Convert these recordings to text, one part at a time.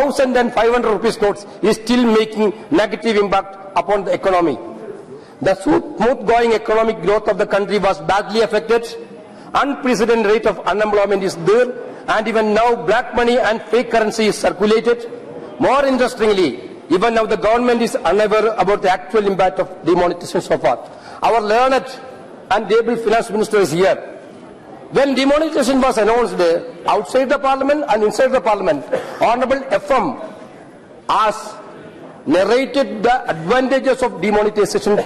1000 and 500 rupees notes is still making negative impact upon the economy. The smooth going economic growth of the country was badly affected. Unprecedented rate of unemployment is there, and even now black money and fake currency is circulated. More interestingly, even now the government is unaware about the actual impact of demonetization so far. Our learned and able finance minister is here. When demonetization was announced outside the parliament and inside the parliament, Honorable FM has narrated the advantages of demonetization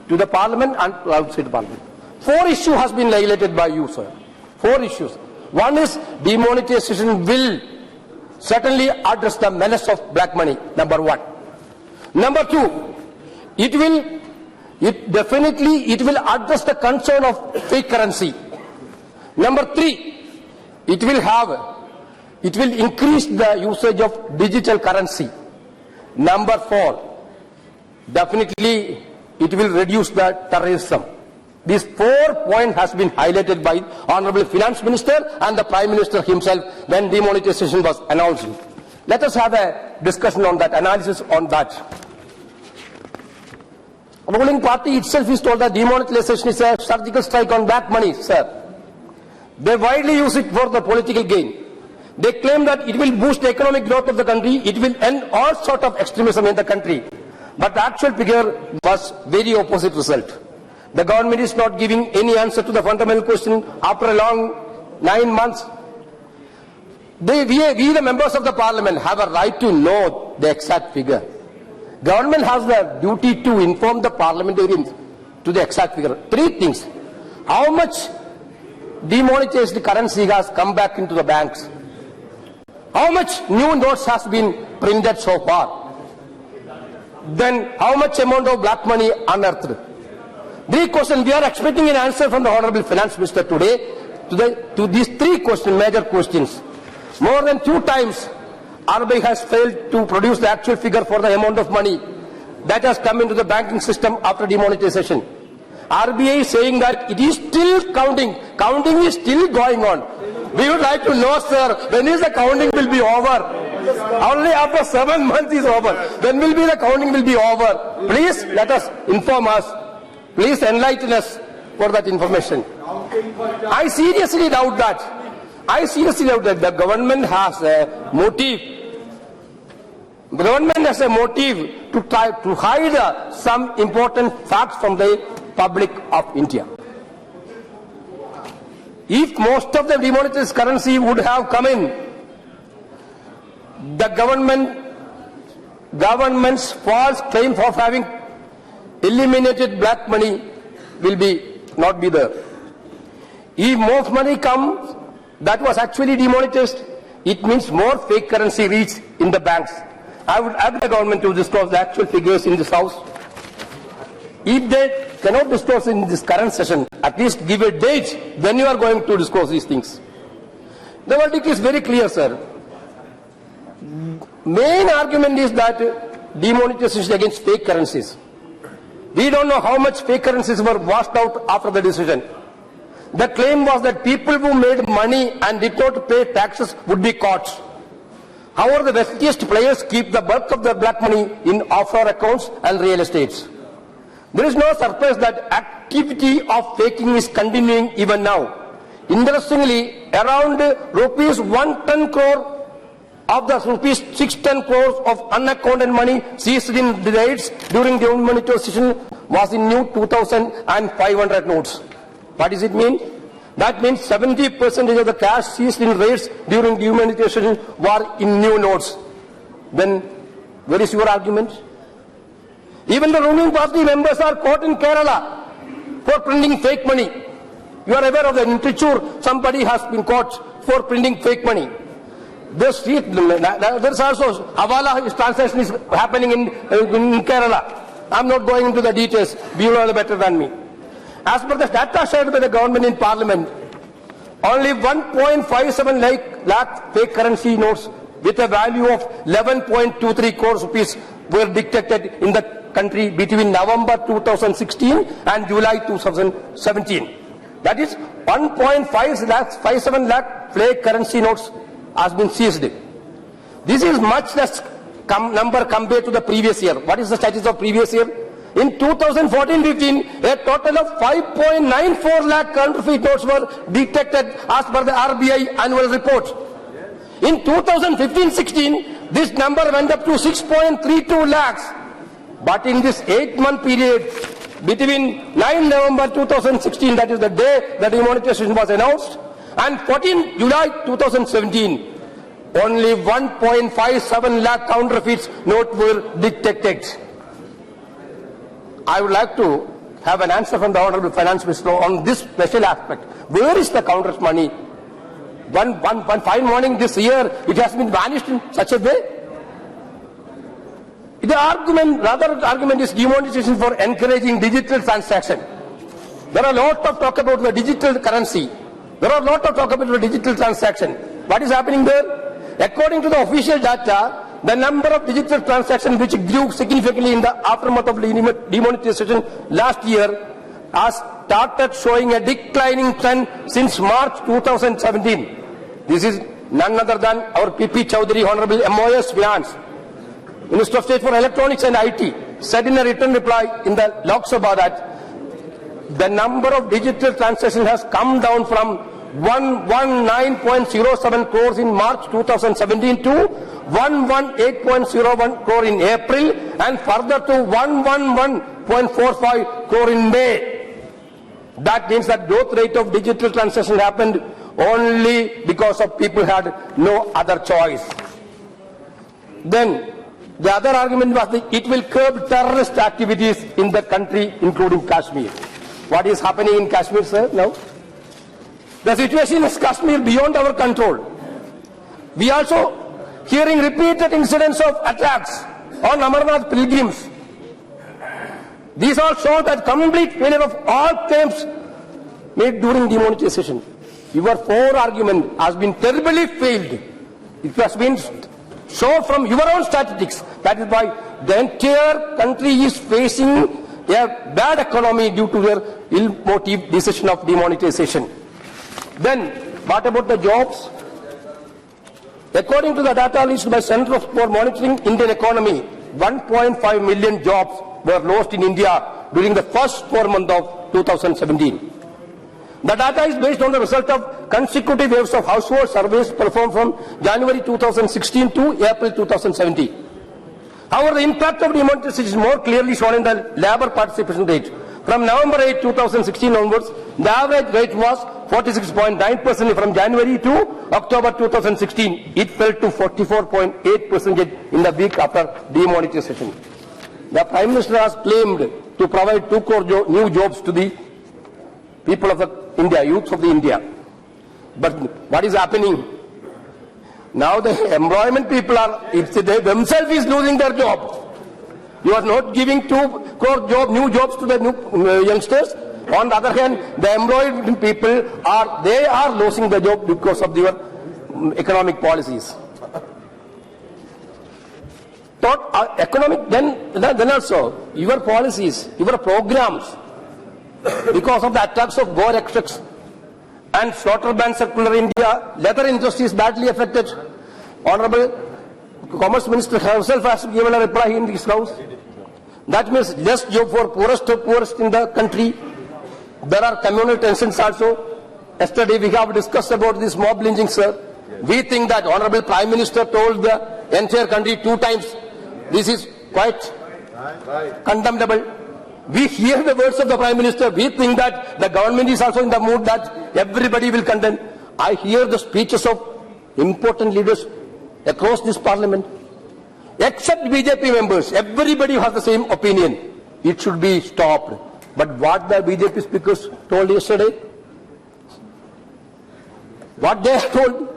to the parliament and outside the parliament. 4 issues has been highlighted by you, sir. 4 issues. One is demonetization will certainly address the menace of black money, number 1. Number 2, it will address the concern of fake currency. Number 3, it will increase the usage of digital currency. Number 4, definitely it will reduce the terrorism. These 4 points has been highlighted by Honorable Finance Minister and the Prime Minister himself when demonetization was announced. Let us have a discussion on that, analysis on that. The ruling party itself is told that demonetization is a surgical strike on black money, sir. They widely use it for the political gain. They claim that it will boost the economic growth of the country, it will end all sort of extremism in the country. But the actual figure was very opposite result. The government is not giving any answer to the fundamental question after a long 9 months. We, the members of the parliament, have a right to know the exact figure. Government has the duty to inform the parliamentarians to the exact figure. 3 things. How much demonetized currency has come back into the banks? How much new notes has been printed so far? Then how much amount of black money unearthed? 3 questions. We are expecting an answer from the Honorable Finance Minister today to these 3 questions, major questions. More than 2 times, RBI has failed to produce the actual figure for the amount of money that has come into the banking system after demonetization. RBI is saying that it is still counting. Counting is still going on. We would like to know, sir, when is the counting will be over? Only after 7 months is over. When will be the counting will be over? Please let us inform us. Please enlighten us for that information. I seriously doubt that. The government has a motive. The government has a motive to try to hide some important facts from the public of India. If most of the demonetized currency would have come in, the government's false claim of having eliminated black money will not be there. If more money comes that was actually demonetized, it means more fake currency reached in the banks. I would ask the government to disclose the actual figures in this house. If they cannot disclose in this current session, at least give a date when you are going to disclose these things. The verdict is very clear, sir. Main argument is that demonetization is against fake currencies. We don't know how much fake currencies were washed out after the decision. The claim was that people who made money and did not pay taxes would be caught. However, the wealthiest players keep the bulk of their black money in offshore accounts and real estates. There is no surprise that activity of faking is continuing even now. Interestingly, around rupees 110 crore of the rupees 610 crores of unaccounted money seized in the raids during the demonetization was in new 2,500 notes. What does it mean? That means 70% of the cash seized in raids during demonetization were in new notes. Then, where is your argument? Even the ruling party members are caught in Kerala for printing fake money. You are aware of that. In Trichur, somebody has been caught for printing fake money. There's also Havala transaction is happening in Kerala. I'm not going into the details. You know better than me. As per the data shared by the government in Parliament, only 1.57 lakh fake currency notes with a value of 11.23 crores rupees were detected in the country between November 2016 and July 2017. That is 1.57 lakh fake currency notes has been seized. This is much less number compared to the previous year. What is the status of previous year? In 2014-15, a total of 5.94 lakh counterfeit notes were detected as per the RBI annual report. In 2015-16, this number went up to 6.32 lakhs. But in this 8-month period, between 9 November 2016, that is the day the demonetization was announced, and 14 July 2017, only 1.57 lakh counterfeit notes were detected. I would like to have an answer from the Honorable Finance Minister on this special aspect. Where is the counterfeit money? One fine morning this year, it has been vanished in such a way. The argument is demonetization for encouraging digital transaction. There are a lot of talk about the digital currency. There are a lot of talk about the digital transaction. What is happening there? According to the official data, the number of digital transactions which grew significantly in the aftermath of demonetization last year has started showing a declining trend since March 2017. This is none other than our PP Chowdhury, Honorable MOS Finance, Minister of State for Electronics and IT, said in a written reply in the Lok Sabha that the number of digital transactions has come down from 119.07 crores in March 2017 to 118.01 crore in April and further to 111.45 crore in May. That means that growth rate of digital transaction happened only because of people had no other choice. Then the other argument was that it will curb terrorist activities in the country, including Kashmir. What is happening in Kashmir, sir, now? The situation is Kashmir beyond our control. We also hearing repeated incidents of attacks on Amarnath pilgrims. These all show that complete failure of all claims made during demonetization. Your core argument has been terribly failed. It has been shown from your own statistics. That is why the entire country is facing a bad economy due to their ill-motivated decision of demonetization. Then, what about the jobs? According to the data released by Center for Monitoring Indian Economy, 1.5 million jobs were lost in India during the first 4 months of 2017. The data is based on the result of consecutive waves of household surveys performed from January 2016 to April 2017. However, the impact of demonetization is more clearly shown in the labour participation rate. From November 8, 2016 onwards, the average rate was 46.9% from January to October 2016. It fell to 44.8% in the week after demonetization. The Prime Minister has claimed to provide 2 crore new jobs to the people of India, youths of India. But what is happening? Now the employment people are, they themselves is losing their jobs. You are not giving 2 crore new jobs to the youngsters. On the other hand, the employed people are losing the job because of your economic policies. Then also your policies, your programs, because of the attacks of Gore extracts and slaughter ban circular in India, leather industry is badly affected. Honorable Commerce Minister herself has given a reply in this house. That means less job for poorest in the country. There are communal tensions also. Yesterday we have discussed about this mob lynching, sir. We think that Honorable Prime Minister told the entire country 2 times. This is quite condemnable. We hear the words of the Prime Minister. We think that the government is also in the mood that everybody will condemn. I hear the speeches of important leaders across this parliament. Except BJP members, everybody has the same opinion. It should be stopped. But what the BJP speakers told yesterday, what they have told,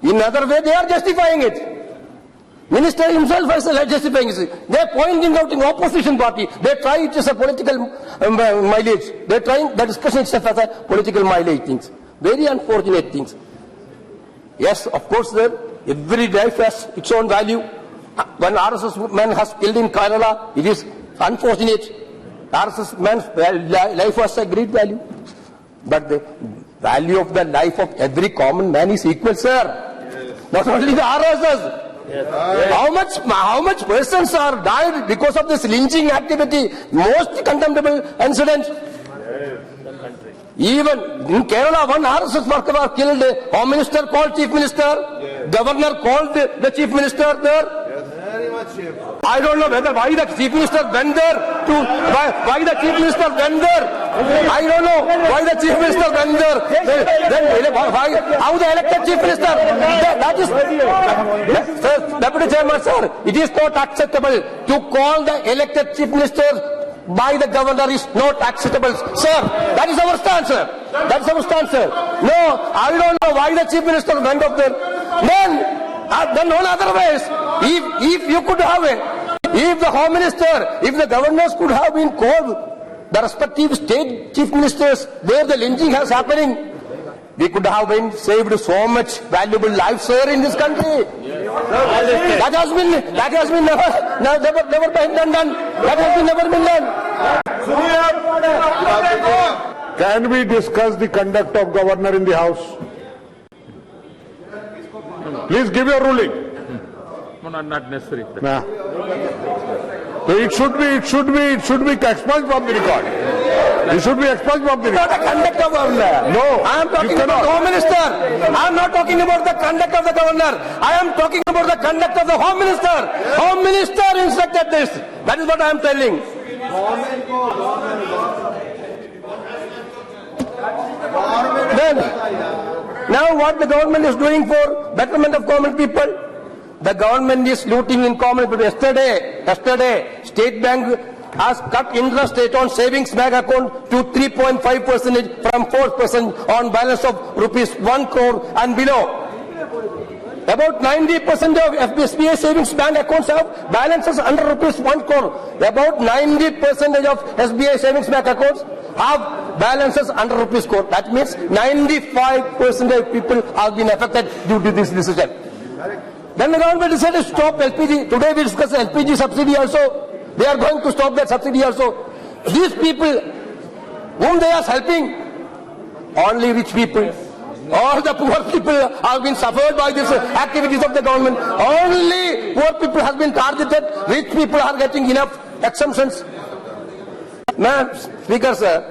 in other way they are justifying it. Minister himself is justifying it. They are pointing out in opposition party. They try it as a political mileage. They are trying the discussion itself as a political mileage things. Very unfortunate things. Yes, of course, every life has its own value. When RSS man has killed in Kerala, it is unfortunate. RSS man's life has a great value. But the value of the life of every common man is equal, sir. Not only the RSS. How much persons are died because of this lynching activity? Most contemptible incidents. Even in Kerala, one RSS worker was killed. Home Minister called Chief Minister. Governor called the Chief Minister there. I don't know why the Chief Minister went there why the Chief Minister went there. I don't know why the Chief Minister went there. Then how the elected Chief Minister? That is, sir, Deputy Chairman, sir, it is not acceptable to call the elected Chief Minister by the governor is not acceptable, sir. That is our stance, sir. That is our stance, sir. No, I don't know why the Chief Minister went up there. Then on other ways, if you could have if the Home Minister, if the governors could have been called, the respective state chief ministers where the lynching has happening, we could have been saved so much valuable life, sir, in this country. That has been never been done. That has been never been done. Can we discuss the conduct of governor in the House? Please give your ruling. No, not necessary. Nah. So it should be expunged from the record. It should be expunged from the record. Not the conduct of governor. No. I am talking about the Home Minister. I am not talking about the conduct of the governor. I am talking about the conduct of the Home Minister. Home Minister instructed this. That is what I am telling. Then, now what the government is doing for betterment of common people? The government is looting in common people. Yesterday, State Bank has cut interest rate on savings bank account to 3.5% from 4% on balance of rupees 1 crore and below. About 90% of SBI savings bank accounts have balances under rupees 1 crore. About 90% of SBI savings bank accounts have balances under rupees crore. That means 95% of people have been affected due to this decision. Then the government decided to stop LPG. Today we discuss LPG subsidy also. They are going to stop that subsidy also. These people, whom they are helping, only rich people. All the poor people have been suffered by these activities of the government. Only poor people have been targeted. Rich people are getting enough exemptions. Ma'am, Speaker sir,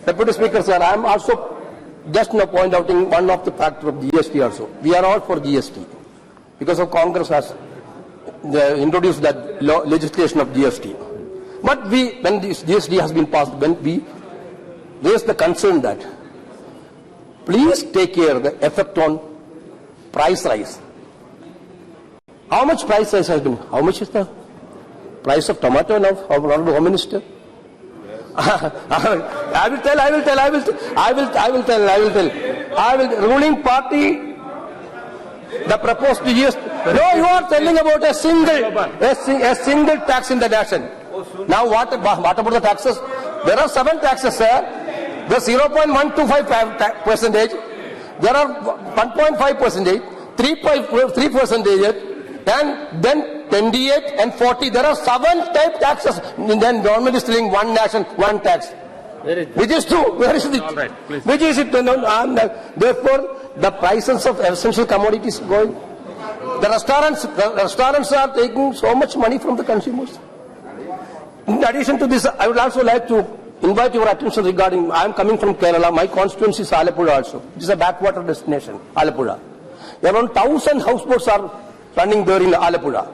Deputy Speaker sir, I am also just now point out one of the factors of GST also. We are all for GST. Because of Congress has introduced that legislation of GST. But when this GST has been passed, when we raise the concern that please take care of the effect on price rise. How much price rise has been? How much is the price of tomato now? Honorable Home Minister? I will tell. Ruling party. The proposed GST. No, you are telling about a single tax in the nation. Now what about the taxes? There are 7 taxes, sir. The 0.125%. There are 1.5%, 3%, and then 28 and 40. There are 7 type taxes. And then government is telling one nation, one tax. Which is true. Where is it? Right, which is it? Therefore, the prices of essential commodities going. The restaurants are taking so much money from the consumers. In addition to this, I would also like to invite your attention regarding, I am coming from Kerala, my constituency is Alappuzha also. It is a backwater destination, Alappuzha. Around 1,000 houseboats are running there in Alappuzha.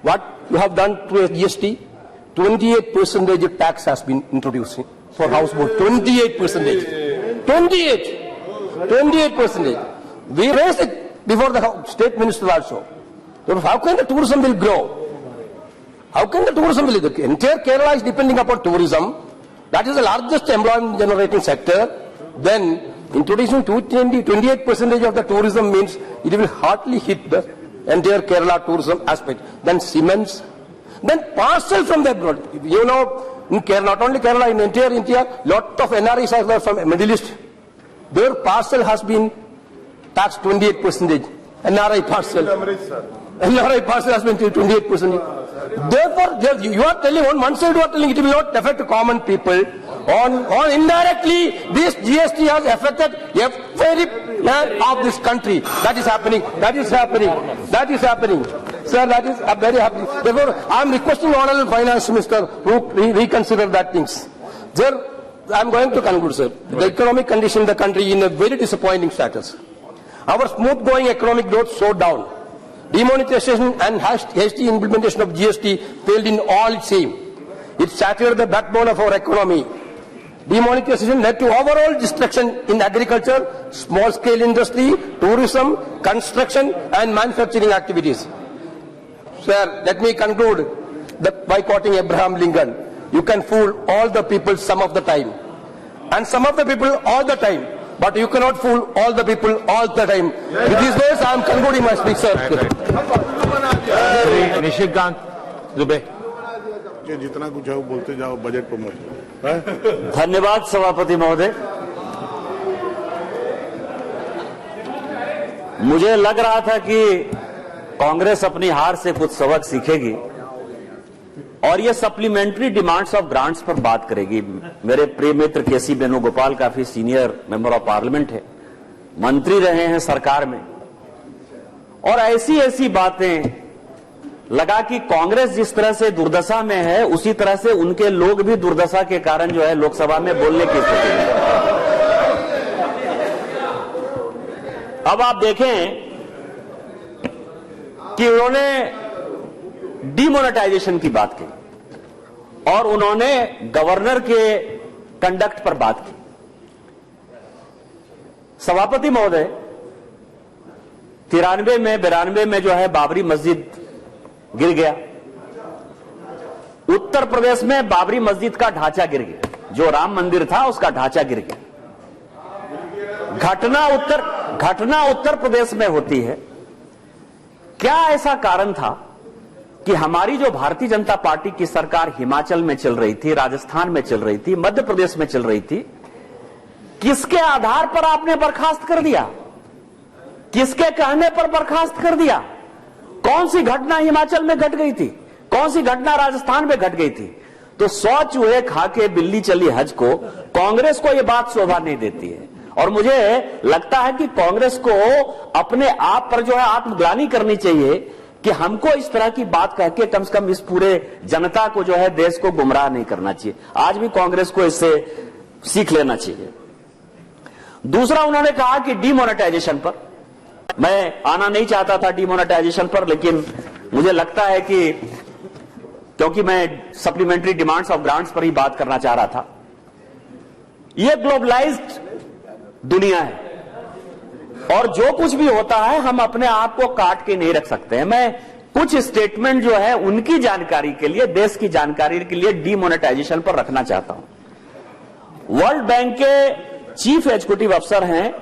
What you have done through GST, 28% tax has been introduced for houseboat. 28%. 28%. We raised it before the state minister also. How can the tourism will grow? How can the tourism will grow? Entire Kerala is depending upon tourism. That is the largest employment generating sector. Then introducing 28% of the tourism means it will hardly hit the entire Kerala tourism aspect. Then cements. Then parcel from the abroad. You know, in Kerala, not only Kerala, in entire India, lot of NRIs are there from Middle East. Their parcel has been taxed 28%. NRI parcel. NRI parcel has been 28%. Therefore, you are telling on one side, you are telling it will not affect common people. On indirectly, this GST has affected every man of this country. That is happening. That is happening. That is happening. Sir, that is very happening. Therefore, I am requesting Honorable Finance Minister to reconsider that things. Sir, I am going to conclude, sir. The economic condition in the country in a very disappointing status. Our smooth-going economic growth slowed down. Demonetization and hasty implementation of GST failed in all its aim. It saturated the backbone of our economy. Demonetization led to overall destruction in agriculture, small-scale industry, tourism, construction and manufacturing activities. Sir, let me conclude by quoting Abraham Lincoln. You can fool all the people some of the time, and some of the people all the time, but you cannot fool all the people all the time. With these words, I am concluding my speech, sir. Nishikant Dubey. जितना कुछ है वो बोलते जाओ, budget पर मत। धन्यवाद सभापति महोदय। मुझे लग रहा था कि कांग्रेस अपनी हार से कुछ सबक सीखेगी और ये सप्लीमेंट्री डिमांड्स ऑफ ग्रांट्स पर बात करेगी। मेरे प्रिय मित्र केसी वेणुगोपाल काफी सीनियर मेंबर ऑफ पार्लियामेंट है, मंत्री रहे हैं सरकार में, और ऐसी ऐसी बातें लगा कि कांग्रेस जिस तरह से दुर्दशा में है उसी तरह से उनके लोग भी दुर्दशा के कारण जो है लोकसभा में बोलने की स्थिति में। अब आप देखें कि उन्होंने डीमोनेटाइजेशन की बात की और उन्होंने गवर्नर के कंडक्ट पर बात की। सभापति महोदय, 93 में 92 में जो है बाबरी मस्जिद गिर गया। उत्तर प्रदेश में बाबरी मस्जिद का ढांचा गिर गया, जो राम मंदिर था उसका ढांचा गिर गया। घटना उत्तर प्रदेश में होती है। क्या ऐसा कारण था कि हमारी जो भारतीय जनता पार्टी की सरकार हिमाचल में चल रही थी, राजस्थान में चल रही थी, मध्य प्रदेश में चल रही थी, किसके आधार पर आपने बर्खास्त कर दिया? किसके कहने पर बर्खास्त कर दिया? कौन सी घटना हिमाचल में घट गई थी? कौन सी घटना राजस्थान में घट गई थी? तो 100 चूहे खा के बिल्ली चली हज को कांग्रेस को यह बात शोभा नहीं देती है। और मुझे लगता है कि कांग्रेस को अपने आप पर जो है आत्मग्लानि करनी चाहिए कि हमको इस तरह की बात कह के कम से कम इस पूरे जनता को जो है देश को गुमराह नहीं करना चाहिए। आज भी कांग्रेस को इससे सीख लेना चाहिए। दूसरा, उन्होंने कहा कि डीमोनेटाइजेशन पर, मैं आना नहीं चाहता था डीमोनेटाइजेशन पर, लेकिन मुझे लगता है कि क्योंकि मैं सप्लीमेंट्री डिमांड्स ऑफ ग्रांट्स पर ही बात करना चाह रहा था। यह ग्लोबलाइज्ड दुनिया है और जो कुछ भी होता है हम अपने आप को काट के नहीं रख सकते हैं। मैं कुछ स्टेटमेंट जो है उनकी जानकारी के लिए, देश की जानकारी के लिए डीमोनेटाइजेशन पर रखना चाहता हूं। वर्ल्ड बैंक के चीफ एग्जीक्यूटिव अफसर हैं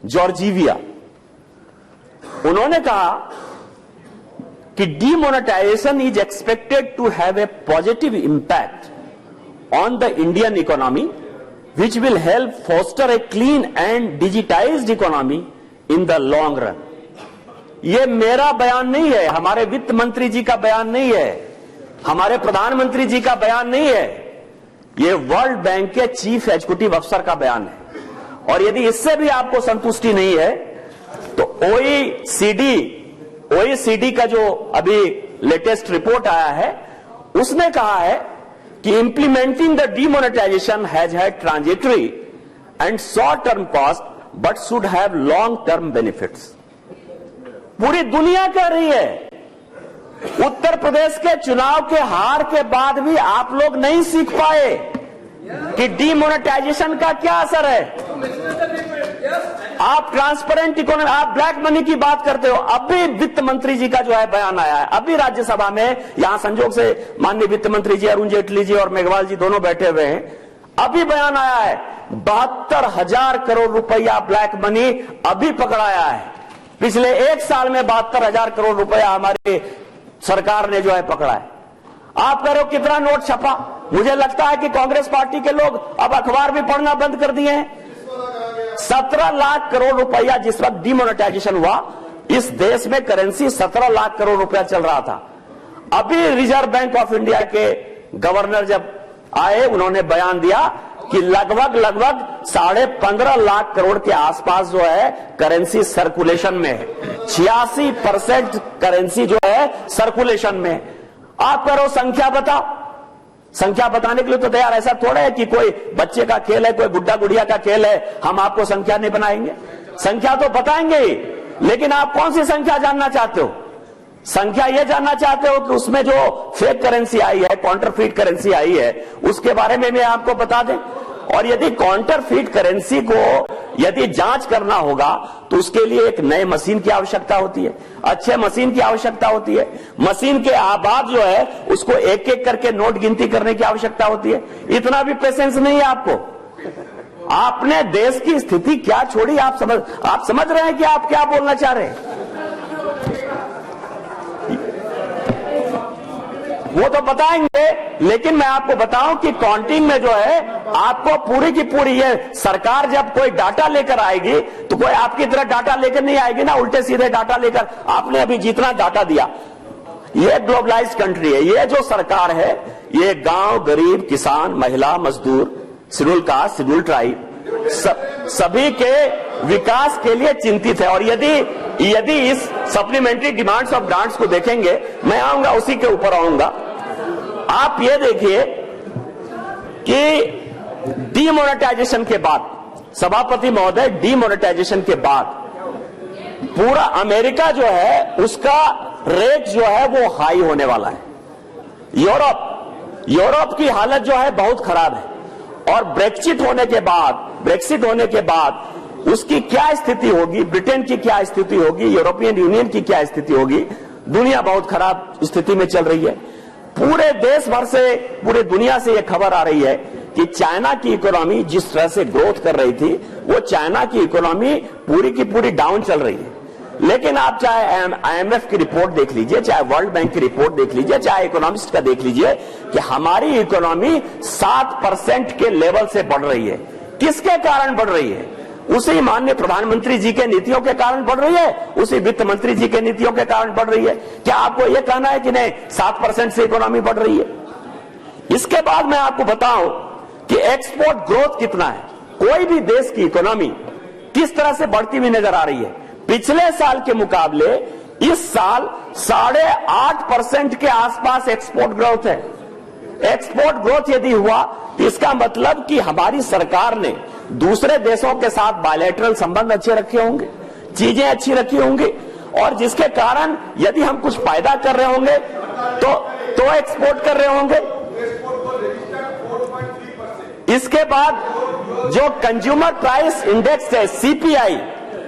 जॉर्जिविया। उन्होंने कहा कि demonetisation is expected to have a positive impact on the Indian economy which will help foster a clean and digitized economy in the long run। ये मेरा बयान नहीं है, हमारे वित्त मंत्री जी का बयान नहीं है, हमारे प्रधानमंत्री जी का बयान नहीं है, ये वर्ल्ड बैंक के चीफ एग्जीक्यूटिव अफसर का बयान है। और यदि इससे भी आपको संतुष्टि नहीं है तो ओईसीडी का जो अभी लेटेस्ट रिपोर्ट आया है उसने कहा है कि implementing the demonetization has had transitory and short-term cost, but should have long-term benefits। पूरी दुनिया कह रही है। उत्तर प्रदेश के चुनाव के हार के बाद भी आप लोग नहीं सीख पाए कि डीमोनेटाइजेशन का क्या असर है। आप ट्रांसपेरेंट इकोनॉमी, आप ब्लैक मनी की बात करते हो। अभी वित्त मंत्री जी का जो है बयान आया है, अभी राज्यसभा में, यहां संजोग से माननीय वित्त मंत्री जी अरुण जेटली जी और मेघवाल जी दोनों बैठे हुए हैं, अभी बयान आया है 72,000 करोड़ रुपया ब्लैक मनी अभी पकड़ाया है। पिछले एक साल में 72,000 करोड़ रुपया हमारी सरकार ने जो है पकड़ा है। आप कह रहे हो कितना नोट छपा? मुझे लगता है कि कांग्रेस पार्टी के लोग अब अखबार भी पढ़ना बंद कर दिए हैं। 17 लाख करोड़ रुपया जिस वक्त डीमोनेटाइजेशन हुआ, इस देश में करेंसी 17 लाख करोड़ रुपया चल रहा था। अभी रिजर्व बैंक ऑफ इंडिया के गवर्नर जब आए, उन्होंने बयान दिया कि लगभग 15.5 लाख करोड़ के आसपास जो है करेंसी सर्कुलेशन में है। 86% करेंसी जो है सर्कुलेशन में है। आप करो संख्या बताओ, संख्या बताने के लिए तो तैयार। ऐसा थोड़ा है कि कोई बच्चे का खेल है, कोई गुड्डा गुड़िया का खेल है, हम आपको संख्या नहीं बनाएंगे। संख्या तो बताएंगे ही, लेकिन आप कौन सी संख्या जानना चाहते हो? संख्या यह जानना चाहते हो कि उसमें जो फेक करेंसी आई है, काउंटरफीट करेंसी आई है, उसके बारे में मैं आपको बता दें। और यदि काउंटरफीट करेंसी को यदि जांच करना होगा तो उसके लिए एक नए मशीन की आवश्यकता होती है, अच्छे मशीन की आवश्यकता होती है। मशीन के बाद जो है उसको एक एक करके नोट गिनती करने की आवश्यकता होती है। इतना भी पेशेंस नहीं है आपको। आपने देश की स्थिति क्या छोड़ी, आप समझ रहे हैं कि आप क्या बोलना चाह रहे हैं? वो तो बताएंगे, लेकिन मैं आपको बताऊं कि काउंटिंग में जो है आपको पूरी की पूरी ये सरकार जब कोई डाटा लेकर आएगी तो कोई आपकी तरह डाटा लेकर नहीं आएगी ना, उल्टे सीधे डाटा लेकर। आपने अभी जितना डाटा दिया, ये ग्लोबलाइज्ड कंट्री है। ये जो सरकार है ये गांव, गरीब, किसान, महिला, मजदूर, शेड्यूल कास्ट, शेड्यूल ट्राइब सभी के विकास के लिए चिंतित है। और यदि इस सप्लीमेंट्री डिमांड्स ऑफ ग्रांट्स को देखेंगे, मैं आऊंगा उसी के ऊपर आऊंगा। आप ये देखिए कि डीमोनेटाइजेशन के बाद, सभापति महोदय, डीमोनेटाइजेशन के बाद पूरा अमेरिका जो है उसका रेट जो है वो हाई होने वाला है। यूरोप की हालत जो है बहुत खराब है। और ब्रेक्सिट होने के बाद उसकी क्या स्थिति होगी, ब्रिटेन की क्या स्थिति होगी, यूरोपियन यूनियन की क्या स्थिति होगी, दुनिया बहुत खराब स्थिति में चल रही है। पूरे देश भर से, पूरे दुनिया से यह खबर आ रही है कि चाइना की इकोनॉमी जिस तरह से ग्रोथ कर रही थी, वो चाइना की इकोनॉमी पूरी की पूरी डाउन चल रही है। लेकिन आप चाहे आईएमएफ की रिपोर्ट देख लीजिए, चाहे वर्ल्ड बैंक की रिपोर्ट देख लीजिए, चाहे इकोनॉमिस्ट का देख लीजिए कि हमारी इकोनॉमी 7% के लेवल से बढ़ रही है। किसके कारण बढ़ रही है? उसी माननीय प्रधानमंत्री जी के नीतियों के कारण बढ़ रही है, उसी वित्त मंत्री जी के नीतियों के कारण बढ़ रही है। क्या आपको यह कहना है कि नहीं 7% से इकोनॉमी बढ़ रही है? इसके बाद मैं आपको बताऊं कि एक्सपोर्ट ग्रोथ कितना है। कोई भी देश की इकोनॉमी किस तरह से बढ़ती हुई नजर आ रही है। पिछले साल के मुकाबले इस साल 8.5% के आसपास एक्सपोर्ट ग्रोथ है। एक्सपोर्ट ग्रोथ यदि हुआ तो इसका मतलब कि हमारी सरकार ने दूसरे देशों के साथ बायलैटरल संबंध अच्छे रखे होंगे, चीजें अच्छी रखी होंगी, और जिसके कारण यदि हम कुछ फायदा कर रहे होंगे तो एक्सपोर्ट कर रहे होंगे। इसके बाद जो कंज्यूमर प्राइस इंडेक्स है, सीपीआई,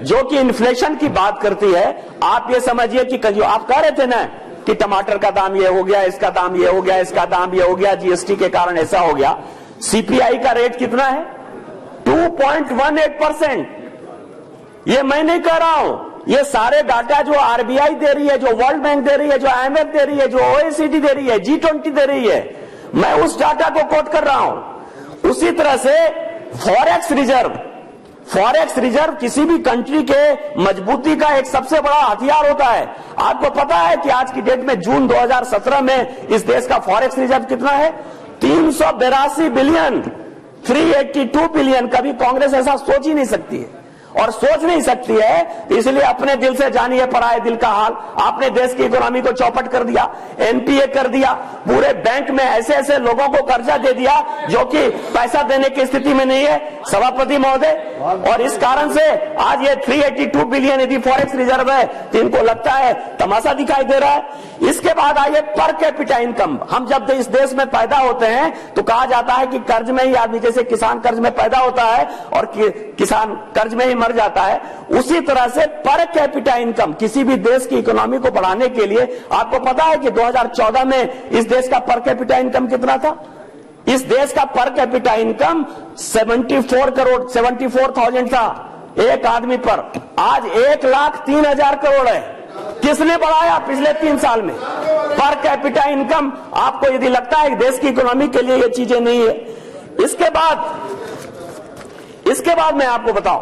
जो कि इन्फ्लेशन की बात करती है, आप ये समझिए कि आप कह रहे थे ना कि टमाटर का दाम ये हो गया, इसका दाम ये हो गया, इसका दाम ये हो गया, जीएसटी के कारण ऐसा हो गया। सीपीआई का रेट कितना है? 2.18%। ये मैं नहीं कह रहा हूं, ये सारे डाटा जो आरबीआई दे रही है, जो वर्ल्ड बैंक दे रही है, जो आईएमएफ दे रही है, जो ओईसीडी दे रही है, G20 दे रही है, मैं उस डाटा को कोट कर रहा हूं। उसी तरह से फॉरेक्स रिजर्व किसी भी कंट्री के मजबूती का एक सबसे बड़ा हथियार होता है। आपको पता है कि आज की डेट में जून 2017 में इस देश का फॉरेक्स रिजर्व कितना है? 382 बिलियन, 382 बिलियन। कभी कांग्रेस ऐसा सोच ही नहीं सकती है, और सोच नहीं सकती है, तो इसलिए अपने दिल से जानिए पराये दिल का हाल। आपने देश की इकोनॉमी को चौपट कर दिया, एनपीए कर दिया, पूरे बैंक में ऐसे ऐसे लोगों को कर्जा दे दिया जो कि पैसा देने की स्थिति में नहीं है, सभापति महोदय। और इस कारण से आज ये 382 बिलियन यदि फॉरेक्स रिजर्व है तो इनको लगता है तमाशा दिखाई दे रहा है। इसके बाद आइए पर कैपिटा इनकम। हम जब इस देश में पैदा होते हैं तो कहा जाता है कि कर्ज में ही आदमी, जैसे किसान कर्ज में पैदा होता है और किसान कर्ज में ही मर जाता है, उसी तरह से पर कैपिटा इनकम किसी भी देश की इकोनॉमी को बढ़ाने के लिए, आपको पता है कि 2014 में इस देश का पर कैपिटा इनकम कितना था? इस देश का पर कैपिटा इनकम 74,000 था एक आदमी पर। आज 1,03,000 करोड़ है। किसने बढ़ाया पिछले 3 साल में पर कैपिटा इनकम? आपको यदि लगता है कि देश की इकोनॉमी के लिए ये चीजें नहीं है। इसके बाद मैं आपको बताऊं,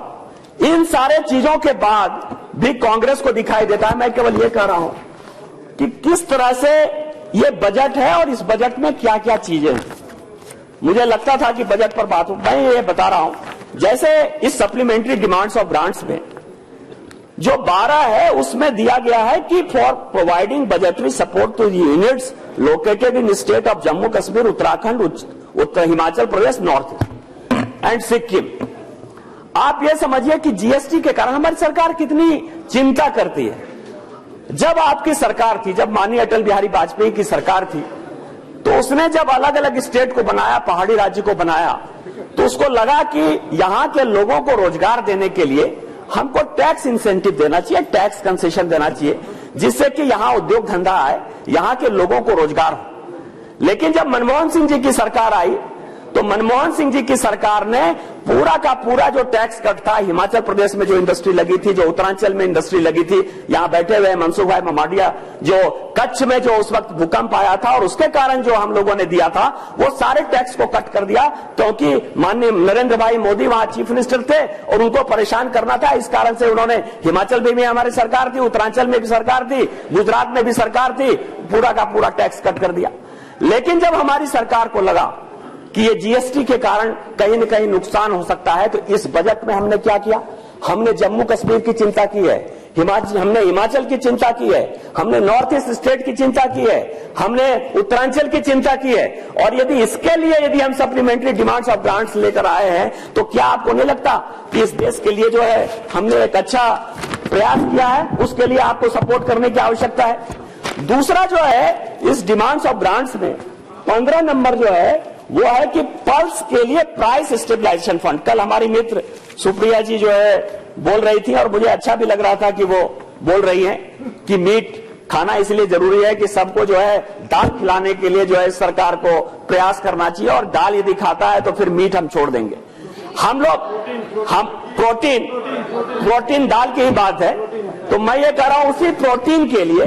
इन सारे चीजों के बाद भी कांग्रेस को दिखाई देता है, मैं केवल ये कह रहा हूं कि किस तरह से ये बजट है और इस बजट में क्या क्या चीजें हैं। मुझे लगता था कि बजट पर बात हो। मैं ये बता रहा हूं, जैसे इस सप्लीमेंट्री डिमांड्स ऑफ ग्रांट्स में जो 12 है उसमें दिया गया है कि for providing budgetary support two units located in state of Jammu Kashmir, Uttarakhand, Uttar Himachal Pradesh, north and Sikkim. आप ये समझिए कि जीएसटी के कारण हमारी सरकार कितनी चिंता करती है। जब आपकी सरकार थी, जब माननीय अटल बिहारी वाजपेयी की सरकार थी, तो उसने जब अलग अलग स्टेट को बनाया, पहाड़ी राज्य को बनाया, तो उसको लगा कि यहां के लोगों को रोजगार देने के लिए हमको टैक्स इंसेंटिव देना चाहिए, टैक्स कंसेशन देना चाहिए, जिससे कि यहां उद्योग धंधा आए, यहां के लोगों को रोजगार हो। लेकिन जब मनमोहन सिंह जी की सरकार आई, तो मनमोहन सिंह जी की सरकार ने पूरा का पूरा जो टैक्स कट था, हिमाचल प्रदेश में जो इंडस्ट्री लगी थी, जो उत्तरांचल में इंडस्ट्री लगी थी, यहां बैठे हुए मनसुख भाई ममाडिया, जो कच्छ में जो उस वक्त भूकंप आया था और उसके कारण जो हम लोगों ने दिया था, वो सारे टैक्स को कट कर दिया, क्योंकि माननीय नरेंद्र भाई मोदी वहां चीफ मिनिस्टर थे और उनको परेशान करना था। इस कारण से उन्होंने, हिमाचल में भी हमारी सरकार थी, उत्तरांचल में भी सरकार थी, गुजरात में भी सरकार थी, पूरा का पूरा टैक्स कट कर दिया। लेकिन जब हमारी सरकार को लगा कि ये जीएसटी के कारण कहीं न कहीं नुकसान हो सकता है, तो इस बजट में हमने क्या किया? हमने जम्मू कश्मीर की चिंता की है, हमने हिमाचल की चिंता की है, हमने नॉर्थ ईस्ट स्टेट की चिंता की है, हमने उत्तरांचल की चिंता की है। और यदि इसके लिए यदि हम सप्लीमेंट्री डिमांड्स ऑफ ग्रांट्स लेकर आए हैं, तो क्या आपको नहीं लगता कि इस देश के लिए जो है हमने एक अच्छा प्रयास किया है? उसके लिए आपको सपोर्ट करने की आवश्यकता है। दूसरा जो है, इस डिमांड्स ऑफ ग्रांट्स में 15 नंबर जो है वो है कि पल्स के लिए प्राइस स्टेबलाइजेशन फंड। कल हमारी मित्र सुप्रिया जी जो है बोल रही थी और मुझे अच्छा भी लग रहा था कि वो बोल रही हैं कि मीट खाना इसलिए जरूरी है कि सबको जो है दाल खिलाने के लिए जो है सरकार को प्रयास करना चाहिए, और दाल यदि खाता है तो फिर मीट हम छोड़ देंगे। हम प्रोटीन दाल की ही बात है। तो मैं ये कह रहा हूं उसी प्रोटीन के लिए,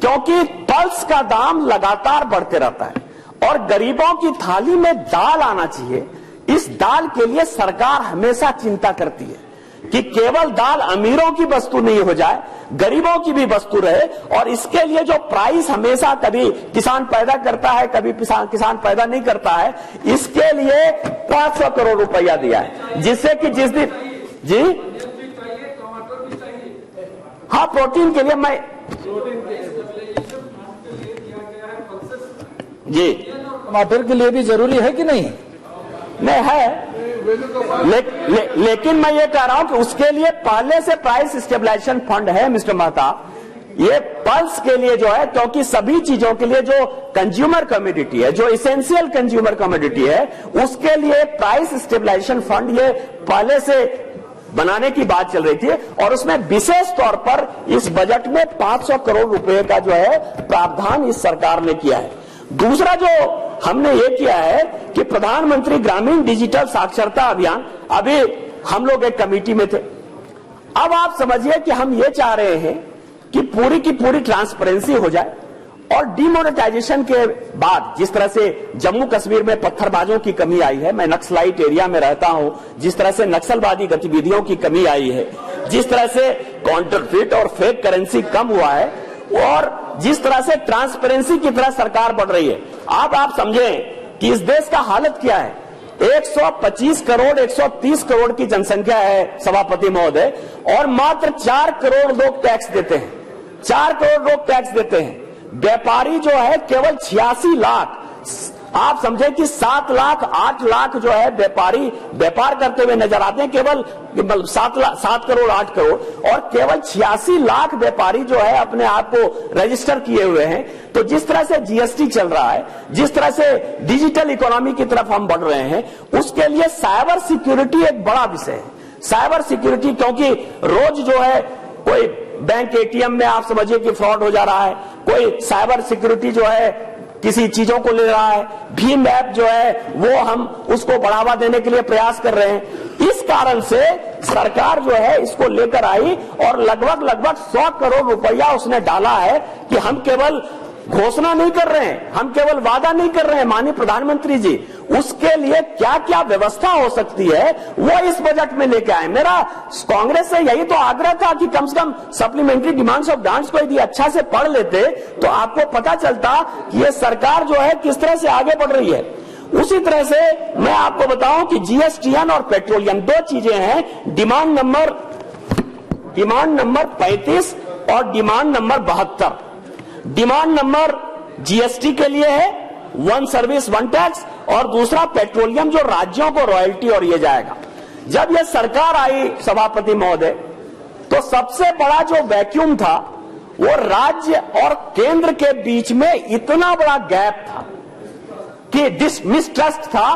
क्योंकि पल्स का दाम लगातार बढ़ते रहता है और गरीबों की थाली में दाल आना चाहिए। इस दाल के लिए सरकार हमेशा चिंता करती है कि केवल दाल अमीरों की वस्तु नहीं हो जाए, गरीबों की भी वस्तु रहे। और इसके लिए जो प्राइस हमेशा कभी किसान पैदा करता है, कभी किसान पैदा नहीं करता है, इसके लिए 500 करोड़ रुपया दिया है, जिससे कि जिस दिन जी हाँ प्रोटीन के लिए मैं जी टमाटर के लिए भी जरूरी है कि नहीं? नहीं है, लेकिन मैं ये कह रहा हूं कि उसके लिए पहले से प्राइस स्टेबलाइजेशन फंड है मिस्टर मेहता। ये पल्स के लिए जो है, क्योंकि सभी चीजों के लिए जो कंज्यूमर कमोडिटी है, जो इसेंशियल कंज्यूमर कमोडिटी है, उसके लिए प्राइस स्टेबलाइजेशन फंड ये पहले से बनाने की बात चल रही थी, और उसमें विशेष तौर पर इस बजट में 500 करोड़ रुपए का जो है प्रावधान इस सरकार ने किया है। दूसरा जो हमने ये किया है कि प्रधानमंत्री ग्रामीण डिजिटल साक्षरता अभियान, अभी हम लोग एक कमेटी में थे। अब आप समझिए कि हम ये चाह रहे हैं कि पूरी की पूरी ट्रांसपेरेंसी हो जाए, और डिमोनेटाइजेशन के बाद जिस तरह से जम्मू कश्मीर में पत्थरबाजों की कमी आई है, मैं नक्सलाइट एरिया में रहता हूं, जिस तरह से नक्सलवादी गतिविधियों की कमी आई है, जिस तरह से काउंटरफिट और फेक करेंसी कम हुआ है, और जिस तरह से ट्रांसपेरेंसी की तरह सरकार बढ़ रही है। आप समझें कि इस देश का हालत क्या है। 125 करोड़ 130 करोड़ की जनसंख्या है सभापति महोदय, और मात्र 4 करोड़ लोग टैक्स देते हैं। 4 करोड़ लोग टैक्स देते हैं। व्यापारी जो है केवल 86 लाख, आप समझे कि 7 लाख 8 लाख जो है व्यापारी व्यापार करते हुए नजर आते हैं, केवल 7 करोड़ 8 करोड़, और केवल 86 लाख व्यापारी जो है अपने आप को रजिस्टर किए हुए हैं। तो जिस तरह से जीएसटी चल रहा है, जिस तरह से डिजिटल इकोनॉमी की तरफ हम बढ़ रहे हैं, उसके लिए साइबर सिक्योरिटी एक बड़ा विषय है। साइबर सिक्योरिटी, क्योंकि रोज जो है कोई बैंक एटीएम में आप समझिए कि फ्रॉड हो जा रहा है, कोई साइबर सिक्योरिटी जो है किसी चीजों को ले रहा है, भीम ऐप जो है वो हम उसको बढ़ावा देने के लिए प्रयास कर रहे हैं। इस कारण से सरकार जो है इसको लेकर आई, और लगभग 100 करोड़ रुपया उसने डाला है कि हम केवल घोषणा नहीं कर रहे हैं, हम केवल वादा नहीं कर रहे हैं माननीय प्रधानमंत्री जी, उसके लिए क्या क्या व्यवस्था हो सकती है वो इस बजट में लेके आए। मेरा कांग्रेस से यही तो आग्रह था कि कम से कम सप्लीमेंट्री डिमांड्स ऑफ ग्रांट्स को यदि अच्छा से पढ़ लेते तो आपको पता चलता कि ये सरकार जो है किस तरह से आगे बढ़ रही है। उसी तरह से मैं आपको बताऊं कि जीएसटीएन और पेट्रोलियम दो चीजें हैं, डिमांड नंबर 35 और demand number 72। Demand number GST के लिए है, वन सर्विस वन टैक्स, और दूसरा पेट्रोलियम जो राज्यों को रॉयल्टी और ये जाएगा। जब यह सरकार आई सभापति महोदय, तो सबसे बड़ा जो वैक्यूम था वो राज्य और केंद्र के बीच में इतना बड़ा गैप था कि मिसट्रस्ट था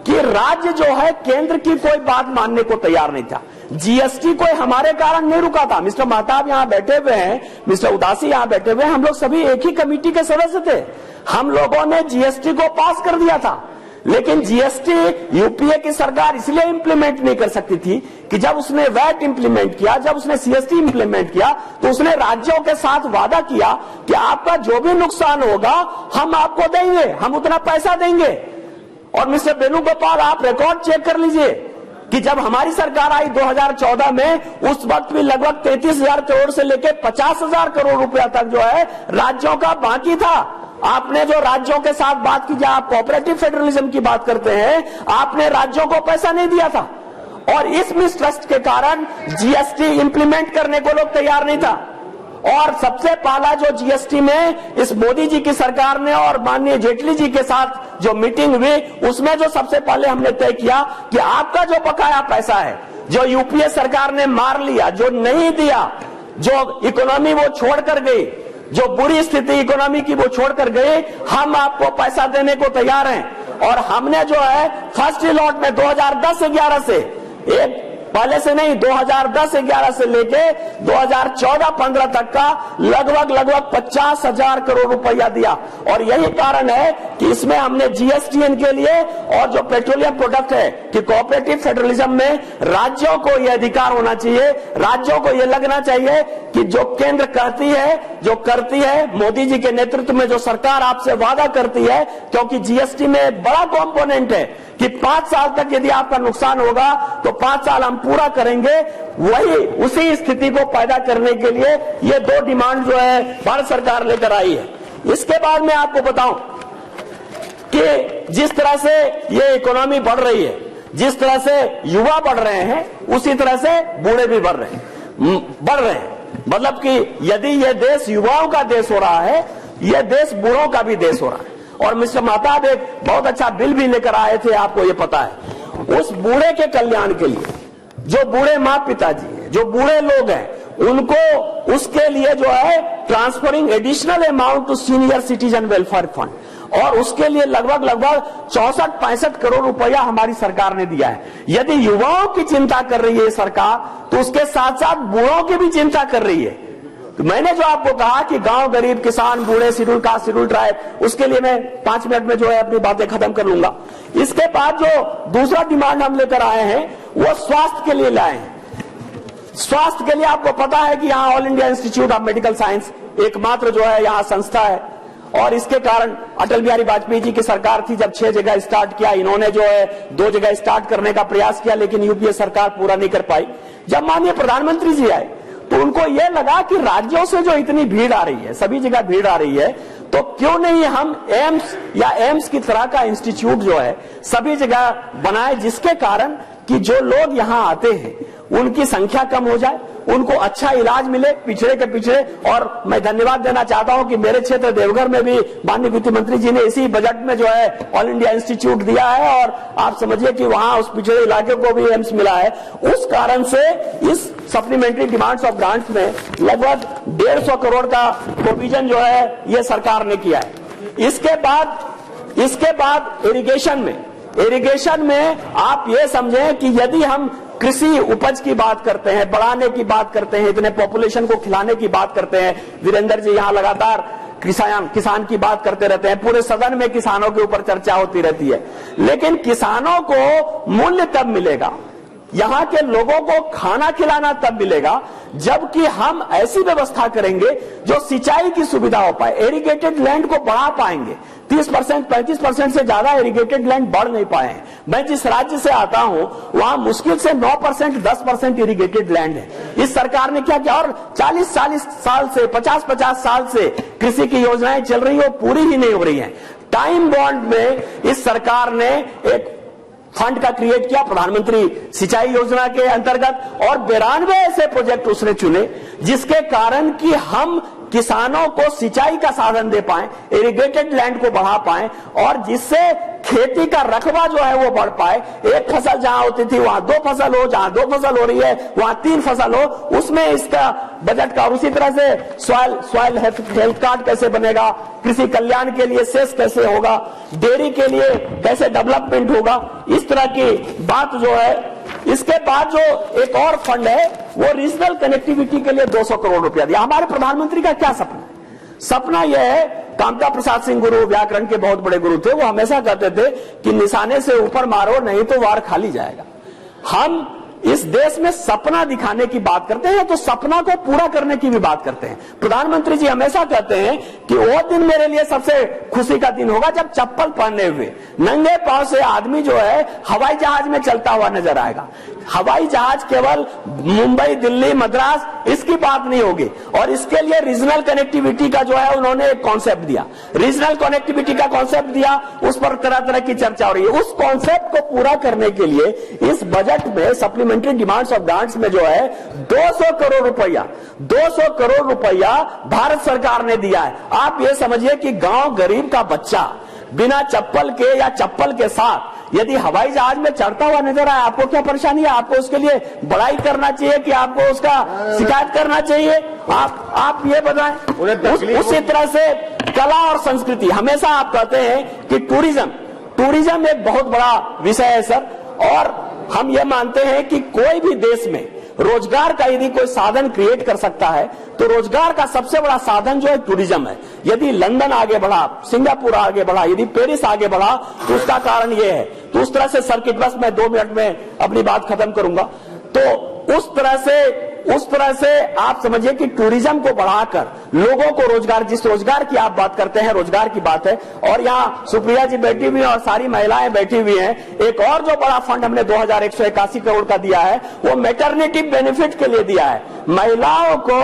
कि राज्य जो है केंद्र की कोई बात मानने को तैयार नहीं था। जीएसटी कोई हमारे कारण नहीं रुका था। मिस्टर महताब यहां बैठे हुए हैं, मिस्टर उदासी यहां बैठे हुए हैं, हम लोग सभी एक ही कमेटी के सदस्य थे। हम लोगों ने जीएसटी को पास कर दिया था, लेकिन जीएसटी यूपीए की सरकार इसलिए इंप्लीमेंट नहीं कर सकती थी कि जब उसने वैट इंप्लीमेंट किया, जब उसने सीएसटी इंप्लीमेंट किया, तो उसने राज्यों के साथ वादा किया कि आपका जो भी नुकसान होगा हम आपको देंगे, हम उतना पैसा देंगे। और मिस्टर वेणुगोपाल, आप रिकॉर्ड चेक कर लीजिए कि जब हमारी सरकार आई 2014 में, उस वक्त भी लगभग 33,000 करोड़ से लेकर 50,000 करोड़ रुपया तक जो है राज्यों का बाकी था। आपने जो राज्यों के साथ बात की, जहां आप कोऑपरेटिव फेडरलिज्म की बात करते हैं, आपने राज्यों को पैसा नहीं दिया था, और इस मिसट्रस्ट के कारण जीएसटी इंप्लीमेंट करने को लोग तैयार नहीं था। और सबसे पहला जो जीएसटी में इस मोदी जी की सरकार ने और माननीय जेटली जी के साथ जो मीटिंग हुई, उसमें जो सबसे पहले हमने तय किया कि आपका जो बकाया पैसा है, जो यूपीए सरकार ने मार लिया, जो नहीं दिया, जो इकोनॉमी वो छोड़कर गई, जो बुरी स्थिति इकोनॉमी की वो छोड़कर गए, हम आपको पैसा देने को तैयार हैं। और हमने जो है फर्स्ट लॉट में 2010-11 से, एक पहले से नहीं, 2010-11 से लेके 2014-15 तक का लगभग 50,000 करोड़ रुपया दिया। और यही कारण है कि इसमें हमने जीएसटीएन के लिए और जो पेट्रोलियम प्रोडक्ट है कि कोऑपरेटिव फेडरलिज्म में राज्यों को यह अधिकार होना चाहिए, राज्यों को यह लगना चाहिए कि जो केंद्र कहती है, जो करती है, मोदी जी के नेतृत्व में जो सरकार आपसे वादा करती है, क्योंकि जीएसटी में बड़ा कंपोनेंट है कि 5 साल तक यदि आपका नुकसान होगा तो 5 साल हम पूरा करेंगे, वही उसी स्थिति को पैदा करने के लिए ये दो डिमांड जो है भारत सरकार लेकर आई है। इसके बाद मैं आपको बताऊं कि जिस तरह से ये इकोनॉमी बढ़ रही है, जिस तरह से युवा बढ़ रहे हैं, उसी तरह से बूढ़े भी बढ़ रहे हैं। मतलब कि यदि यह देश युवाओं का देश हो रहा है, यह देश बूढ़ों का भी देश हो रहा है। और मिस्टर महताब एक बहुत अच्छा बिल भी लेकर आए थे, आपको ये पता है। उस बूढ़े के कल्याण के लिए, जो बूढ़े माँ पिताजी हैं, जो बूढ़े लोग हैं, उनको उसके लिए जो है transferring additional amount to senior citizen welfare fund, और उसके लिए लगभग 64-65 करोड़ रुपया हमारी सरकार ने दिया है। यदि युवाओं की चिंता कर रही है सरकार, तो उसके साथ साथ बूढ़ों की भी चिंता कर रही है। तो मैंने जो आपको कहा कि गांव, गरीब, किसान, बूढ़े, शेड्यूल कास्ट, शेड्यूल ट्राइब, उसके लिए मैं 5 मिनट में जो है अपनी बातें खत्म कर लूंगा। इसके बाद जो दूसरा डिमांड हम लेकर आए हैं, वो स्वास्थ्य के लिए लाए हैं। स्वास्थ्य के लिए आपको पता है कि यहाँ all India institute of medical science एकमात्र जो है यहाँ संस्था है, और इसके कारण अटल बिहारी वाजपेयी जी की सरकार थी, जब 6 जगह स्टार्ट किया, इन्होंने जो है 2 जगह स्टार्ट करने का प्रयास किया, लेकिन यूपीए सरकार पूरा नहीं कर पाई। जब माननीय प्रधानमंत्री जी आए, तो उनको यह लगा कि राज्यों से जो इतनी भीड़ आ रही है, सभी जगह भीड़ आ रही है, तो क्यों नहीं हम एम्स की तरह का इंस्टीट्यूट जो है सभी जगह बनाए, जिसके कारण कि जो लोग यहां आते हैं उनकी संख्या कम हो जाए, उनको अच्छा इलाज मिले, पिछड़े के पिछड़े। और मैं धन्यवाद देना चाहता हूं कि मेरे क्षेत्र देवघर में भी माननीय वित्त मंत्री जी ने इसी बजट में जो है ऑल इंडिया इंस्टीट्यूट दिया है, और आप समझिए कि वहां उस पिछड़े इलाके को भी एम्स मिला है। उस कारण से इस सप्लीमेंट्री डिमांड्स ऑफ ग्रांट्स में लगभग 150 करोड़ का प्रोविजन जो है ये सरकार ने किया है। इसके बाद इरिगेशन में आप ये समझें कि यदि हम कृषि उपज की बात करते हैं, बढ़ाने की बात करते हैं, इतने पॉपुलेशन को खिलाने की बात करते हैं, वीरेंद्र जी यहाँ लगातार किसान की बात करते रहते हैं, पूरे सदन में किसानों के ऊपर चर्चा होती रहती है, लेकिन किसानों को मूल्य तब मिलेगा, यहाँ के लोगों को खाना खिलाना तब मिलेगा, जबकि हम ऐसी व्यवस्था करेंगे जो सिंचाई की सुविधा हो पाए, इरिगेटेड लैंड को बढ़ा पाएंगे। 30%, 35% से ज्यादा इरिगेटेड लैंड बढ़ नहीं पाए हैं। मैं जिस राज्य से आता हूं, वहां मुश्किल से 9%, 10% इरिगेटेड लैंड है। इस सरकार ने क्या किया, और 40 साल से 50 साल से कृषि की योजनाएं चल रही है, वो पूरी ही नहीं हो रही है। टाइम बॉन्ड में इस सरकार ने एक फंड का क्रिएट किया प्रधानमंत्री सिंचाई योजना के अंतर्गत, और 92 ऐसे प्रोजेक्ट उसने चुने जिसके कारण कि हम किसानों को सिंचाई का साधन दे पाए, इरिगेटेड लैंड को बढ़ा पाए, और जिससे खेती का रकबा जो है वो बढ़ पाए। एक फसल जहां होती थी वहां 2 फसल हो, जहां 2 फसल हो रही है वहां 3 फसल हो, उसमें इसका बजट का। और उसी तरह से सॉइल हेल्थ कार्ड कैसे बनेगा, कृषि कल्याण के लिए सेस कैसे होगा, डेयरी के लिए कैसे डेवलपमेंट होगा, इस तरह की बात जो है। इसके बाद जो एक और फंड है वो रीजनल कनेक्टिविटी के लिए 200 करोड़ रुपया दिया। हमारे प्रधानमंत्री का क्या सपना है? सपना यह है, कामता प्रसाद सिंह गुरु व्याकरण के बहुत बड़े गुरु थे, वो हमेशा कहते थे कि निशाने से ऊपर मारो नहीं तो वार खाली जाएगा। हम इस देश में सपना दिखाने की बात करते हैं तो सपना को पूरा करने की भी बात करते हैं। प्रधानमंत्री जी हमेशा कहते हैं कि वो दिन मेरे लिए सबसे खुशी का दिन होगा जब चप्पल पहने हुए नंगे पांव से आदमी जो है हवाई जहाज में चलता हुआ नजर आएगा। हवाई जहाज केवल मुंबई, दिल्ली, मद्रास इसकी बात नहीं होगी, और इसके लिए रीजनल कनेक्टिविटी का जो है उन्होंने एक कॉन्सेप्ट दिया, रीजनल कनेक्टिविटी का कॉन्सेप्ट दिया, उस पर तरह तरह की चर्चा हो रही है। उस कॉन्सेप्ट को पूरा करने के लिए इस बजट में सप्लीमेंट्री डिमांड्स ऑफ ग्रांट्स में जो है 200 करोड़ रुपया भारत सरकार ने दिया है। आप ये समझिए कि गांव गरीब का बच्चा बिना चप्पल के या चप्पल के साथ यदि हवाई जहाज में चढ़ता हुआ नजर आए, आपको क्या परेशानी है? आपको उसके लिए बड़ाई करना चाहिए कि आपको उसका शिकायत करना चाहिए? आप ये बताएं। उसी तरह से कला और संस्कृति, हमेशा आप कहते हैं कि टूरिज्म एक बहुत बड़ा विषय है सर, और हम ये मानते हैं कि कोई भी देश में रोजगार का यदि कोई साधन क्रिएट कर सकता है तो रोजगार का सबसे बड़ा साधन जो है टूरिज्म है। यदि लंदन आगे बढ़ा, सिंगापुर आगे बढ़ा, यदि पेरिस आगे बढ़ा तो उसका कारण यह है। तो उस तरह से सर्किट, बस मैं 2 मिनट में अपनी बात खत्म करूंगा। तो उस तरह से आप समझिए कि टूरिज्म को बढ़ाकर लोगों को रोजगार, जिस रोजगार की आप बात करते हैं रोजगार की बात है, और यहाँ सुप्रिया जी बैठी हुई हैं और सारी महिलाएं बैठी हुई हैं। एक और जो बड़ा फंड हमने 2181 करोड़ का दिया है वो मैटरनिटी बेनिफिट के लिए दिया है। महिलाओं को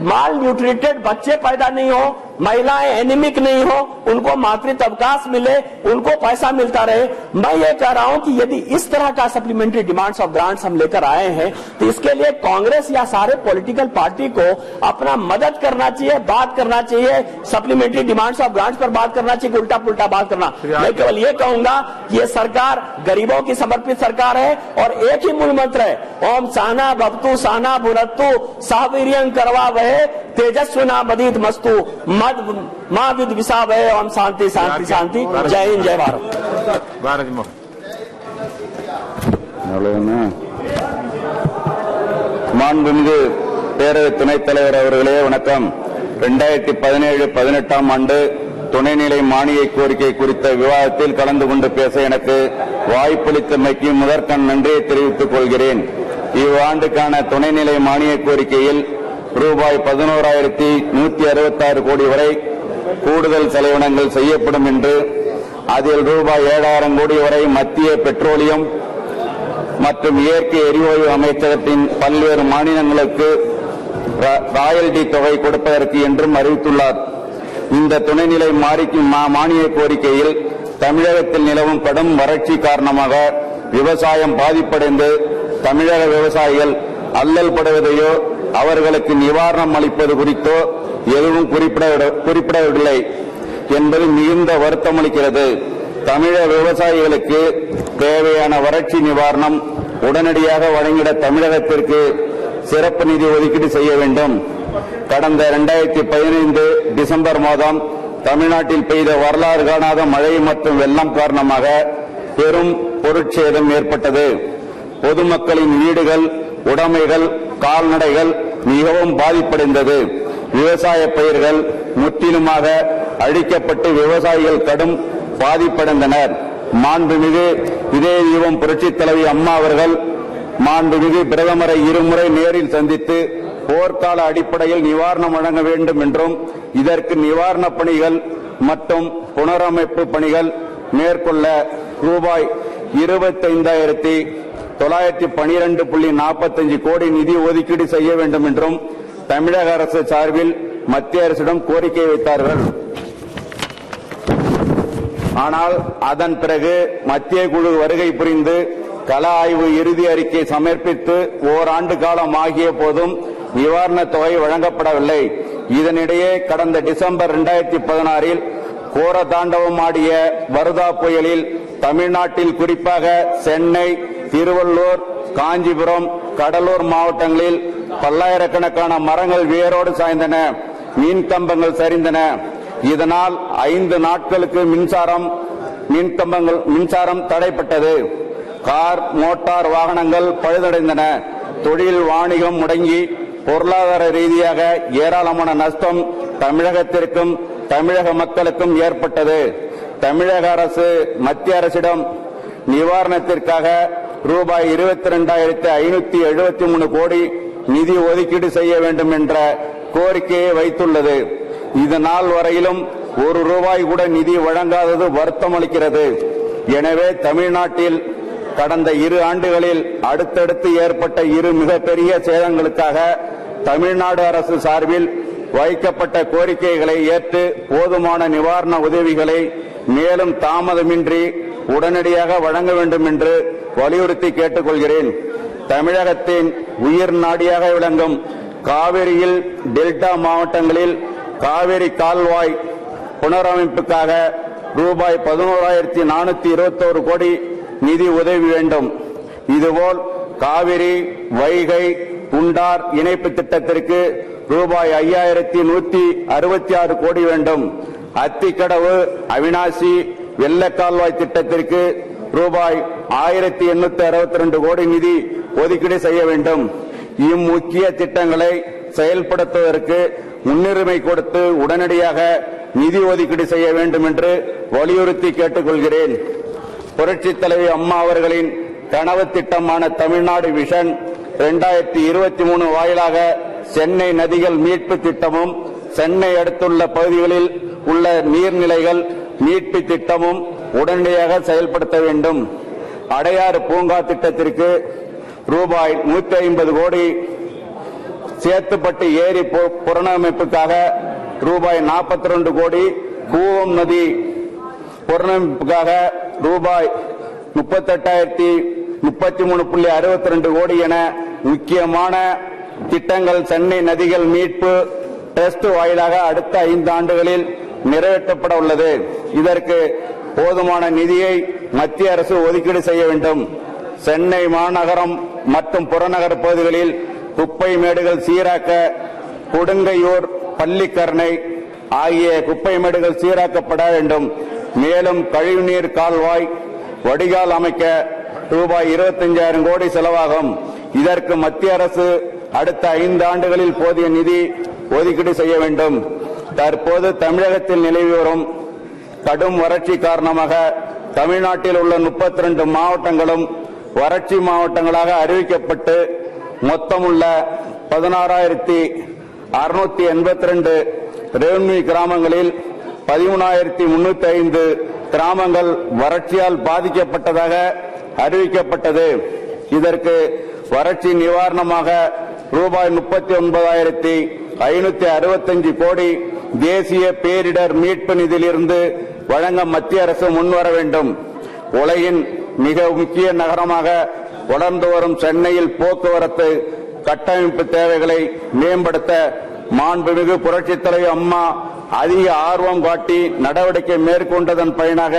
माल न्यूट्रिटेड बच्चे पैदा नहीं हो, महिलाएं एनीमिक नहीं हो, उनको मातृत्व अवकाश मिले, उनको पैसा मिलता रहे। मैं ये कह रहा हूं कि यदि इस तरह का सप्लीमेंट्री डिमांड्स ऑफ ग्रांट्स हम लेकर आए हैं तो इसके लिए कांग्रेस या सारे पॉलिटिकल पार्टी को अपना मदद करना चाहिए, बात करना चाहिए, सप्लीमेंट्री डिमांड्स ऑफ ग्रांट्स पर बात करना चाहिए, उल्टा पुल्टा बात करना। मैं केवल ये कहूंगा कि ये सरकार गरीबों की समर्पित सरकार है और एक ही मूल मंत्र है, ओम सहना भवतु सहना भुनत्तु सहवीर्यं करवा वहे तेजस्विना बदीत मस्तु मां विद विषा वहे ओम शांति शांति शांति। जय हिंद, जय भारत। மாண்புமிகு பேரவை துணைத் தலைவர் அவர்களே வணக்கம். 2017-18 ஆண்டு துணைநிலை மானிய கோரிக்கை குறித்த விவாதத்தில் கலந்து கொண்டு பேச எனக்கு வாய்ப்பளித்தமைக்கு முதற்கண் நன்றியை தெரிவித்துக் கொள்கிறேன். இவ்வாண்டுக்கான துணைநிலை மானிய கோரிக்கையில் ரூபாய் 11,166 கோடி வரை கூடுதல் செலவினங்கள் செய்யப்படும் என்று, அதில் ரூபாய் 7,000 கோடி வரை மத்திய பெட்ரோலியம் மற்றும் இயற்கை எரிவாயு அமைச்சகத்தின் பல்வேறு மாநிலங்களுக்கு ராயல்டி தொகை கொடுப்பதற்கு என்றும் அறிவித்துள்ளார். இந்த துணைநிலை மானிய கோரிக்கையில் தமிழகத்தில் நிலவும் கடும் வறட்சி காரணமாக விவசாயம் பாதிப்படைந்து தமிழக விவசாயிகள் அல்லல் படுவதையோ அவர்களுக்கு நிவாரணம் அளிப்பது குறித்தோ எதுவும் குறிப்பிடவில்லை என்பது மிகுந்த வருத்தமளிக்கிறது. தமிழக விவசாயிகளுக்கு தேவையான வறட்சி நிவாரணம் உடனடியாக வழங்கிட தமிழகத்திற்கு சிறப்பு நிதி ஒதுக்கீடு செய்ய வேண்டும். கடந்த 2015 டிசம்பர் மாதம் தமிழ்நாட்டில் பெய்த வரலாறு காணாத மழை மற்றும் வெள்ளம் காரணமாக பெரும் பொருட்சேதம் ஏற்பட்டது. பொதுமக்களின் வீடுகள், உடைமைகள், கால்நடைகள் மிகவும் பாதிப்படைந்தது. விவசாய பயிர்கள் முற்றிலுமாக அழிக்கப்பட்டு விவசாயிகள் கடும் பாதிப்படைந்தனர். மாண்புமிகு இதய தீபம் புரட்சித் தலைவி அம்மா அவர்கள் மாண்புமிகு பிரதமரை இருமுறை நேரில் சந்தித்து போர்க்கால அடிப்படையில் நிவாரணம் வழங்க வேண்டும் என்றும், இதற்கு நிவாரணப் பணிகள் மற்றும் புனரமைப்பு பணிகள் மேற்கொள்ள ரூபாய் 25,912.45 கோடி நிதி ஒதுக்கீடு செய்ய வேண்டும் என்றும் தமிழக அரசு சார்பில் மத்திய அரசிடம் கோரிக்கை வைத்தார்கள். ஆனால் அதன் பிறகு மத்திய குழு வருகை புரிந்து கள ஆய்வு இறுதி அறிக்கை சமர்ப்பித்து ஓராண்டு காலம் ஆகிய போதும் நிவாரணத் தொகை வழங்கப்படவில்லை. இதனிடையே கடந்த டிசம்பர் 2016 கோர தாண்டவம் ஆடிய வர்தா புயலில் தமிழ்நாட்டில் குறிப்பாக சென்னை, திருவள்ளூர், காஞ்சிபுரம், கடலூர் மாவட்டங்களில் பல்லாயிரக்கணக்கான மரங்கள் வேரோடு சாய்ந்தன, மின் கம்பங்கள் சரிந்தன. இதனால் 5 நாட்களுக்கு மின்சாரம் தடைப்பட்டது. கார், மோட்டார் வாகனங்கள் பழுதடைந்தன. தொழில் வாணிகம் முடங்கி பொருளாதார ரீதியாக ஏராளமான நஷ்டம் தமிழகத்திற்கும் தமிழக மக்களுக்கும் ஏற்பட்டது. தமிழக அரசு மத்திய அரசிடம் நிவாரணத்திற்காக ரூபாய் 22,573 கோடி நிதி ஒதுக்கீடு செய்ய வேண்டும் என்ற கோரிக்கையை வைத்துள்ளது. இது நாள் வரையிலும் ₹1 கூட நிதி வழங்காதது வருத்தம் அளிக்கிறது. எனவே தமிழ்நாட்டில் கடந்த 2 ஆண்டுகளில் அடுத்தடுத்து ஏற்பட்ட 2 மிகப்பெரிய சேதங்களுக்காக தமிழ்நாடு அரசு சார்பில் வைக்கப்பட்ட கோரிக்கைகளை ஏற்று போதுமான நிவாரண உதவிகளை மேலும் தாமதமின்றி உடனடியாக வழங்க வேண்டும் என்று வலியுறுத்தி கேட்டுக்கொள்கிறேன். தமிழகத்தின் உயிர் நாடியாக விளங்கும் காவிரியில் டெல்டா மாவட்டங்களில் காவிரி கால்வாய் புனரமைப்புக்காக ரூபாய் 11,421 கோடி நிதி உதவி வேண்டும். இதுபோல் காவிரி, வைகை, குண்டார் இணைப்பு திட்டத்திற்கு ரூபாய் 5,166 கோடி வேண்டும். அத்திக்கடவு, அவினாசி வெள்ளக்கால்வாய் திட்டத்திற்கு ரூபாய் 1,862 கோடி நிதி ஒதுக்கீடு செய்ய வேண்டும். இம்முக்கிய திட்டங்களை செயல்படுத்துவதற்கு முன்னுரிமை கொடுத்து உடனடியாக நிதி ஒதுக்கீடு செய்ய வேண்டும் என்று வலியுறுத்தி கேட்டுக்கொள்கிறேன். புரட்சித் தலைவி அம்மா அவர்களின் கனவு திட்டமான தமிழ்நாடு விஷன் 2023 வாயிலாக சென்னை நதிகள் மீட்பு திட்டமும் சென்னை அடுத்துள்ள பகுதிகளில் உள்ள நீர்நிலைகள் மீட்பு திட்டமும் உடனடியாக செயல்படுத்த வேண்டும். அடையாறு பூங்கா திட்டத்திற்கு ரூபாய் 150 கோடி, சேத்துப்பட்டு ஏரி புனரமைப்புக்காக ரூபாய் 42 கோடி, கூவம் நதி புனரமைப்புக்காக ரூபாய் 38,033.62 கோடி என முக்கியமான திட்டங்கள் சென்னை நதிகள் மீட்பு டிரஸ்ட் வாயிலாக அடுத்த 5 ஆண்டுகளில் நிறைவேற்றப்பட உள்ளது. இதற்கு போதுமான நிதியை மத்திய அரசு ஒதுக்கீடு செய்ய வேண்டும். சென்னை மாநகரம் மற்றும் புறநகர் பகுதிகளில் குப்பை மேடுகள் சீராக்க கொடுங்கையூர், பள்ளிக்கரணை ஆகிய குப்பை மேடுகள் சீராக்கப்பட வேண்டும். மேலும் கழிவுநீர் கால்வாய் வடிகால் அமைக்க ரூபாய் 25,000 கோடி செலவாகும். இதற்கு மத்திய அரசு அடுத்த 5 ஆண்டுகளில் போதிய நிதி ஒதுக்கீடு செய்ய வேண்டும். தற்போது தமிழகத்தில் நிலவி வரும் கடும் வறட்சி காரணமாக தமிழ்நாட்டில் உள்ள 32 மாவட்டங்களும் வறட்சி மாவட்டங்களாக அறிவிக்கப்பட்டு மொத்தமுள்ள 16,682 ரெவன்யூ கிராமங்களில் 13,305 கிராமங்கள் வறட்சியால் பாதிக்கப்பட்டதாக அறிவிக்கப்பட்டது. இதற்கு வறட்சி நிவாரணமாக ரூபாய் 39,565 கோடி தேசிய பேரிடர் மீட்பு நிதியிலிருந்து வழங்க மத்திய அரசு முன்வர வேண்டும். உலகின் மிக முக்கிய நகரமாக வளர்ந்து வரும் சென்னையில் போக்குவரத்து கட்டமைப்பு தேவைகளை மேம்படுத்த மாண்புமிகு புரட்சித் தலைவி அம்மா அதிக ஆர்வம் காட்டி நடவடிக்கை மேற்கொண்டதன் பயனாக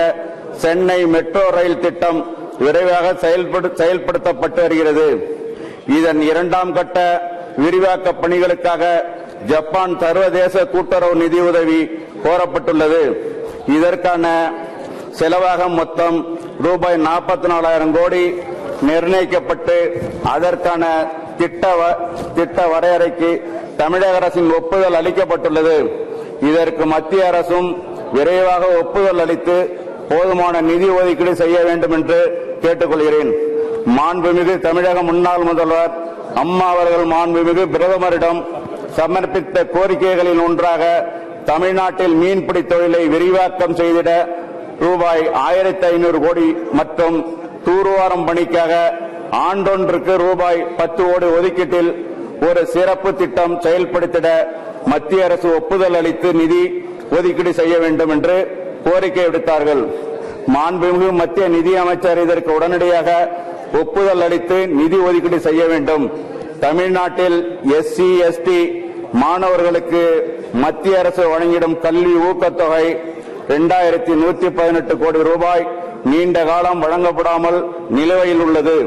சென்னை மெட்ரோ ரயில் திட்டம் விரைவாக செயல்படுத்தப்பட்டு வருகிறது. இதன் 2ஆம் கட்ட விரிவாக்க பணிகளுக்காக ஜப்பான் சர்வதேச கூட்டுறவு நிதியுதவி கோரப்பட்டுள்ளது. இதற்கான செலவாக மொத்தம் ரூபாய் 44,000 கோடி நிர்ணயிக்கப்பட்டு அதற்கான திட்ட வரையறைக்கு தமிழக அரசின் ஒப்புதல் அளிக்கப்பட்டுள்ளது. இதற்கு மத்திய அரசும் விரைவாக ஒப்புதல் அளித்து போதுமான நிதி ஒதுக்கீடு செய்ய வேண்டும் என்று கேட்டுக்கொள்கிறேன். மாண்புமிகு தமிழக முன்னாள் முதல்வர் அம்மா அவர்கள் மாண்புமிகு பிரதமரிடம் சமர்ப்பித்த கோரிக்கைகளில் ஒன்றாக தமிழ்நாட்டில் மீன்பிடி தொழிலை விரிவாக்கம் செய்திட ரூபாய் 1,500 கோடி மற்றும் தூர்வாரும் பணிக்காக ஆண்டொன்றுக்கு ரூபாய் 10 கோடி ஒதுக்கீட்டில் ஒரு சிறப்பு திட்டம் செயல்படுத்திட மத்திய அரசு ஒப்புதல் அளித்து நிதி ஒதுக்கீடு செய்ய வேண்டும் என்று கோரிக்கை விடுத்தார்கள். மாண்புமிகு மத்திய நிதி அமைச்சர் இதற்கு உடனடியாக ஒப்புதல் அளித்து நிதி ஒதுக்கீடு செய்ய வேண்டும். தமிழ்நாட்டில் எஸ்சி எஸ்டி மாணவர்களுக்கு மத்திய அரசு வழங்கிடும் கல்வி ஊக்கத்தொகை 2118 கோடி ரூபாய் நீண்ட காலம் வழங்கப்படாமல் நிலுவையில் உள்ளது.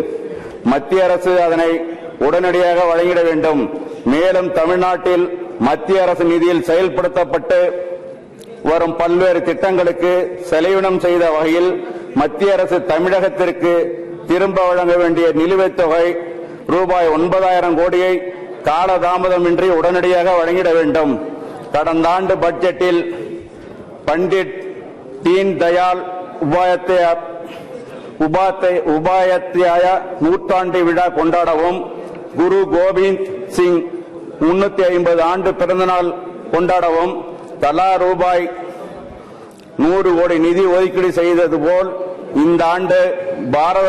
மத்திய அரசு அதனை உடனடியாக வழங்கிட வேண்டும். மேலும் தமிழ்நாட்டில் மத்திய அரசு நிதியில் செயல்படுத்தப்பட்டு வரும் பல்வேறு திட்டங்களுக்கு செலவினம் செய்த வகையில் மத்திய அரசு தமிழகத்திற்கு திரும்ப வழங்க வேண்டிய நிலுவைத் தொகை ரூபாய் 9000 கோடியை காலதாமதமின்றி உடனடியாக வழங்கிட வேண்டும். கடந்த ஆண்டு பட்ஜெட்டில் பண்டிட் தீன் தயாள் உபாத்யாய நூற்றாண்டு விழா கொண்டாடவும், குரு கோவிந்த் சிங் 350 ஆண்டு பிறந்தநாள் கொண்டாடவும் தலா ரூபாய் 100 கோடி நிதி ஒதுக்கீடு செய்தது போல் இந்த ஆண்டு பாரத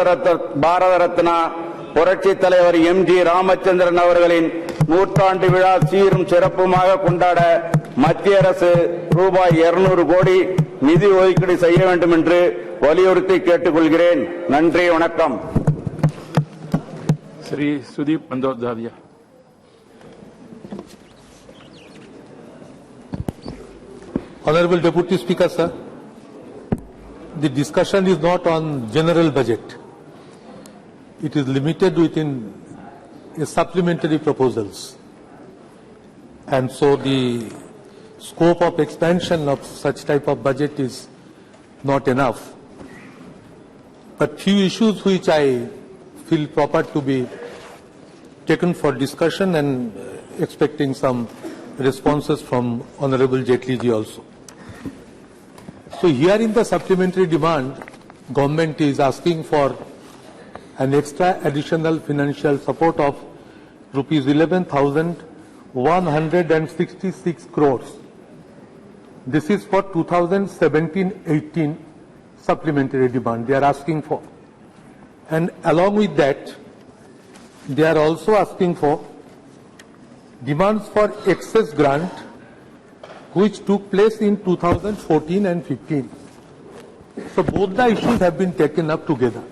ரத்னா புரட்சி தலைவர் எம்.ஜி. ராமச்சந்திரன் அவர்களின் நூற்றாண்டு விழா சீரும் சிறப்புமாக கொண்டாட மத்திய அரசு ரூபாய் 200 கோடி நிதி ஒதுக்கீடு செய்ய வேண்டும் என்று வலியுறுத்தி கேட்டுக்கொள்கிறேன். நன்றி, வணக்கம். Sri Sudip Bandodharia. Honorable Deputy Speaker, sir, the discussion is not on general budget. It is limited within supplementary proposals. And so the scope of expansion of such type of budget is not enough. But few issues which I feel proper to be taken for discussion and expecting some responses from Honorable Jaitley ji also. So here in the supplementary demand, government is asking for an extra additional financial support of rupees 11,166 crores. This is for 2017-18 supplementary demand they are asking for. And along with that, they are also asking for demands for excess grant which took place in 2014 and 15. So both the issues have been taken up together.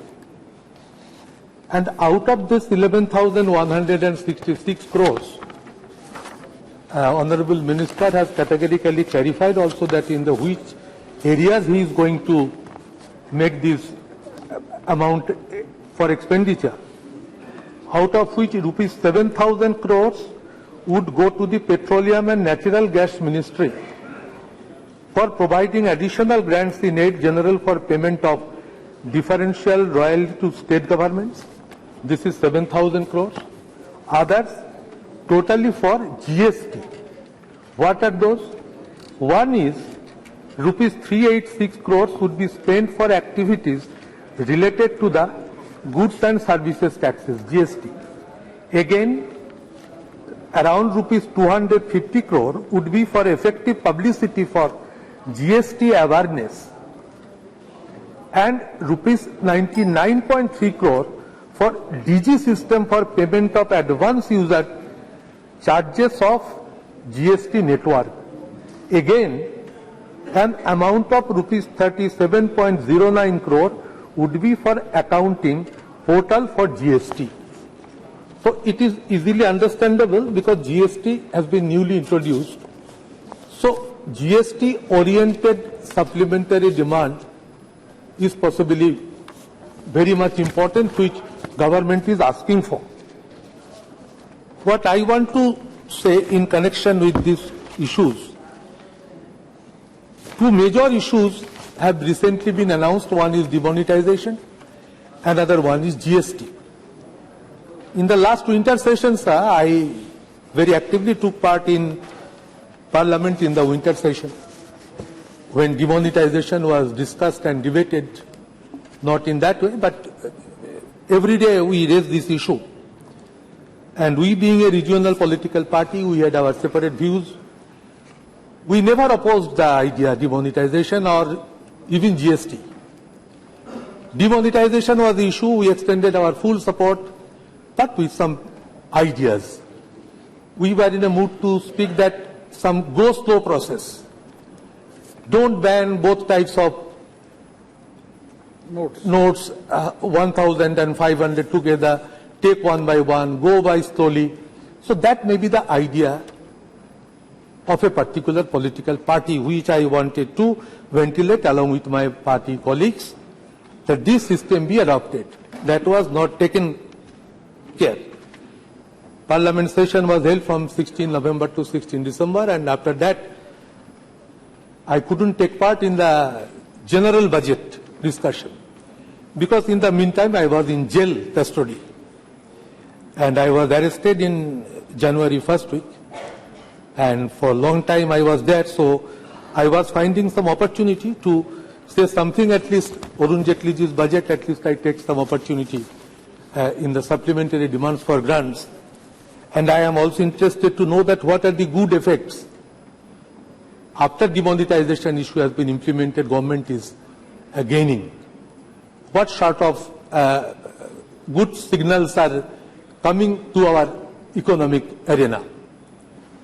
And out of this 11,166 crores, Honorable Minister has categorically clarified also that in the which areas he is going to make this amount for expenditure, out of which rupees 7,000 crores would go to the Petroleum and Natural Gas Ministry for providing additional grants in aid general for payment of differential royalty to state governments. This is 7,000 crores. Others totally for GST. What are those? One is rupees 386 crores would be spent for activities related to the goods and services taxes, GST. Again, around rupees 250 crore would be for effective publicity for GST awareness, and rupees 99.3 crore for DG system for payment of advance user charges of GST network. Again, an amount of rupees 37.09 crore would be for accounting portal for GST. So it is easily understandable because GST has been newly introduced. So GST oriented supplementary demand is possibly very much important, which government is asking for. What I want to say in connection with these issues, two major issues have recently been announced. One is demonetization, another one is GST. In the last winter session, sir, I very actively took part in Parliament in the winter session when demonetization was discussed and debated, not in that way, but every day we raise this issue. And we being a regional political party, we had our separate views. We never opposed the idea of demonetization or even GST. Demonetization was the issue, we extended our full support, but with some ideas. We were in a mood to speak that some go-slow process. don't ban both types of notes 1,000 and 500 together, take one by one, go by slowly. So that may be the idea of a particular political party, which I wanted to ventilate along with my party colleagues, that this system be adopted. That was not taken care. Parliament session was held from 16 November to 16 December, and after that, I couldn't take part in the general budget discussion, because in the meantime I was in jail custody, and I was arrested in January first week, and for a long time I was there, so I was finding some opportunity to say something, at least Arun Jaitleyji's budget, at least I take some opportunity in the supplementary demands for grants. And I am also interested to know that what are the good effects after demonetization issue has been implemented, government is gaining. What sort of good signals are coming to our economic arena?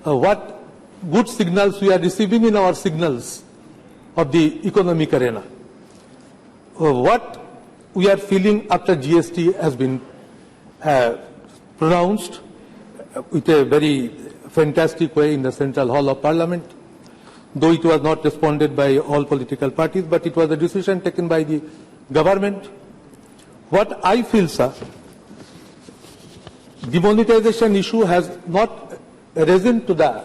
What good signals we are receiving in our signals of the economic arena? What we are feeling after GST has been pronounced with a very fantastic way in the Central Hall of Parliament, though it was not responded by all political parties, but it was a decision taken by the government. What I feel, sir, demonetization issue has not risen to the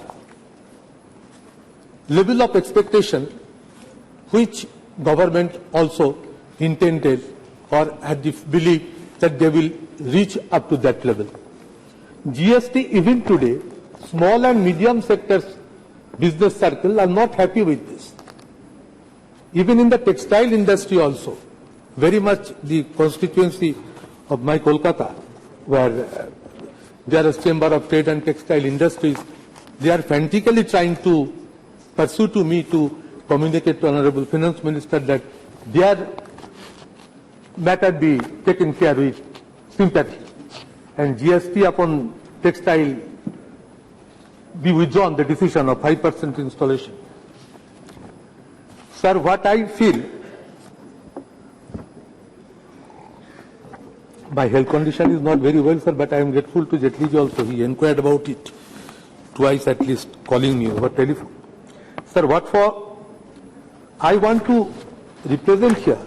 level of expectation which government also intended or had the belief that they will reach up to that level. GST, even today, small and medium sectors business circle are not happy with this. Even in the textile industry also, very much the constituency of my Kolkata, where there is Chamber of Trade and Textile Industries, they are frantically trying to pursue to me to communicate to Honorable Finance Minister that their matter be taken care with sympathy, and GST upon textile be withdrawn, the decision of 5% installation. Sir, what I feel, my health condition is not very well, sir, but I am grateful to Jaitleyji also. He inquired about it twice at least, calling me over telephone. Sir, what for I want to represent here,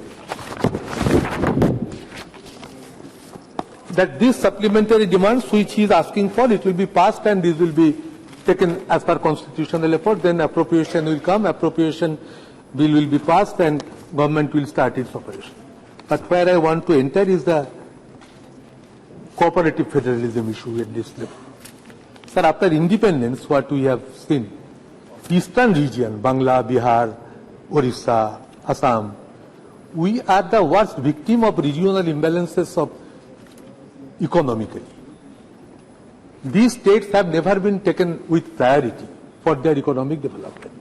that these supplementary demands which he is asking for, it will be passed and these will be taken as per constitutional effort, then appropriation will come, appropriation bill will be passed and government will start its operation. But where I want to enter is the cooperative federalism issue at this level. Sir, after independence, what we have seen, eastern region, Bangla, Bihar, Orissa, Assam, we are the worst victim of regional imbalances of economically. These states have never been taken with priority for their economic development.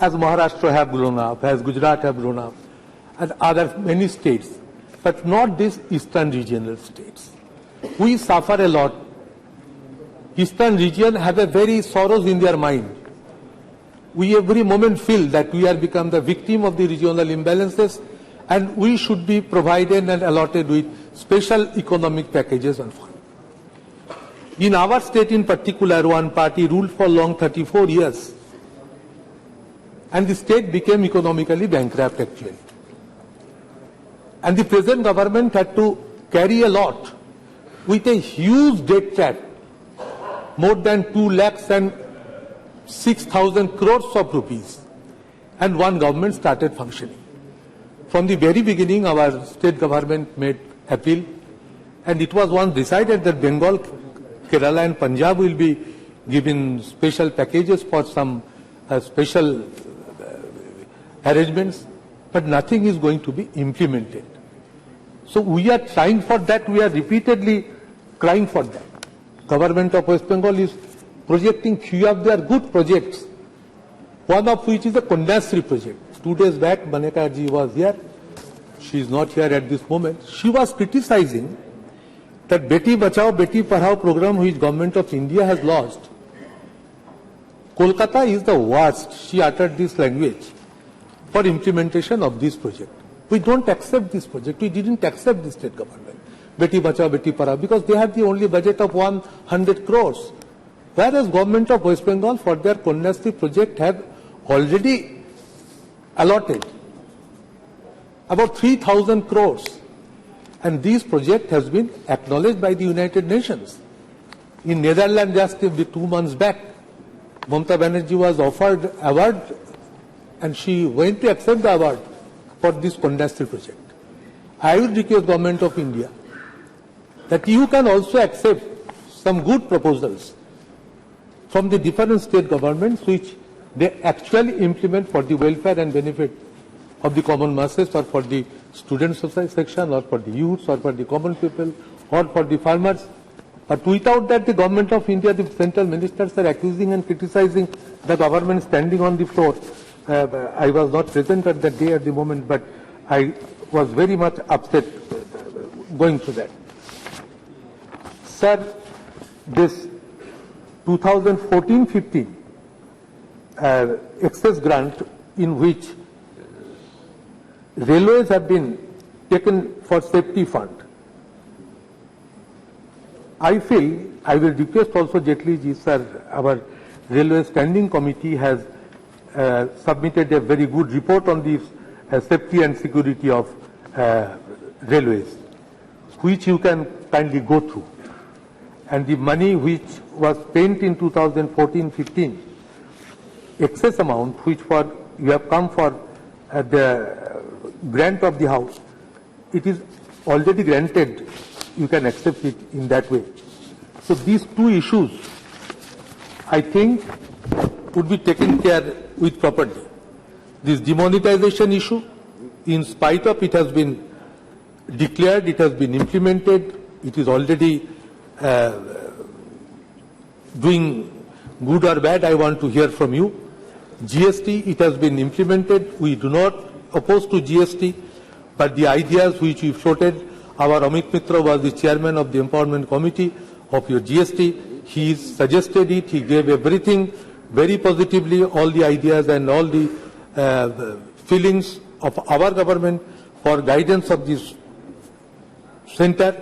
As Maharashtra have grown up, as Gujarat have grown up, and other many states, but not these eastern regional states. We suffer a lot. Eastern region have a very sorrows in their mind. We every moment feel that we are become the victim of the regional imbalances, and we should be provided and allotted with special economic packages and funds. In our state in particular, one party ruled for long 34 years, and the state became economically bankrupt actually. And the present government had to carry a lot with a huge debt trap, more than 2,06,000 crores of rupees, and one government started functioning. From the very beginning, our state government made appeal, and it was once decided that Bengal, Kerala and Punjab will be given special packages for some special arrangements, but nothing is going to be implemented. So we are trying for that, we are repeatedly crying for that. Government of West Bengal is projecting few of their good projects, one of which is a Kanyasri project. 2 days back, Maneka ji was here. She is not here at this moment. She was criticizing that Beti Bachao, Beti Padhao program which government of India has launched. Kolkata is the worst. She uttered this language. for implementation of this project. We don't accept this project. We didn't accept the state government, Beti Bachao, Beti Padhao, because they have the only budget of 100 crores. Whereas government of West Bengal for their Kanyasri project have already allotted about 3,000 crores. And this project has been acknowledged by the United Nations. In Netherlands just 2 months back, Mamata Banerjee was offered award and she went to accept the award for this Kanyasri project. I would request Government of India that you can also accept some good proposals from the different state governments which they actually implement for the welfare and benefit of the common masses, or for the student society section, or for the youths, or for the common people, or for the farmers. But without that, the Government of India, the central ministers are accusing and criticizing the government standing on the floor. I was not present at that day at the moment, but I was very much upset going through that. Sir, this 2014-15 excess grant in which railways have been taken for safety fund, I feel, I will request also Jetli ji, sir, our Railway Standing Committee has submitted a very good report on the safety and security of railways, which you can kindly go through. And the money which was spent in 2014-15, excess amount which for you have come for the grant of the House, it is already granted. You can accept it in that way. So these two issues, I think, would be taken care with properly. This demonetization issue, in spite of it has been declared, it has been implemented, it is already doing good or bad, I want to hear from you. GST, it has been implemented. We do not oppose to GST, but the ideas which we floated, our Amit Mitra was the chairman of the Empowerment Committee of your GST. He suggested it, he gave everything very positively, all the ideas and all the feelings of our government for guidance of this center.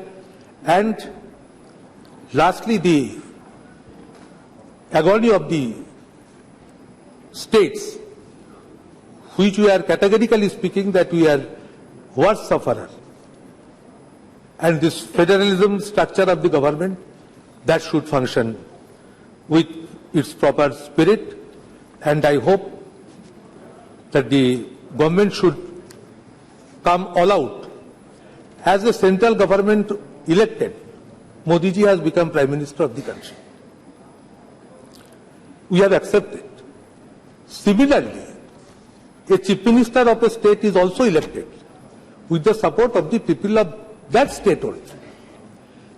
And lastly, the agony of the states, which we are categorically speaking that we are worst sufferers. And this federalism structure of the government, that should function with its proper spirit. And I hope that the government should come all out. As the central government elected, Modi ji has become Prime Minister of the country. We have accepted. Similarly, a Chief Minister of a state is also elected with the support of the people of that state only.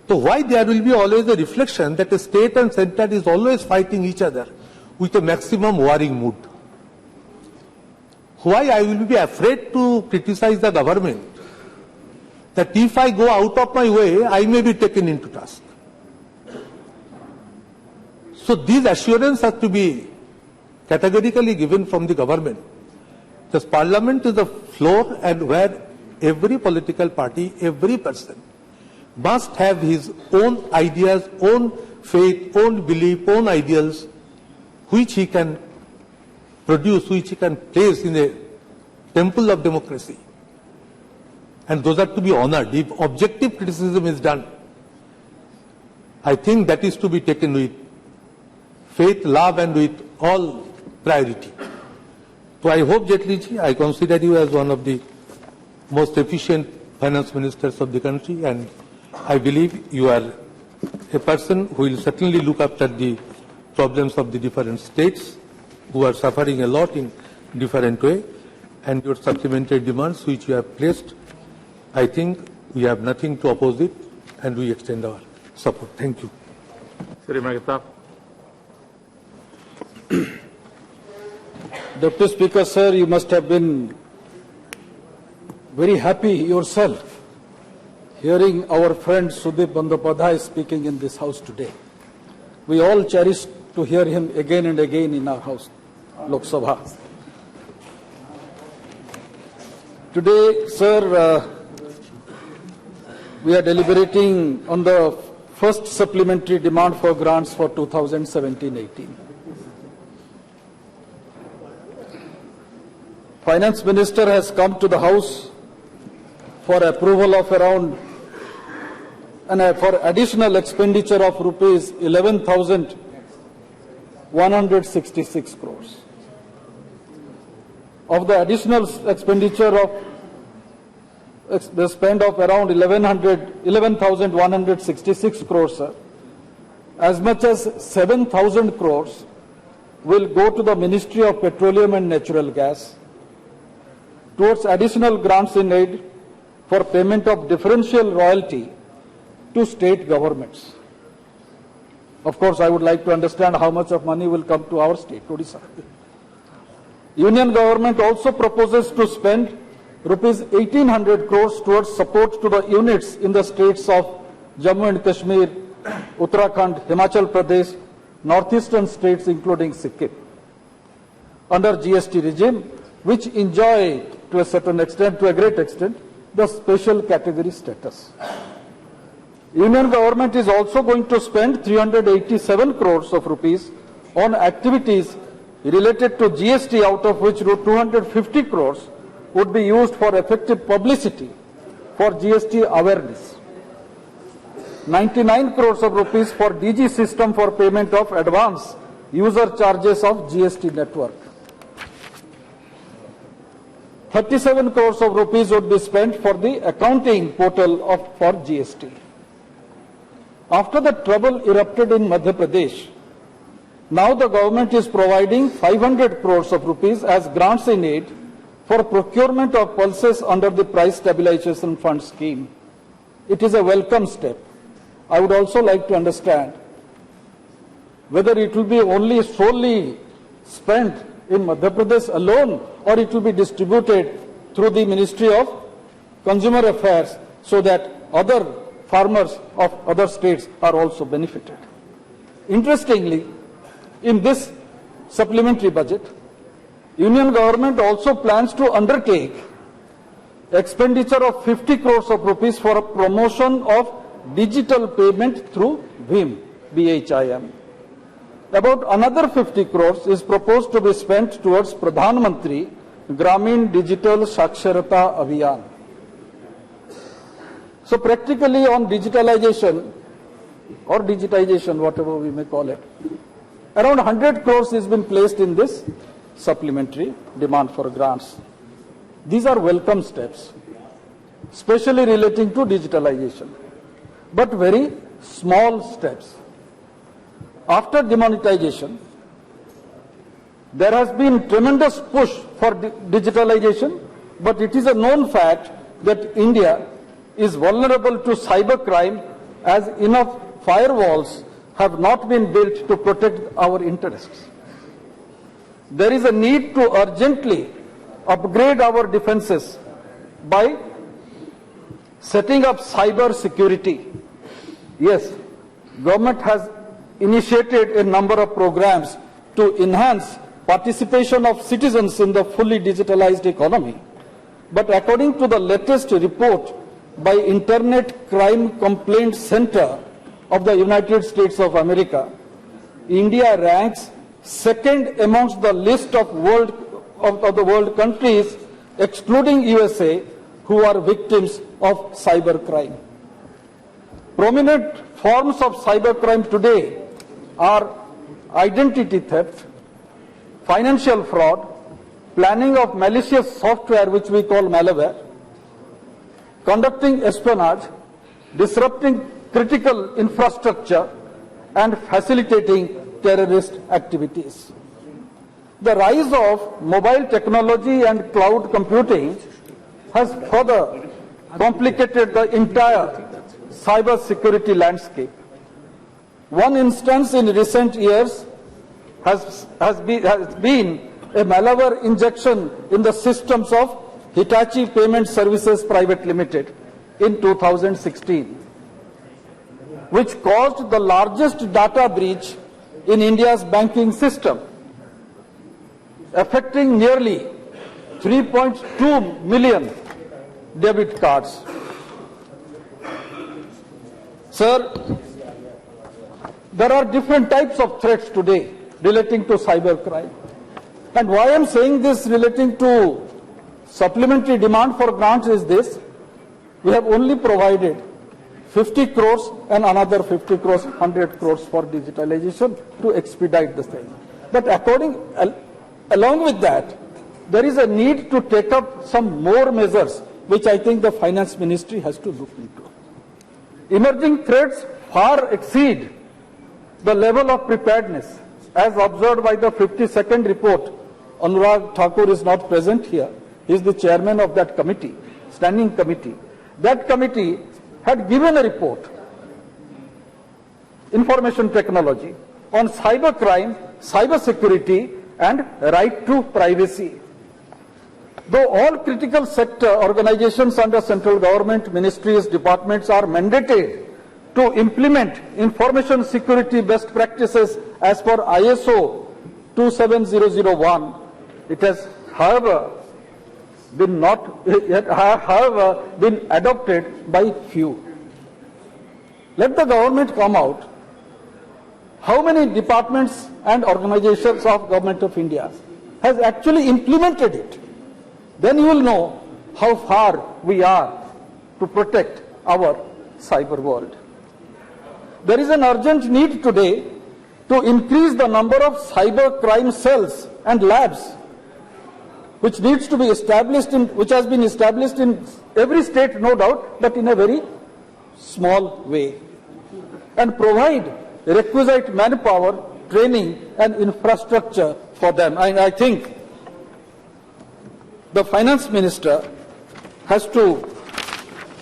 So why there will be always a reflection that the state and center is always fighting each other with a maximum warring mood? Why I will be afraid to criticize the government that if I go out of my way, I may be taken into task. So these assurances have to be categorically given from the government. This parliament is the floor and where every political party, every person must have his own ideas, own faith, own belief, own ideals, which he can produce, which he can place in a temple of democracy. And those are to be honored. If objective criticism is done, I think that is to be taken with faith, love, and with all priority. So I hope, Jetli ji, I consider you as one of the most efficient finance ministers of the country, and I believe you are a person who will certainly look after the problems of the different states who are suffering a lot in different way, and your supplementary demands which you have placed, I think we have nothing to oppose it, and we extend our support. Thank you. Sri Magata. Deputy Speaker, sir, you must have been very happy yourself hearing our friend Sudip Bandyopadhyay speaking in this house today. We all cherish to hear him again and again in our house, Lok Sabha. Today, sir, we are deliberating on the first supplementary demand for grants for 2017-18. Finance Minister has come to the House for approval of around for additional expenditure of rupees 11,166 crores. Of the additional expenditure of the spend of around 11,166 crores, sir, as much as 7,000 crores will go to the Ministry of Petroleum and Natural Gas towards additional grants in aid for payment of differential royalty to state governments. Of course, I would like to understand how much of money will come to our state, Odisha. Union government also proposes to spend rupees 1,800 crores towards support to the units in the states of Jammu and Kashmir, Uttarakhand, Himachal Pradesh, northeastern states including Sikkim, under GST regime, which enjoy to a certain extent, to a great extent, the special category status. Union government is also going to spend 387 crores of rupees on activities related to GST, out of which 250 crores would be used for effective publicity for GST awareness. 99 crores of rupees for DG system for payment of advance user charges of GST network. 37 crores of rupees would be spent for the accounting portal for GST. After the trouble erupted in Madhya Pradesh, now the government is providing 500 crores of rupees as grants in aid for procurement of pulses under the Price Stabilization Fund scheme. It is a welcome step. I would also like to understand whether it will be only solely spent in Madhya Pradesh alone, or it will be distributed through the Ministry of Consumer Affairs so that other farmers of other states are also benefited. Interestingly, in this supplementary budget, Union government also plans to undertake expenditure of 50 crores of rupees for a promotion of digital payment through BHIM. About another 50 crores is proposed to be spent towards Pradhan Mantri Gramin Digital Saksharata Abhiyan. So practically on digitalization or digitization, whatever we may call it, around 100 crores has been placed in this supplementary demand for grants. These are welcome steps, especially relating to digitalization, but very small steps. After demonetization, there has been tremendous push for digitalization, but it is a known fact that India is vulnerable to cybercrime, as enough firewalls have not been built to protect our interests. There is a need to urgently upgrade our defenses by setting up cyber security. Yes, government has initiated a number of programs to enhance participation of citizens in the fully digitalized economy. But according to the latest report by Internet Crime Complaint Center of the United States of America, India ranks second amongst the list of the world countries, excluding USA, who are victims of cybercrime. Prominent forms of cybercrime today are identity theft, financial fraud, planning of malicious software which we call malware, conducting espionage, disrupting critical infrastructure, and facilitating terrorist activities. The rise of mobile technology and cloud computing has further complicated the entire cyber security landscape. One instance in recent years has been a malware injection in the systems of Hitachi Payment Services Private Limited in 2016, which caused the largest data breach in India's banking system, affecting nearly 3.2 million debit cards. Sir, there are different types of threats today relating to cybercrime. And why I am saying this relating to supplementary demand for grants is this: we have only provided 50 crores and another 50 crores, 100 crores for digitalization to expedite the thing. But along with that, there is a need to take up some more measures, which I think the Finance Ministry has to look into. Emerging threats far exceed the level of preparedness, as observed by the 52nd report. Anurag Thakur is not present here. He is the chairman of that committee, standing committee. That committee had given a report, information technology, on cybercrime, cybersecurity, and right to privacy. Though all critical sector organizations under central government, ministries, departments are mandated to implement information security best practices as per ISO 27001, it has, however, been adopted by few. Let the government come out. How many departments and organizations of Government of India has actually implemented it? Then you will know how far we are to protect our cyber world. There is an urgent need today to increase the number of cyber crime cells and labs, which needs to be established which has been established in every state, no doubt, but in a very small way, and provide requisite manpower, training and infrastructure for them. And I think the Finance Minister has to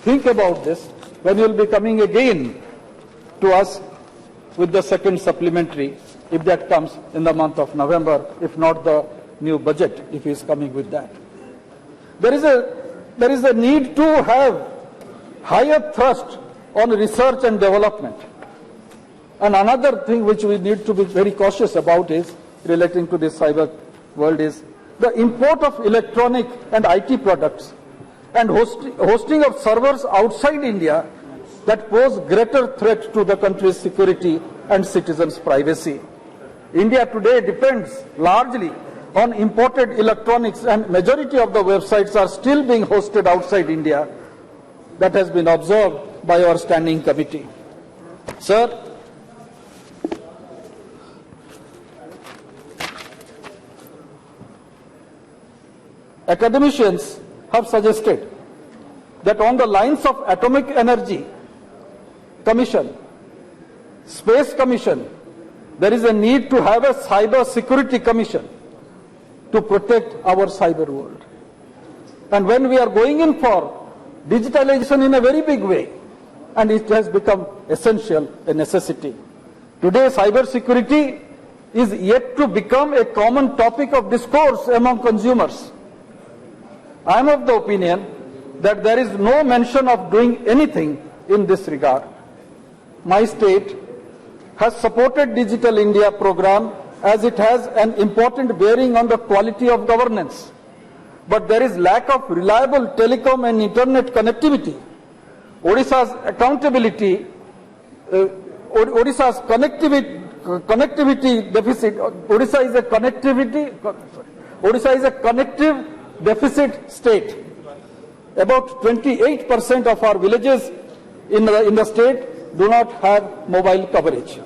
think about this when he will be coming again to us with the second supplementary, if that comes in the month of November, if not the new budget, if he is coming with that. There is a need to have higher thrust on research and development. And another thing which we need to be very cautious about is relating to this cyber world is the import of electronic and IT products and hosting of servers outside India that pose greater threat to the country's security and citizens' privacy. India today depends largely on imported electronics, and majority of the websites are still being hosted outside India. That has been observed by our standing committee. Sir, academicians have suggested that on the lines of Atomic Energy Commission, Space Commission, there is a need to have a Cyber Security Commission to protect our cyber world. And when we are going in for digitalization in a very big way, and it has become essential, a necessity. Today, cyber security is yet to become a common topic of discourse among consumers. I am of the opinion that there is no mention of doing anything in this regard. My state has supported Digital India program as it has an important bearing on the quality of governance. But there is lack of reliable telecom and internet connectivity. Odisha's connectivity deficit. Odisha is a connective deficit state. About 28% of our villages in the state do not have mobile coverage.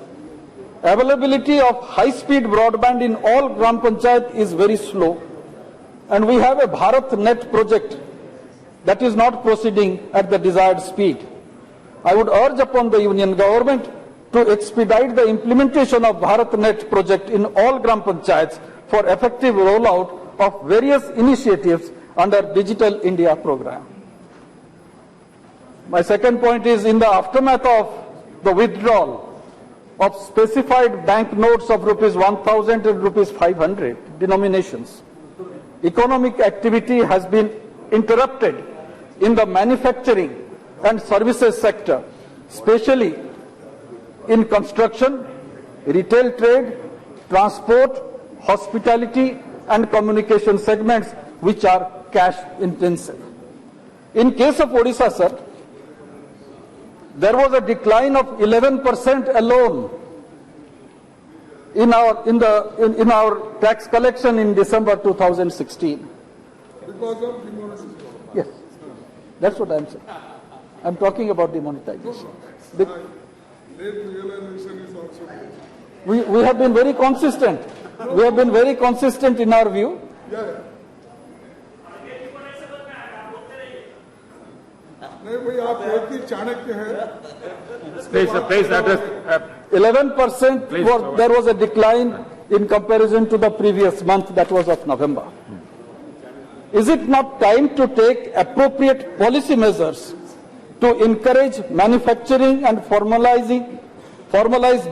Availability of high-speed broadband in all Gram Panchayat is very slow, and we have a Bharat Net project that is not proceeding at the desired speed. I would urge upon the Union Government to expedite the implementation of Bharat Net project in all Gram Panchayats for effective rollout of various initiatives under Digital India program. My second point is, in the aftermath of the withdrawal of specified bank notes of rupees 1,000 and rupees 500 denominations, economic activity has been interrupted in the manufacturing and services sector, especially in construction, retail trade, transport, hospitality and communication segments, which are cash intensive. In case of Odisha, sir, there was a decline of 11% alone in our tax collection in December 2016. Because of demonetization. Yes, that's what I'm saying. I'm talking about demonetization. Late realization is also there. We have been very consistent. We have been very consistent in our view. नहीं भाई आप एक ही चाणक्य है. Please address. 11% there was a decline in comparison to the previous month, that was of November. Is it not time to take appropriate policy measures to encourage manufacturing and formalize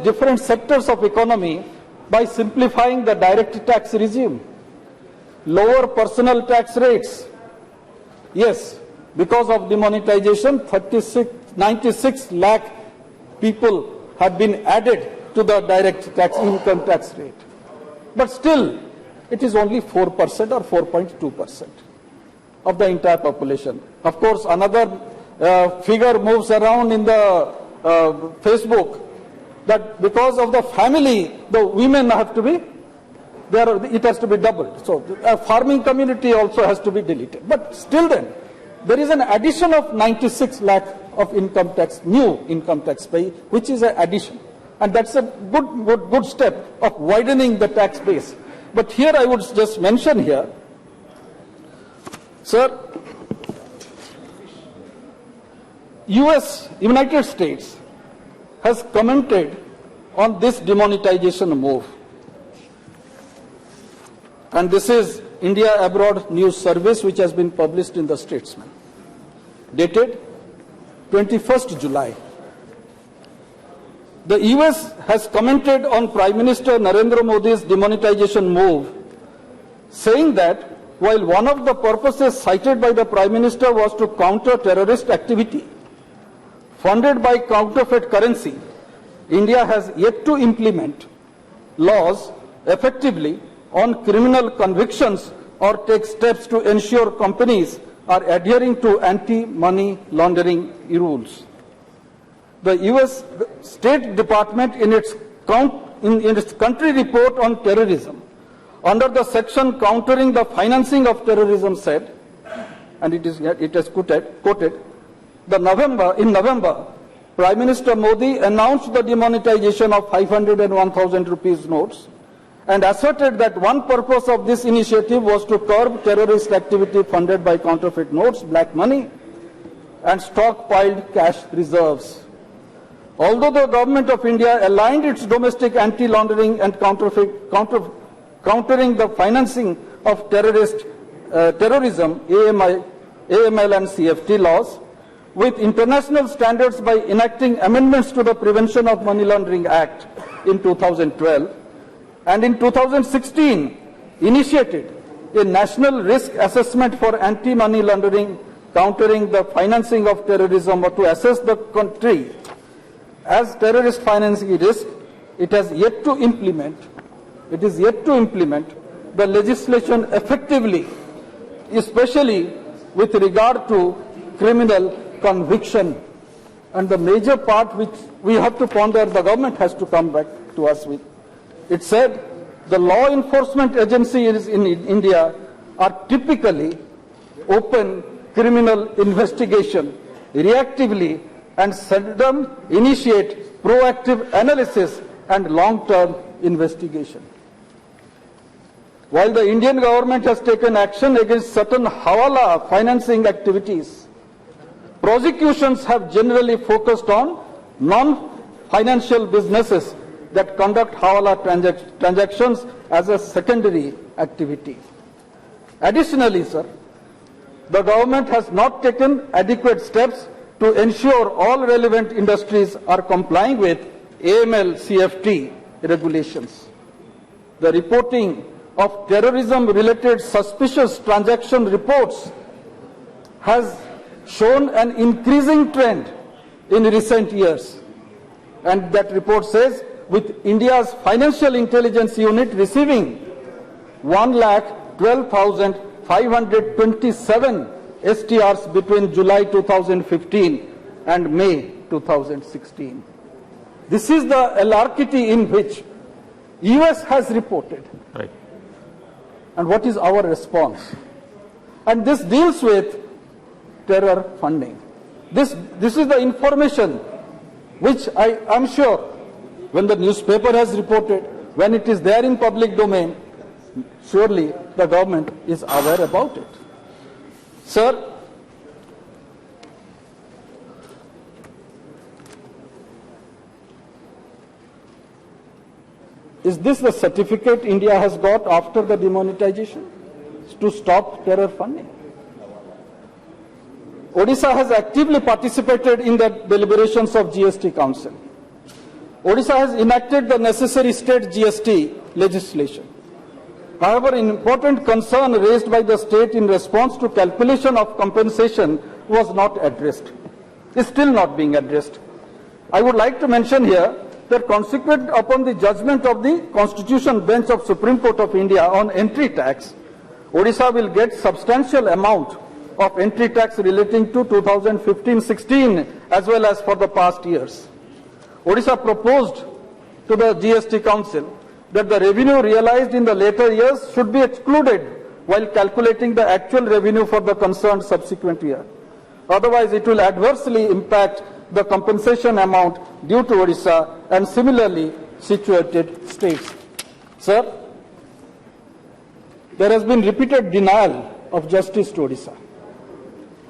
different sectors of economy by simplifying the direct tax regime, lower personal tax rates? Yes, because of demonetization, 96 lakh people have been added to the direct tax income tax rate. But still, it is only 4% or 4.2% of the entire population. Of course, another figure moves around in the Facebook that because of the family, the women have to be, it has to be doubled. So a farming community also has to be deleted. But still then, there is an addition of 96 lakh of income tax, new income tax pay, which is an addition. And that's a good step of widening the tax base. But here I would just mention here, sir, United States has commented on this demonetization move. And this is India Abroad News Service, which has been published in the Statesman, dated 21st July. The US has commented on Prime Minister Narendra Modi's demonetization move, saying that while one of the purposes cited by the Prime Minister was to counter terrorist activity funded by counterfeit currency, India has yet to implement laws effectively on criminal convictions or take steps to ensure companies are adhering to anti-money laundering rules. The US State Department in its country report on terrorism, under the section countering the financing of terrorism, said, and it is quoted, in November, Prime Minister Modi announced the demonetization of 500 and 1,000 rupees notes and asserted that one purpose of this initiative was to curb terrorist activity funded by counterfeit notes, black money, and stockpiled cash reserves. Although the government of India aligned its domestic anti-laundering and countering the financing of terrorism, AML and CFT laws, with international standards by enacting amendments to the Prevention of Money Laundering Act in 2012, and in 2016 initiated a national risk assessment for anti-money laundering, countering the financing of terrorism, or to assess the country as terrorist financing risk, it is yet to implement the legislation effectively, especially with regard to criminal conviction. And the major part which we have to ponder, the government has to come back to us with. It said the law enforcement agencies in India are typically open criminal investigation reactively and seldom initiate proactive analysis and long-term investigation. While the Indian government has taken action against certain hawala financing activities, prosecutions have generally focused on non-financial businesses that conduct hawala transactions as a secondary activity. Additionally, sir, the government has not taken adequate steps to ensure all relevant industries are complying with AML CFT regulations. The reporting of terrorism-related suspicious transaction reports has shown an increasing trend in recent years. And that report says, with India's Financial Intelligence Unit receiving 1,12,500 527 STRs between July 2015 and May 2016. This is the alarcity in which US has reported. Right. And what is our response? And this deals with terror funding. This is the information which I am sure when the newspaper has reported, when it is there in public domain, surely the government is aware about it. Sir, is this the certificate India has got after the demonetization to stop terror funding? Odisha has actively participated in the deliberations of GST Council. Odisha has enacted the necessary state GST legislation. However, an important concern raised by the state in response to calculation of compensation was not addressed. Is still not being addressed. I would like to mention here that consequent upon the judgment of the Constitution Bench of Supreme Court of India on entry tax, Odisha will get substantial amount of entry tax relating to 2015-16 as well as for the past years. Odisha proposed to the GST Council that the revenue realized in the later years should be excluded while calculating the actual revenue for the concerned subsequent year. Otherwise, it will adversely impact the compensation amount due to Odisha and similarly situated states. Sir, there has been repeated denial of justice to Odisha.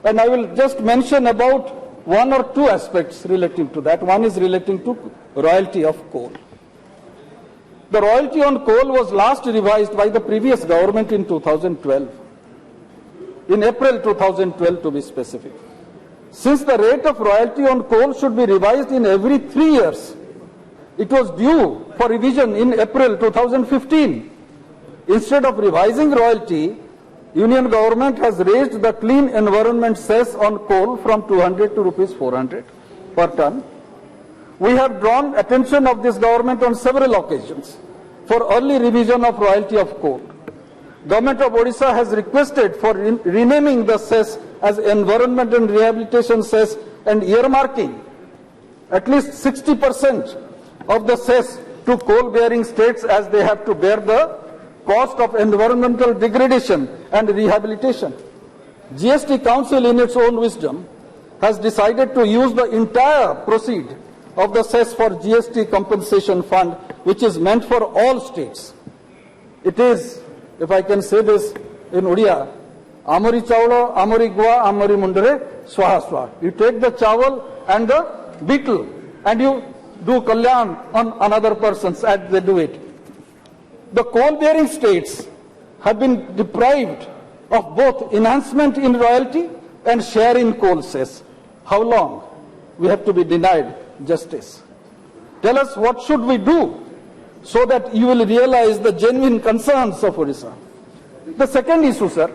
And I will just mention about one or two aspects relating to that. One is relating to royalty of coal. The royalty on coal was last revised by the previous government in 2012, in April 2012 to be specific. Since the rate of royalty on coal should be revised in every 3 years, it was due for revision in April 2015. Instead of revising royalty, Union government has raised the clean environment cess on coal from 200 to rupees 400 per ton. We have drawn attention of this government on several occasions for early revision of royalty of coal. Government of Odisha has requested for renaming the cess as Environment and Rehabilitation Cess and earmarking at least 60% of the cess to coal-bearing states as they have to bear the cost of environmental degradation and rehabilitation. GST Council in its own wisdom has decided to use the entire proceed of the cess for GST compensation fund, which is meant for all states. It is, if I can say this in Odia, Amari chawla, Amari gua, Amari mundare, swaha swaha. You take the chawal and the beetle and you do kalyan on another person's as they do it. The coal-bearing states have been deprived of both enhancement in royalty and share in coal cess. How long we have to be denied justice? Tell us what should we do so that you will realize the genuine concerns of Odisha. The second issue, sir,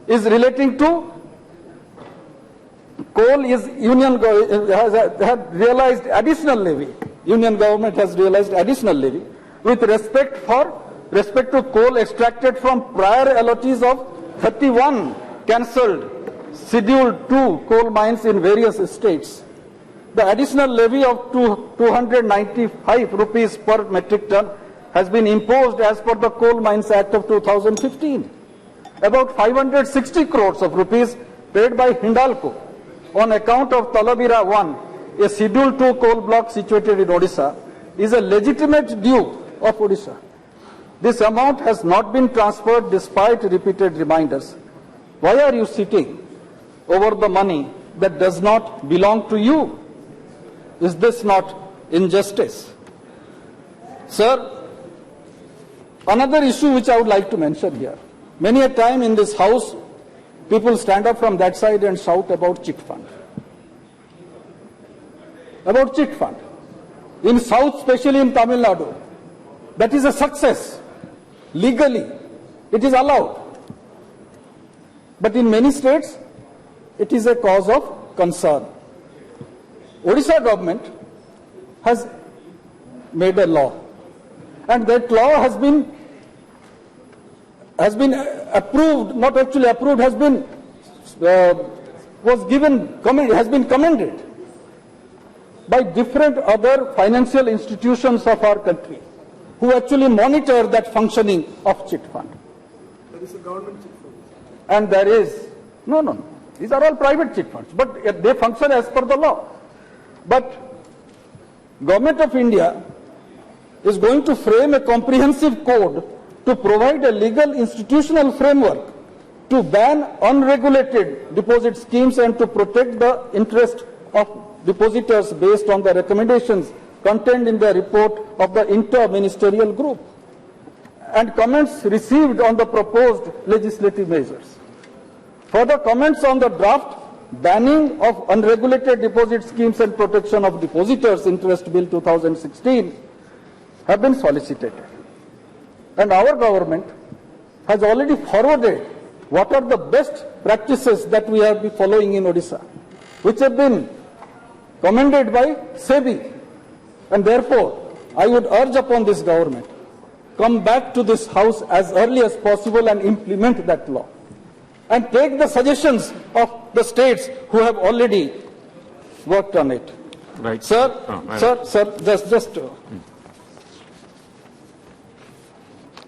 is relating to coal is has realized additional levy. Union government has realized additional levy with respect to coal extracted from prior allottees of 31 cancelled Schedule 2 coal mines in various states. The additional levy of 295 rupees per metric ton has been imposed as per the Coal Mines Act of 2015. About 560 crores of rupees paid by Hindalco on account of Talabira 1, a Schedule 2 coal block situated in Odisha, is a legitimate due of Odisha. This amount has not been transferred despite repeated reminders. Why are you sitting over the money that does not belong to you? Is this not injustice? Sir, another issue which I would like to mention here. Many a time in this house, people stand up from that side and shout about chit fund. About chit fund. In South, especially in Tamil Nadu, that is a success. Legally, it is allowed. But in many states, it is a cause of concern. Odisha government has made a law, and that law has been has been approved, not actually approved, has been has been commended by different other financial institutions of our country who actually monitor that functioning of chit fund. There is a government chit fund. And there is, no. These are all private chit funds, but they function as per the law. But Government of India is going to frame a comprehensive code to provide a legal institutional framework to ban unregulated deposit schemes and to protect the interest of depositors based on the recommendations contained in the report of the inter-ministerial group and comments received on the proposed legislative measures. Further comments on the draft Banning of Unregulated Deposit Schemes and Protection of Depositors Interest Bill 2016 have been solicited. And our government has already forwarded what are the best practices that we have been following in Odisha, which have been commended by SEBI. And therefore, I would urge upon this government, come back to this House as early as possible and implement that law. And take the suggestions of the states who have already worked on it. Right. Sir,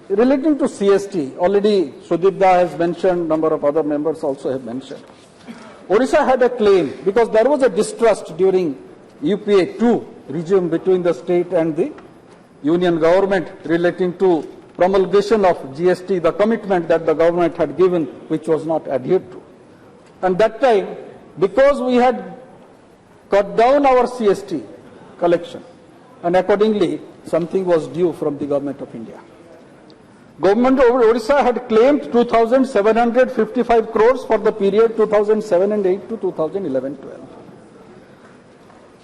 relating to CST, already Sudipda has mentioned, number of other members also have mentioned. Odisha had a claim because there was a distrust during UPA 2 regime between the state and the union government relating to promulgation of GST, the commitment that the government had given, which was not adhered to. And that time, because we had cut down our CST collection, and accordingly, something was due from the Government of India. Government of Odisha had claimed 2,755 crores for the period 2007 and 8 to 2011-12.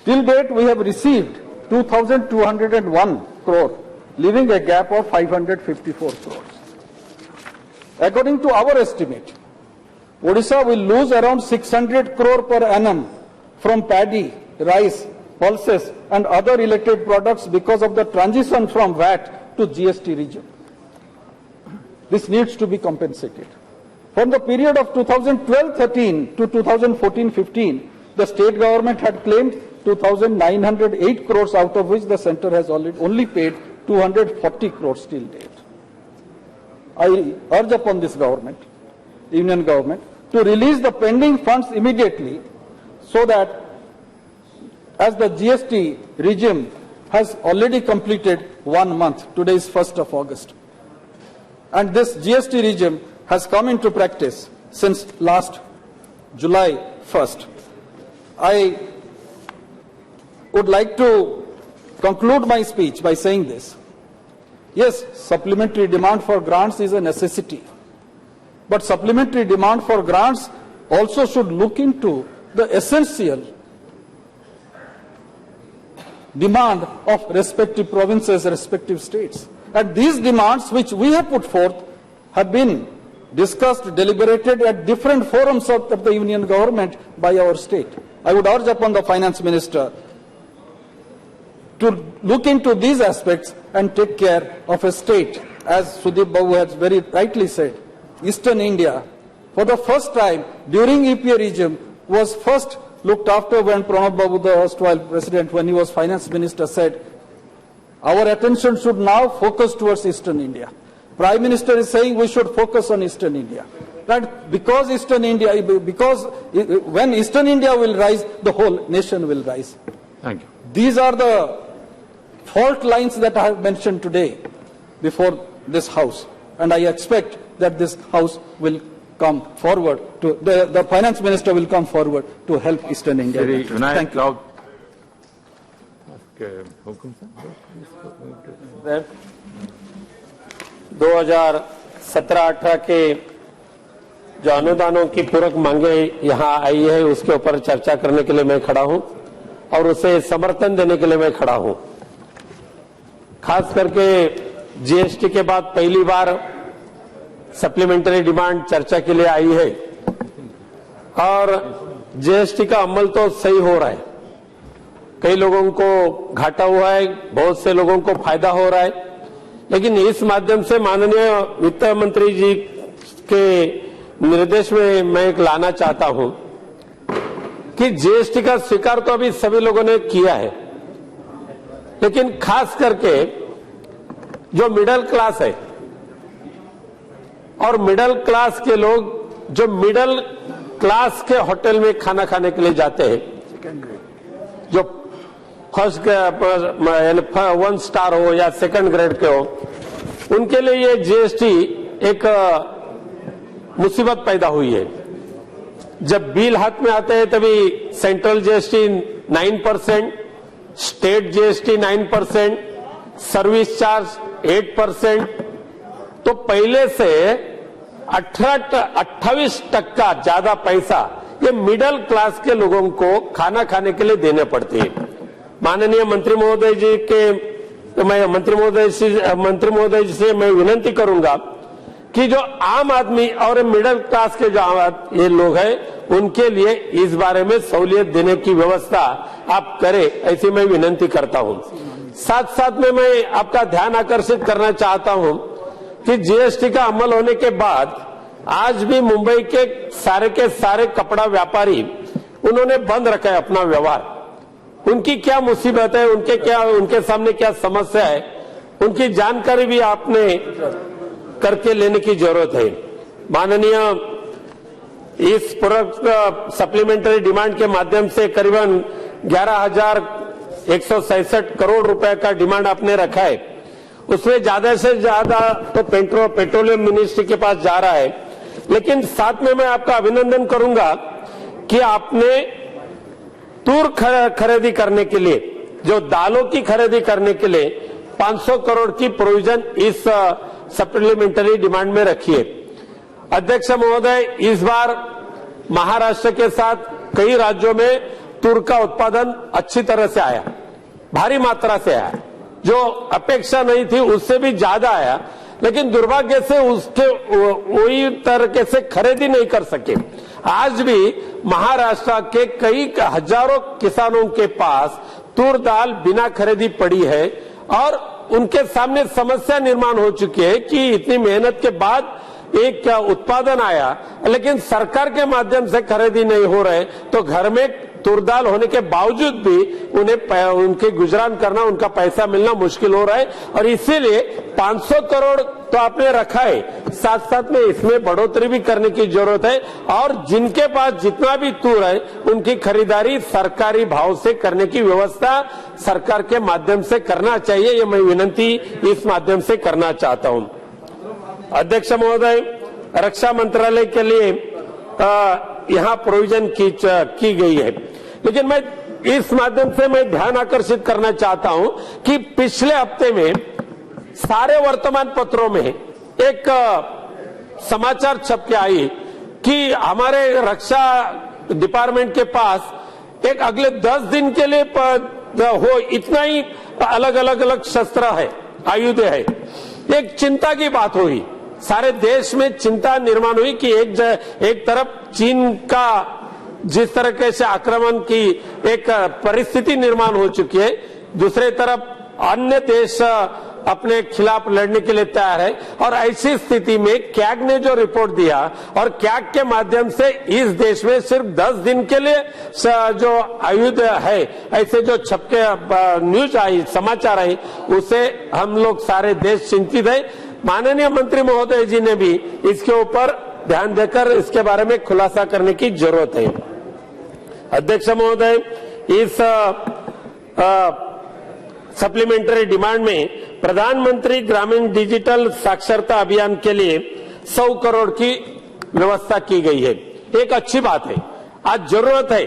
Till date, we have received 2,201 crore, leaving a gap of 554 crores. According to our estimate, Odisha will lose around 600 crore per annum from paddy, rice, pulses and other related products because of the transition from VAT to GST regime. This needs to be compensated. From the period of 2012-13 to 2014-15, the state government had claimed 2,908 crores, out of which the center has only paid 240 crores till date. I urge upon this government, union government, to release the pending funds immediately so that as the GST regime has already completed 1 month, today is 1st of August. And this GST regime has come into practice since last July 1st. I would like to conclude my speech by saying this. Yes, supplementary demand for grants is a necessity. But supplementary demand for grants also should look into the essential demand of respective provinces, respective states. And these demands which we have put forth have been discussed, deliberated at different forums of the union government by our state. I would urge upon the finance minister to look into these aspects and take care of a state, as Sudip Babu has very rightly said. Eastern India, for the first time during EPA regime, was first looked after when Pranab Babu, the erstwhile president, when he was finance minister, said, our attention should now focus towards Eastern India. Prime Minister is saying we should focus on Eastern India. That because when Eastern India will rise, the whole nation will rise. Thank you. These are the fault lines that I have mentioned today before this House. And I expect that this House will come forward to, the Finance Minister will come forward to help Eastern India. Thank you. 2017-18 के जो अनुदानों की पूरक मांगे यहाँ आई है, उसके ऊपर चर्चा करने के लिए मैं खड़ा हूं और उसे समर्थन देने के लिए मैं खड़ा हूं। खास करके जीएसटी के बाद पहली बार सप्लीमेंट्री डिमांड चर्चा के लिए आई है और जीएसटी का अमल तो सही हो रहा है। कई लोगों को घाटा हुआ है, बहुत से लोगों को फायदा हो रहा है, लेकिन इस माध्यम से माननीय वित्त मंत्री जी के निर्देश में मैं एक लाना चाहता हूं कि जीएसटी का स्वीकार तो अभी सभी लोगों ने किया है, लेकिन खास करके जो मिडिल क्लास है और मिडिल क्लास के लोग जो मिडिल क्लास के होटल में खाना खाने के लिए जाते हैं, जो फर्स्ट 1 स्टार हो या सेकंड ग्रेड के हो, उनके लिए ये जीएसटी एक मुसीबत पैदा हुई है। जब बिल हाथ में आते हैं तभी central GST 9%, state GST 9%, service charge 8%, तो पहले से 28% ज्यादा पैसा ये मिडिल क्लास के लोगों को खाना खाने के लिए देने पड़ते हैं। माननीय मंत्री महोदय जी से मैं विनंती करूंगा कि जो आम आदमी और मिडिल क्लास के जो ये लोग हैं उनके लिए इस बारे में सहूलियत देने की व्यवस्था आप करें, ऐसी मैं विनंती करता हूं। साथ साथ में मैं आपका ध्यान आकर्षित करना चाहता हूं कि जीएसटी का अमल होने के बाद आज भी मुंबई के सारे कपड़ा व्यापारी उन्होंने बंद रखा है अपना व्यवहार। उनकी क्या मुसीबत है, उनके सामने क्या समस्या है, उनकी जानकारी भी आपने करके लेने की जरूरत है। माननीय इस प्रोडक्ट सप्लीमेंट्री डिमांड के माध्यम से करीबन 11,167 करोड़ रुपए का डिमांड आपने रखा है, उसमें ज्यादा से ज्यादा तो पेट्रोलियम मिनिस्ट्री के पास जा रहा है, लेकिन साथ में मैं आपका अभिनंदन करूंगा कि आपने तूर खरीदी करने के लिए, जो दालों की खरीदी करने के लिए 500 करोड़ की प्रोविजन इस सप्लीमेंट्री डिमांड में रखी है। अध्यक्ष महोदय, इस बार महाराष्ट्र के साथ कई राज्यों में तूर का उत्पादन अच्छी तरह से आया, भारी मात्रा से आया, जो अपेक्षा नहीं थी उससे भी ज्यादा आया, लेकिन दुर्भाग्य से उसके वही तरीके से खरीदी नहीं कर सके। आज भी महाराष्ट्र के कई हजारों किसानों के पास तूर दाल बिना खरीदी पड़ी है और उनके सामने समस्या निर्माण हो चुकी है कि इतनी मेहनत के बाद एक उत्पादन आया, लेकिन सरकार के माध्यम से खरीदी नहीं हो रहे, तो घर में तूर दाल होने के बावजूद भी उन्हें उनके गुजरान करना, उनका पैसा मिलना मुश्किल हो रहा है। और इसीलिए 500 करोड़ तो आपने रखा है, साथ साथ में इसमें बढ़ोतरी भी करने की जरूरत है और जिनके पास जितना भी तूर है उनकी खरीदारी सरकारी भाव से करने की व्यवस्था सरकार के माध्यम से करना चाहिए, ये मैं विनंती इस माध्यम से करना चाहता हूं। अध्यक्ष महोदय, रक्षा मंत्रालय के लिए यहाँ प्रोविजन की गई है, लेकिन मैं इस माध्यम से मैं ध्यान आकर्षित करना चाहता हूं कि पिछले हफ्ते में सारे वर्तमान पत्रों में एक समाचार छप के आई कि हमारे रक्षा डिपार्टमेंट के पास एक अगले 10 दिन के लिए हो इतना ही अलग शस्त्र है, आयुध है। एक चिंता की बात हुई, सारे देश में चिंता निर्माण हुई कि एक तरफ चीन का जिस तरीके से आक्रमण की एक परिस्थिति निर्माण हो चुकी है, दूसरे तरफ अन्य देश अपने खिलाफ लड़ने के लिए तैयार है। और ऐसी स्थिति में कैग ने जो रिपोर्ट दिया और कैग के माध्यम से इस देश में सिर्फ 10 दिन के लिए जो आयुध है, ऐसे जो छपके न्यूज आई, समाचार आई, उसे हम लोग सारे देश चिंतित है। माननीय मंत्री महोदय जी ने भी इसके ऊपर ध्यान देकर इसके बारे में खुलासा करने की जरूरत है। अध्यक्ष महोदय, इस सप्लीमेंट्री डिमांड में प्रधानमंत्री ग्रामीण डिजिटल साक्षरता अभियान के लिए 100 करोड़ की व्यवस्था की गई है। एक अच्छी बात है, आज जरूरत है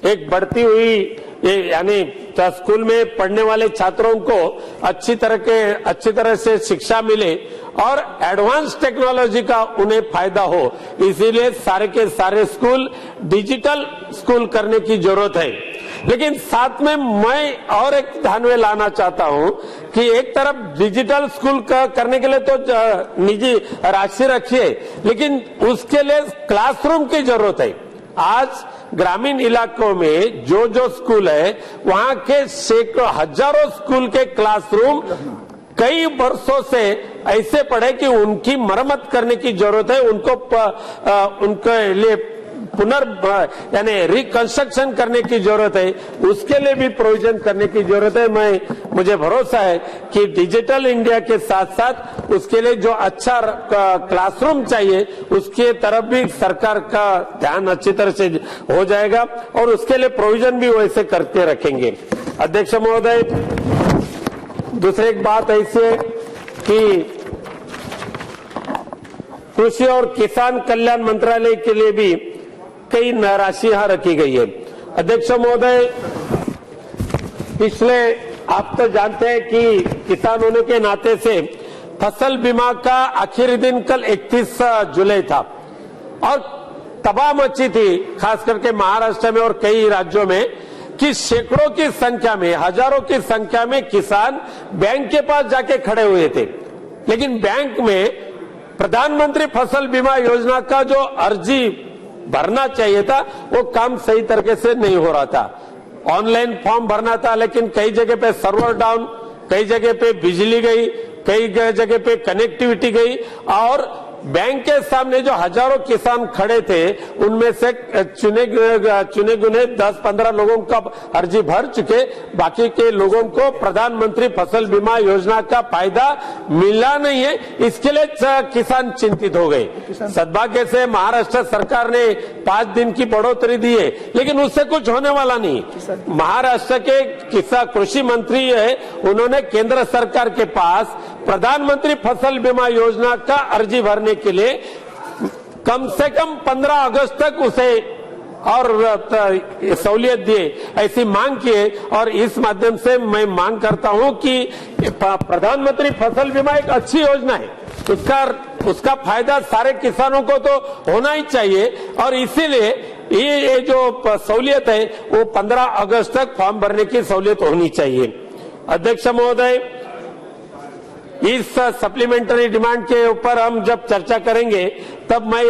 एक बढ़ती हुई यानी स्कूल में पढ़ने वाले छात्रों को अच्छी तरह से शिक्षा मिले और एडवांस टेक्नोलॉजी का उन्हें फायदा हो, इसीलिए सारे के सारे स्कूल डिजिटल स्कूल करने की जरूरत है। लेकिन साथ में मैं और एक ध्यान में लाना चाहता हूं कि एक तरफ डिजिटल स्कूल करने के लिए तो निजी राशि रखिए, लेकिन उसके लिए क्लासरूम की जरूरत है। आज ग्रामीण इलाकों में जो स्कूल है वहां के सैकड़ों हजारों स्कूल के क्लासरूम कई वर्षों से ऐसे पड़े कि उनकी मरम्मत करने की जरूरत है, उनके लिए यानी रिकंस्ट्रक्शन करने की जरूरत है, उसके लिए भी प्रोविजन करने की जरूरत है। मुझे भरोसा है कि डिजिटल इंडिया के साथ साथ उसके लिए जो अच्छा क्लासरूम चाहिए उसके तरफ भी सरकार का ध्यान अच्छी तरह से हो जाएगा और उसके लिए प्रोविजन भी वैसे करके रखेंगे। अध्यक्ष महोदय, दूसरी एक बात ऐसी है कि कृषि और किसान कल्याण मंत्रालय के लिए भी कई राशि यहां रखी गई है। अध्यक्ष महोदय, पिछले आप तो जानते हैं कि किसान होने के नाते से फसल बीमा का आखिरी दिन कल 31 जुलाई था और तबाह मची थी, खास करके महाराष्ट्र में और कई राज्यों में, कि सैकड़ों की संख्या में, हजारों की संख्या में किसान बैंक के पास जाके खड़े हुए थे, लेकिन बैंक में प्रधानमंत्री फसल बीमा योजना का जो अर्जी भरना चाहिए था वो काम सही तरीके से नहीं हो रहा था। ऑनलाइन फॉर्म भरना था, लेकिन कई जगह पे सर्वर डाउन, कई जगह पे बिजली गई, कई जगह पे कनेक्टिविटी गई और बैंक के सामने जो हजारों किसान खड़े थे उनमें से चुने गुने 10-15 लोगों का अर्जी भर चुके, बाकी के लोगों को प्रधानमंत्री फसल बीमा योजना का फायदा मिला नहीं है। इसके लिए किसान चिंतित हो गए। सद्भाग्य से महाराष्ट्र सरकार ने 5 दिन की बढ़ोतरी दी है, लेकिन उससे कुछ होने वाला नहीं। महाराष्ट्र के किसान कृषि मंत्री है, उन्होंने केंद्र सरकार के पास प्रधानमंत्री फसल बीमा योजना का अर्जी भरने के लिए कम से कम 15 अगस्त तक उसे और सहूलियत दिए, ऐसी मांग की है। और इस माध्यम से मैं मांग करता हूं कि प्रधानमंत्री फसल बीमा एक अच्छी योजना है, उसका फायदा सारे किसानों को तो होना ही चाहिए और इसीलिए ये जो सहूलियत है वो 15 अगस्त तक फॉर्म भरने की सहूलियत होनी चाहिए। अध्यक्ष महोदय, इस सप्लीमेंट्री डिमांड के ऊपर हम जब चर्चा करेंगे तब मैं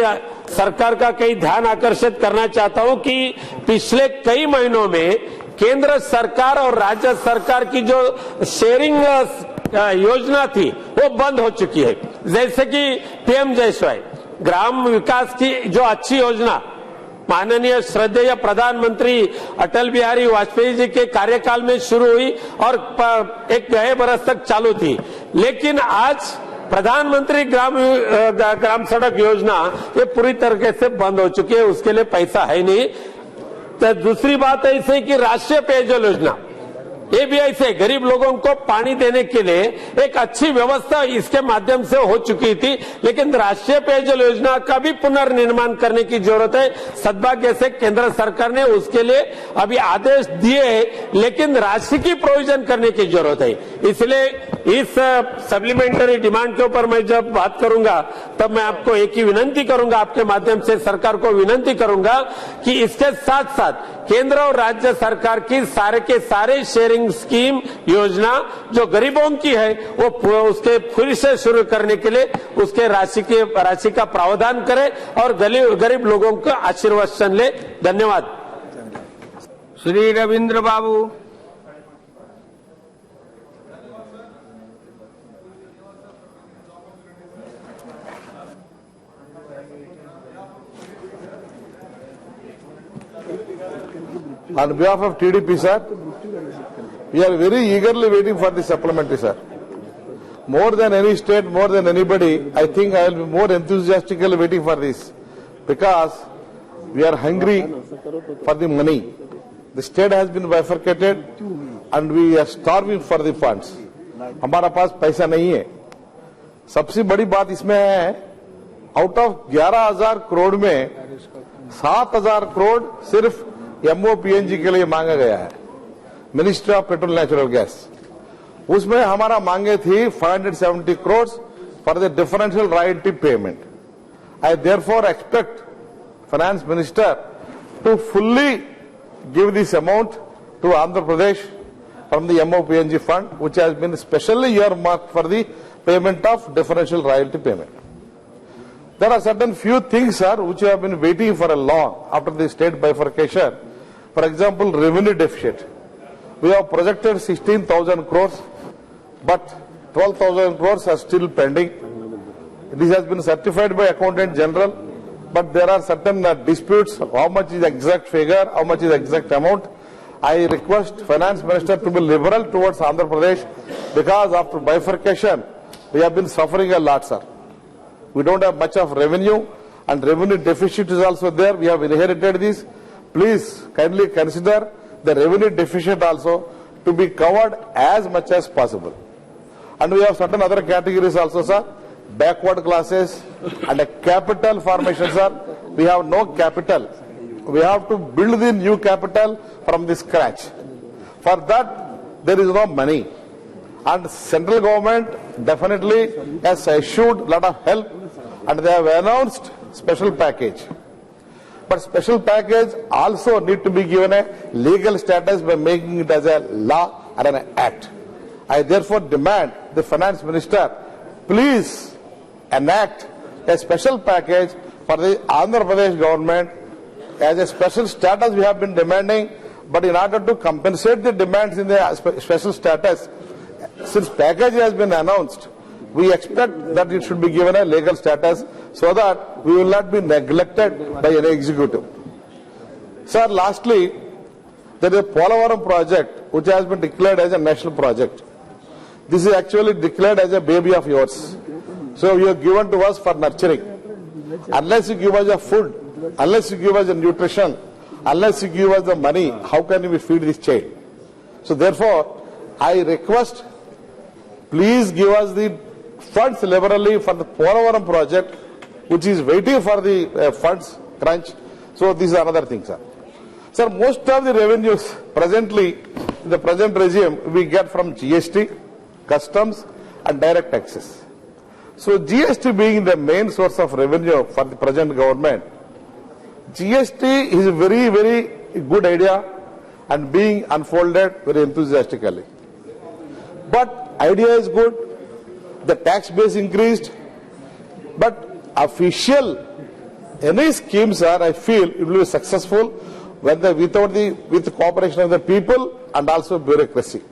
सरकार का कई ध्यान आकर्षित करना चाहता हूं कि पिछले कई महीनों में केंद्र सरकार और राज्य सरकार की जो शेयरिंग योजना थी वो बंद हो चुकी है। जैसे कि पीएम-जय ग्राम विकास की जो अच्छी योजना माननीय श्रद्धेय प्रधानमंत्री अटल बिहारी वाजपेयी जी के कार्यकाल में शुरू हुई और एक गए बरस तक चालू थी, लेकिन आज प्रधानमंत्री ग्राम सड़क योजना ये पूरी तरीके से बंद हो चुकी है, उसके लिए पैसा है नहीं। तो दूसरी बात ऐसे कि राष्ट्रीय पेयजल योजना ये भी ऐसे गरीब लोगों को पानी देने के लिए एक अच्छी व्यवस्था इसके माध्यम से हो चुकी थी, लेकिन राष्ट्रीय पेयजल योजना का भी पुनर्निर्माण करने की जरूरत है। सद्भाग्य से केंद्र सरकार ने उसके लिए अभी आदेश दिए हैं, लेकिन राशि की प्रोविजन करने की जरूरत है। इसलिए इस सप्लीमेंट्री डिमांड के ऊपर मैं जब बात करूंगा तब मैं आपको एक ही विनंती करूंगा, आपके माध्यम से सरकार को विनंती करूंगा कि इसके साथ साथ केंद्र और राज्य सरकार की सारे के सारे शेयरिंग स्कीम योजना जो गरीबों की है वो उसके फिर से शुरू करने के लिए उसके राशि का प्रावधान करे और गरीब लोगों का आशीर्वाद ले। धन्यवाद। श्री रविंद्र बाबू। On behalf of TDP, sir, we are very eagerly waiting for the supplementary, sir. More than any state, more than anybody, I think I will be more enthusiastically waiting for this because we are hungry for the money. The state has been bifurcated and we are starving for the funds. हमारा पास पैसा नहीं है। सबसे बड़ी बात इसमें है, out of 11,000 crore में 7,000 करोड़ सिर्फ MOPNG के लिए मांगा गया है, ministry of petrol natural gas. उसमें हमारा मांगे थी 570 crore for the differential royalty payment. I therefore expect finance minister to fully give this amount to Andhra Pradesh from the MOPNG fund which has been specially earmarked for the payment of differential royalty payment. There are certain few things, sir, which we have been waiting for a long after the state bifurcation. For example, revenue deficit. We have projected 16,000 crores, but 12,000 crores are still pending. This has been certified by Accountant General, but there are certain disputes. How much is the exact figure? How much is the exact amount? I request Finance Minister to be liberal towards Andhra Pradesh, because after bifurcation, we have been suffering a lot, sir. We don't have much of revenue, and revenue deficit is also there. We have inherited this. Please kindly consider the revenue deficit also to be covered as much as possible. And we have certain other categories also, sir. Backward classes and a capital formation, sir. We have no capital. We have to build the new capital from the scratch. For that, there is no money. And central government definitely has issued a lot of help, and they have announced special package. But special package also need to be given a legal status by making it as a law or an act. I therefore demand the Finance Minister, please enact a special package for the Andhra Pradesh government as a special status we have been demanding, but in order to compensate the demands in the special status, since package has been announced, we expect that it should be given a legal status so that we will not be neglected by any executive. Sir, lastly, there is a Polavaram project which has been declared as a national project. This is actually declared as a baby of yours. So you have given to us for nurturing. Unless you give us a food, unless you give us a nutrition, unless you give us the money, how can we feed this child? So therefore, I request, please give us the funds liberally for the Polavaram project, which is waiting for the funds crunch. So this is another thing, sir. Sir, most of the revenues presently, in the present regime, we get from GST, customs and direct taxes. So GST being the main source of revenue for the present government, GST is a very, very good idea and being unfolded very enthusiastically. But idea is good, the tax base increased, but official, any schemes are, I feel, it will be successful when with the cooperation of the people and also bureaucracy.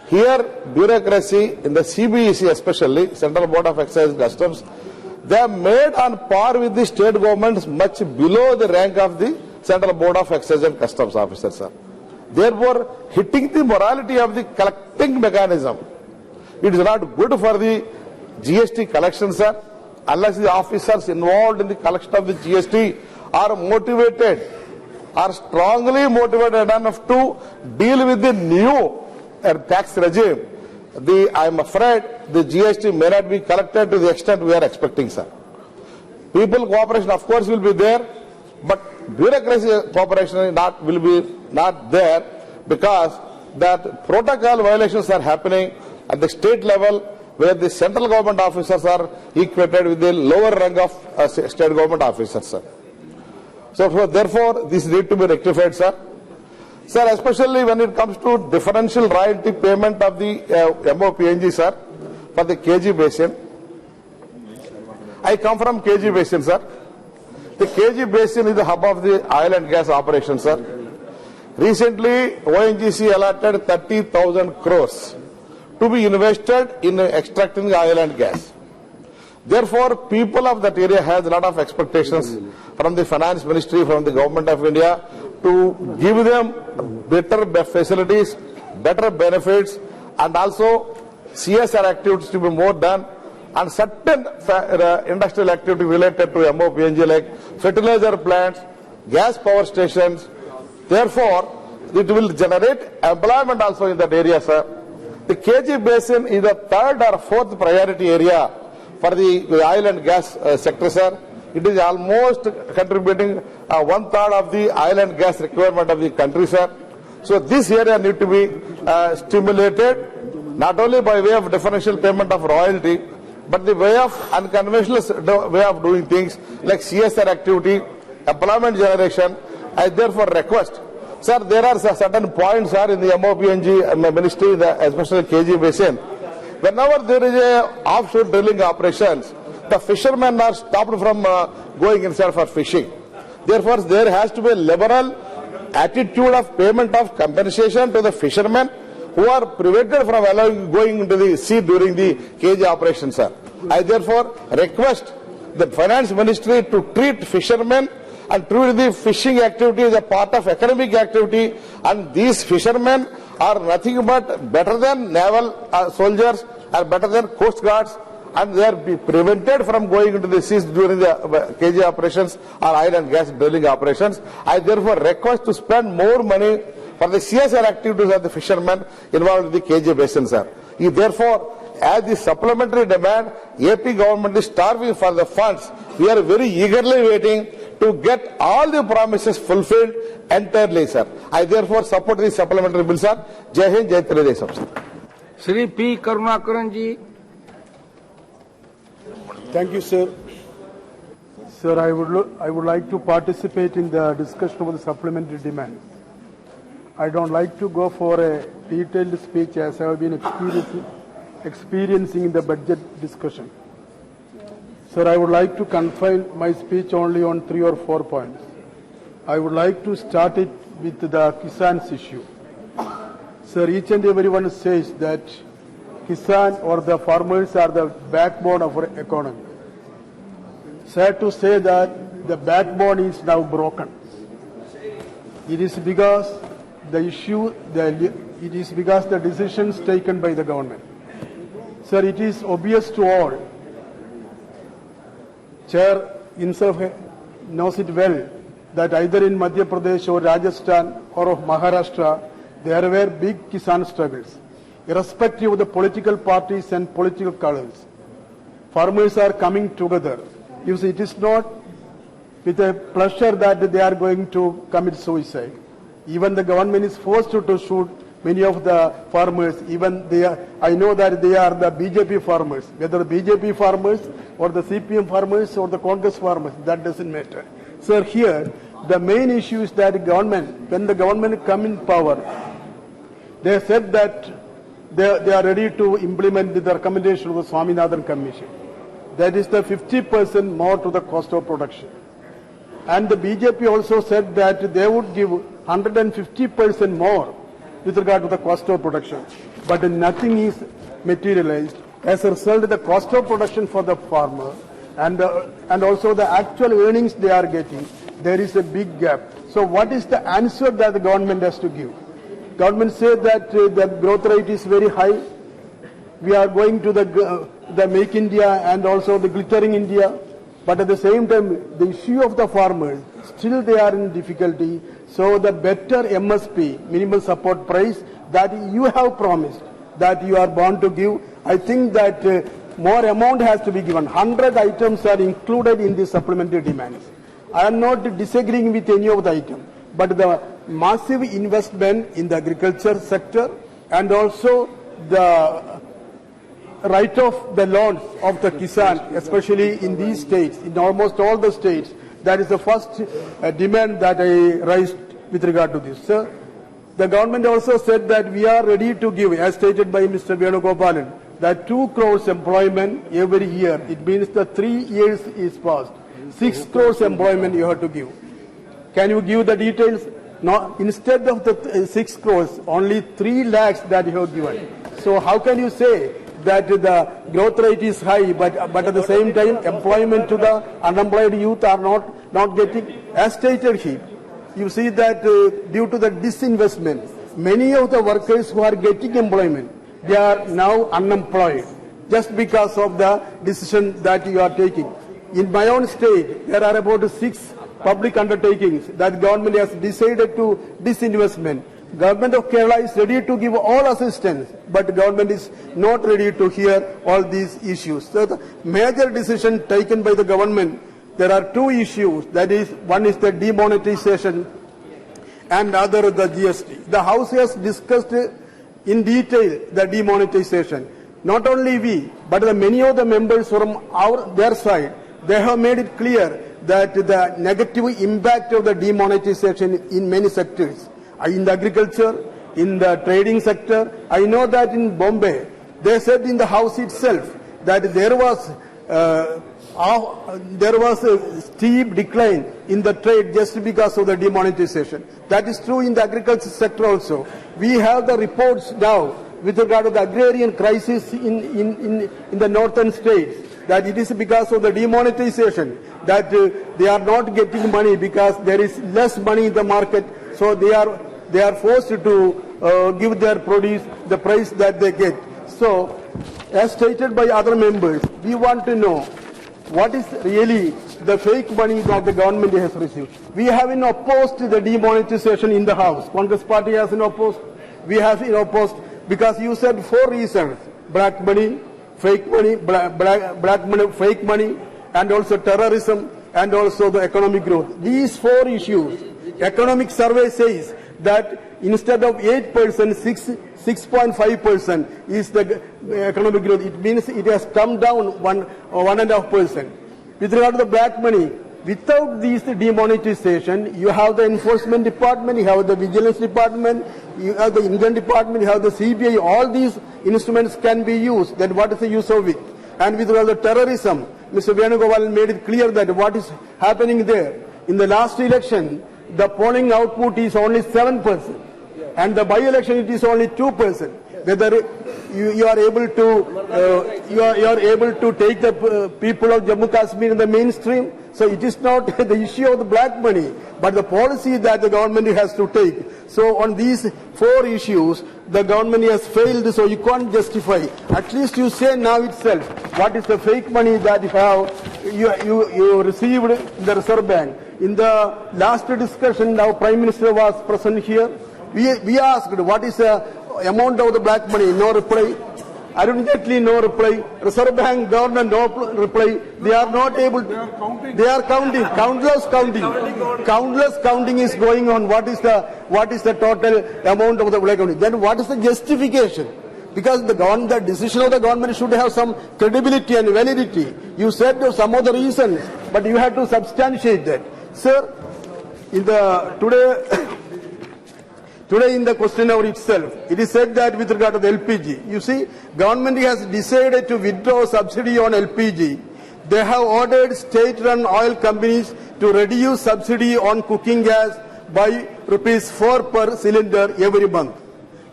Here, bureaucracy in the CBEC especially, Central Board of Excise and Customs, they are made on par with the state governments much below the rank of the Central Board of Excise and Customs officers, sir. Therefore, hitting the morality of the collecting mechanism, it is not good for the GST collection, sir, unless the officers involved in the collection of the GST are motivated, are strongly motivated enough to deal with the new tax regime. I am afraid the GST may not be collected to the extent we are expecting, sir. People cooperation, of course, will be there, but bureaucracy cooperation will be not there, because that protocol violations are happening at the state level, where the central government officers are equated with the lower rank of state government officers, sir. So therefore, this need to be rectified, sir. Sir, especially when it comes to differential royalty payment of the MOPNG, sir, for the KG basin. I come from KG basin, sir. The KG basin is the hub of the oil and gas operation, sir. Recently, ONGC allotted 30,000 crores to be invested in extracting the oil and gas. Therefore, people of that area has a lot of expectations from the Finance Ministry, from the Government of India, to give them better facilities, better benefits, and also CSR activities to be more done, and certain industrial activity related to MOPNG like fertilizer plants, gas power stations. Therefore, it will generate employment also in that area, sir. The KG basin is the third or fourth priority area for the oil and gas sector, sir. It is almost contributing 1/3 of the oil and gas requirement of the country, sir. So this area need to be stimulated, not only by way of differential payment of royalty, but the way of unconventional way of doing things like CSR activity, employment generation. I therefore request, sir, there are certain points, sir, in the MOPNG ministry, especially KG basin. Whenever there is a offshore drilling operations, the fishermen are stopped from going inside for fishing. Therefore, there has to be a liberal attitude of payment of compensation to the fishermen who are prevented from allowing going into the sea during the KG operation, sir. I therefore request the finance ministry to treat fishermen and treat the fishing activity as a part of economic activity, and these fishermen are nothing but better than naval soldiers, are better than coast guards, and they are prevented from going into the seas during the KG operations or oil and gas drilling operations. I therefore request to spend more money for the CSR activities of the fishermen involved in the KG basin, sir. Therefore, as the supplementary demand, AP government is starving for the funds. We are very eagerly waiting to get all the promises fulfilled entirely, sir. I therefore support the supplementary bill, sir. Jai Hind, Jai Telangana, sir. Shri P. Karunakaran ji. Thank you, sir. Sir, I would like to participate in the discussion of the supplementary demand. I don't like to go for a detailed speech as I have been experiencing in the budget discussion. Sir, I would like to confine my speech only on 3 or 4 points. I would like to start it with the Kisan's issue. Sir, each and everyone says that Kisan or the farmers are the backbone of our economy. Sad to say that the backbone is now broken. It is because the decisions taken by the government. Sir, it is obvious to all. Chair himself knows it well that either in Madhya Pradesh or Rajasthan or of Maharashtra, there were big Kisan struggles, irrespective of the political parties and political colors. Farmers are coming together. You see, it is not with a pleasure that they are going to commit suicide. Even the government is forced to shoot many of the farmers. Even I know that they are the BJP farmers, whether the BJP farmers or the CPM farmers or the Congress farmers, that doesn't matter. Sir, here, the main issue is that when the government come in power, they said that they are ready to implement the recommendation of the Swaminathan Commission. That is the 50% more to the cost of production. And the BJP also said that they would give 150% more with regard to the cost of production. But nothing is materialized. As a result, the cost of production for the farmer and also the actual earnings they are getting, there is a big gap. So what is the answer that the government has to give? Government said that the growth rate is very high. We are going to the Make India and also the Glittering India. But at the same time, the issue of the farmers, still they are in difficulty. So the better MSP, minimum support price, that you have promised, that you are bound to give, I think that more amount has to be given. 100 items are included in the supplementary demands. I am not disagreeing with any of the items, but the massive investment in the agriculture sector and also the write-off the loans of the Kisan, especially in these states, in almost all the states, that is the first demand that I raised with regard to this. Sir, the government also said that we are ready to give, as stated by Mr. Venugopalan, that 2 crores employment every year. It means the 3 years is passed. 6 crores employment you have to give. Can you give the details? No, instead of the 6 crores, only 3 lakhs that you have given. So how can you say that the growth rate is high, but at the same time employment to the unemployed youth are not getting? As stated here, you see that due to the disinvestment, many of the workers who are getting employment, they are now unemployed just because of the decision that you are taking. In my own state, there are about 6 public undertakings that government has decided to disinvestment. Government of Kerala is ready to give all assistance, but government is not ready to hear all these issues. So the major decision taken by the government, there are 2 issues. That is, one is the demonetization and other the GST. The House has discussed in detail the demonetization. Not only we, but many of the members from their side, they have made it clear that the negative impact of the demonetization in many sectors, in the agriculture, in the trading sector. I know that in Bombay, they said in the House itself that there was there was a steep decline in the trade just because of the demonetization. That is true in the agriculture sector also. We have the reports now with regard to the agrarian crisis in the northern states, that it is because of the demonetization that they are not getting money because there is less money in the market, so they are forced to give their produce the price that they get. So, as stated by other members, we want to know what is really the fake money that the government has received. We have opposed the demonetization in the House. Congress party has opposed. We have opposed because you said 4 reasons: black money, fake money, black money, fake money, and also terrorism, and also the economic growth. These 4 issues, economic survey says that instead of 8%, 6.5% is the economic growth. It means it has come down 1.5%. With regard to the black money, without this demonetization, you have the enforcement department, you have the vigilance department, you have the income department, you have the CBI. All these instruments can be used. Then what is the use of it? And with regard to terrorism, Mr. Venugopalan made it clear that what is happening there. In the last election, the polling output is only 7%, and the by-election it is only 2%. Whether you are able to you are able to take the people of Jammu Kashmir in the mainstream. So it is not the issue of the black money, but the policy that the government has to take. So on these 4 issues, the government has failed. So you can't justify. At least you say now itself what is the fake money that you received in the Reserve Bank. In the last discussion, our Prime Minister was present here. We asked what is the amount of the black money. No reply. Arun Jaitley, no reply. Reserve Bank Governor, no reply. They are not able to. They are counting. Countless counting is going on. What is the total amount of the black money? Then what is the justification? Because the decision of the government should have some credibility and validity. You said some of the reasons, but you have to substantiate that. Sir, today in the question hour itself, it is said that with regard to the LPG, you see, government has decided to withdraw subsidy on LPG. They have ordered state-run oil companies to reduce subsidy on cooking gas by ₹4 per cylinder every month.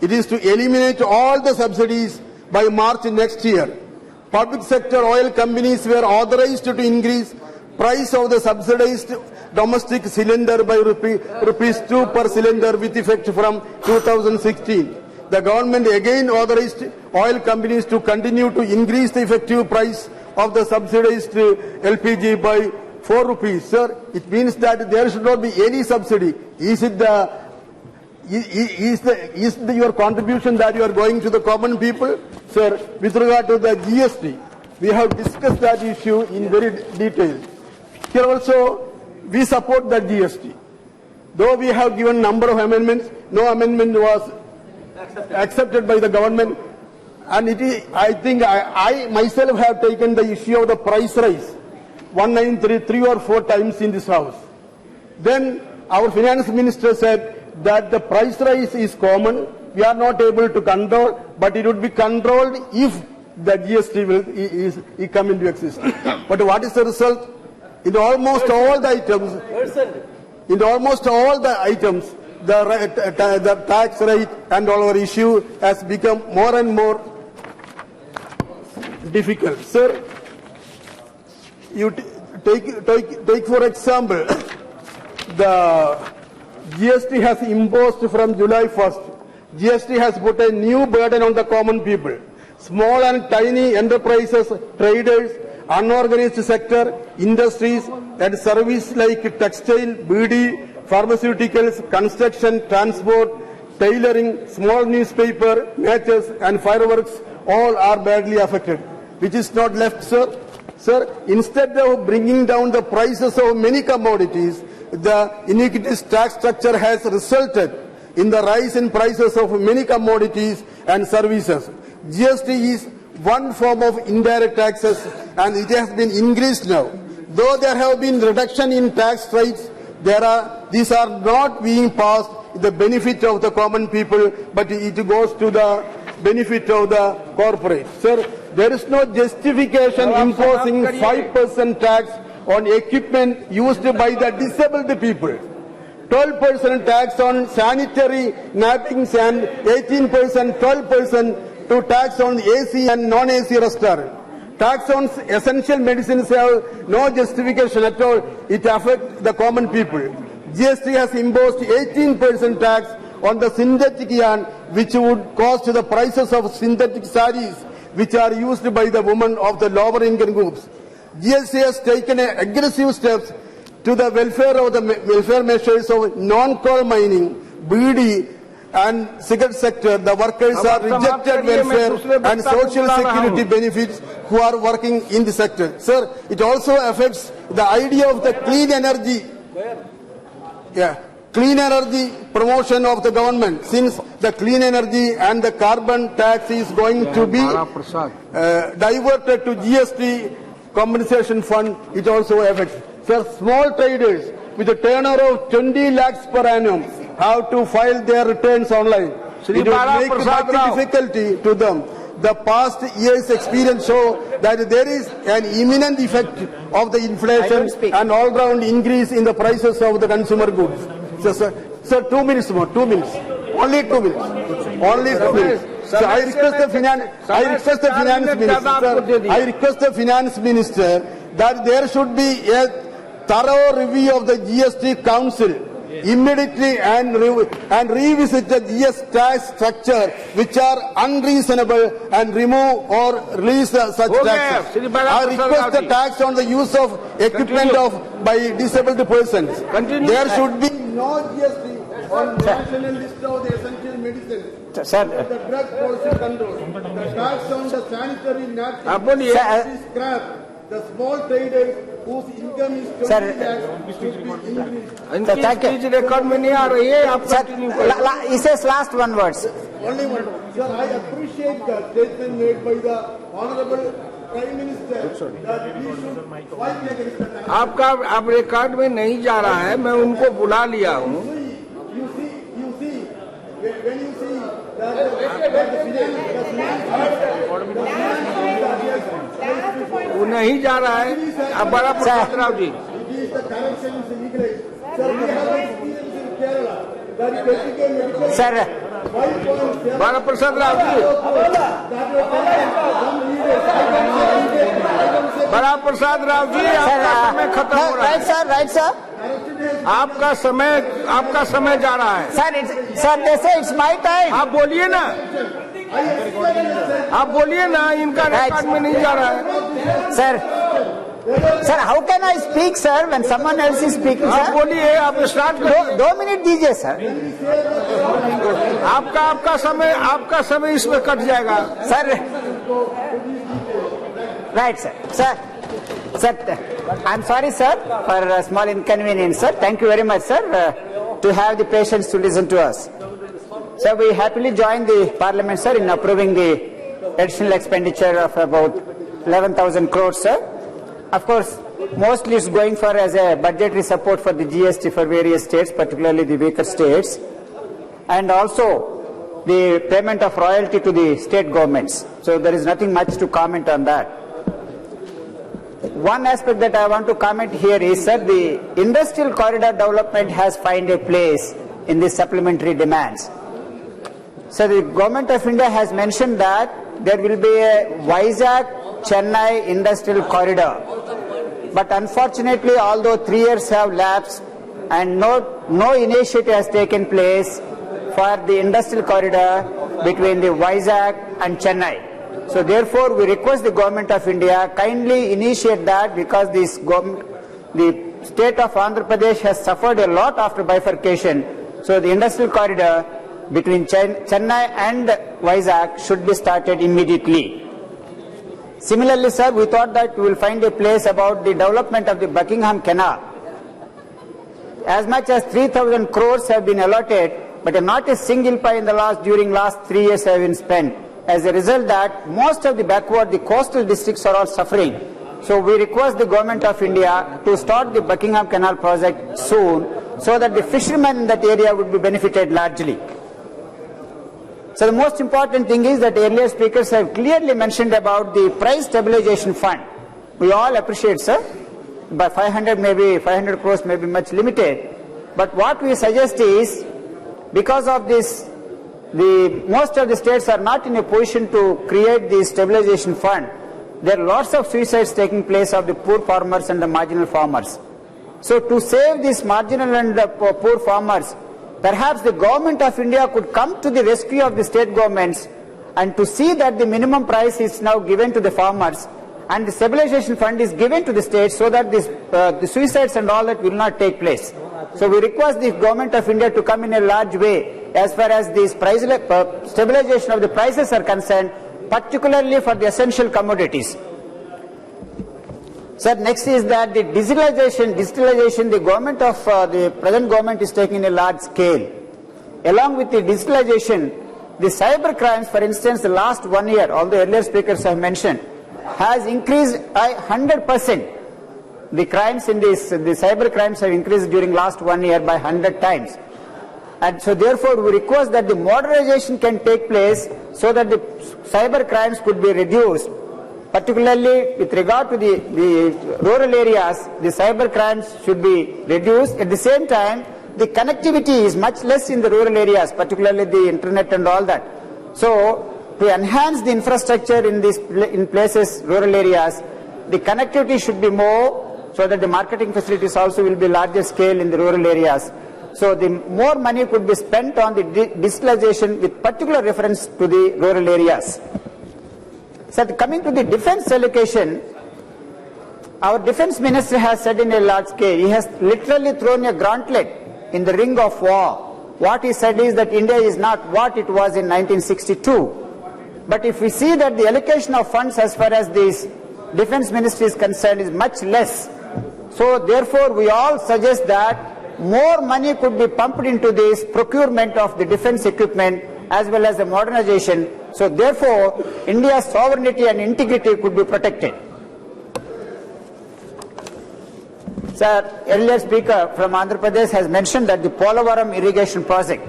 It is to eliminate all the subsidies by March next year. Public sector oil companies were authorized to increase price of the subsidized domestic cylinder by ₹2 per cylinder with effect from 2016. The government again authorized oil companies to continue to increase the effective price of the subsidized LPG by ₹4. Sir, it means that there should not be any subsidy. Is your contribution that you are going to the common people? Sir, with regard to the GST, we have discussed that issue in very detail. Here also, we support the GST. Though we have given number of amendments, no amendment was accepted by the government. And I think I myself have taken the issue of the price rise 3 or 4 times in this house. Then our finance minister said that the price rise is common. We are not able to control, but it would be controlled if the GST will come into existence. But what is the result? In almost all the items, the tax rate and all our issue has become more and more difficult. Sir, you take for example, the GST has imposed from July 1st. GST has put a new burden on the common people. Small and tiny enterprises, traders, unorganized sector, industries and service like textile, beauty, pharmaceuticals, construction, transport, tailoring, small newspaper, matches and fireworks all are badly affected. Which is not left, sir? Sir, instead of bringing down the prices of many commodities, the iniquitous tax structure has resulted in the rise in prices of many commodities and services. GST is one form of indirect taxes and it has been increased now. Though there have been reduction in tax rates, these are not being passed the benefit of the common people, but it goes to the benefit of the corporate. Sir, there is no justification imposing 5% tax on equipment used by the disabled people. 12% tax on sanitary napkins and 18%, 12% to tax on AC and non-AC restaurant. Tax on essential medicines have no justification at all. It affects the common people. GST has imposed 18% tax on the synthetic yarn, which would cost the prices of synthetic sarees, which are used by the women of the lower income groups. GST has taken aggressive steps to the welfare measures of non-coal mining, BD and cigarette sector. The workers are rejected welfare and social security benefits who are working in the sector. Sir, it also affects the idea of the clean energy. Clean energy promotion of the government, since the clean energy and the carbon tax is going to be diverted to GST compensation fund. It also affects. Sir, small traders with a turnover of 20 lakhs per annum have to file their returns online. It will make much difficulty to them. The past years' experience show that there is an imminent effect of the inflation and all-round increase in the prices of the consumer goods. Sir, 2 minutes more, 2 minutes. Only 2 minutes. Only 2 minutes. So I request the finance minister that there should be a thorough review of the GST Council immediately and revisit the GST tax structure which are unreasonable and remove or release such taxes. I request the tax on the use of equipment by disabled persons. There should be no GST on national list of the essential medicines. The drug policy control. The tax on the sanitary napkins is scrapped. The small traders whose income is 20 lakhs should be increased. record में नहीं आ रही है आप continue इसे last one words. Only one. Sir, I appreciate the statement made by the honorable Prime Minister that we should fight against the tax. आपका आप record में नहीं जा रहा है, मैं उनको बुला लिया हूँ. You see, when you see वो नहीं जा रहा है. अब बड़ा प्रसाद राव जी. सर बड़ा प्रसाद राव जी, बड़ा प्रसाद राव जी, आपका समय खत्म हो रहा है. राइट सर, आपका समय जा रहा है. सर जैसे इट्स माय टाइम. आप बोलिए ना, इनका रिकॉर्ड में नहीं जा रहा है. Sir how can I speak sir when someone else is speaking. आप बोलिए, आप स्टार्ट करिए. 2 मिनट दीजिए सर. आपका समय इसमें कट जाएगा sir. Right sir. I'm sorry, sir, for a small inconvenience, sir. Thank you very much, sir, to have the patience to listen to us. So we happily join the Parliament, sir, in approving the additional expenditure of about 11,000 crores, sir. Of course, mostly it's going for as a budgetary support for the GST for various states, particularly the weaker states, and also the payment of royalty to the state governments. So there is nothing much to comment on that. One aspect that I want to comment here is that the industrial corridor development has found a place in the supplementary demands. So the government of India has mentioned that there will be a Vizag-Chennai industrial corridor. But unfortunately, although 3 years have lapsed and no initiative has taken place for the industrial corridor between the Vizag and Chennai. So therefore, we request the government of India kindly initiate that, because the state of Andhra Pradesh has suffered a lot after bifurcation. So the industrial corridor between Chennai and Vizag should be started immediately. Similarly, sir, we thought that we will find a place about the development of the Buckingham Canal. As much as 3,000 crores have been allotted, but not a single pie during last 3 years have been spent. As a result, that most of the coastal districts are all suffering. So we request the government of India to start the Buckingham Canal project soon, so that the fishermen in that area would be benefited largely. So the most important thing is that earlier speakers have clearly mentioned about the price stabilization fund. We all appreciate, sir, but 500 crores may be much limited. But what we suggest is, because of this, most of the states are not in a position to create the stabilization fund. There are lots of suicides taking place of the poor farmers and the marginal farmers. So to save these marginal and the poor farmers, perhaps the government of India could come to the rescue of the state governments and to see that the minimum price is now given to the farmers and the stabilization fund is given to the states so that the suicides and all that will not take place. So we request the government of India to come in a large way as far as this price stabilization of the prices are concerned, particularly for the essential commodities. Sir, next is that the digitalization, the government of the present government is taking a large scale. Along with the digitalization, the cyber crimes, for instance, the last 1 year, all the earlier speakers have mentioned, has increased by 100%. The crimes in the cyber crimes have increased during last 1 year by 100 times. And so therefore we request that the modernization can take place so that the cyber crimes could be reduced. Particularly with regard to the rural areas, the cyber crimes should be reduced. At the same time, the connectivity is much less in the rural areas, particularly the internet and all that. So to enhance the infrastructure in places, rural areas, the connectivity should be more, so that the marketing facilities also will be larger scale in the rural areas. So the more money could be spent on the digitalization with particular reference to the rural areas. So coming to the defense allocation, our defense minister has said in a large scale, he has literally thrown a gauntlet in the ring of war. What he said is that India is not what it was in 1962. But if we see that the allocation of funds as far as this defense ministry is concerned is much less. So therefore we all suggest that more money could be pumped into this procurement of the defense equipment as well as the modernization. So therefore India's sovereignty and integrity could be protected. Sir, earlier speaker from Andhra Pradesh has mentioned that the Polavaram irrigation project.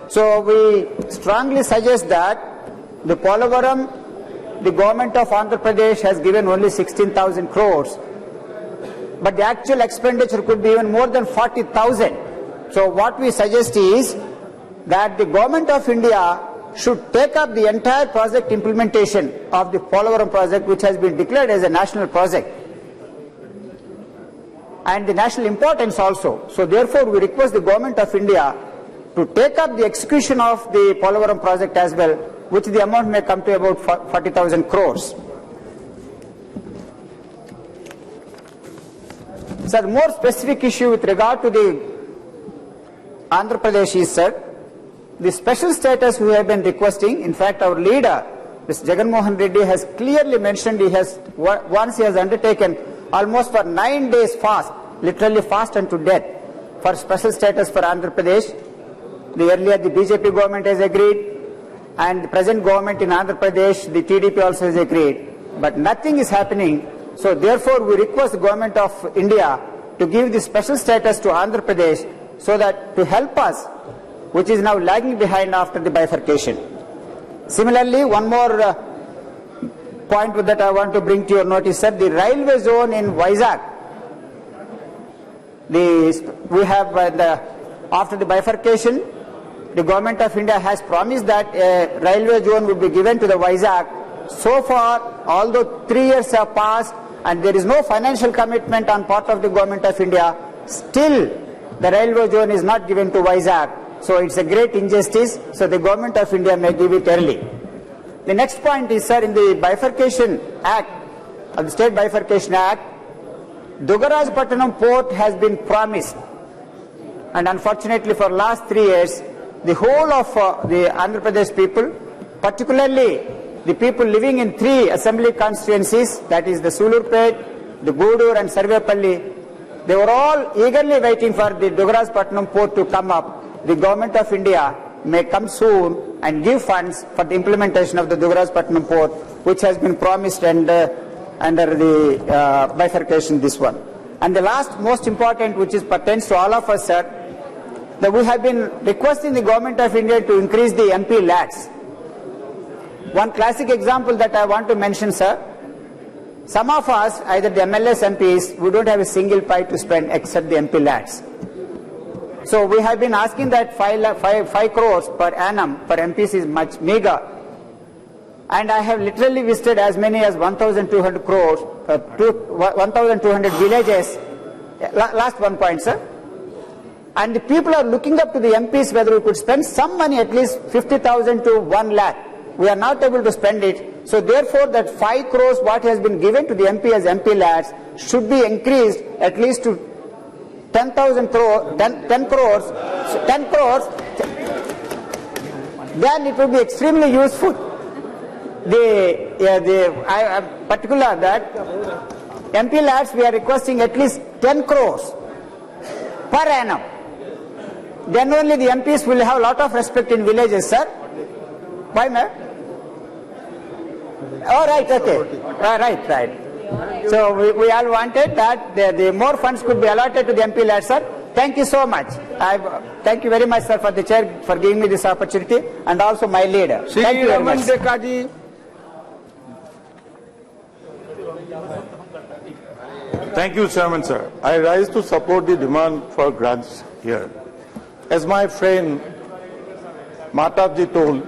So we strongly suggest that the Polavaram, the government of Andhra Pradesh has given only 16,000 crores. But the actual expenditure could be even more than 40,000. So what we suggest is that the government of India should take up the entire project implementation of the Polavaram project, which has been declared as a national project, and the national importance also. So therefore we request the government of India to take up the execution of the Polavaram project as well, which the amount may come to about 40,000 crores. So the more specific issue with regard to the Andhra Pradesh is, sir, the special status we have been requesting. In fact, our leader, Mr. Jagan Mohan Reddy, has clearly mentioned once he has undertaken almost for 9 days fast, literally fast unto death, for special status for Andhra Pradesh. Earlier the BJP government has agreed, and the present government in Andhra Pradesh, the TDP also has agreed, but nothing is happening. So therefore we request the government of India to give the special status to Andhra Pradesh so that to help us, which is now lagging behind after the bifurcation. Similarly, one more point that I want to bring to your notice, sir, the railway zone in Vizag. We have after the bifurcation, the government of India has promised that a railway zone will be given to the Vizag. So far, although 3 years have passed and there is no financial commitment on part of the government of India, still the railway zone is not given to Vizag. So it's a great injustice. So the government of India may give it early. The next point is, sir, in the Bifurcation Act, of the State Bifurcation Act, Dugarajpattanam port has been promised. And unfortunately for last 3 years, the whole of the Andhra Pradesh people, particularly the people living in 3 assembly constituencies, that is the Sulurpet, the Goodur and Sarvepalli, they were all eagerly waiting for the Dugarajpattanam port to come up. The government of India may come soon and give funds for the implementation of the Dugarajpattanam port, which has been promised under the bifurcation, this one. And the last most important, which is pertains to all of us, sir, that we have been requesting the Government of India to increase the MP lakhs. One classic example that I want to mention, sir, some of us, either the MLS MPs, we don't have a single pie to spend except the MP lakhs. So we have been asking that 5 crores per annum per MPs is much meager. And I have literally visited as many as 1,200 crores, 1,200 villages. Last one point, sir. And the people are looking up to the MPs whether we could spend some money, at least 50,000 to 1 lakh. We are not able to spend it. So therefore that 5 crores what has been given to the MP as MP lakhs should be increased at least to 10,000 crores, 10 crores, 10 crores, then it will be extremely useful. I am particular that MP lakhs we are requesting at least 10 crores per annum. Then only the MPs will have a lot of respect in villages, sir. Why, ma'am? Oh, right, okay. Right. So we all wanted that the more funds could be allotted to the MP lakhs, sir. Thank you so much. Thank you very much, sir, for the chair for giving me this opportunity, and also my leader. Thank you very much. Thank you, Chairman, sir. I rise to support the demand for grants here. As my friend Mataji told,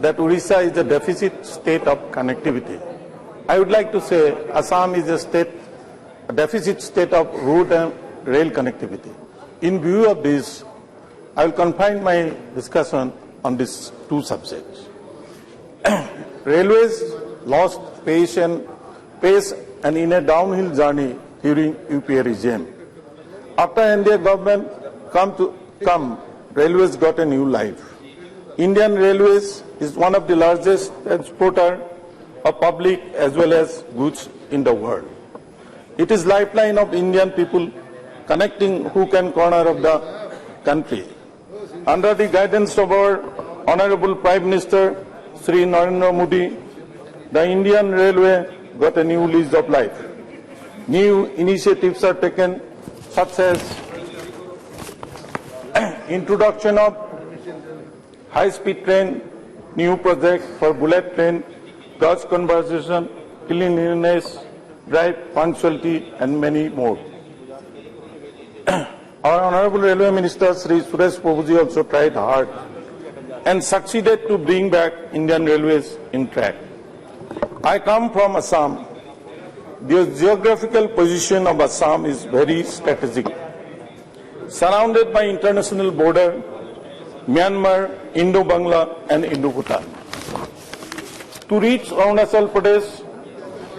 that Orissa is a deficit state of connectivity. I would like to say Assam is a deficit state of road and rail connectivity. In view of this, I will confine my discussion on these two subjects. Railways lost pace and in a downhill journey during UPA regime. After NDA government come, railways got a new life. Indian Railways is one of the largest transporter of public as well as goods in the world. It is lifeline of Indian people connecting hook and corner of the country. Under the guidance of our Honorable Prime Minister Sri Narendra Modi, the Indian Railway got a new lease of life. New initiatives are taken, such as introduction of high-speed train, new project for bullet train, gauge conversion, cleanliness, drive punctuality, and many more. Our Honorable Railway Minister Sri Suresh Prabhuji also tried hard and succeeded to bring back Indian Railways in track. I come from Assam. The geographical position of Assam is very strategic. Surrounded by international border, Myanmar, Indo-Bangla and Indo-Bhutan. To reach Arunachal Pradesh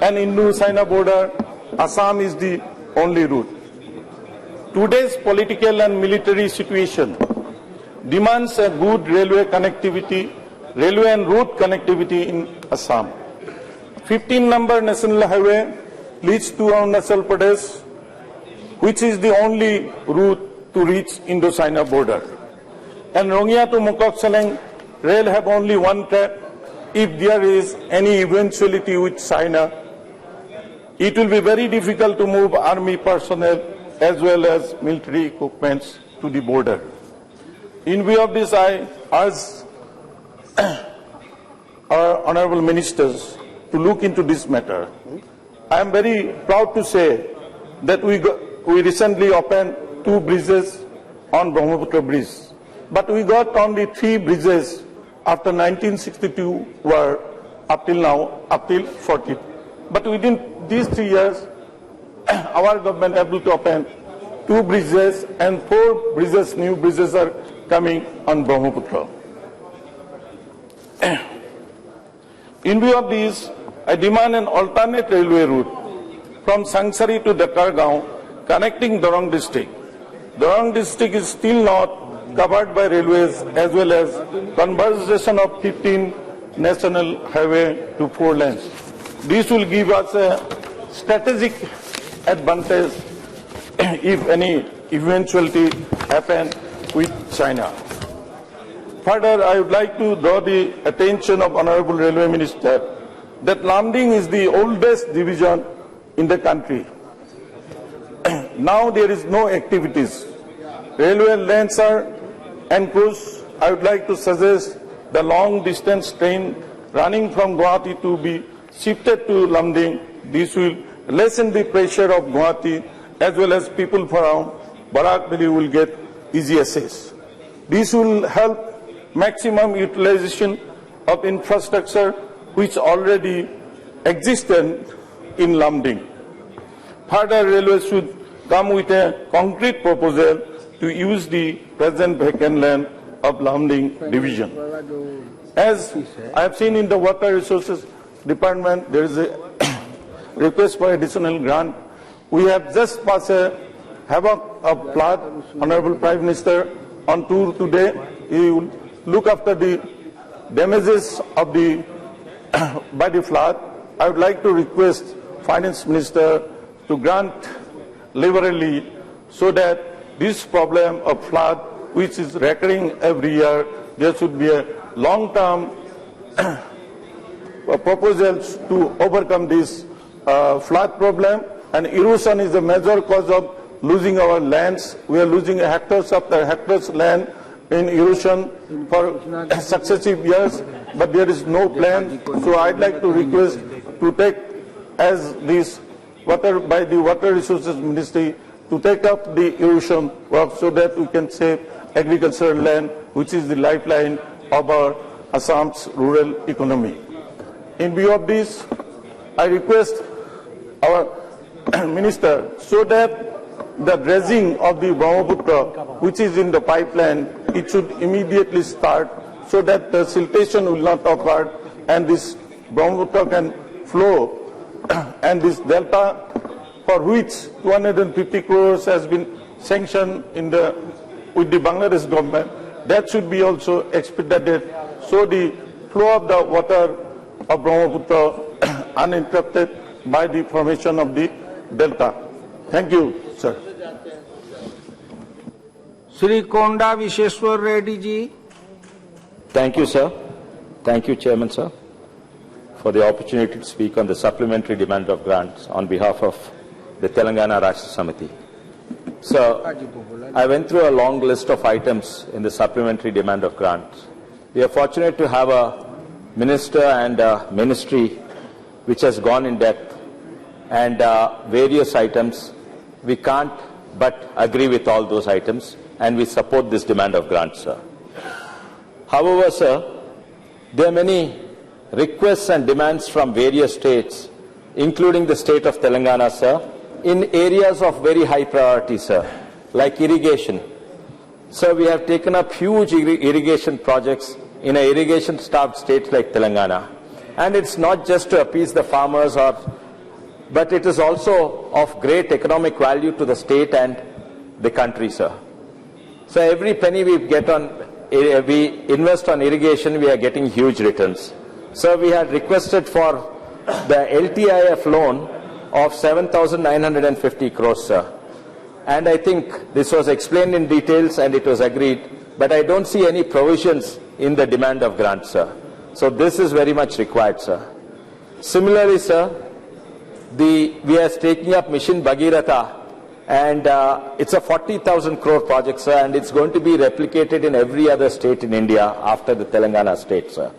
and Indo-China border, Assam is the only route. Today's political and military situation demands a good railway and road connectivity in Assam. 15-number national highway leads to Arunachal Pradesh, which is the only route to reach Indo-China border. And Rongya to Mokoksaleng rail have only one track. If there is any eventuality with China, it will be very difficult to move army personnel as well as military equipments to the border. In view of this, I urge our honorable ministers to look into this matter. I am very proud to say that we recently opened 2 bridges on Brahmaputra Bridge. But we got only 3 bridges after 1962 were up till now, up till 40. But within these 3 years, our government able to open 2 bridges and 4 bridges, new bridges are coming on Brahmaputra. In view of this, I demand an alternate railway route from Sangsari to Dakargaon connecting Dorong district. Dorong district is still not covered by railways as well as conversion of 15 national highway to 4 lanes. This will give us a strategic advantage if any eventuality happen with China. Further, I would like to draw the attention of Honorable Railway Minister that Lamding is the oldest division in the country. Now there is no activities. railway lanes are encroached, I would like to suggest the long distance train running from Guwahati to be shifted to Lamding. This will lessen the pressure of Guwahati as well as people from Barakbeli will get easy access. This will help maximum utilization of infrastructure which already existed in Lamding. Further, railways should come with a concrete proposal to use the present vacant land of Lamding division. As I have seen in the Water Resources Department, there is a request for additional grant. We have just passed a havoc of flood. Honorable Prime Minister on tour today. He will look after the damages of the by the flood. I would like to request Finance Minister to grant liberally so that this problem of flood, which is recurring every year, there should be a long-term proposals to overcome this flood problem. And erosion is a major cause of losing our lands. We are losing hectares after hectares land in erosion for successive years, but there is no plan. So I'd like to request to take as this water by the Water Resources Ministry to take up the erosion work so that we can save agricultural land, which is the lifeline of our Assam's rural economy. In view of this, I request our Minister so that the dredging of the Brahmaputra, which is in the pipeline, it should immediately start so that the siltation will not occur and this Brahmaputra can flow and this delta for which 250 crores has been sanctioned in with the Bangladesh government, that should be also expedited so the flow of the water of Brahmaputra uninterrupted by the formation of the delta. Thank you, sir. Shri Konda Visheshwar Reddy ji. Thank you, sir. Thank you, Chairman, sir, for the opportunity to speak on the supplementary demand of grants on behalf of the Telangana Rashtra Samiti. So, I went through a long list of items in the supplementary demand of grants. We are fortunate to have a minister and a ministry which has gone in depth and various items. We can't but agree with all those items and we support this demand of grants, sir. However, sir, there are many requests and demands from various states, including the state of Telangana, sir, in areas of very high priority, sir, like irrigation. So we have taken up huge irrigation projects in an irrigation-starved state like Telangana. And it's not just to appease the farmers, but it is also of great economic value to the state and the country, sir. So every penny we invest on irrigation, we are getting huge returns. So we had requested for the LTIF loan of 7,950 crores, sir. And I think this was explained in details and it was agreed, but I don't see any provisions in the demand of grants, sir. So this is very much required, sir. Similarly, sir, we are taking up Mission Bhagiratha, and it's a 40,000 crore project, sir, and it's going to be replicated in every other state in India after the Telangana state, sir.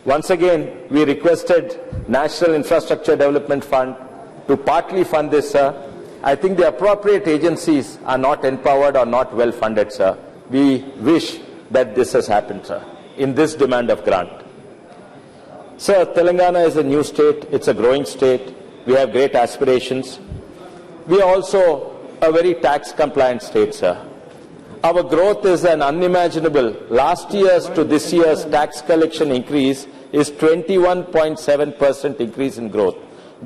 Once again, we requested National Infrastructure Development Fund to partly fund this, sir. I think the appropriate agencies are not empowered or not well funded, sir. We wish that this has happened, sir, in this demand of grant. Sir, Telangana is a new state. It's a growing state. We have great aspirations. We are also a very tax-compliant state, sir. Our growth is an unimaginable. Last year's to this year's tax collection increase is 21.7% increase in growth.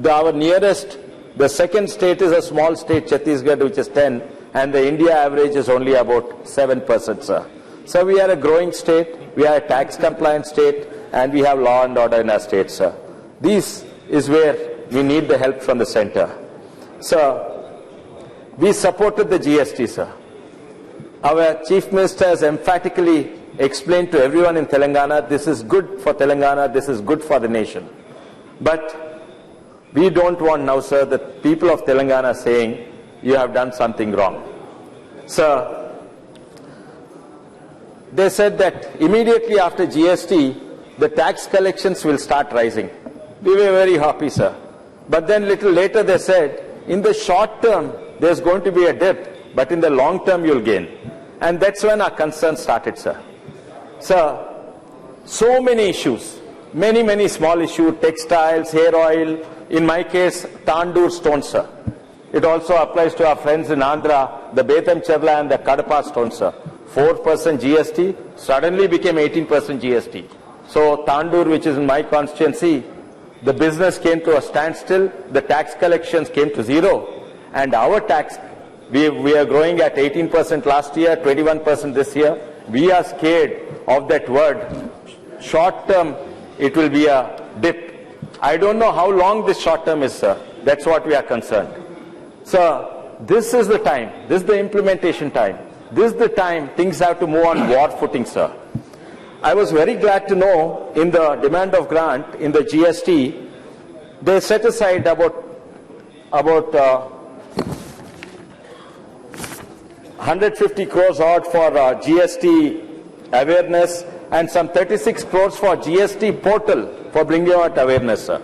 Our nearest, the second state is a small state, Chhattisgarh, which is 10, and the India average is only about 7%, sir. So we are a growing state, we are a tax-compliant state, and we have law and order in our state, sir. This is where we need the help from the center. Sir, we supported the GST, sir. Our Chief Minister has emphatically explained to everyone in Telangana, this is good for Telangana, this is good for the nation. But we don't want now, sir, the people of Telangana saying, you have done something wrong. Sir, they said that immediately after GST, the tax collections will start rising. We were very happy, sir. But then little later they said, in the short term, there's going to be a dip, but in the long term, you'll gain. And that's when our concern started, sir. Sir, so many issues, many small issues, textiles, hair oil, in my case, Tandoor stones, sir. It also applies to our friends in Andhra, the Betam Cherla and the Kadapa stones, sir. 4% GST suddenly became 18% GST. So Tandoor, which is in my constituency, the business came to a standstill, the tax collections came to zero, and our tax, we are growing at 18% last year, 21% this year. We are scared of that word. Short term, it will be a dip. I don't know how long this short term is, sir. That's what we are concerned. Sir, this is the time. This is the implementation time. This is the time things have to move on war footing, sir. I was very glad to know in the demand of grant, in the GST, they set aside about 150 crores odd for GST awareness and some 36 crores for GST portal for bringing out awareness, sir.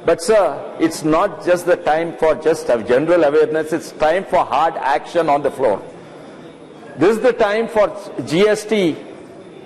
But sir, it's not just the time for just a general awareness, it's time for hard action on the floor. This is the time for GST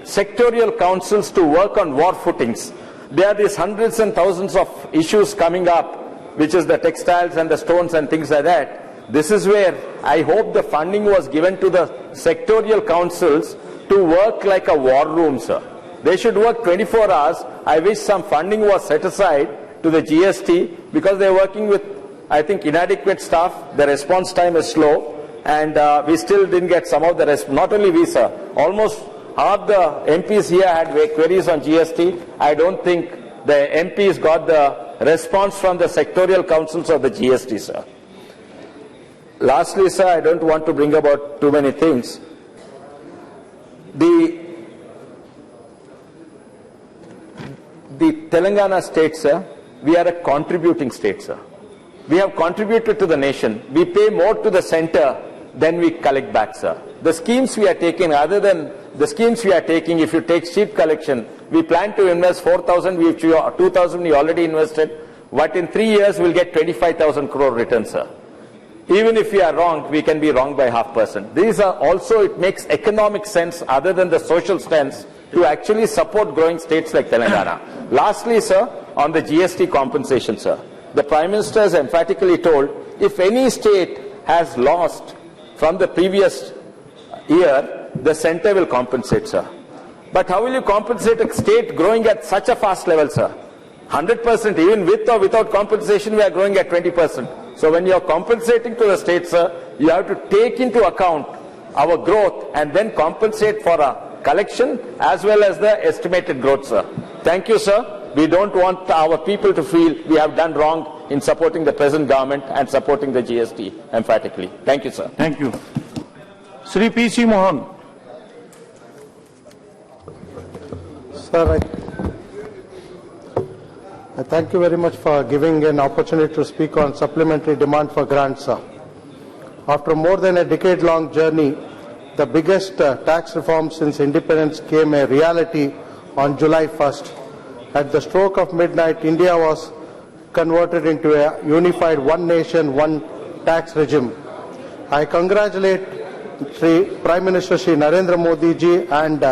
sectorial councils to work on war footings. There are these hundreds and thousands of issues coming up, which is the textiles and the stones and things like that. This is where I hope the funding was given to the sectorial councils to work like a war room, sir. They should work 24 hours. I wish some funding was set aside to the GST because they're working with, I think, inadequate staff. The response time is slow, and we still didn't get some of the not only we, sir, almost half the MPs here had queries on GST. I don't think the MPs got the response from the sectorial councils of the GST, sir. Lastly, sir, I don't want to bring about too many things. The Telangana state, sir, we are a contributing state, sir. We have contributed to the nation. We pay more to the center than we collect back, sir. The schemes we are taking, other than the schemes we are taking, if you take sheep collection, we plan to invest 4,000, 2,000 we already invested, but in 3 years we'll get 25,000 crore return, sir. Even if we are wrong, we can be wrong by 0.5%. These are also, it makes economic sense other than the social sense to actually support growing states like Telangana. Lastly, sir, on the GST compensation, sir, the Prime Minister has emphatically told if any state has lost from the previous year, the center will compensate, sir. But how will you compensate a state growing at such a fast level, sir? 100%, even with or without compensation, we are growing at 20%. So when you are compensating to the state, sir, you have to take into account our growth and then compensate for a collection as well as the estimated growth, sir. Thank you, sir. We don't want our people to feel we have done wrong in supporting the present government and supporting the GST emphatically. Thank you, sir. Thank you. Sri P.C. Mohan. Sir, I thank you very much for giving an opportunity to speak on supplementary demand for grants, sir. After more than a decade-long journey, the biggest tax reform since independence came a reality on July 1st. At the stroke of midnight, India was converted into a unified one nation, one tax regime. I congratulate Prime Minister Shri Narendra Modi ji and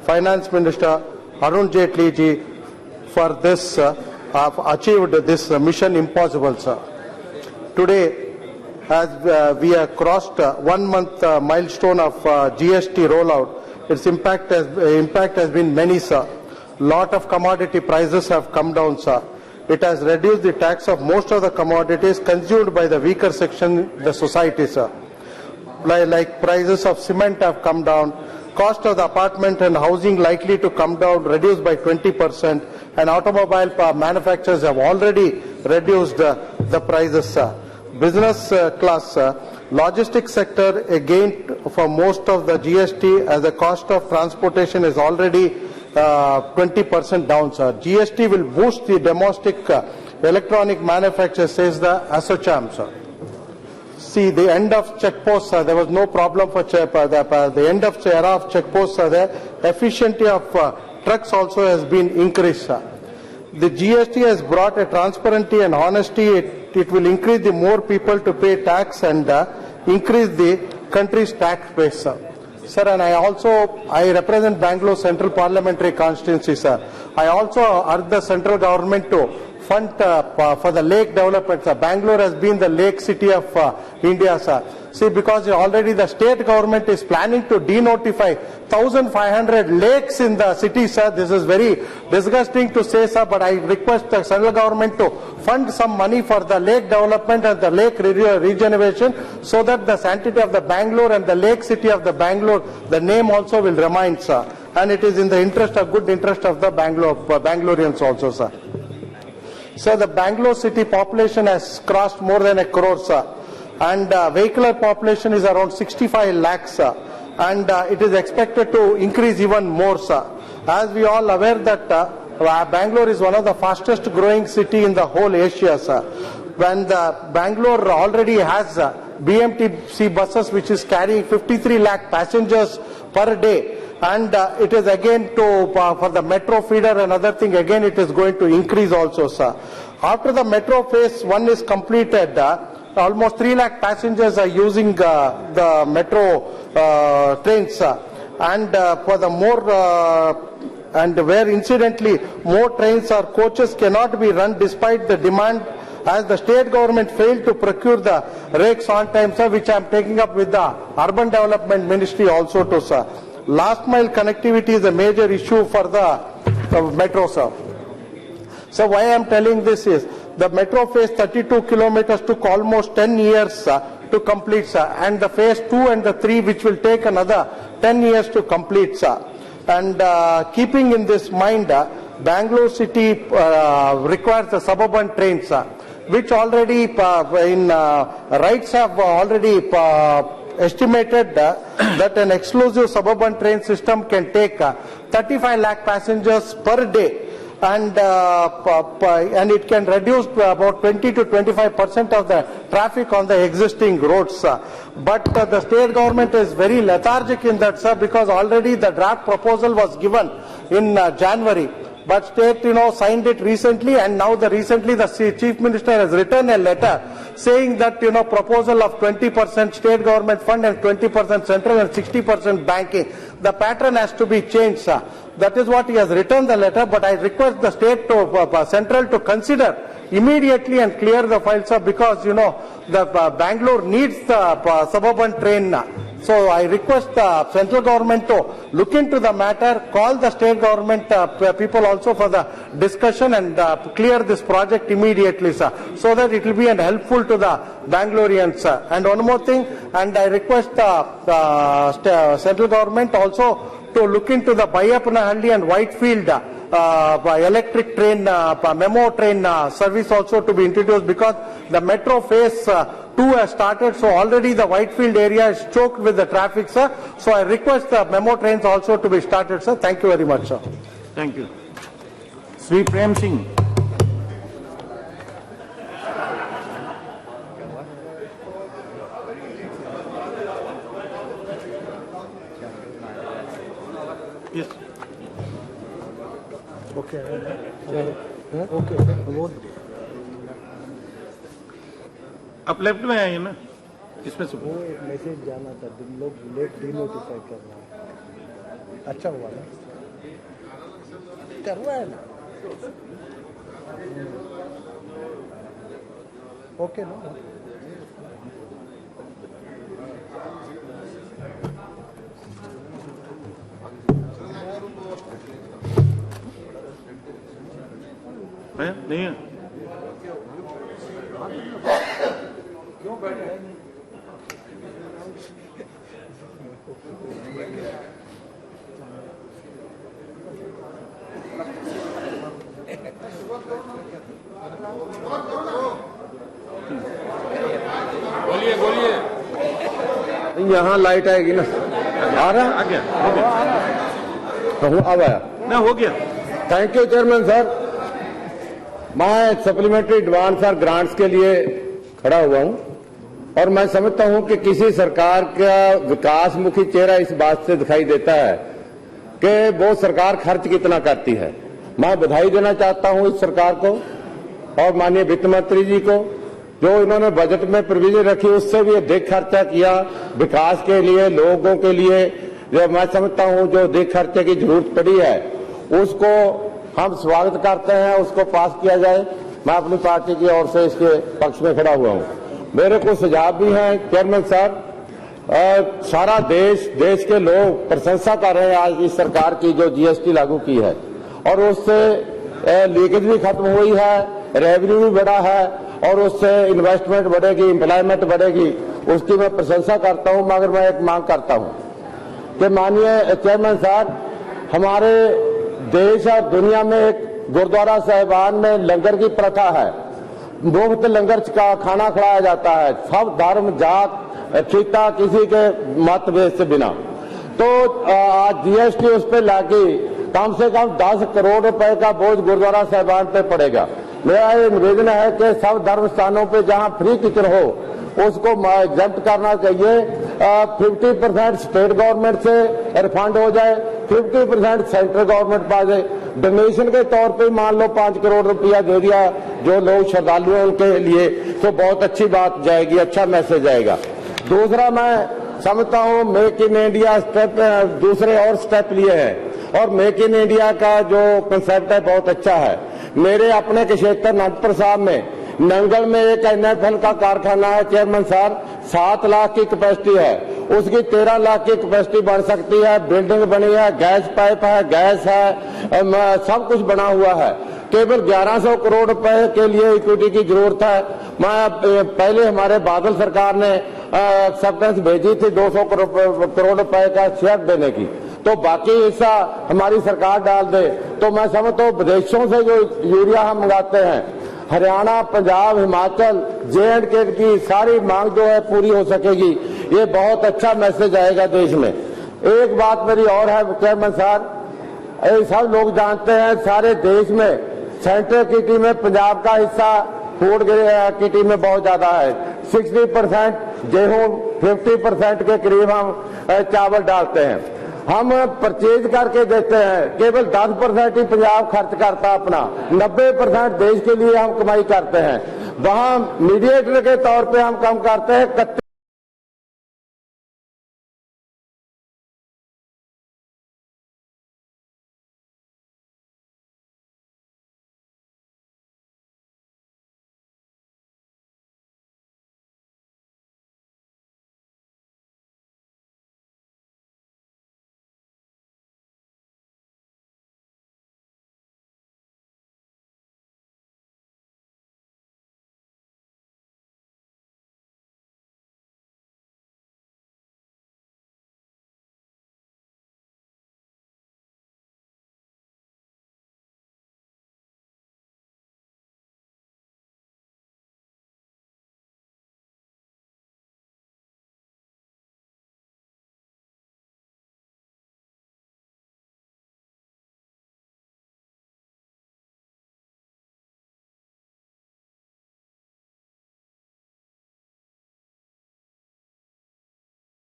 Finance Minister Arun Jaitley ji for this have achieved this mission impossible, sir. Today, as we have crossed 1 month milestone of GST rollout, its impact has been many, sir. Lot of commodity prices have come down, sir. It has reduced the tax of most of the commodities consumed by the weaker section of the society, sir. Like prices of cement have come down, cost of the apartment and housing likely to come down, reduced by 20%, and automobile manufacturers have already reduced the prices, sir. Business class, logistics sector again for most of the GST as the cost of transportation is already 20% down, sir. GST will boost the domestic electronic manufacture, says the ASSOCHAM, sir. See, the end of checkposts, there was no problem for the end of era of checkposts. The efficiency of trucks also has been increased. The GST has brought a transparency and honesty. It will increase the more people to pay tax and increase the country's tax base. Sir, and I represent Bangalore Central Parliamentary Constituency, sir. I also urge the central government to fund for the lake development, sir. Bangalore has been the lake city of India, sir. See, because already the state government is planning to denotify 1,500 lakes in the city, sir. This is very disgusting to say, sir, but I request the central government to fund some money for the lake development and the lake regeneration, so that the sanctity of the Bangalore and the lake city of the Bangalore, the name also will remain, sir. And it is in the interest of good interest of the Bangaloreans also, sir. So the Bangalore city population has crossed more than 1 crore, sir. And vehicular population is around 65 lakhs, sir. And it is expected to increase even more, sir. As we all aware that Bangalore is one of the fastest growing city in the whole Asia, sir. When the Bangalore already has BMTC buses which is carrying 53 lakh passengers per day. And it is again for the metro feeder and other thing, again it is going to increase also, sir. After the metro phase 1 is completed, almost 3 lakh passengers are using the metro trains, sir. And for the more and where incidentally more trains or coaches cannot be run despite the demand, as the state government failed to procure the rakes on time, sir, which I am taking up with the Urban Development Ministry also too, sir. Last mile connectivity is a major issue for the metro, sir. So why I am telling this is, the metro phase 32 kilometers took almost 10 years to complete, sir. And the phase 2 and the 3 which will take another 10 years to complete, sir. And keeping in this mind, Bangalore city requires the suburban trains, sir, which already rights have already estimated that an exclusive suburban train system can take 35 lakh passengers per day, and it can reduce about 20 to 25% of the traffic on the existing roads. But the state government is very lethargic in that, sir, because already the draft proposal was given in January. But state, signed it recently, and now recently the chief minister has written a letter saying that, proposal of 20% state government fund and 20% central and 60% banking. The pattern has to be changed, sir. That is what he has written the letter, but I request the state to, central to consider immediately and clear the file, sir, because, the Bangalore needs the suburban train. So I request the central government to look into the matter, call the state government people also for the discussion, and clear this project immediately, sir, so that it will be helpful to the Bangaloreans, sir. And one more thing, and I request the central government also to look into the Bayyapanahalli and Whitefield electric train, memo train service also to be introduced, because the metro phase 2 has started, so already the Whitefield area is choked with the traffic, sir. So I request the memo trains also to be started, sir. Thank you very much, sir. Thank you. Sri Prem Singh. Yes. Okay. Okay. आप left में आइए ना, इसमें से वो एक message जाना था, लोग लेट डिनोटिफाई करना है। अच्छा हुआ ना, कर रहा है ना, ओके ना। है नहीं है? क्यों बैठे? बोलिए बोलिए। यहाँ लाइट आएगी ना, आ रहा आ गया, अब आया ना, हो गया। Thank you chairman sir. मैं सप्लीमेंट्री एडवांस और ग्रांट्स के लिए खड़ा हुआ हूं। और मैं समझता हूं कि किसी सरकार का विकासमुखी चेहरा इस बात से दिखाई देता है कि वो सरकार खर्च कितना करती है। मैं बधाई देना चाहता हूं इस सरकार को और माननीय वित्त मंत्री जी को, जो इन्होंने बजट में प्रोविजन रखी उससे भी अधिक खर्चा किया विकास के लिए, लोगों के लिए। जो मैं समझता हूं जो अधिक खर्चे की जरूरत पड़ी है उसको हम स्वागत करते हैं, उसको पास किया जाए। मैं अपनी पार्टी की ओर से इसके पक्ष में खड़ा हुआ हूं। मेरे को सुझाव भी हैं चेयरमैन साहब, सारा देश के लोग प्रशंसा कर रहे हैं आज इस सरकार की जो जीएसटी लागू की है, और उससे लीकेज भी खत्म हुई है, रेवेन्यू भी बढ़ा है और उससे इन्वेस्टमेंट बढ़ेगी, एम्प्लॉयमेंट बढ़ेगी, उसकी मैं प्रशंसा करता हूं। मगर मैं एक मांग करता हूं कि माननीय चेयरमैन साहब, हमारे देश और दुनिया में एक गुरुद्वारा साहिबान में लंगर की प्रथा है, मुफ्त लंगर का खाना खिलाया जाता है, सब धर्म जात खिता किसी के मतभेद से बिना। तो आज जीएसटी उस पर लागी, कम से कम 10 करोड़ रुपए का बोझ गुरुद्वारा साहिबान पे पड़ेगा। मेरा ये निवेदन है कि सब धर्म स्थानों पे जहां फ्री किचन हो उसको एग्जम्प्ट करना चाहिए। 50% स्टेट गवर्नमेंट से रिफंड हो जाए, 50% सेंट्रल गवर्नमेंट पा जाए। डोनेशन के तौर पे मान लो 5 करोड़ रुपया दे दिया जो लोग श्रद्धालु हैं उनके लिए, तो बहुत अच्छी बात जाएगी, अच्छा मैसेज आएगा। दूसरा, मैं समझता हूं मेक इन इंडिया स्टेप दूसरे और स्टेप लिए हैं, और मेक इन इंडिया का जो कंसेप्ट है बहुत अच्छा है। मेरे अपने क्षेत्र अनंतपुर साहब में नंगल में एक एनएफएल का कारखाना है चेयरमैन साहब, 7 लाख की कैपेसिटी है, उसकी 13 लाख की कैपेसिटी बन सकती है। बिल्डिंग बनी है, गैस पाइप है, गैस है, सब कुछ बना हुआ है। केवल 1100 करोड़ रुपए के लिए इक्विटी की जरूरत है। मैं पहले हमारे बादल सरकार ने एक्सेप्टेंस भेजी थी 200 करोड़ रुपए का शेयर देने की, तो बाकी हिस्सा हमारी सरकार डाल दे तो मैं समझता हूं विदेशों से जो यूरिया हम मंगाते हैं, हरियाणा, पंजाब, हिमाचल, J&K की सारी मांग जो है पूरी हो सकेगी। ये बहुत अच्छा मैसेज आएगा देश में। एक बात मेरी और है चेयरमैन साहब, सब लोग जानते हैं सारे देश में सेंट्रल किटी में पंजाब का हिस्सा फूड किटी में बहुत ज्यादा है। 60% गेहूं, 50% के करीब हम चावल डालते हैं। हम परचेज करके देते हैं, केवल 10% ही पंजाब खर्च करता अपना, 90% देश के लिए हम कमाई करते हैं। वहां मीडिएटर के तौर पे हम कम करते हैं।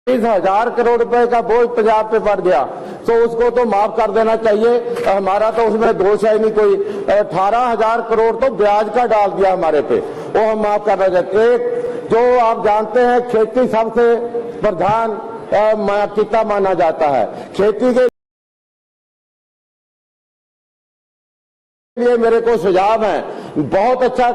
हजार करोड़ रुपए का बोझ पंजाब पे पड़ गया, तो उसको तो माफ कर देना चाहिए। हमारा तो उसमें दोष है नहीं कोई। 18,000 करोड़ तो ब्याज का डाल दिया हमारे पे, वो हम माफ करना चाहते हैं। एक जो आप जानते हैं खेती सबसे प्रधान किता माना जाता है, खेती के लिए मेरे को सुझाव है बहुत अच्छा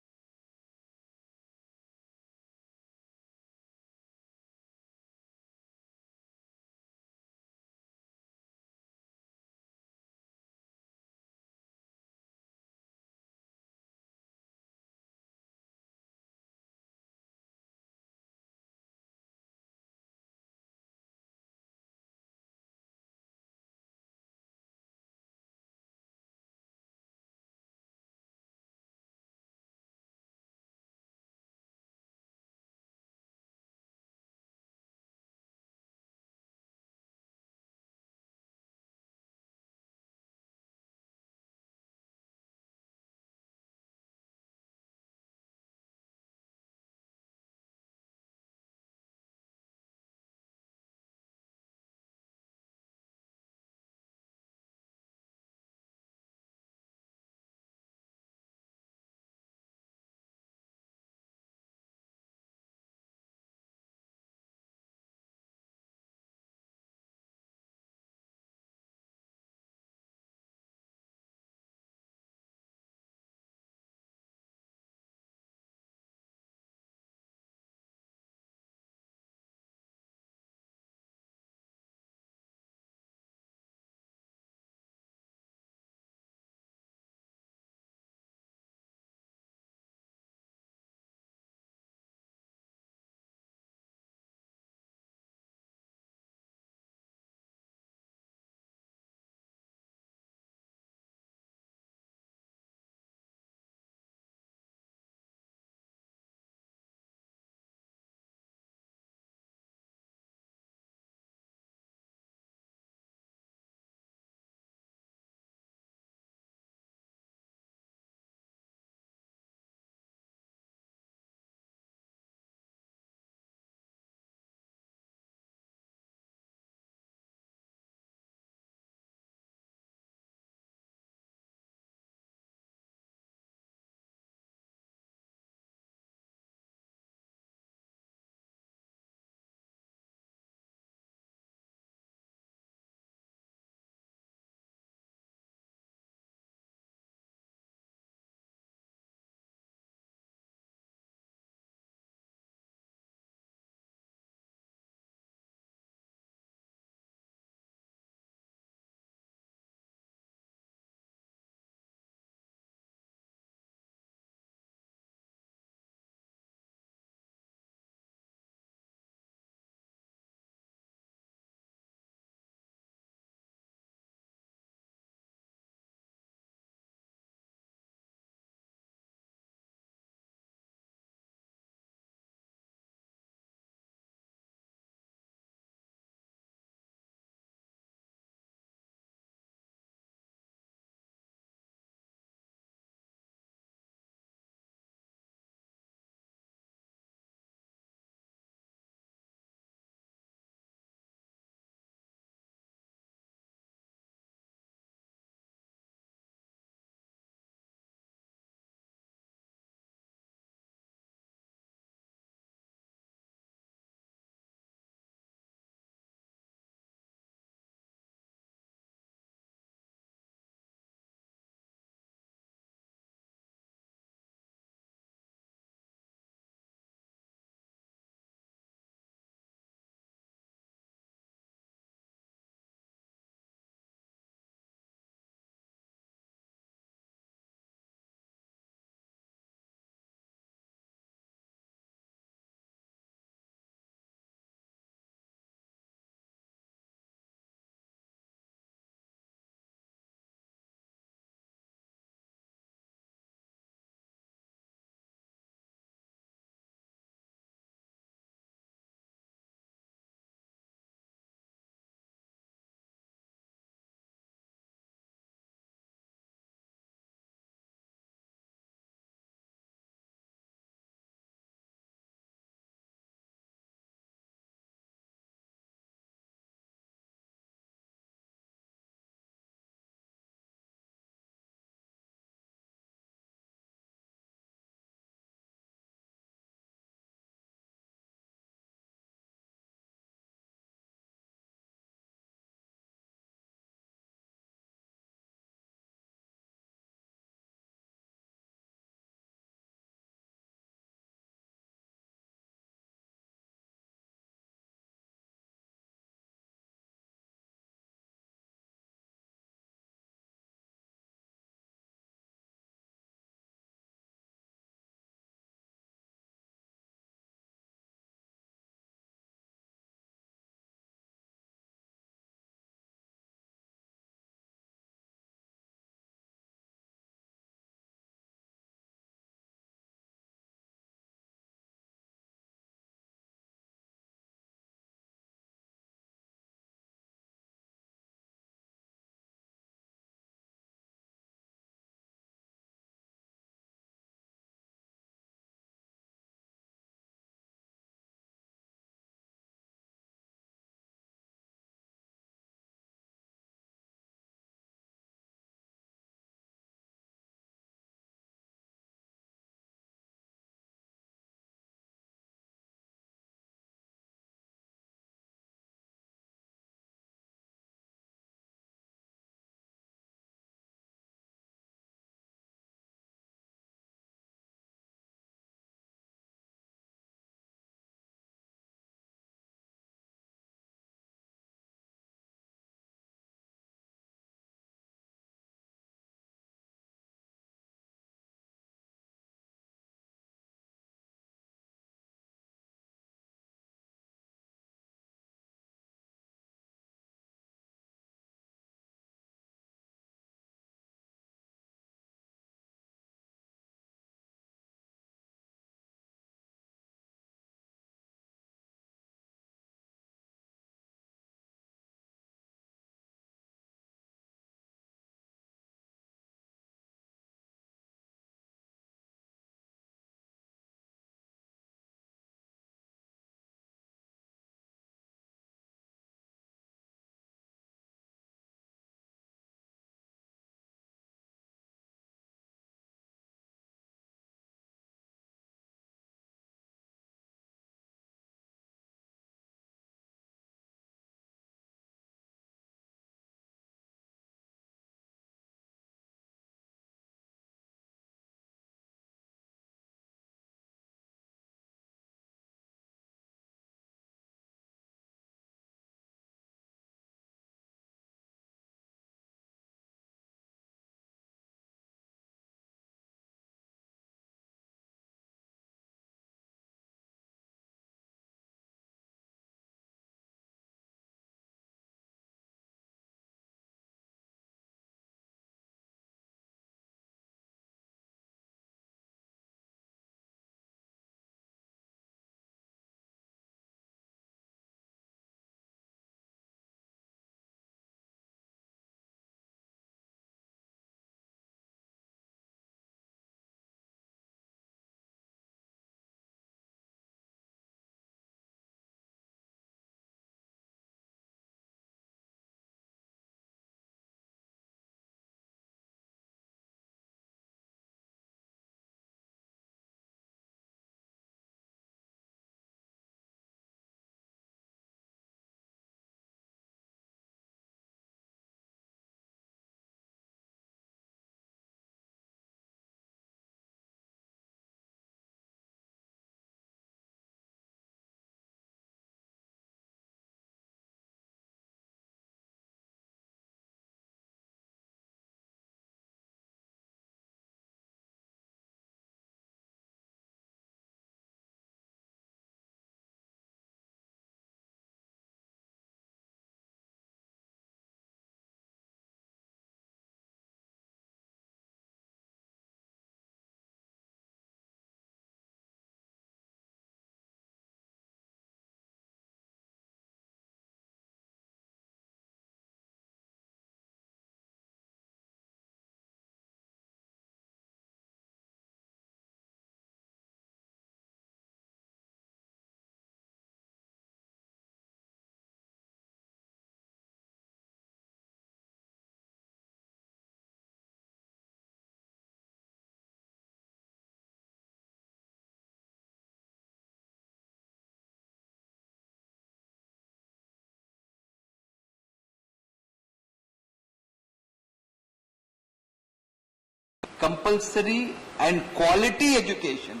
compulsory and quality education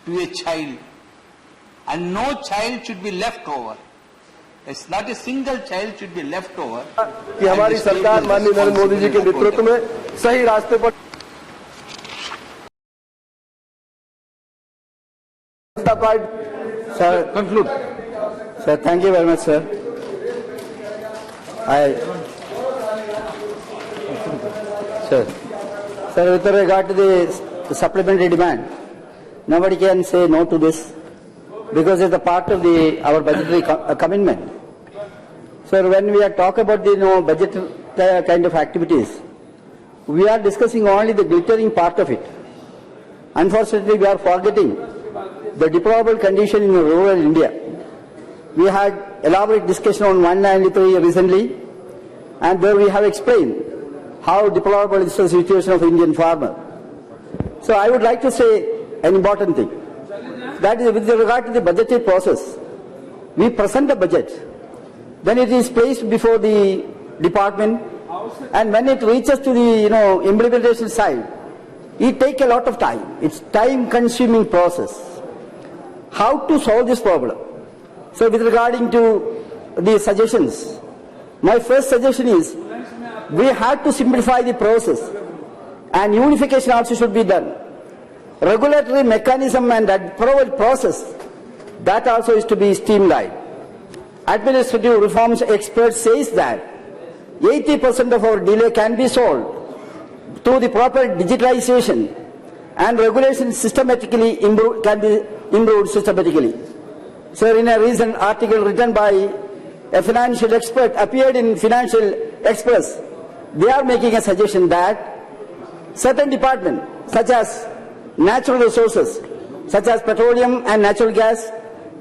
to a child, and no child should be left over. It's not a single child should be left over. कि हमारी सरकार माननीय नरेंद्र मोदी जी के नेतृत्व में सही रास्ते पर Sir, conclude. Sir, thank you very much, sir. Sir, with regard to the supplementary demand, nobody can say no to this because it's a part of our budgetary commitment. Sir, when we are talking about the budget kind of activities, we are discussing only the glittering part of it. Unfortunately, we are forgetting the deplorable condition in rural India. We had elaborate discussion on 193 recently, and there we have explained how deplorable is the situation of Indian farmer. So I would like to say an important thing. That is, with regard to the budgetary process, we present the budget, then it is placed before the department, and when it reaches to the implementation side, it takes a lot of time. It's time-consuming process. How to solve this problem? So with regarding to the suggestions, my first suggestion is we have to simplify the process, and unification also should be done. Regulatory mechanism and approval process, that also is to be streamlined. Administrative reforms expert says that 80% of our delay can be solved through the proper digitalization, and regulation systematically can be improved systematically. Sir, in a recent article written by a financial expert appeared in Financial Express, they are making a suggestion that certain departments such as natural resources, such as petroleum and natural gas,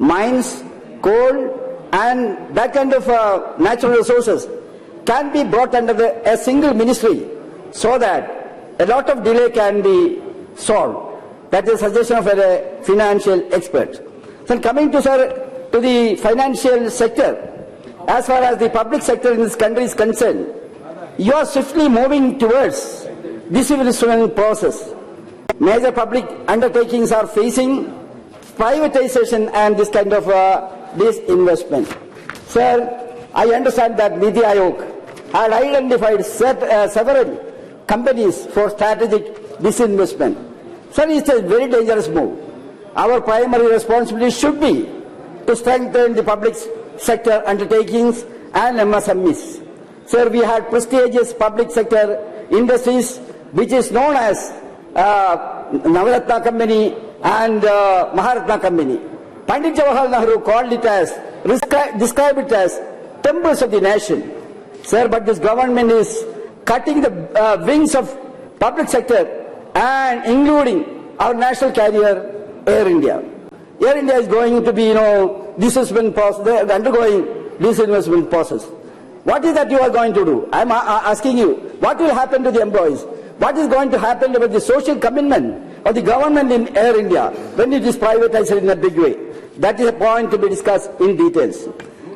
mines, coal, and that kind of natural resources can be brought under a single ministry so that a lot of delay can be solved. That is a suggestion of a financial expert. So coming to, sir, to the financial sector, as far as the public sector in this country is concerned, you are swiftly moving towards disinvestment process. Major public undertakings are facing privatization and this kind of disinvestment. Sir, I understand that Niti Aayog had identified several companies for strategic disinvestment. Sir, it's a very dangerous move. Our primary responsibility should be to strengthen the public sector undertakings and MSMEs. Sir, we had prestigious public sector industries which is known as Navaratna Company and Maharatna Company. Pandit Jawaharlal Nehru called it as, described it as temples of the nation. Sir, but this government is cutting the wings of public sector and including our national carrier, Air India. Air India is going to be, disinvestment process, they are undergoing disinvestment process. What is that you are going to do? I am asking you, what will happen to the employees? What is going to happen with the social commitment of the government in Air India when it is privatized in a big way? That is a point to be discussed in details.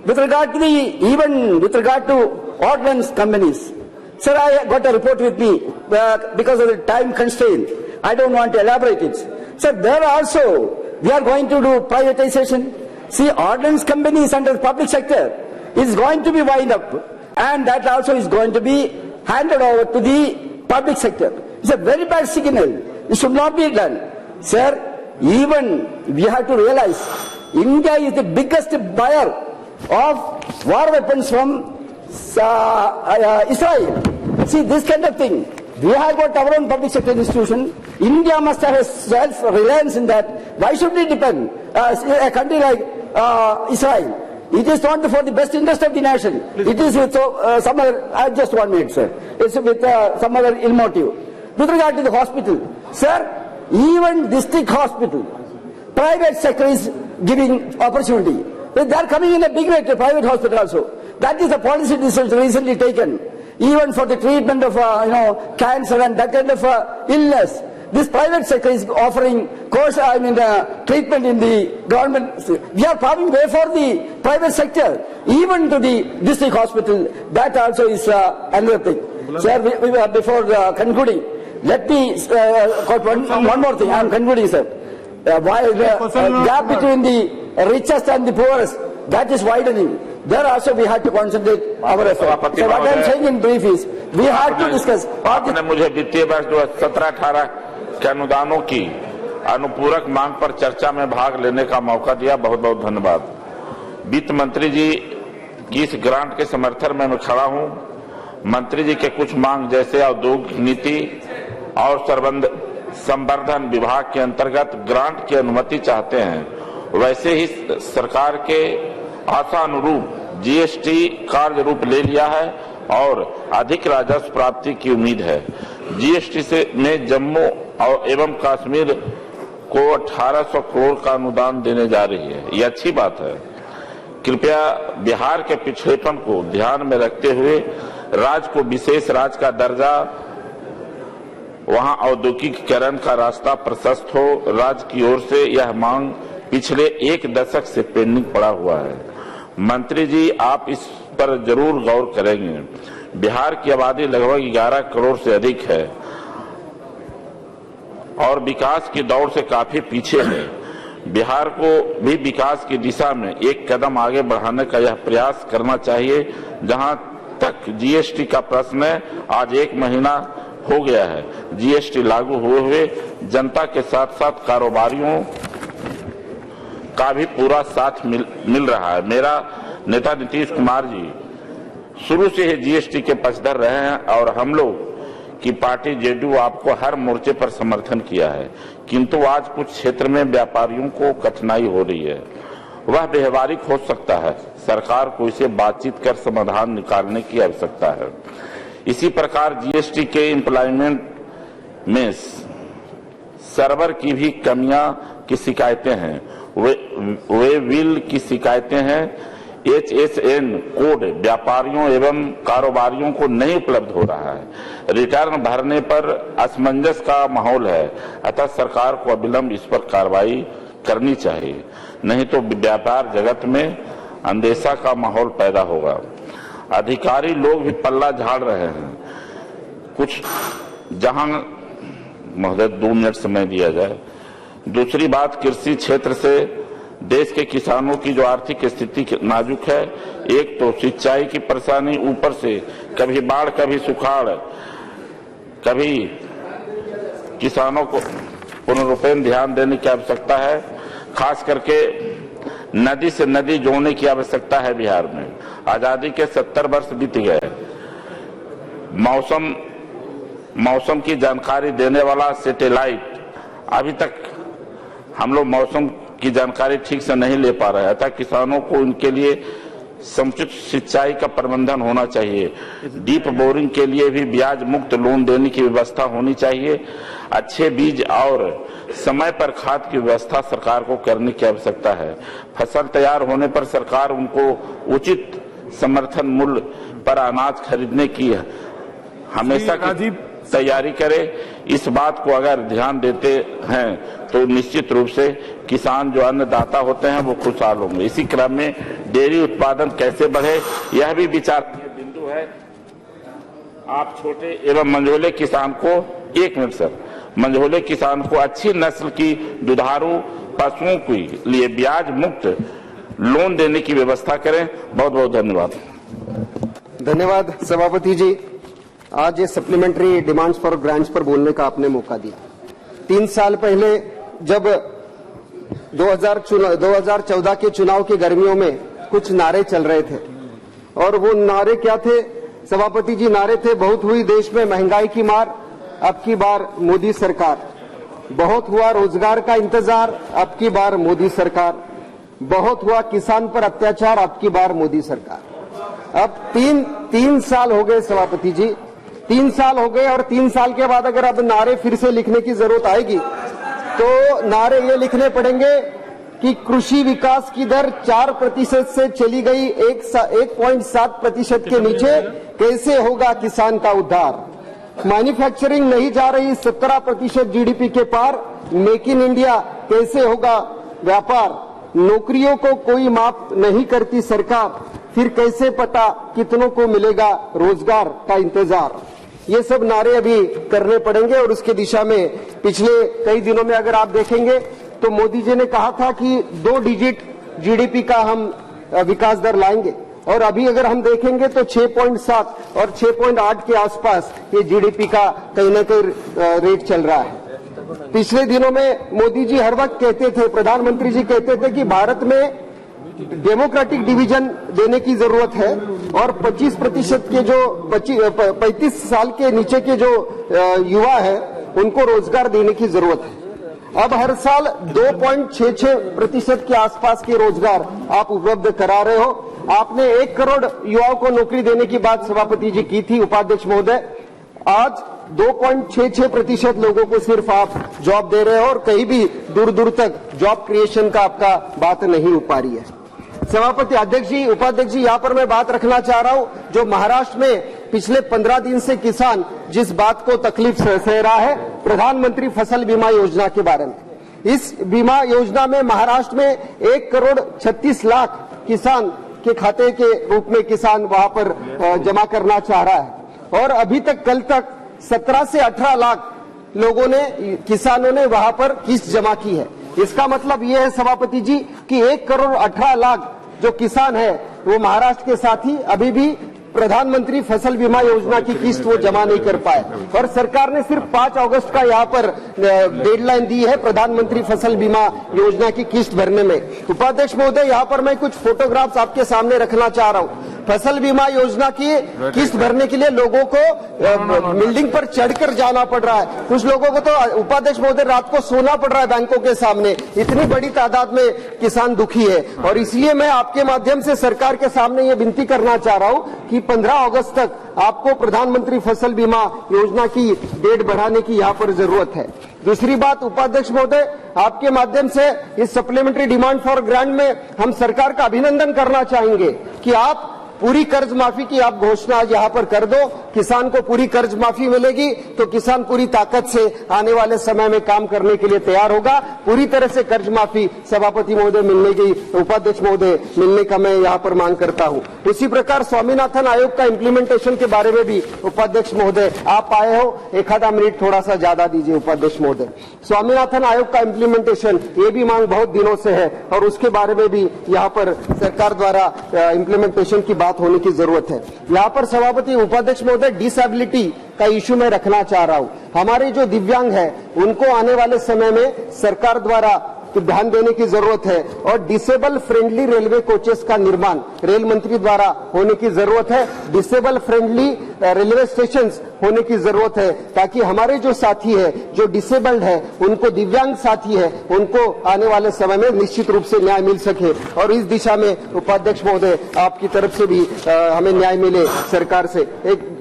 With regard to ordnance companies, sir, I got a report with me because of the time constraint. I don't want to elaborate it. Sir, there also we are going to do privatization. See, ordnance companies under the public sector is going to be wind up, and that also is going to be handed over to the public sector. It's a very bad signal. It should not be done. Sir, even we have to realize India is the biggest buyer of war weapons from Israel. See, this kind of thing. We have got our own public sector institution. India must have a self-reliance in that. Why should we depend a country like Israel? It is not for the best interest of the nation. It is with some other, just 1 minute, sir. It's with some other ill motive. With regard to the hospital, sir, even district hospital, private sector is giving opportunity. They are coming in a big way to private hospital also. That is a policy decision recently taken. Even for the treatment of cancer and that kind of illness, this private sector is offering treatment in the government. We are paving way for the private sector, even to the district hospital. That also is another thing. Sir, before concluding, Let me quote one more thing. I am concluding, sir. Why the gap between the richest and the poorest, that is widening. There also we have to concentrate our effort. So what I am saying in brief is, we have to discuss. आपने मुझे वित्तीय वर्ष 2017-18 के अनुदानों की अनुपूरक मांग पर चर्चा में भाग लेने का मौका दिया, बहुत बहुत धन्यवाद। वित्त मंत्री जी की इस ग्रांट के समर्थन में मैं खड़ा हूं। मंत्री जी के कुछ मांग जैसे औद्योगिक नीति और संवर्धन विभाग के अंतर्गत ग्रांट की अनुमति चाहते हैं, वैसे ही सरकार के आशानुरूप जीएसटी कार्य रूप ले लिया है और अधिक राजस्व प्राप्ति की उम्मीद है। जीएसटी से में जम्मू एवं कश्मीर को 1800 करोड़ का अनुदान देने जा रही है, ये अच्छी बात है। कृपया बिहार के पिछड़ेपन को ध्यान में रखते हुए राज्य को विशेष राज्य का दर्जा, वहां औद्योगिकीकरण का रास्ता प्रशस्त हो। राज्य की ओर से यह मांग पिछले एक दशक से पेंडिंग पड़ा हुआ है। मंत्री जी, आप इस पर जरूर गौर करेंगे। बिहार की आबादी लगभग 11 करोड़ से अधिक है और विकास की दौड़ से काफी पीछे है। बिहार को भी विकास की दिशा में एक कदम आगे बढ़ाने का यह प्रयास करना चाहिए। जहां तक जीएसटी का प्रश्न है, आज 1 महीना हो गया है जीएसटी लागू हुए जनता के साथ साथ कारोबारियों का भी पूरा साथ मिल रहा है। मेरा नेता नीतीश कुमार जी शुरू से ही जीएसटी के पक्षधर रहे हैं और हम लोग की पार्टी जेडीयू आपको हर मोर्चे पर समर्थन किया है, किंतु आज कुछ क्षेत्र में व्यापारियों को कठिनाई हो रही है। वह व्यवहारिक हो सकता है, सरकार को इसे बातचीत कर समाधान निकालने की आवश्यकता है। इसी प्रकार जीएसटी के इम्प्लायमेंट में सर्वर की भी कमियां की शिकायतें हैं, वे विल की शिकायतें हैं। HSN कोड व्यापारियों एवं कारोबारियों को नहीं उपलब्ध हो रहा है। रिटर्न भरने पर असमंजस का माहौल है, अतः सरकार को अविलंब इस पर कार्रवाई करनी चाहिए, नहीं तो व्यापार जगत में अंदेशा का माहौल पैदा होगा। अधिकारी लोग भी पल्ला झाड़ रहे हैं। कुछ जहां महोदय 2 मिनट समय दिया जाए। दूसरी बात, कृषि क्षेत्र से देश के किसानों की जो आर्थिक स्थिति नाजुक है, एक तो सिंचाई की परेशानी, ऊपर से कभी बाढ़ कभी सुखाड़, कभी किसानों को पुनरुत्थान ध्यान देने की आवश्यकता है। खास करके नदी से नदी जोड़ने की आवश्यकता है। बिहार में आजादी के 70 वर्ष बीत गए। मौसम की जानकारी देने वाला सैटेलाइट, अभी तक हम लोग मौसम की जानकारी ठीक से नहीं ले पा रहे हैं, अतः किसानों को इनके लिए समुचित सिंचाई का प्रबंधन होना चाहिए। डीप बोरिंग के लिए भी ब्याज मुक्त लोन देने की व्यवस्था होनी चाहिए। अच्छे बीज और समय पर खाद की व्यवस्था सरकार को करने की आवश्यकता है। फसल तैयार होने पर सरकार उनको उचित समर्थन मूल्य पर अनाज खरीदने की हमेशा की तैयारी करे। इस बात को अगर ध्यान देते हैं तो निश्चित रूप से किसान जो अन्नदाता होते हैं वो खुशहाल होंगे। इसी क्रम में डेयरी उत्पादन कैसे बढ़े, यह भी विचार बिंदु है। आप छोटे एवं मंझोले किसान को, 1 मिनट सर, मंझोले किसान को अच्छी नस्ल की दुधारू पशुओं के लिए ब्याज मुक्त लोन देने की व्यवस्था करें। बहुत बहुत धन्यवाद। धन्यवाद सभापति जी। आज ये सप्लीमेंट्री डिमांड्स फॉर ग्रांट्स पर बोलने का आपने मौका दिया। 3 साल पहले जब 2014 के चुनाव की गर्मियों में कुछ नारे चल रहे थे, और वो नारे क्या थे सभापति जी? नारे थे, बहुत हुई देश में महंगाई की मार, अब की बार मोदी सरकार। बहुत हुआ रोजगार का इंतजार, अब की बार मोदी सरकार। बहुत हुआ किसान पर अत्याचार, अब की बार मोदी सरकार। अब तीन साल हो गए सभापति जी, 3 साल हो गए, और 3 साल के बाद अगर अब नारे फिर से लिखने की जरूरत आएगी तो नारे ये लिखने पड़ेंगे कि कृषि विकास की दर 4% से चली गई 1.7% के नीचे, कैसे होगा किसान का उद्धार? मैन्युफैक्चरिंग नहीं जा रही 17% जीडीपी के पार, मेक इन इंडिया कैसे होगा व्यापार? नौकरियों को कोई माफ नहीं करती सरकार, फिर कैसे पता कितनों को मिलेगा रोजगार का इंतजार? ये सब नारे अभी करने पड़ेंगे और उसके दिशा में पिछले कई दिनों में अगर आप देखेंगे तो मोदी जी ने कहा था कि 2 डिजिट जीडीपी का हम विकास दर लाएंगे और अभी अगर हम देखेंगे तो 6.7 और 6.8 के आसपास ये जीडीपी का कहीं न कहीं रेट चल रहा है। पिछले दिनों में मोदी जी हर वक्त कहते थे, प्रधानमंत्री जी कहते थे कि भारत में डेमोक्रेटिक डिवीजन देने की जरूरत है और 25% के जो 35 साल के नीचे के जो युवा है उनको रोजगार देने की जरूरत है। अब हर साल 2.66% के आसपास के रोजगार आप उपलब्ध करा रहे हो। आपने 1 करोड़ युवाओं को नौकरी देने की बात सभापति जी की थी, उपाध्यक्ष महोदय। आज 2.66% लोगों को सिर्फ आप जॉब दे रहे हो और कहीं भी दूर दूर तक जॉब क्रिएशन का आपका बात नहीं हो पा रही है। सभापति अध्यक्ष जी, उपाध्यक्ष जी, यहाँ पर मैं बात रखना चाह रहा हूँ, जो महाराष्ट्र में पिछले 15 दिन से किसान जिस बात को तकलीफ सह रहा है, प्रधानमंत्री फसल बीमा योजना के बारे में। इस बीमा योजना में महाराष्ट्र में 1 करोड़ 36 लाख किसान के खाते के रूप में किसान वहां पर जमा करना चाह रहा है और अभी तक कल तक 17 से 18 लाख लोगों ने, किसानों ने वहां पर किस्त जमा की है। इसका मतलब यह है सभापति जी कि 1 करोड़ 18 लाख जो किसान है वो महाराष्ट्र के साथ ही अभी भी प्रधानमंत्री फसल बीमा योजना की किस्त वो जमा नहीं कर पाए और सरकार ने सिर्फ 5 अगस्त का यहाँ पर डेडलाइन दी है प्रधानमंत्री फसल बीमा योजना की किस्त भरने में। उपाध्यक्ष महोदय, यहाँ पर मैं कुछ फोटोग्राफ्स आपके सामने रखना चाह रहा हूँ। फसल बीमा योजना की किस्त भरने के लिए लोगों को बिल्डिंग पर चढ़कर जाना पड़ रहा है। कुछ लोगों को तो उपाध्यक्ष महोदय रात को सोना पड़ रहा है बैंकों के सामने। इतनी बड़ी तादाद में किसान दुखी है और इसलिए मैं आपके माध्यम से सरकार के सामने ये विनती करना चाह रहा हूँ कि 15 अगस्त तक आपको प्रधानमंत्री फसल बीमा योजना की डेट बढ़ाने की यहाँ पर जरूरत है। दूसरी बात उपाध्यक्ष महोदय, आपके माध्यम से इस सप्लीमेंट्री डिमांड फॉर ग्रांट में हम सरकार का अभिनंदन करना चाहेंगे कि आप पूरी कर्ज माफी की आप घोषणा आज यहाँ पर कर दो। किसान को पूरी कर्ज माफी मिलेगी तो किसान पूरी ताकत से आने वाले समय में काम करने के लिए तैयार होगा। पूरी तरह से कर्ज माफी सभापति महोदय मिलने की, उपाध्यक्ष महोदय मिलने का मैं यहाँ पर मांग करता हूँ। उसी प्रकार स्वामीनाथन आयोग का इम्प्लीमेंटेशन के बारे में भी उपाध्यक्ष महोदय आप आए हो, 1 मिनट थोड़ा सा ज्यादा दीजिए उपाध्यक्ष महोदय। स्वामीनाथन आयोग का इम्प्लीमेंटेशन ये भी मांग बहुत दिनों से है और उसके बारे में भी यहाँ पर सरकार द्वारा इम्प्लीमेंटेशन की बात होने की जरूरत है। यहाँ पर सभापति उपाध्यक्ष महोदय डिसेबिलिटी का इश्यू मैं रखना चाह रहा हूँ। हमारे जो दिव्यांग है उनको आने वाले समय में सरकार द्वारा ध्यान देने की जरूरत है और डिसेबल फ्रेंडली रेलवे कोचेस का निर्माण रेल मंत्री द्वारा होने की जरूरत है। डिसेबल फ्रेंडली रेलवे स्टेशंस होने की जरूरत है ताकि हमारे जो साथी है, जो डिसेबल्ड है, उनको दिव्यांग साथी है, उनको आने वाले समय में निश्चित रूप से न्याय मिल सके और इस दिशा में उपाध्यक्ष महोदय आपकी तरफ से भी हमें न्याय मिले सरकार से।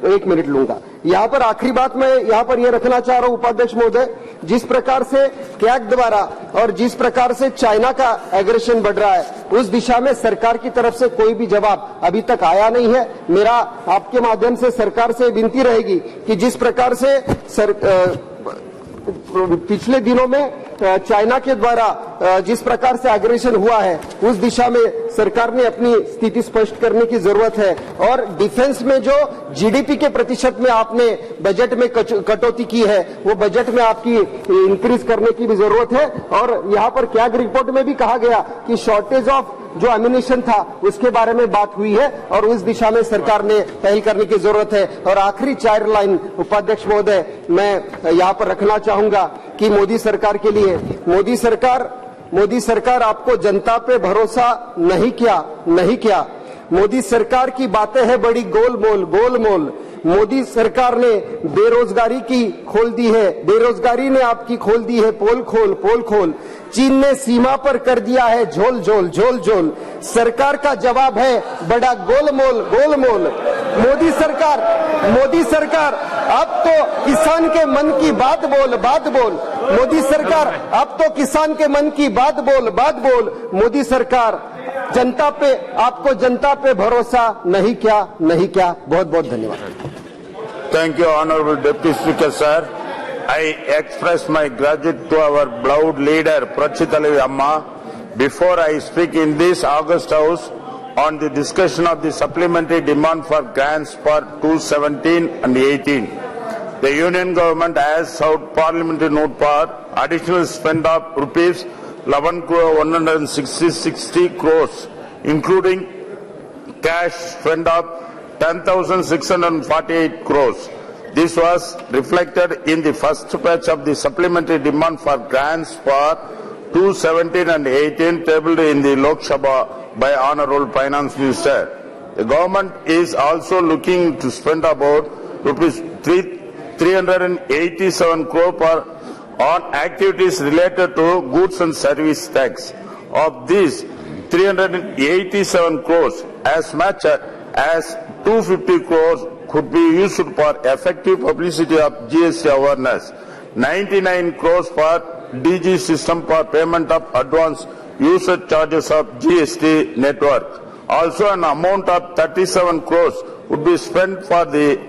एक मिनट लूंगा। यहाँ पर आखिरी बात मैं यहाँ पर यह रखना चाह रहा हूँ उपाध्यक्ष महोदय, जिस प्रकार से कैग द्वारा और जिस प्रकार से चाइना का एग्रेशन बढ़ रहा है उस दिशा में सरकार की तरफ से कोई भी जवाब अभी तक आया नहीं है। मेरा आपके माध्यम से सरकार से विनती रहेगी कि जिस प्रकार से पिछले दिनों में चाइना के द्वारा जिस प्रकार से एग्रेशन हुआ है उस दिशा में सरकार ने अपनी स्थिति स्पष्ट करने की जरूरत है और डिफेंस में जो जीडीपी के प्रतिशत में आपने बजट में कटौती की है वो बजट में आपकी इंक्रीज करने की भी जरूरत है। और यहाँ पर कैग रिपोर्ट में भी कहा गया कि शॉर्टेज ऑफ जो एम्यूनिशन था उसके बारे में बात हुई है और उस दिशा में सरकार ने पहल करने की जरूरत है। और आखिरी 4 लाइन उपाध्यक्ष महोदय मैं यहाँ पर रखना चाहूंगा कि मोदी सरकार के लिए, मोदी सरकार आपको जनता पे भरोसा नहीं किया। मोदी सरकार की बातें हैं बड़ी गोलमोल। मोदी सरकार ने बेरोजगारी की खोल दी है, बेरोजगारी ने आपकी खोल दी है पोल खोल। चीन ने सीमा पर कर दिया है झोल। सरकार का जवाब है बड़ा गोलमोल। मोदी सरकार अब तो किसान के मन की बात बोल। मोदी सरकार अब तो किसान के मन की बात बोल। मोदी सरकार आपको जनता पे भरोसा नहीं क्या। बहुत धन्यवाद। Thank you, Honorable Deputy Speaker, sir. I express my gratitude to our beloved leader, Prachitalavi Amma. Before I speak in this August House on the discussion of the supplementary demand for grants for 2017 and 18, the Union Government has sought parliamentary note for additional spend of rupees 11,160 crores, including cash spend of 10,648 crores. This was reflected in the first batch of the supplementary demand for grants for 2017 and 18 tabled in the Lok Sabha by Honorable Finance Minister. The government is also looking to spend about rupees 387 crore on activities related to goods and service tax. Of these 387 crores, as much as 250 crores could be used for effective publicity of GST awareness, 99 crores for DG system for payment of advance user charges of GST network. Also, an amount of 37 crores would be spent for the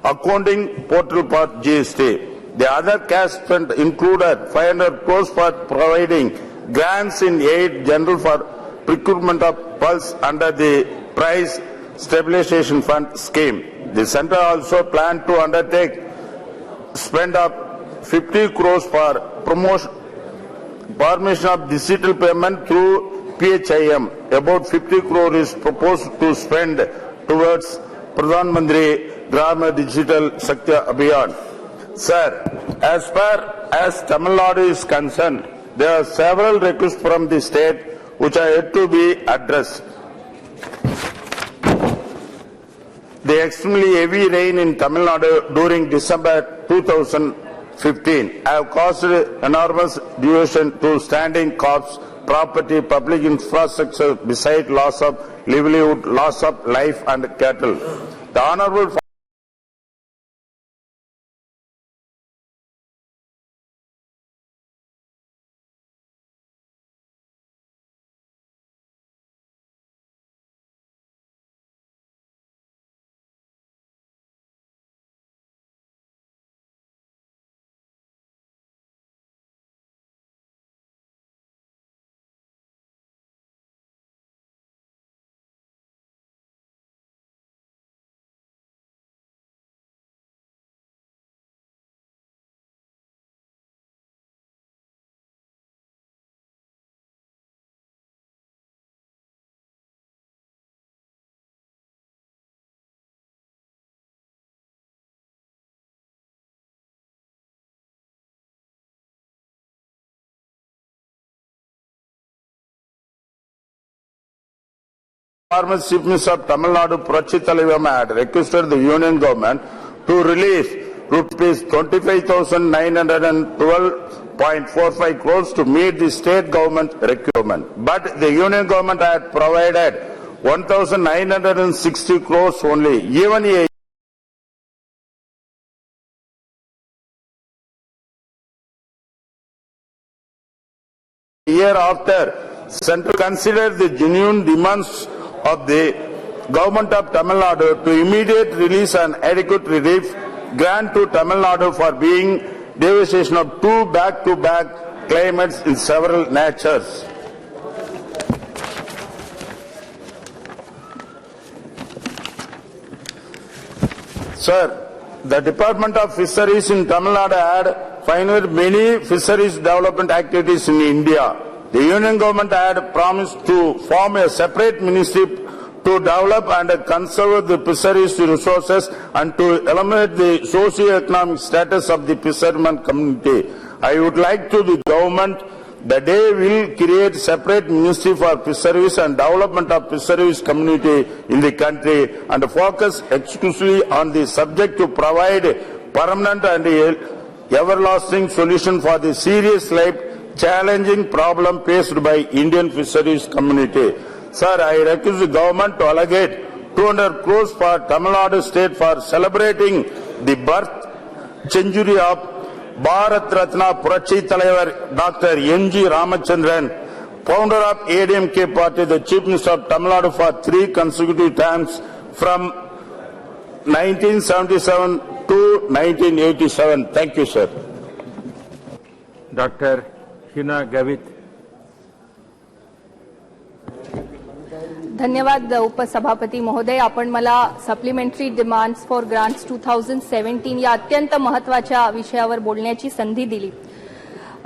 accounting portal for GST. The other cash spent included 500 crores for providing grants in aid general for procurement of pulse under the Price Stabilization Fund scheme. The centre also planned to undertake spend of 50 crores for formation of digital payment through PHIM. About 50 crores is proposed to spend towards Pradhan Mantri Grama Digital Shakti Abhiyan. Sir, as far as Tamil Nadu is concerned, there are several requests from the state which are yet to be addressed. The extremely heavy rain in Tamil Nadu during December 2015 have caused enormous devastation to standing crops, property, public infrastructure, besides loss of livelihood, loss of life and cattle. The Honorable Farmers Chief Minister of Tamil Nadu Prachi Talivama had requested the Union Government to release rupees 25,912.45 crores to meet the state government requirement. But the Union Government had provided 1,960 crores only. Even a year after, Central considered the genuine demands of the Government of Tamil Nadu to immediate release and adequate relief grant to Tamil Nadu for being devastation of two back-to-back climates in several natures. Sir, the Department of Fisheries in Tamil Nadu had pioneered many fisheries development activities in India. The Union Government had promised to form a separate ministry to develop and conserve the fisheries resources and to eliminate the socio-economic status of the fisherman community. I would like to the government that they will create separate ministry for fisheries and development of fisheries community in the country and focus exclusively on the subject to provide permanent and everlasting solution for the serious life challenging problem faced by Indian fisheries community. Sir, I request the government to allocate 200 crores for Tamil Nadu state for celebrating the birth century of Bharat Ratna Prachi Talaivar Dr. N.G. Ramachandran, founder of ADMK party, the Chief Minister of Tamil Nadu for 3 consecutive times from 1977 to 1987. Thank you, sir. Dr. Hina Gavit. धन्यवाद उपसभापती महोदय. आपण मला supplementary demands for grants 2017 या अत्यंत महत्वाच्या विषयावर बोलण्याची संधी दिली.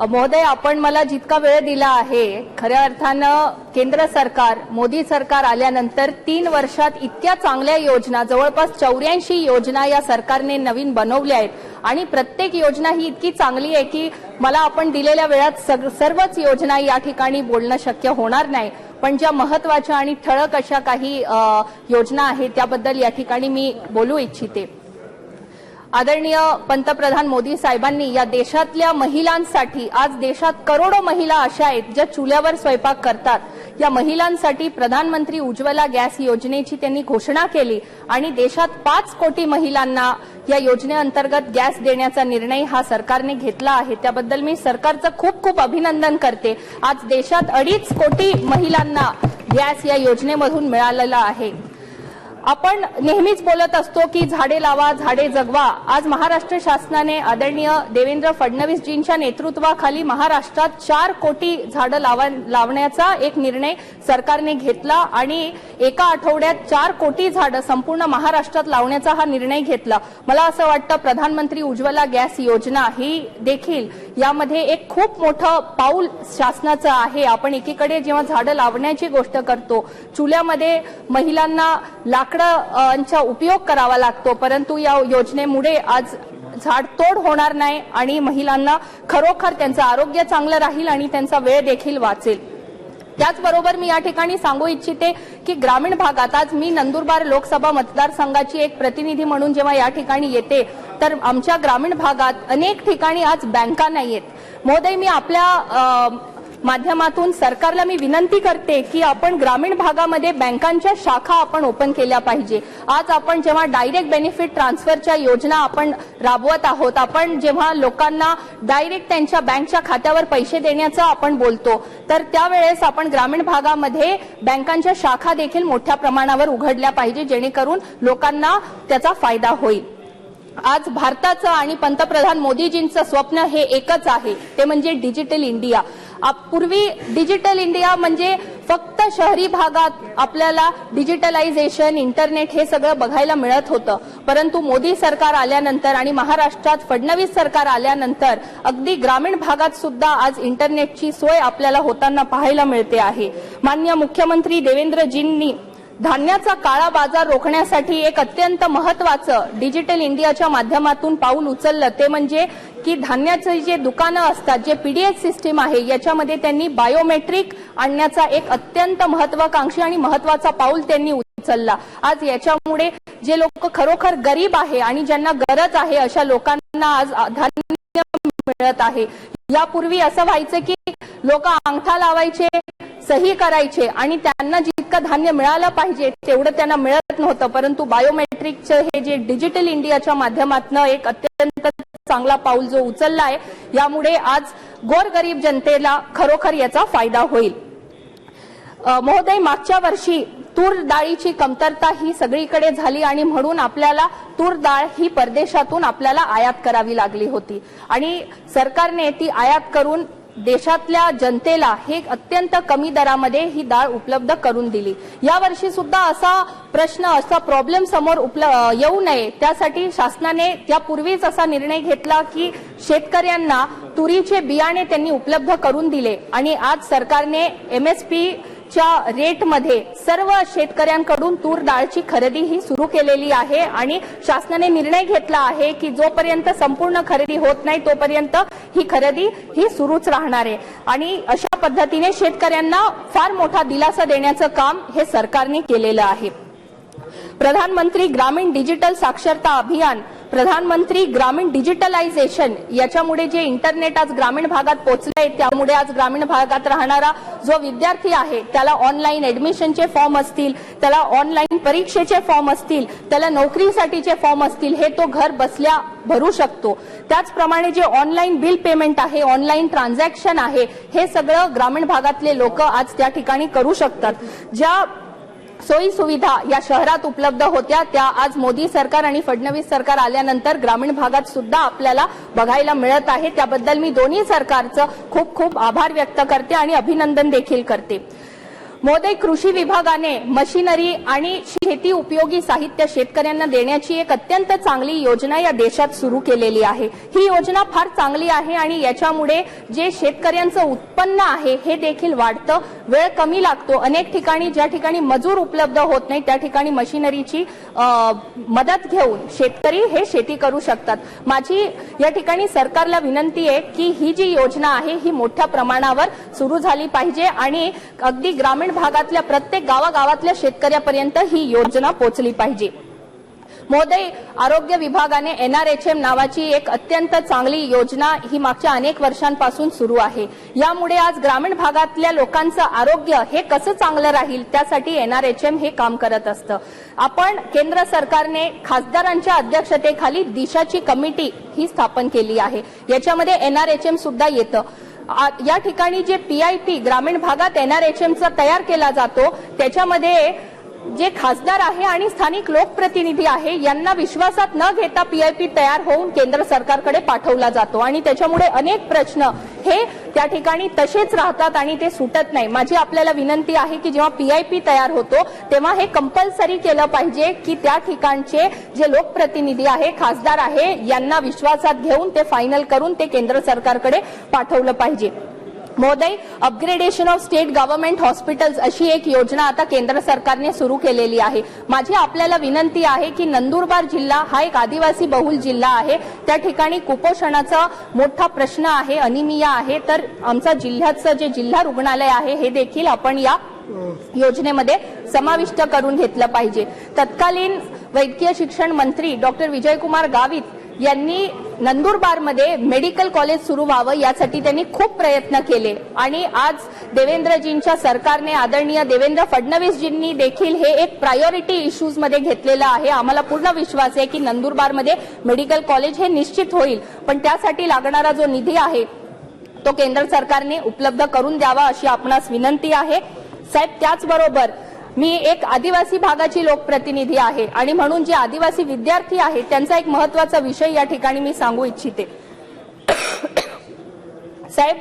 महोदय, आपण मला जितका वेळ दिला आहे, खऱ्या अर्थानं केंद्र सरकार, मोदी सरकार आल्यानंतर 3 वर्षात इतक्या चांगल्या योजना, जवळपास 84 योजना या सरकारने नवीन बनवल्या आहेत आणि प्रत्येक योजना ही इतकी चांगली आहे की मला आपण दिलेल्या वेळात सर्वच योजना या ठिकाणी बोलणं शक्य होणार नाही. पण ज्या महत्वाच्या आणि ठळक अशा काही योजना आहेत त्याबद्दल या ठिकाणी मी बोलू इच्छिते. आदरणीय पंतप्रधान मोदी साहेबांनी या देशातल्या महिलांसाठी, आज देशात करोडो महिला अशा आहेत ज्या चुल्यावर स्वयंपाक करतात, या महिलांसाठी प्रधानमंत्री उज्ज्वला गॅस योजनेची त्यांनी घोषणा केली आणि देशात 5 कोटी महिलांना या योजनेअंतर्गत गॅस देण्याचा निर्णय हा सरकारने घेतला आहे. त्याबद्दल मी सरकारचं खूप खूप अभिनंदन करते. आज देशात 2.5 कोटी महिलांना गॅस या योजनेमधून मिळालेला आहे. आपण नेहमीच बोलत असतो की झाडे लावा, झाडे जगवा. आज महाराष्ट्र शासनाने आदरणीय देवेंद्र फडणवीसजींच्या नेतृत्वाखाली महाराष्ट्रात 4 कोटी झाडं लावण्याचा एक निर्णय सरकारने घेतला आणि एका आठवड्यात 4 कोटी झाडं संपूर्ण महाराष्ट्रात लावण्याचा हा निर्णय घेतला. मला असं वाटतं प्रधानमंत्री उज्ज्वला गॅस योजना ही देखील यामध्ये एक खूप मोठं पाऊल शासनाचं आहे. आपण एकीकडे जेव्हा झाडं लावण्याची गोष्ट करतो, चुल्यामध्ये महिलांना लाकडांचा उपयोग करावा लागतो, परंतु या योजनेमुळे आज झाड तोड होणार नाही आणि महिलांना खरोखर त्यांचं आरोग्य चांगलं राहील आणि त्यांचा वेळ देखील वाचेल. त्याचबरोबर मी या ठिकाणी सांगू इच्छिते की ग्रामीण भागात, आज मी नंदुरबार लोकसभा मतदारसंघाची एक प्रतिनिधी म्हणून जेव्हा या ठिकाणी येते, तर आमच्या ग्रामीण भागात अनेक ठिकाणी आज बँका नाहीयेत. महोदय, मी आपल्या माध्यमातून सरकारला मी विनंती करते की आपण ग्रामीण भागामध्ये बँकांच्या शाखा आपण ओपन केल्या पाहिजे. आज आपण जेव्हा डायरेक्ट बेनिफिट ट्रान्सफरच्या योजना आपण राबवत आहोत, आपण जेव्हा लोकांना डायरेक्ट त्यांच्या बँकच्या खात्यावर पैसे देण्याचं आपण बोलतो, तर त्यावेळेस आपण ग्रामीण भागामध्ये बँकांच्या शाखा देखील मोठ्या प्रमाणावर उघडल्या पाहिजे, जेणेकरून लोकांना त्याचा फायदा होईल. आज भारताचं आणि पंतप्रधान मोदीजींचं स्वप्न हे एकच आहे, ते म्हणजे डिजिटल इंडिया. पूर्वी डिजिटल इंडिया म्हणजे फक्त शहरी भागात आपल्याला डिजिटलायझेशन, इंटरनेट हे सगळं बघायला मिळत होतं, परंतु मोदी सरकार आल्यानंतर आणि महाराष्ट्रात फडणवीस सरकार आल्यानंतर अगदी ग्रामीण भागात सुद्धा आज इंटरनेटची सोय आपल्याला होताना पाहायला मिळते आहे. माननीय मुख्यमंत्री देवेंद्रजींनी धान्याचा काळा बाजार रोखण्यासाठी एक अत्यंत महत्वाचं डिजिटल इंडियाच्या माध्यमातून पाऊल उचललं, ते म्हणजे की धान्याचे जे दुकानं असतात, जे पीडीएस सिस्टीम आहे, याच्यामध्ये त्यांनी बायोमेट्रिक आणण्याचा एक अत्यंत महत्वाकांक्षी आणि महत्वाचा पाऊल त्यांनी उचलला. आज याच्यामुळे जे लोक खरोखर गरीब आहे आणि ज्यांना गरज आहे अशा लोकांना आज धान्य मिळत आहे. यापूर्वी असं व्हायचं की लोक अंगठा लावायचे, सही करायचे आणि त्यांना जितकं धान्य मिळालं पाहिजे तेवढं त्यांना मिळत नव्हतं, परंतु बायोमेट्रिकचं हे जे डिजिटल इंडियाच्या माध्यमातून एक अत्यंत चांगला पाऊल जो उचलला आहे, यामुळे आज गोरगरीब जनतेला खरोखर याचा फायदा होईल. महोदय, मागच्या वर्षी तूर डाळीची कमतरता ही सगळीकडे झाली आणि म्हणून आपल्याला तूर डाळ ही परदेशातून आपल्याला आयात करावी लागली होती आणि सरकारने ती आयात करून देशातल्या जनतेला हे अत्यंत कमी दरामध्ये ही डाळ उपलब्ध करून दिली. यावर्षी सुद्धा असा प्रश्न, असा प्रॉब्लेम समोर येऊ नये, त्यासाठी शासनाने त्यापूर्वीच असा निर्णय घेतला की शेतकऱ्यांना तुरीचे बियाणे त्यांनी उपलब्ध करून दिले आणि आज सरकारने MSP च्या रेटमध्ये सर्व शेतकऱ्यांकडून तूर डाळची खरेदी ही सुरू केलेली आहे आणि शासनाने निर्णय घेतला आहे की जोपर्यंत संपूर्ण खरेदी होत नाही तोपर्यंत ही खरेदी ही सुरूच राहणार आहे आणि अशा पद्धतीने शेतकऱ्यांना फार मोठा दिलासा देण्याचं काम हे सरकारने केलेलं आहे. प्रधानमंत्री ग्रामीण डिजिटल साक्षरता अभियान, प्रधानमंत्री ग्रामीण डिजिटलायझेशन, याच्यामुळे जे इंटरनेट आज ग्रामीण भागात पोहोचलंय, त्यामुळे आज ग्रामीण भागात राहणारा जो विद्यार्थी आहे त्याला ऑनलाईन ऍडमिशनचे फॉर्म असतील, त्याला ऑनलाईन परीक्षेचे फॉर्म असतील, त्याला नोकरीसाठीचे फॉर्म असतील, हे तो घर बसल्या भरू शकतो. त्याचप्रमाणे जे ऑनलाईन बिल पेमेंट आहे, ऑनलाईन ट्रान्झॅक्शन आहे, हे सगळं ग्रामीण भागातले लोक आज त्या ठिकाणी करू शकतात. ज्या सोयी सुविधा या शहरात उपलब्ध होत्या त्या आज मोदी सरकार आणि फडणवीस सरकार आल्यानंतर ग्रामीण भागात सुद्धा आपल्याला बघायला मिळत आहे. त्याबद्दल मी दोन्ही सरकारचं खूप खूप आभार व्यक्त करते आणि अभिनंदन देखील करते. महोदय, कृषी विभागाने मशिनरी आणि शेती उपयोगी साहित्य शेतकऱ्यांना देण्याची एक अत्यंत चांगली योजना या देशात सुरू केलेली आहे। ही योजना फार चांगली आहे आणि याच्यामुळे जे शेतकऱ्यांचं उत्पन्न आहे हे देखील वाढतं, वेळ कमी लागतो। अनेक ठिकाणी ज्या ठिकाणी मजूर उपलब्ध होत नाही त्या ठिकाणी मशिनरीची मदत घेऊन शेतकरी हे शेती करू शकतात। माझी या ठिकाणी सरकारला विनंती आहे की ही जी योजना आहे ही मोठ्या प्रमाणावर सुरू झाली पाहिजे आणि अगदी ग्रामीण भागातल्या प्रत्येक गावागावातल्या शेतकऱ्यापर्यंत ही योजना पोहोचली पाहिजे। महोदय, आरोग्य विभागाने NRHM नावाची एक अत्यंत चांगली योजना ही मागच्या अनेक वर्षांपासून सुरू आहे। यामुळे आज ग्रामीण भागातल्या लोकांचं आरोग्य हे कसं चांगलं राहील त्यासाठी NRHM हे काम करत असतं। आपण केंद्र सरकारने खासदारांच्या अध्यक्षतेखाली दिशाची कमिटी ही स्थापन केली आहे, याच्यामध्ये NRHM सुद्धा येतं। या ठिकाणी जे PIP ग्रामीण भागात NRHMचा तयार केला जातो त्याच्यामध्ये जे खासदार आहे आणि स्थानिक लोकप्रतिनिधी आहे यांना विश्वासात न घेता PIP तयार होऊन केंद्र सरकारकडे पाठवला जातो आणि त्याच्यामुळे अनेक प्रश्न हे त्या ठिकाणी तसेच राहतात आणि ते सुटत नाही। माझी आपल्याला विनंती आहे की जेव्हा PIP तयार होतो तेव्हा हे कंपल्सरी केलं पाहिजे की त्या ठिकाणचे जे लोकप्रतिनिधी आहे, खासदार आहे यांना विश्वासात घेऊन ते फायनल करून ते केंद्र सरकारकडे पाठवलं पाहिजे। महोदय, upgradation of state government hospitals अशी एक योजना आता केंद्र सरकारने सुरू केलेली आहे। माझी आपल्याला विनंती आहे की नंदुरबार जिल्हा हा एक आदिवासी बहुल जिल्हा आहे, त्या ठिकाणी कुपोषणाचा मोठा प्रश्न आहे, अनिमिया आहे, तर आमचा जिल्ह्याचं जे जिल्हा रुग्णालय आहे हे देखील आपण या योजनेमध्ये समाविष्ट करून घेतलं पाहिजे। तत्कालीन वैद्यकीय शिक्षण मंत्री डॉक्टर विजयकुमार गावित यांनी नंदुरबारमध्ये मेडिकल कॉलेज सुरू व्हावं यासाठी त्यांनी खूप प्रयत्न केले आणि आज देवेंद्रजींच्या सरकारने, आदरणीय देवेंद्र फडणवीसजींनी देखील हे एक प्रायोरिटी इश्यूज मध्ये घेतलेलं आहे। आम्हाला पूर्ण विश्वास आहे की नंदुरबारमध्ये मेडिकल कॉलेज हे निश्चित होईल, पण त्यासाठी लागणारा जो निधी आहे तो केंद्र सरकारने उपलब्ध करून द्यावा अशी आपणास विनंती आहे। साहेब, त्याचबरोबर मी एक आदिवासी भागाची लोकप्रतिनिधी आहे आणि म्हणून जे आदिवासी विद्यार्थी आहेत त्यांचा एक महत्त्वाचा विषय या ठिकाणी मी सांगू इच्छिते। साहेब,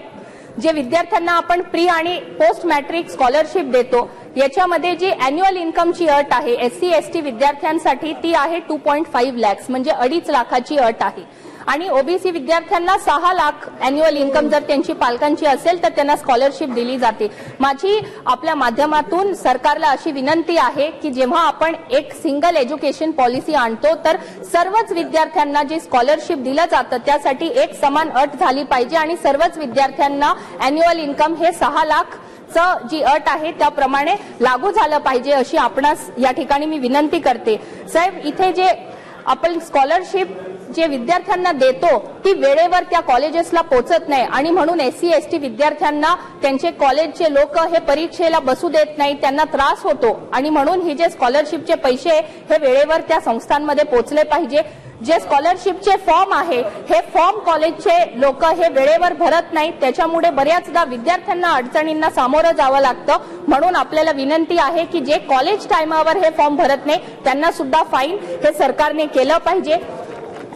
जे विद्यार्थ्यांना आपण प्री आणि पोस्ट मॅट्रिक स्कॉलरशिप देतो याच्यामध्ये जी अॅन्युअल इन्कमची अट आहे SC ST विद्यार्थ्यांसाठी ती आहे 2.5 लाख म्हणजे 2.5 लाखाची अट आहे आणि OBC विद्यार्थ्यांना 6 लाख अॅन्युअल इन्कम जर त्यांची पालकांची असेल तर त्यांना स्कॉलरशिप दिली जाते। माझी आपल्या माध्यमातून सरकारला अशी विनंती आहे की जेव्हा आपण एक सिंगल एज्युकेशन पॉलिसी आणतो तर सर्वच विद्यार्थ्यांना जे स्कॉलरशिप दिलं जातं त्यासाठी एक समान अट झाली पाहिजे आणि सर्वच विद्यार्थ्यांना अॅन्युअल इन्कम हे 6 लाख जी अट आहे त्याप्रमाणे लागू झालं पाहिजे अशी आपणास या ठिकाणी मी विनंती करते। साहेब, इथे जे आपण स्कॉलरशिप जे विद्यार्थ्यांना देतो ती वेळेवर त्या कॉलेजेसला पोहोचत नाही आणि म्हणून SC ST विद्यार्थ्यांना त्यांचे कॉलेजचे लोक हे परीक्षेला बसू देत नाही, त्यांना त्रास होतो आणि म्हणून हे जे स्कॉलरशिपचे पैसे हे वेळेवर त्या संस्थांमध्ये पोहोचले पाहिजे। जे स्कॉलरशिपचे फॉर्म आहे हे फॉर्म कॉलेजचे लोक हे वेळेवर भरत नाही, त्याच्यामुळे बऱ्याचदा विद्यार्थ्यांना अडचणींना सामोरं जावं लागतं। म्हणून आपल्याला विनंती आहे की जे कॉलेज टाइमावर हे फॉर्म भरत नाही त्यांना सुद्धा फाईन हे सरकारने केलं पाहिजे।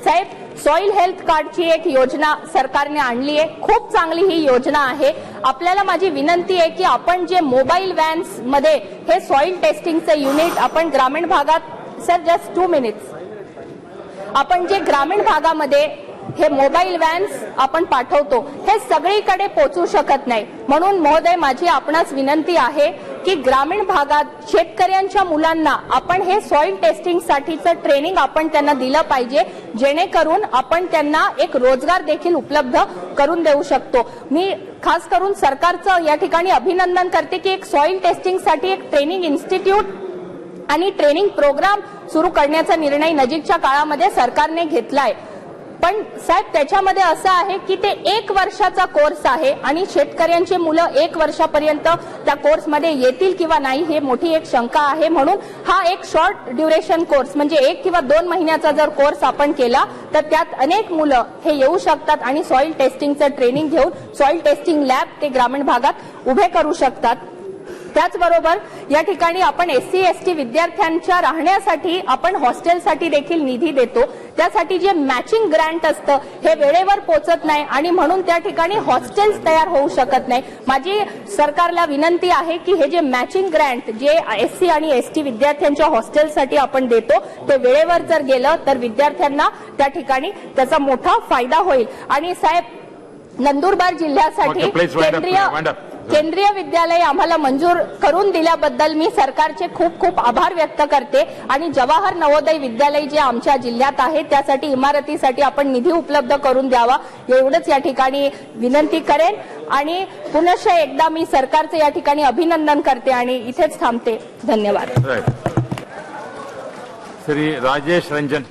साहेब, सॉइल हेल्थ कार्डची एक योजना सरकारने आणली आहे, खूप चांगली ही योजना आहे। आपल्याला माझी विनंती आहे की आपण जे मोबाईल व्हॅन्स मध्ये हे सॉइल टेस्टिंगचं युनिट आपण ग्रामीण भागात, सर जस्ट 2 मिनिट्स, आपण जे ग्रामीण भागामध्ये हे मोबाईल व्हॅन्स आपण पाठवतो हे सगळीकडे पोहोचू शकत नाही, म्हणून महोदय माझी आपणास विनंती आहे की ग्रामीण भागात शेतकऱ्यांच्या मुलांना आपण हे सॉइल टेस्टिंग साठीचं ट्रेनिंग आपण त्यांना दिलं पाहिजे, जेणेकरून आपण त्यांना एक रोजगार देखील उपलब्ध करून देऊ शकतो। मी खास करून सरकारचं या ठिकाणी अभिनंदन करते की एक सॉइल टेस्टिंगसाठी एक ट्रेनिंग इन्स्टिट्यूट आणि ट्रेनिंग प्रोग्राम सुरू करण्याचा निर्णय नजीकच्या काळामध्ये सरकारने घेतलाय। पण साहेब, त्याच्यामध्ये असं आहे की ते 1 वर्षाचा कोर्स आहे आणि शेतकऱ्यांची मुलं 1 वर्षापर्यंत त्या कोर्समध्ये येतील किंवा नाही हे मोठी एक शंका आहे। म्हणून हा एक शॉर्ट ड्युरेशन कोर्स म्हणजे 1 किंवा 2 महिन्याचा जर कोर्स आपण केला तर त्यात अनेक मुलं हे येऊ शकतात आणि सॉइल टेस्टिंगचं ट्रेनिंग घेऊन सॉइल टेस्टिंग लॅब ते ग्रामीण भागात उभे करू शकतात। त्याचबरोबर या ठिकाणी आपण SC ST विद्यार्थ्यांच्या राहण्यासाठी आपण हॉस्टेलसाठी देखील निधी देतो। त्यासाठी जे मॅचिंग ग्रँट असतं हे वेळेवर पोहोचत नाही आणि म्हणून त्या ठिकाणी हॉस्टेल्स तयार होऊ शकत नाही. माझी सरकारला विनंती आहे की हे जे मॅचिंग ग्रँट जे SC आणि ST विद्यार्थ्यांच्या हॉस्टेलसाठी आपण देतो ते वेळेवर जर गेलं तर विद्यार्थ्यांना त्या ठिकाणी त्याचा मोठा फायदा होईल. आणि साहेब, नंदुरबार जिल्ह्यासाठी केंद्रीय विद्यालय आम्हाला मंजूर करून दिल्याबद्दल मी सरकारचे खूप खूप आभार व्यक्त करते. आणि जवाहर नवोदय विद्यालय जे आमच्या जिल्ह्यात आहे त्यासाठी इमारतीसाठी आपण निधी उपलब्ध करून द्यावा एवढंच या ठिकाणी विनंती करेन. आणि पुनश्च एकदा मी सरकारचे या ठिकाणी अभिनंदन करते आणि इथेच थांबते. धन्यवाद. श्री राजेश रंजन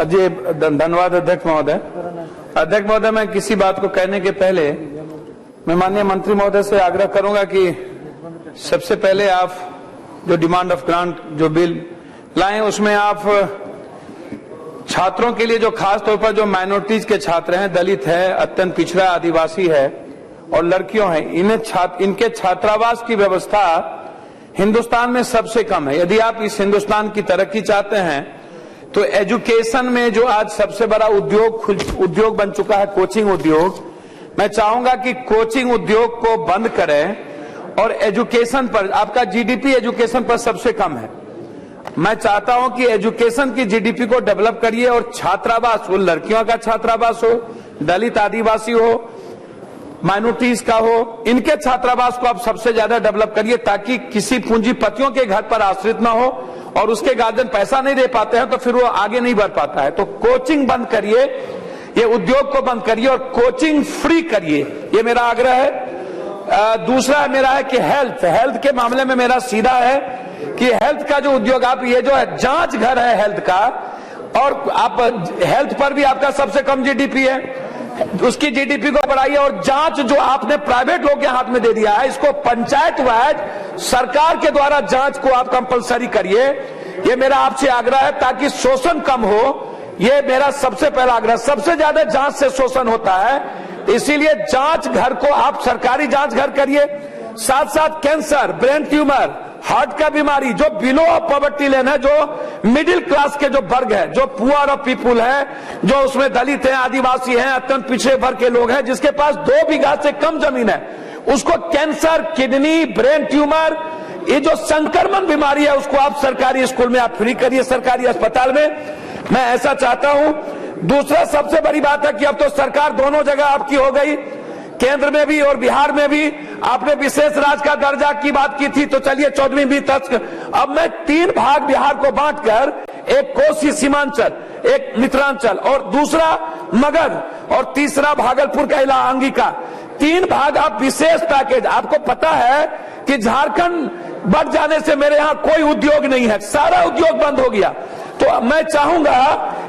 जी धन्यवाद अध्यक्ष महोदय. अध्यक्ष महोदय, मैं किसी बात को कहने के पहले मैं माननीय मंत्री महोदय से आग्रह करूंगा कि सबसे पहले आप जो डिमांड ऑफ ग्रांट जो बिल लाएं उसमें आप छात्रों के लिए जो खास तौर पर जो माइनॉरिटीज के छात्र हैं, दलित है, अत्यंत पिछड़ा आदिवासी है और लड़कियों हैं, इनके छात्रावास की व्यवस्था हिंदुस्तान में सबसे कम है. यदि आप इस हिंदुस्तान की तरक्की चाहते हैं तो एजुकेशन में जो आज सबसे बड़ा उद्योग बन चुका है कोचिंग उद्योग, मैं चाहूंगा कि कोचिंग उद्योग को बंद करें और एजुकेशन पर, आपका जीडीपी एजुकेशन पर सबसे कम है, मैं चाहता हूं कि एजुकेशन की जीडीपी को डेवलप करिए और छात्रावास, वो लड़कियों का छात्रावास हो, दलित आदिवासी हो, माइनॉरिटीज का हो, इनके छात्रावास को आप सबसे ज्यादा डेवलप करिए ताकि किसी पूंजीपतियों के घर पर आश्रित ना हो और उसके गार्जियन पैसा नहीं दे पाते हैं तो फिर वो आगे नहीं बढ़ पाता है. तो कोचिंग बंद करिए, ये उद्योग को बंद करिए और कोचिंग फ्री करिए, ये मेरा आग्रह है. दूसरा मेरा है कि हेल्थ के मामले में मेरा सीधा है कि हेल्थ का जो उद्योग, आप ये जो है जांच घर है हेल्थ का, और आप हेल्थ पर भी आपका सबसे कम जीडीपी है, उसकी जीडीपी को बढ़ाइए. और जांच जो आपने प्राइवेट लोग के हाथ में दे दिया है, इसको पंचायत वाइज सरकार के द्वारा जांच को आप कंपलसरी करिए. ये मेरा आपसे आग्रह है ताकि शोषण कम हो. ये मेरा सबसे पहला आग्रह. सबसे ज्यादा जांच से शोषण होता है, इसीलिए जांच घर को आप सरकारी जांच घर करिए. साथ साथ कैंसर, ब्रेन ट्यूमर, हार्ट का बीमारी, जो बिलो ऑफ पॉवर्टी लाइन है, जो मिडिल क्लास के जो वर्ग है, जो पुअर ऑफ पीपुल है, जो उसमें दलित हैं, आदिवासी हैं, अत्यंत पिछड़े वर्ग के लोग हैं, जिसके पास 2 बीघा से कम जमीन है, उसको कैंसर, किडनी, ब्रेन ट्यूमर, ये जो संक्रमण बीमारी है उसको आप सरकारी स्कूल में आप फ्री करिए, सरकारी अस्पताल में. मैं ऐसा चाहता हूं. दूसरा सबसे बड़ी बात है कि अब तो सरकार दोनों जगह आपकी हो गई, केंद्र में भी और बिहार में भी. आपने विशेष राज्य का दर्जा की बात की थी, तो चलिए 14वीं तक. अब मैं 3 भाग बिहार को बांटकर, एक कोसी सीमांचल, एक मिथिलांचल और दूसरा मगध और तीसरा भागलपुर का इलाका अंगिका, 3 भाग आप विशेष पैकेज. आपको पता है कि झारखंड बढ़ जाने से मेरे यहां कोई उद्योग नहीं है, सारा उद्योग बंद हो गया. तो मैं चाहूंगा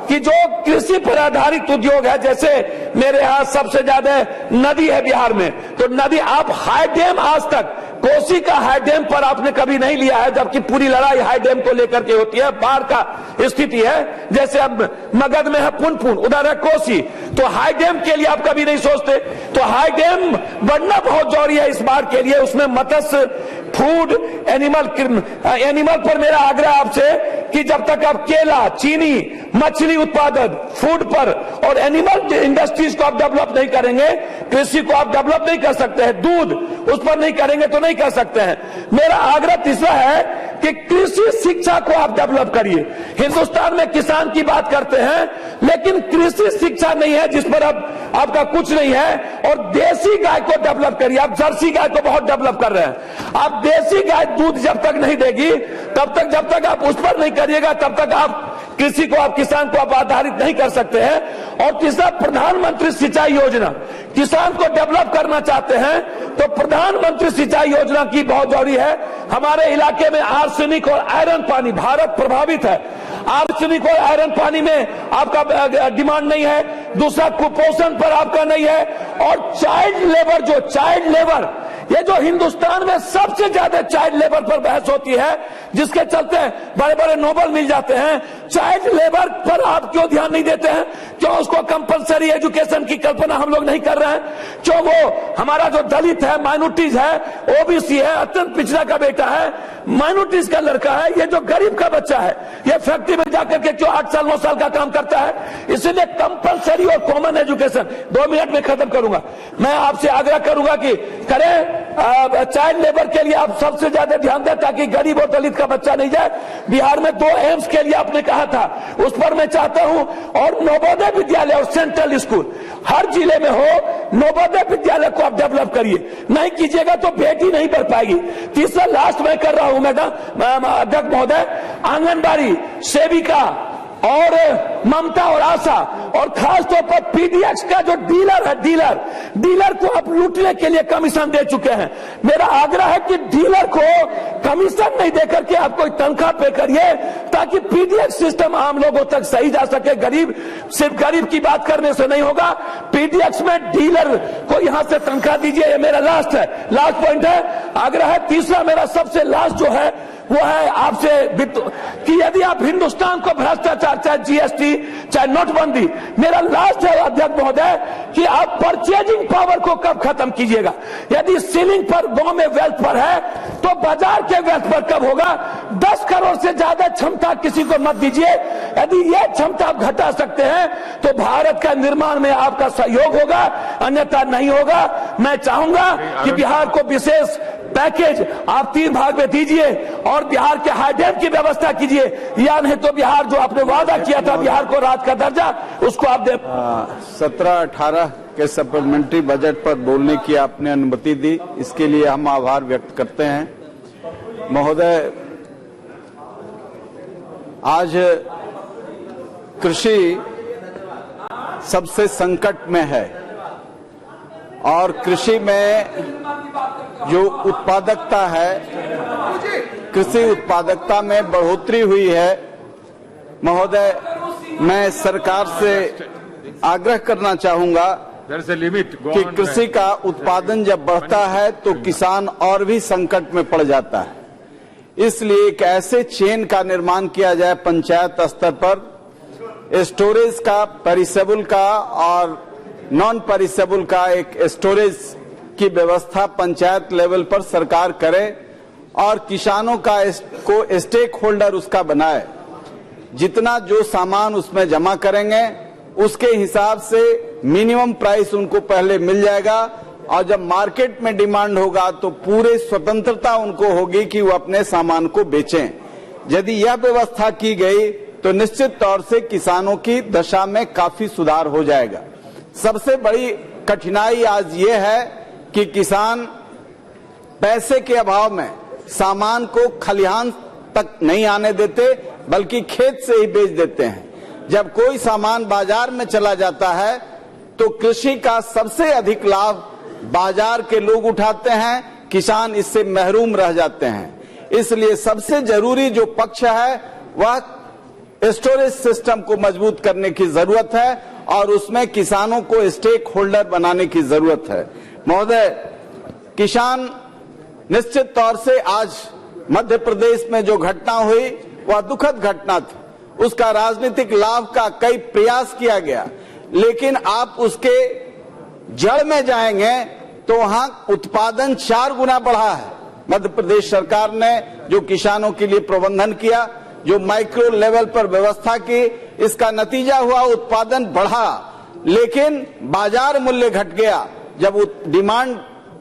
कि जो कृषि पर आधारित उद्योग है, जैसे मेरे यहां सबसे ज्यादा नदी है बिहार में, तो नदी आप हाई डैम, आज तक कोसी का हाई डैम पर आपने कभी नहीं लिया है, जबकि पूरी लड़ाई हाई डैम को लेकर के होती है. बाढ़ का स्थिति है, जैसे अब मगध में है पुनपुन, उधर है कोसी, तो हाई डैम के लिए आप कभी नहीं सोचते. तो हाई डैम बढ़ना बहुत जरूरी है इस बाढ़ के लिए. उसमें मत्स्य, फूड, एनिमल पर मेरा आग्रह आपसे कि जब तक आप केला, चीनी, मछली उत्पादन, फूड पर और एनिमल इंडस्ट्रीज को आप डेवलप नहीं करेंगे, कृषि को आप डेवलप नहीं कर सकते हैं, दूध उस पर नहीं करेंगे तो नहीं कर सकते हैं. मेरा आग्रह तीसरा है कि कृषि शिक्षा को आप डेवलप करिए. हिंदुस्तान में किसान की बात करते हैं, लेकिन कृषि शिक्षा नहीं है जिस पर आपका कुछ नहीं है. और देसी गाय को डेवलप करिए. आप जर्सी गाय को बहुत डेवलप कर रहे हैं. आप देसी गाय दूध जब तक नहीं देगी, तब तक, जब तक आप उस पर नहीं करिएगा, तब तक आप कृषि को, आप किसान को आप आधारित नहीं कर सकते हैं. और तीसरा, प्रधानमंत्री सिंचाई योजना, किसान को डेवलप करना चाहते हैं तो प्रधानमंत्री सिंचाई योजना की बहुत जरूरी है. हमारे इलाके में आर्सेनिक और आयरन पानी, भारत प्रभावित है, आर्सेनिक और आयरन पानी में आपका डिमांड नहीं है. दूसरा, कुपोषण पर आपका नहीं है. और चाइल्ड लेबर, जो चाइल्ड लेबर, ये जो हिंदुस्तान में सबसे ज्यादा चाइल्ड लेबर पर बहस होती है, जिसके चलते बड़े बड़े नोबल मिल जाते हैं. चाइल्ड लेबर पर आप क्यों ध्यान नहीं देते हैं? क्यों उसको कंपलसरी एजुकेशन की कल्पना हम लोग नहीं कर रहे हैं? क्यों वो हमारा जो दलित है, माइनॉरिटीज है, ओबीसी है, अत्यंत पिछड़ा का बेटा है, माइनॉरिटीज का लड़का है, ये जो गरीब का बच्चा है, ये फैक्ट्री में जाकर के क्यों 8 साल 9 साल का काम करता है? इसलिए कंपलसरी और कॉमन एजुकेशन, 2 मिनट में खत्म करूंगा। मैं आपसे आग्रह करूंगा कि करें, चाइल्ड लेबर के लिए आप सबसे ज्यादा ध्यान दें ताकि गरीब और दलित का बच्चा नहीं जाए। बिहार में 2 एम्स के लिए आपने कहा था, उस पर मैं चाहता हूं, और नवोदय विद्यालय और सेंट्रल स्कूल हर जिले में हो, नवोदय विद्यालय को आप डेवलप करिए। नहीं कीजिएगा तो बेटी नहीं बढ़ पाएगी। तीसरा लास्ट मैं कर रहा हूं मैडम, अध्यक्ष महोदय, आंगनबाड़ी सेविका और ममता और आशा और खास तौर पर पीडीएक्स का जो डीलर है, डीलर को आप लूटने के लिए कमीशन दे चुके हैं। मेरा आग्रह है कि डीलर को कमीशन नहीं देकर के आप कोई तनख्वाह पे करिए ताकि पीडीएक्स सिस्टम आम लोगों तक सही जा सके। गरीब सिर्फ गरीब की बात करने से नहीं होगा, पीडीएक्स में डीलर को यहां से तनख्वाह दीजिए। ये मेरा लास्ट पॉइंट है, आग्रह है। तीसरा मेरा सबसे लास्ट जो है वो है आपसे कि यदि आप हिंदुस्तान को भ्रष्टाचार, चाहे जीएसटी, चाहे नोटबंदी, मेरा लास्ट है अध्यक्ष महोदय कि आप परचेजिंग पावर को कब खत्म कीजिएगा? यदि सीलिंग पर गांव में वेल्थ पर है तो बाजार के वेल्थ पर कब होगा? 10 करोड़ से ज्यादा क्षमता किसी को मत दीजिए। यदि यह क्षमता आप घटा सकते हैं तो भारत का निर्माण में आपका सहयोग होगा, अन्यथा नहीं होगा। मैं चाहूंगा कि बिहार को विशेष पैकेज आप 3 भाग में दीजिए और बिहार के हाई डैम की व्यवस्था कीजिए, या नहीं तो बिहार जो आपने वादा किया था बिहार को राज्य का दर्जा, उसको आप दे। 17-18 के सप्लीमेंट्री बजट पर बोलने की आपने अनुमति दी, इसके लिए हम आभार व्यक्त करते हैं। महोदय, आज कृषि सबसे संकट में है और कृषि में जो उत्पादकता है, कृषि उत्पादकता में बढ़ोतरी हुई है। महोदय, मैं सरकार से आग्रह करना चाहूंगा कि कृषि का उत्पादन जब बढ़ता है तो किसान और भी संकट में पड़ जाता है। इसलिए एक ऐसे चेन का निर्माण किया जाए पंचायत स्तर पर, स्टोरेज का, पेरिसेबल का और नॉन पेरिसेबल का एक स्टोरेज की व्यवस्था पंचायत लेवल पर सरकार करे और किसानों को स्टेक होल्डर उसका बनाए। जितना जो सामान उसमें जमा करेंगे उसके हिसाब से मिनिमम प्राइस उनको पहले मिल जाएगा और जब मार्केट में डिमांड होगा तो पूरे स्वतंत्रता उनको होगी कि वो अपने सामान को बेचें। यदि यह व्यवस्था की गई तो निश्चित तौर से किसानों की दशा में काफी सुधार हो जाएगा। सबसे बड़ी कठिनाई आज ये है कि किसान पैसे के अभाव में सामान को खलिहान तक नहीं आने देते बल्कि खेत से ही बेच देते हैं। जब कोई सामान बाजार में चला जाता है तो कृषि का सबसे अधिक लाभ बाजार के लोग उठाते हैं, किसान इससे महरूम रह जाते हैं। इसलिए सबसे जरूरी जो पक्ष है वह स्टोरेज सिस्टम को मजबूत करने की जरूरत है और उसमें किसानों को स्टेक होल्डर बनाने की जरूरत है। महोदय, किसान निश्चित तौर से आज मध्य प्रदेश में जो घटना हुई वह दुखद घटना थी। उसका राजनीतिक लाभ का कई प्रयास किया गया, लेकिन आप उसके जड़ में जाएंगे तो वहां उत्पादन 4 गुना बढ़ा है। मध्य प्रदेश सरकार ने जो किसानों के लिए प्रबंधन किया, जो माइक्रो लेवल पर व्यवस्था की, इसका नतीजा हुआ उत्पादन बढ़ा, लेकिन बाजार मूल्य घट गया। जब डिमांड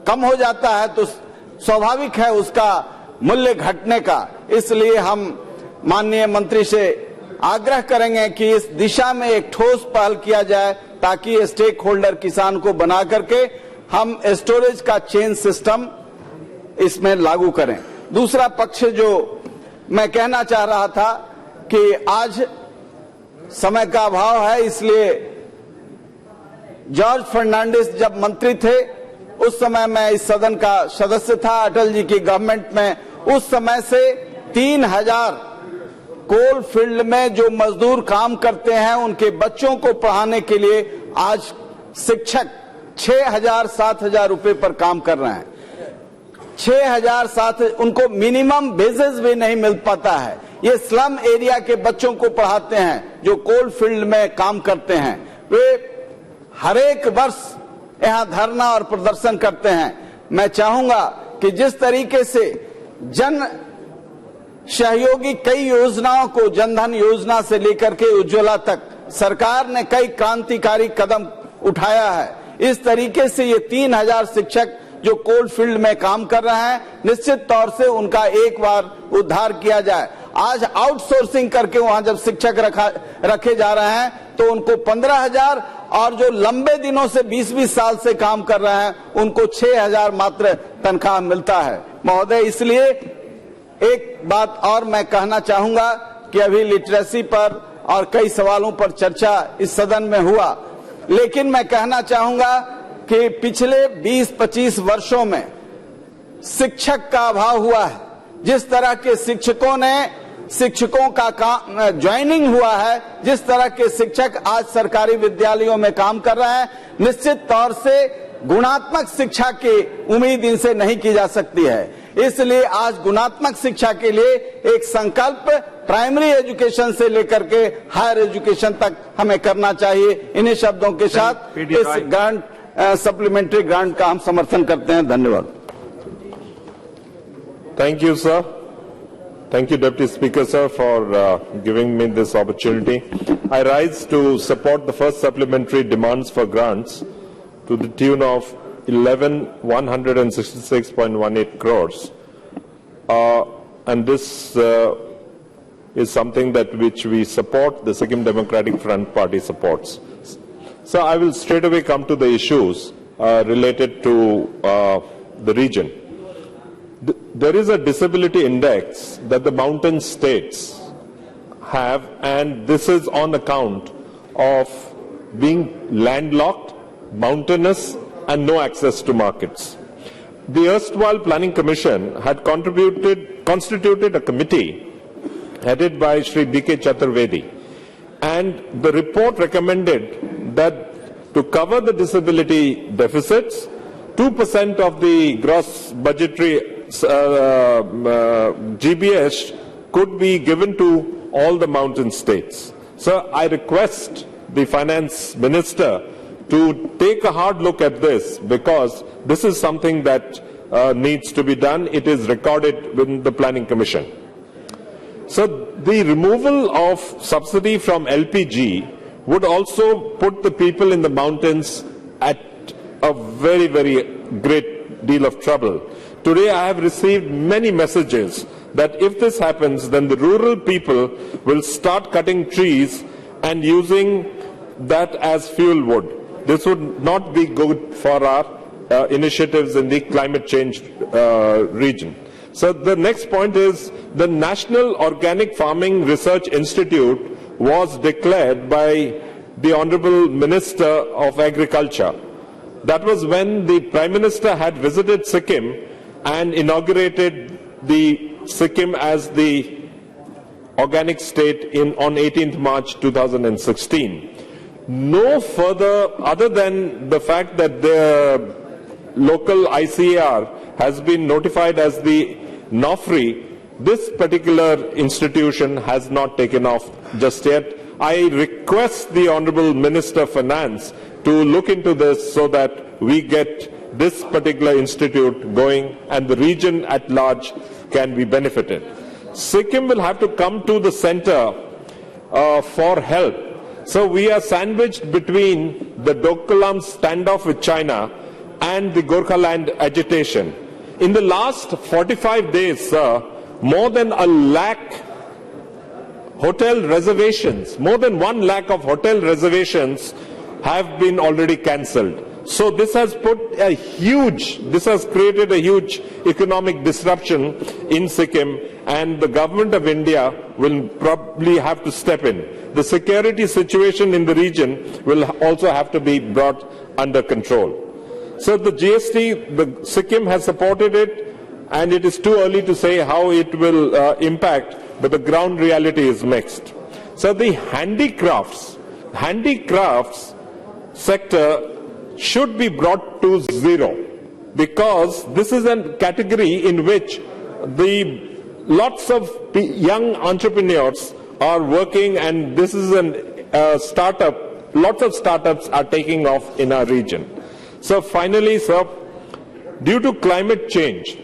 कम हो जाता है तो स्वाभाविक है उसका मूल्य घटने का। इसलिए हम माननीय मंत्री से आग्रह करेंगे कि इस दिशा में एक ठोस पहल किया जाए ताकि स्टेक होल्डर किसान को बना करके हम स्टोरेज का चेन सिस्टम इसमें लागू करें। दूसरा पक्ष जो मैं कहना चाह रहा था कि आज समय का अभाव है, इसलिए जॉर्ज फर्नांडिस जब मंत्री थे उस समय मैं इस सदन का सदस्य था अटल जी की गवर्नमेंट में। उस समय से 3000 कोल फील्ड में जो मजदूर काम करते हैं उनके बच्चों को पढ़ाने के लिए आज शिक्षक 6000-7000 रुपए पर काम कर रहे हैं। 6000-7000 उनको मिनिमम वेजेस भी नहीं मिल पाता है। ये स्लम एरिया के बच्चों को पढ़ाते हैं जो कोल फील्ड में काम करते हैं। वे हर एक वर्ष यहाँ धरना और प्रदर्शन करते हैं। मैं चाहूंगा कि जिस तरीके से जन सहयोगी कई योजनाओं को, जनधन योजना से लेकर के उज्ज्वला तक सरकार ने कई क्रांतिकारी कदम उठाया है, इस तरीके से ये 3000 शिक्षक जो कोल फील्ड में काम कर रहे हैं, निश्चित तौर से उनका एक बार उद्धार किया जाए। आज आउटसोर्सिंग करके वहां जब शिक्षक रखे जा रहे हैं तो उनको 15,000 और जो लंबे दिनों से 20-20 साल से काम कर रहे हैं उनको 6,000 मात्र तनख्वाह मिलता है। महोदय, इसलिए एक बात और मैं कहना चाहूंगा कि अभी लिटरेसी पर और कई सवालों पर चर्चा इस सदन में हुआ, लेकिन मैं कहना चाहूंगा कि पिछले 20-25 वर्षों में शिक्षक का अभाव हुआ है। जिस तरह के शिक्षकों का काम ज्वाइनिंग हुआ है, जिस तरह के शिक्षक आज सरकारी विद्यालयों में काम कर रहे हैं, निश्चित तौर से गुणात्मक शिक्षा की उम्मीद इनसे नहीं की जा सकती है। इसलिए आज गुणात्मक शिक्षा के लिए एक संकल्प प्राइमरी एजुकेशन से लेकर के हायर एजुकेशन तक हमें करना चाहिए। इन्हीं शब्दों के साथ इस ग्रांट सप्लीमेंट्री ग्रांट का हम समर्थन करते हैं। धन्यवाद। Thank you, sir. Thank you, Deputy Speaker, sir, for giving me this opportunity. I rise to support the first supplementary demands for grants to the tune of 11,166.18 crores. And this is something that which we support, the Sikkim Democratic Front Party supports. So I will straight away come to the issues related to the region. There is a disability index that the mountain states have, and this is on account of being landlocked, mountainous, and no access to markets. The erstwhile Planning Commission had constituted a committee headed by Shri B.K. Chaturvedi, and the report recommended that to cover the disability deficits, 2% of the gross budgetary GBS could be given to all the mountain states. So I request the Finance Minister to take a hard look at this, because this is something that needs to be done. It is recorded within the Planning Commission. So the removal of subsidy from LPG would also put the people in the mountains at a very, very great deal of trouble. Today I have received many messages that if this happens, then the rural people will start cutting trees and using that as fuel wood. This would not be good for our initiatives in the climate change region. So the next point is the National Organic Farming Research Institute was declared by the Honorable Minister of Agriculture. That was when the Prime Minister had visited Sikkim and inaugurated the Sikkim as the organic state on 18th March 2016. No further, other than the fact that the local ICAR has been notified as the NOFRI, this particular institution has not taken off just yet. I request the Honorable Minister of Finance to look into this so that we get this particular institute going and the region at large can be benefited. Sikkim will have to come to the center for help. So we are sandwiched between the Doklam standoff with China and the Gorkhaland agitation. In the last 45 days, sir, more than 1 lakh hotel reservations, more than 1 lakh of hotel reservations have been already cancelled. So this has created a huge economic disruption in Sikkim, and the government of India will probably have to step in. The security situation in the region will also have to be brought under control. So the GST, the Sikkim has supported it, and it is too early to say how it will impact, but the ground reality is mixed. So the handicrafts sector should be brought to zero, because this is a category in which the lots of young entrepreneurs are working, and this is a startup. Lots of startups are taking off in our region. So finally, sir, due to climate change,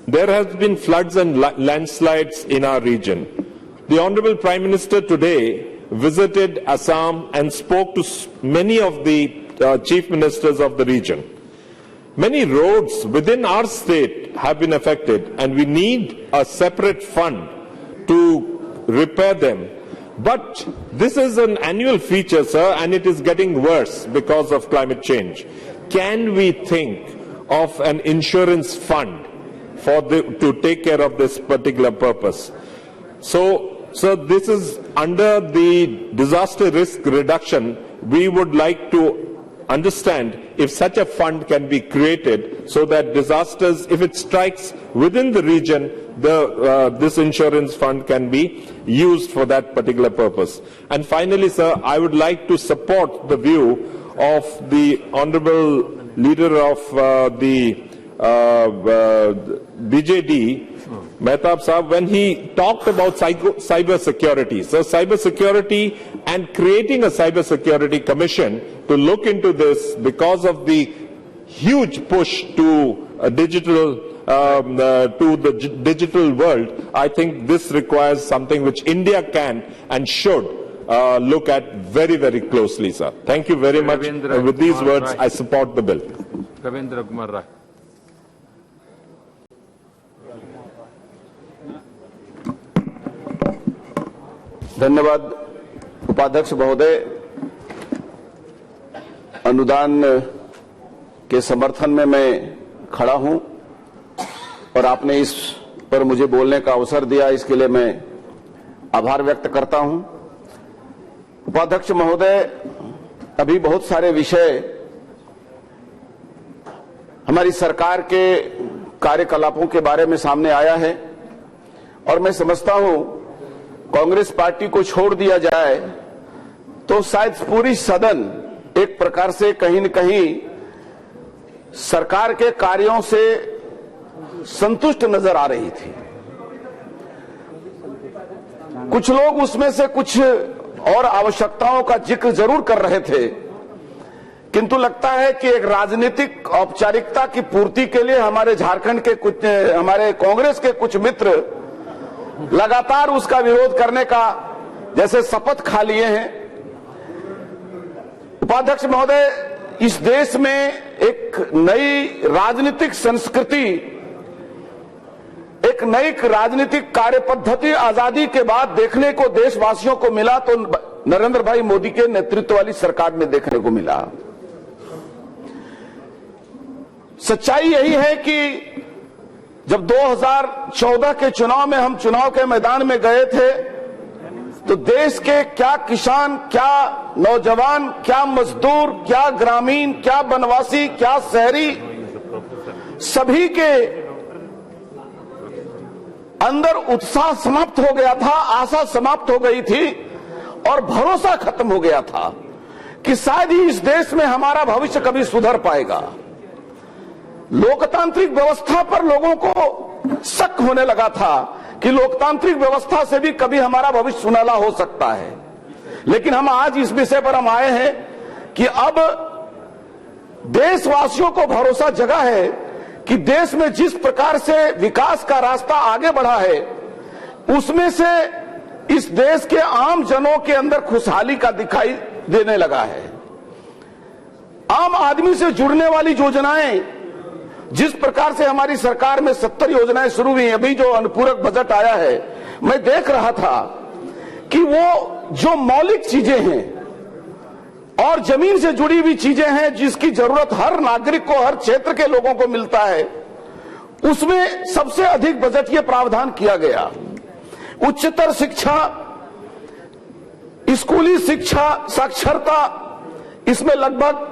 there has been floods and landslides in our region. The Honorable Prime Minister today visited Assam and spoke to many of the chief ministers of the region. Many roads within our state have been affected, and we need a separate fund to repair them. But this is an annual feature, sir, and it is getting worse because of climate change. Can we think of an insurance fund to take care of this particular purpose? So this is under the disaster risk reduction. We would like to understand if such a fund can be created so that disasters, if it strikes within the region, this insurance fund can be used for that particular purpose. And finally, sir, I would like to support the view of the Honorable Leader of the BJD, Mehtab Sahab, when he talked about cyber security. So cyber security and creating a cyber security commission to look into this because of the huge push to digital to the digital world. I think this requires something which India can and should look at very, very closely, sir. Thank you very much. With these words, I support the bill. Ravindra Kumar Rai. धन्यवाद उपाध्यक्ष महोदय। अनुदान के समर्थन में मैं खड़ा हूं और आपने इस पर मुझे बोलने का अवसर दिया, इसके लिए मैं आभार व्यक्त करता हूं। उपाध्यक्ष महोदय, अभी बहुत सारे विषय हमारी सरकार के कार्यकलापों के बारे में सामने आया है और मैं समझता हूं कांग्रेस पार्टी को छोड़ दिया जाए तो शायद पूरी सदन एक प्रकार से कहीं न कहीं सरकार के कार्यों से संतुष्ट नजर आ रही थी। कुछ लोग उसमें से कुछ और आवश्यकताओं का जिक्र जरूर कर रहे थे, किंतु लगता है कि एक राजनीतिक औपचारिकता की पूर्ति के लिए हमारे झारखंड के कुछ, हमारे कांग्रेस के कुछ मित्र लगातार उसका विरोध करने का जैसे शपथ खा लिए हैं। उपाध्यक्ष महोदय, इस देश में एक नई राजनीतिक संस्कृति, एक नई राजनीतिक कार्य पद्धति आजादी के बाद देखने को देशवासियों को मिला तो नरेंद्र भाई मोदी के नेतृत्व वाली सरकार में देखने को मिला। सच्चाई यही है कि जब 2014 के चुनाव में हम चुनाव के मैदान में गए थे तो देश के क्या किसान, क्या नौजवान, क्या मजदूर, क्या ग्रामीण, क्या वनवासी, क्या शहरी, सभी के अंदर उत्साह समाप्त हो गया था, आशा समाप्त हो गई थी और भरोसा खत्म हो गया था कि शायद ही इस देश में हमारा भविष्य कभी सुधर पाएगा। लोकतांत्रिक व्यवस्था पर लोगों को शक होने लगा था कि लोकतांत्रिक व्यवस्था से भी कभी हमारा भविष्य सुनहला हो सकता है। लेकिन हम आज इस विषय पर हम आए हैं कि अब देशवासियों को भरोसा जगा है कि देश में जिस प्रकार से विकास का रास्ता आगे बढ़ा है उसमें से इस देश के आम जनों के अंदर खुशहाली का दिखाई देने लगा है। आम आदमी से जुड़ने वाली योजनाएं, जिस प्रकार से हमारी सरकार में 70 योजनाएं शुरू हुई, अभी जो अनुपूरक बजट आया है, मैं देख रहा था कि वो जो मौलिक चीजें हैं और जमीन से जुड़ी हुई चीजें हैं जिसकी जरूरत हर नागरिक को, हर क्षेत्र के लोगों को मिलता है, उसमें सबसे अधिक बजटीय प्रावधान किया गया। उच्चतर शिक्षा, स्कूली शिक्षा, साक्षरता, इसमें लगभग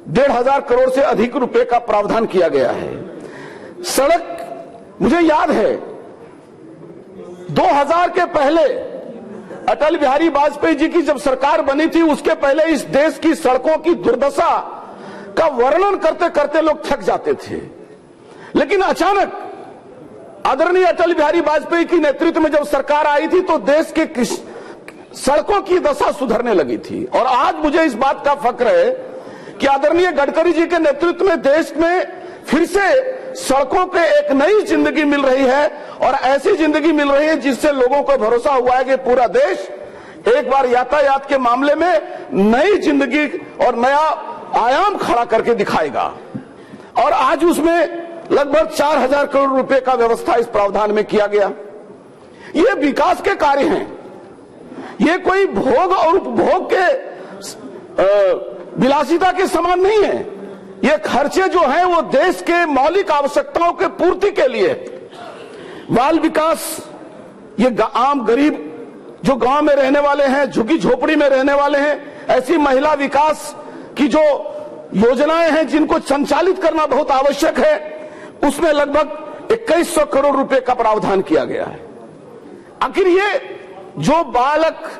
1,500 करोड़ से अधिक रुपए का प्रावधान किया गया है। सड़क, मुझे याद है 2000 के पहले अटल बिहारी वाजपेयी जी की जब सरकार बनी थी, उसके पहले इस देश की सड़कों की दुर्दशा का वर्णन करते करते लोग थक जाते थे। लेकिन अचानक आदरणीय अटल बिहारी वाजपेयी की नेतृत्व में जब सरकार आई थी तो देश के सड़कों की दशा सुधरने लगी थी। और आज मुझे इस बात का फक्र है कि आदरणीय गडकरी जी के नेतृत्व में देश में फिर से सड़कों पे एक नई जिंदगी मिल रही है, और ऐसी जिंदगी मिल रही है जिससे लोगों को भरोसा हुआ है कि पूरा देश एक बार यातायात के मामले में नई जिंदगी और नया आयाम खड़ा करके दिखाएगा। और आज उसमें लगभग 4000 करोड़ रुपए का व्यवस्था इस प्रावधान में किया गया। ये विकास के कार्य हैं, ये कोई भोग और उपभोग के विलासिता के समान नहीं है। ये खर्चे जो हैं वो देश के मौलिक आवश्यकताओं के पूर्ति के लिए, बाल विकास, ये आम गरीब जो गांव में रहने वाले हैं, झुग्गी झोपड़ी में रहने वाले हैं, ऐसी महिला विकास की जो योजनाएं हैं जिनको संचालित करना बहुत आवश्यक है, उसमें लगभग 2100 करोड़ रुपए का प्रावधान किया गया है। आखिर ये जो बालक,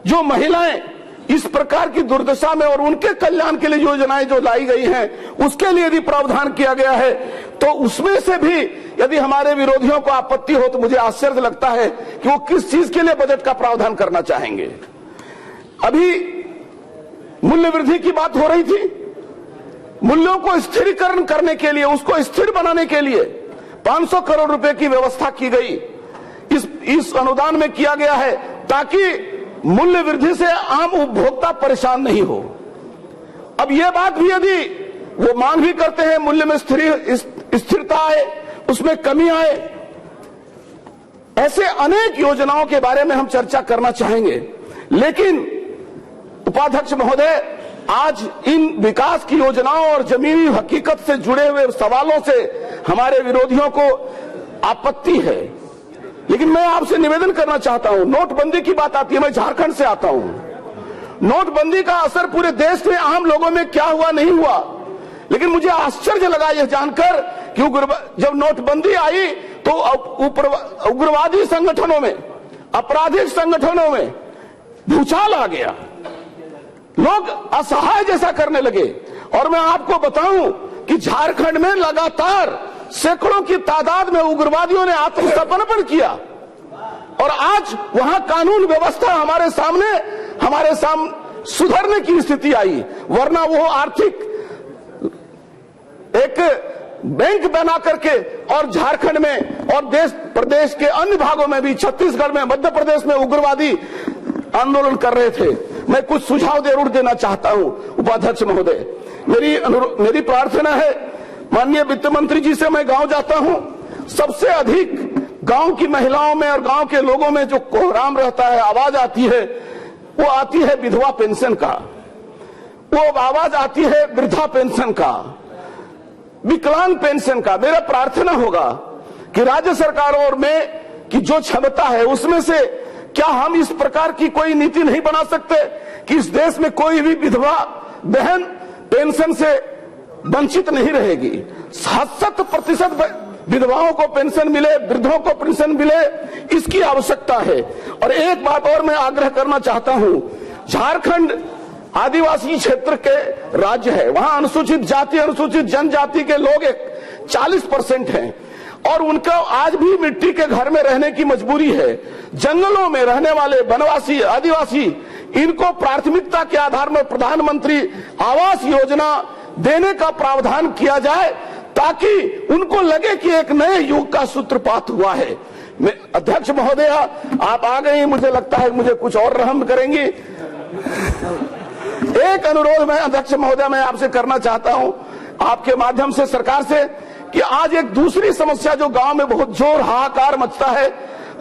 जो महिलाएं इस प्रकार की दुर्दशा में और उनके कल्याण के लिए योजनाएं जो लाई गई हैं, उसके लिए यदि प्रावधान किया गया है, तो उसमें से भी यदि हमारे विरोधियों को आपत्ति हो तो मुझे आश्चर्य लगता है कि वो किस चीज के लिए बजट का प्रावधान करना चाहेंगे। अभी मूल्य वृद्धि की बात हो रही थी, मूल्यों को स्थिरीकरण करने के लिए, उसको स्थिर बनाने के लिए 500 करोड़ रुपए की व्यवस्था की गई, इस अनुदान में किया गया है, ताकि मूल्य वृद्धि से आम उपभोक्ता परेशान नहीं हो। अब यह बात भी यदि वो मांग भी करते हैं मूल्य में स्थिरता आए, उसमें कमी आए, ऐसे अनेक योजनाओं के बारे में हम चर्चा करना चाहेंगे। लेकिन उपाध्यक्ष महोदय, आज इन विकास की योजनाओं और जमीनी हकीकत से जुड़े हुए सवालों से हमारे विरोधियों को आपत्ति है। लेकिन मैं आपसे निवेदन करना चाहता हूं, नोटबंदी की बात आती है, मैं झारखंड से आता हूं। नोटबंदी का असर पूरे देश में आम लोगों में क्या हुआ नहीं हुआ, लेकिन मुझे आश्चर्य लगा यह जानकर कि जब नोटबंदी आई तो उग्रवादी संगठनों में, आपराधिक संगठनों में भूचाल आ गया, लोग असहाय जैसा करने लगे। और मैं आपको बताऊं कि झारखंड में लगातार सैकड़ों की तादाद में उग्रवादियों ने आत्मसमर्पण किया, और आज वहां कानून व्यवस्था हमारे सामने सुधरने की स्थिति आई। वरना वो आर्थिक एक बैंक बना करके और झारखंड में और देश प्रदेश के अन्य भागों में भी, छत्तीसगढ़ में, मध्य प्रदेश में उग्रवादी आंदोलन कर रहे थे। मैं कुछ सुझाव जरूर देना चाहता हूं उपाध्यक्ष महोदय। मेरी प्रार्थना है, माननीय वित्त मंत्री जी से मैं गांव जाता हूं, सबसे अधिक गांव की महिलाओं में और गांव के लोगों में जो कोहराम रहता है, आवाज आती है, वो आती है विधवा पेंशन का, वो आवाज आती है वृद्धा पेंशन का, विकलांग पेंशन का। मेरा प्रार्थना होगा कि राज्य सरकारों में की जो क्षमता है उसमें से क्या हम इस प्रकार की कोई नीति नहीं बना सकते कि इस देश में कोई भी विधवा बहन पेंशन से वंचित नहीं रहेगी। 7% विधवाओं को पेंशन मिले, वृद्धों को पेंशन मिले, इसकी आवश्यकता है। और एक बात और मैं आग्रह करना चाहता हूं, झारखंड आदिवासी क्षेत्र के राज्य है, वहां अनुसूचित जाति, अनुसूचित जनजाति के लोग 40% हैं, और उनका आज भी मिट्टी के घर में रहने की मजबूरी है। जंगलों में रहने वाले वनवासी, आदिवासी, इनको प्राथमिकता के आधार में प्रधानमंत्री आवास योजना देने का प्रावधान किया जाए, ताकि उनको लगे कि एक नए युग का सूत्रपात हुआ है। अध्यक्ष महोदय, आप आ गई, मुझे लगता है मुझे कुछ और रहम करेंगी। एक अनुरोध मैं अध्यक्ष महोदय मैं आपसे करना चाहता हूं, आपके माध्यम से सरकार से, कि आज एक दूसरी समस्या जो गांव में बहुत जोर हाहाकार मचता है,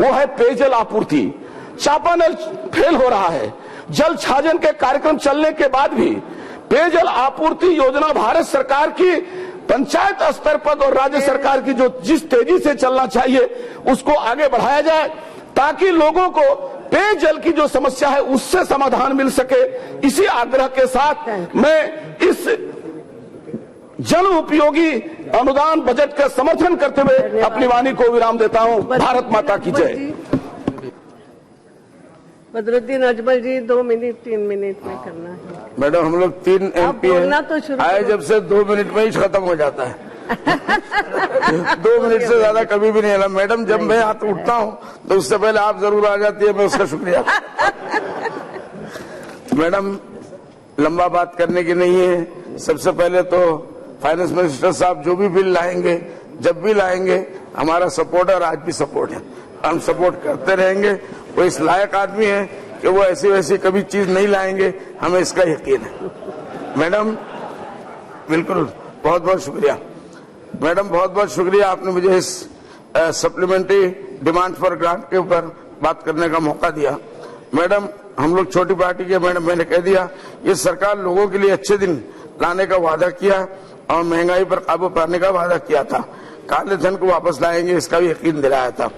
वो है पेयजल आपूर्ति। चापानल फेल हो रहा है। जल छाजन के कार्यक्रम चलने के बाद भी पेयजल आपूर्ति योजना भारत सरकार की पंचायत स्तर पर और राज्य सरकार की जो जिस तेजी से चलना चाहिए उसको आगे बढ़ाया जाए, ताकि लोगों को पेयजल की जो समस्या है उससे समाधान मिल सके। इसी आग्रह के साथ मैं इस जन उपयोगी अनुदान बजट का समर्थन करते हुए अपनी वाणी को विराम देता हूं। भारत माता की जय। बदरुद्दीन अजमल जी 2 मिनट 3 मिनट में करना है। मैडम, हम लोग 3 MP बोलना तो शुरू आए, जब से 2 मिनट में ही खत्म हो जाता है। 2 मिनट से ज्यादा कभी भी नहीं हिला मैडम। जब मैं हाथ उठता हूँ तो उससे पहले आप जरूर आ जाती है, मैं उसका शुक्रिया। मैडम लंबा बात करने की नहीं है। सबसे पहले तो फाइनेंस मिनिस्टर साहब जो भी बिल लाएंगे, जब भी लाएंगे, हमारा सपोर्ट है और आज भी सपोर्ट है, हम सपोर्ट करते रहेंगे। वो इस लायक आदमी है कि वो ऐसी वैसी कभी चीज नहीं लाएंगे, हमें इसका यकीन है। मैडम बिल्कुल, बहुत बहुत शुक्रिया मैडम, बहुत बहुत शुक्रिया, आपने मुझे इस सप्लीमेंट्री डिमांड फॉर ग्रांट के ऊपर बात करने का मौका दिया। मैडम हम लोग छोटी पार्टी के, मैडम मैंने कह दिया, ये सरकार लोगों के लिए अच्छे दिन लाने का वादा किया और महंगाई पर काबू पाने का वादा किया था, काले धन को वापस लाएंगे इसका भी यकीन दिलाया था।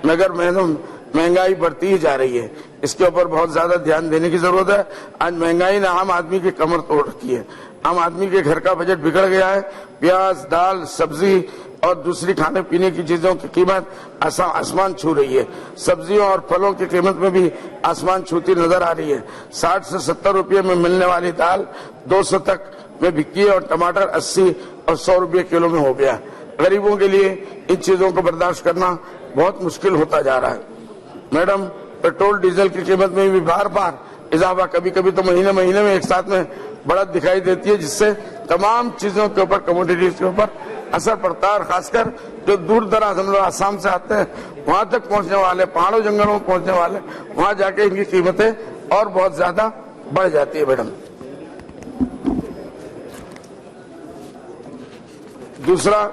मगर मैडम महंगाई बढ़ती ही जा रही है, इसके ऊपर बहुत ज्यादा ध्यान देने की जरूरत है। आज महंगाई ने आम आदमी की कमर तोड़ रखी है, आम आदमी के घर का बजट बिगड़ गया है। प्याज, दाल, सब्जी और दूसरी खाने पीने की चीजों की कीमत आसमान छू रही है। सब्जियों और फलों की कीमत में भी आसमान छूती नजर आ रही है। 60 से 70 रुपये में मिलने वाली दाल 200 तक में बिकी है और टमाटर 80 और 100 रुपये किलो में हो गया। गरीबों के लिए इन चीजों को बर्दाश्त करना बहुत मुश्किल होता जा रहा है। मैडम पेट्रोल डीजल की कीमत में भी बार बार इजाफा, कभी कभी तो महीने महीने में एक साथ में बढ़त दिखाई देती है, जिससे तमाम चीजों के ऊपर, कमोडिटीज के ऊपर असर पड़ता है। और खासकर जो दूर दराज हम लोग आसाम से आते हैं, वहां तक पहुंचने वाले, पहाड़ों जंगलों में पहुंचने वाले, वहां जाके इनकी कीमतें और बहुत ज्यादा बढ़ जाती है। मैडम दूसरा,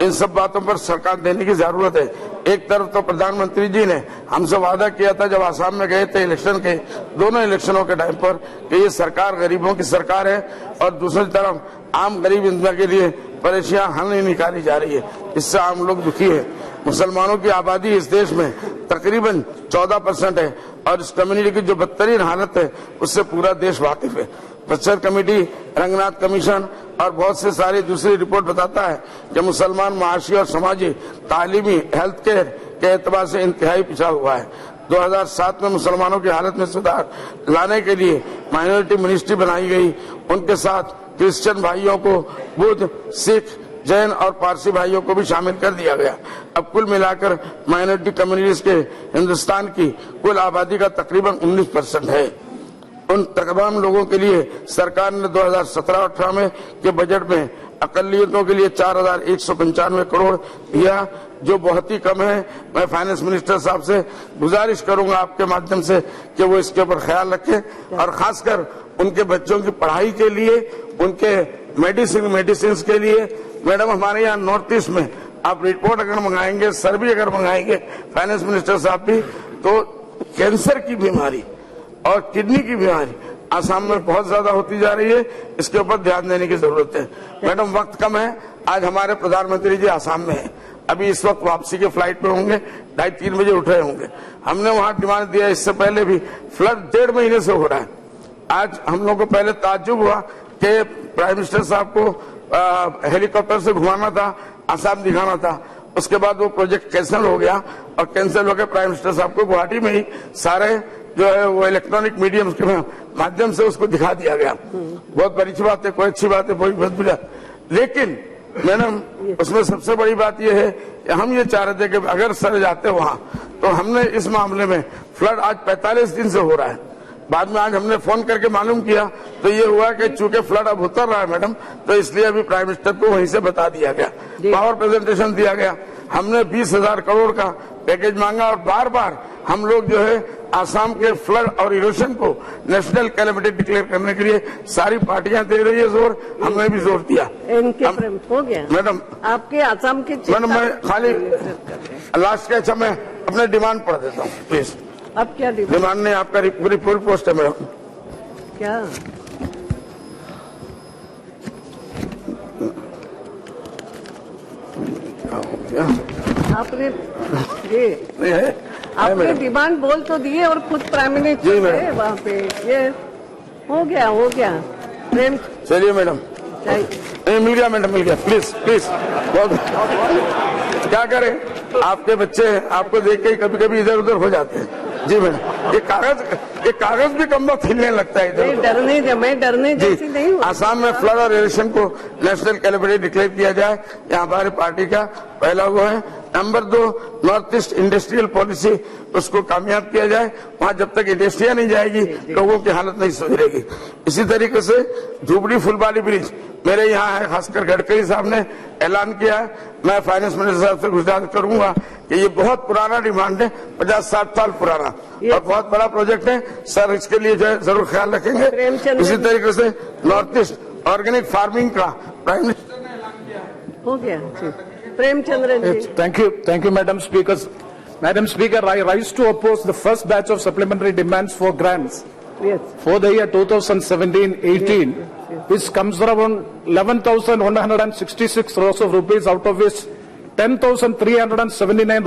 इन सब बातों पर सरकार देने की जरूरत है। एक तरफ तो प्रधानमंत्री जी ने हमसे वादा किया था जब आसाम में गए थे इलेक्शन के, दोनों इलेक्शनों के टाइम पर, कि ये सरकार गरीबों की सरकार है, और दूसरी तरफ आम गरीब इंसान के लिए परेशानियां हल नहीं निकाली जा रही है, इससे आम लोग दुखी है। मुसलमानों की आबादी इस देश में तकरीबन 14% है और इस कम्युनिटी की जो बदतरीन हालत है उससे पूरा देश वाकिफ है। परिषद कमेटी, रंगनाथ कमीशन और बहुत से सारी दूसरी रिपोर्ट बताता है कि मुसलमान माशी और समाजी, तालीमी, हेल्थ केयर के एतबार से इंतहाई पिछड़ा हुआ है। 2007 में मुसलमानों की हालत में सुधार लाने के लिए माइनॉरिटी मिनिस्ट्री बनाई गई। उनके साथ क्रिश्चियन भाइयों को, बुद्ध, सिख, जैन और पारसी भाइयों को भी शामिल कर दिया गया। अब कुल मिलाकर माइनॉरिटी कम्युनिटीज के हिंदुस्तान की कुल आबादी का तकरीबन 19% है। उन तमाम लोगों के लिए सरकार ने 2017-18 में के बजट में अकलियतों के लिए 4,195 करोड़ दिया, जो बहुत ही कम है। मैं फाइनेंस मिनिस्टर साहब से गुजारिश करूंगा आपके माध्यम से कि वो इसके ऊपर ख्याल रखें और खासकर उनके बच्चों की पढ़ाई के लिए, उनके मेडिसिन के लिए। मैडम हमारे यहाँ नॉर्थ ईस्ट में आप रिपोर्ट अगर मंगाएंगे, सर्वे अगर मंगाएंगे फाइनेंस मिनिस्टर साहब भी, तो कैंसर की बीमारी और किडनी की बीमारी आसाम में बहुत ज्यादा होती जा रही है, इसके ऊपर ध्यान देने की जरूरत है। मैडम वक्त कम है, आज हमारे प्रधानमंत्री जी आसाम में हैं, अभी इस वक्त वापसी के फ्लाइट पे होंगे, 2:30-3 बजे उठ रहे होंगे। हमने वहां डिमांड दिया, इससे पहले भी फ्लड 1.5 महीने से हो रहा है। आज हम लोगों को पहले ताज्जुब हुआ कि प्राइम मिनिस्टर साहब को हेलीकॉप्टर से घुमाना था, आसाम दिखाना था, उसके बाद वो प्रोजेक्ट कैंसिल हो गया और कैंसिल होकर प्राइम मिनिस्टर साहब को गुवाहाटी में ही सारे जो है वो इलेक्ट्रॉनिक मीडियम के माध्यम से उसको दिखा दिया गया। बहुत बड़ी बात है, कोई अच्छी बात है, कोई बहुत बुरा। लेकिन मैडम उसमें सबसे बड़ी बात यह है कि हम ये चाह रहे थे कि अगर सर जाते वहां, तो हमने इस मामले में फ्लड आज 45 दिन से हो रहा है। बाद में आज हमने फोन करके मालूम किया तो ये हुआ कि चूंकि फ्लड अब उतर रहा है मैडम, तो इसलिए अभी प्राइम मिनिस्टर को वहीं से बता दिया गया, पावर प्रेजेंटेशन दिया गया। हमने 20,000 करोड़ का पैकेज मांगा और बार बार हम लोग जो है आसाम के फ्लड और इरोशन को नेशनल कैलेमिटी डिक्लेयर करने के लिए सारी पार्टियां दे रही है जोर, हमने भी जोर दिया। इनके हो गया मैडम, आपके आसाम के मैडम मैं खाली लास्ट के, अच्छा मैं अपने डिमांड पढ़ देता हूँ प्लीज। अब क्या डिमांड नहीं, आपका पूरी पोस्ट है मैडम। क्या आपने ये आपने डिमांड बोल तो दिए और खुद प्राइम मिनिस्टर है वहाँ पे, ये हो गया प्रेम। चलिए मैडम, मिल गया मैडम, मिल गया। प्लीज प्लीज, बहुत क्या करें, आपके बच्चे आपको देख के कभी कभी इधर उधर हो जाते हैं। जी मैडम, ये कागज भी कम वक्त हिलने लगता है इधर। मैं डरने जैसी नहीं हूँ। आसाम में फ्लड और इरिगेशन को नेशनल कैलेमिटी डिक्लेयर किया जाए, यहाँ हमारी पार्टी का पहला वो है। Number 2, north east industrial policy उसको कामयाब किया जाए। वहाँ जब तक इंडस्ट्रिया नहीं जाएगी लोगों की हालत नहीं सुधरेगी। इसी तरीके से झुबड़ी फुलबाड़ी ब्रिज मेरे यहाँ है, खासकर गडकरी साहब ने ऐलान किया है। मैं फाइनेंस मिनिस्टर साहब से गुजारिश करूंगा कि ये बहुत पुराना डिमांड है, 50-60 साल पुराना और बहुत बड़ा प्रोजेक्ट है सर, इसके लिए जो है जरूर ख्याल रखेंगे। इसी तरीके से नॉर्थ ईस्ट ऑर्गेनिक फार्मिंग का प्राइम मिनिस्टर ने ऐलान किया। हो गया प्रेमचंद्रन जी। Thank you, Madam Speaker. Madam Speaker, I rise to oppose the first batch of supplementary demands for grants for the year 2017-18, which comes around 11,166 crores of rupees, out of which 10,379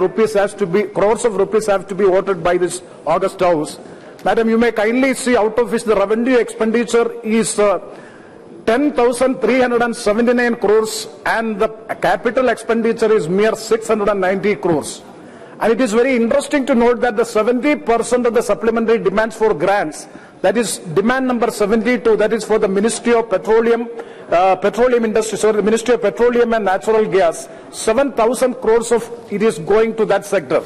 crores of rupees have to be voted by this August House. Madam, you may kindly see out of which the revenue expenditure is 10,379 crores and the capital expenditure is mere 690 crores. And it is very interesting to note that the 70% of the supplementary demands for grants, that is demand number 72, that is for the Ministry of Petroleum Industry, sorry, the Ministry of Petroleum and Natural Gas, 7,000 crores of it is going to that sector.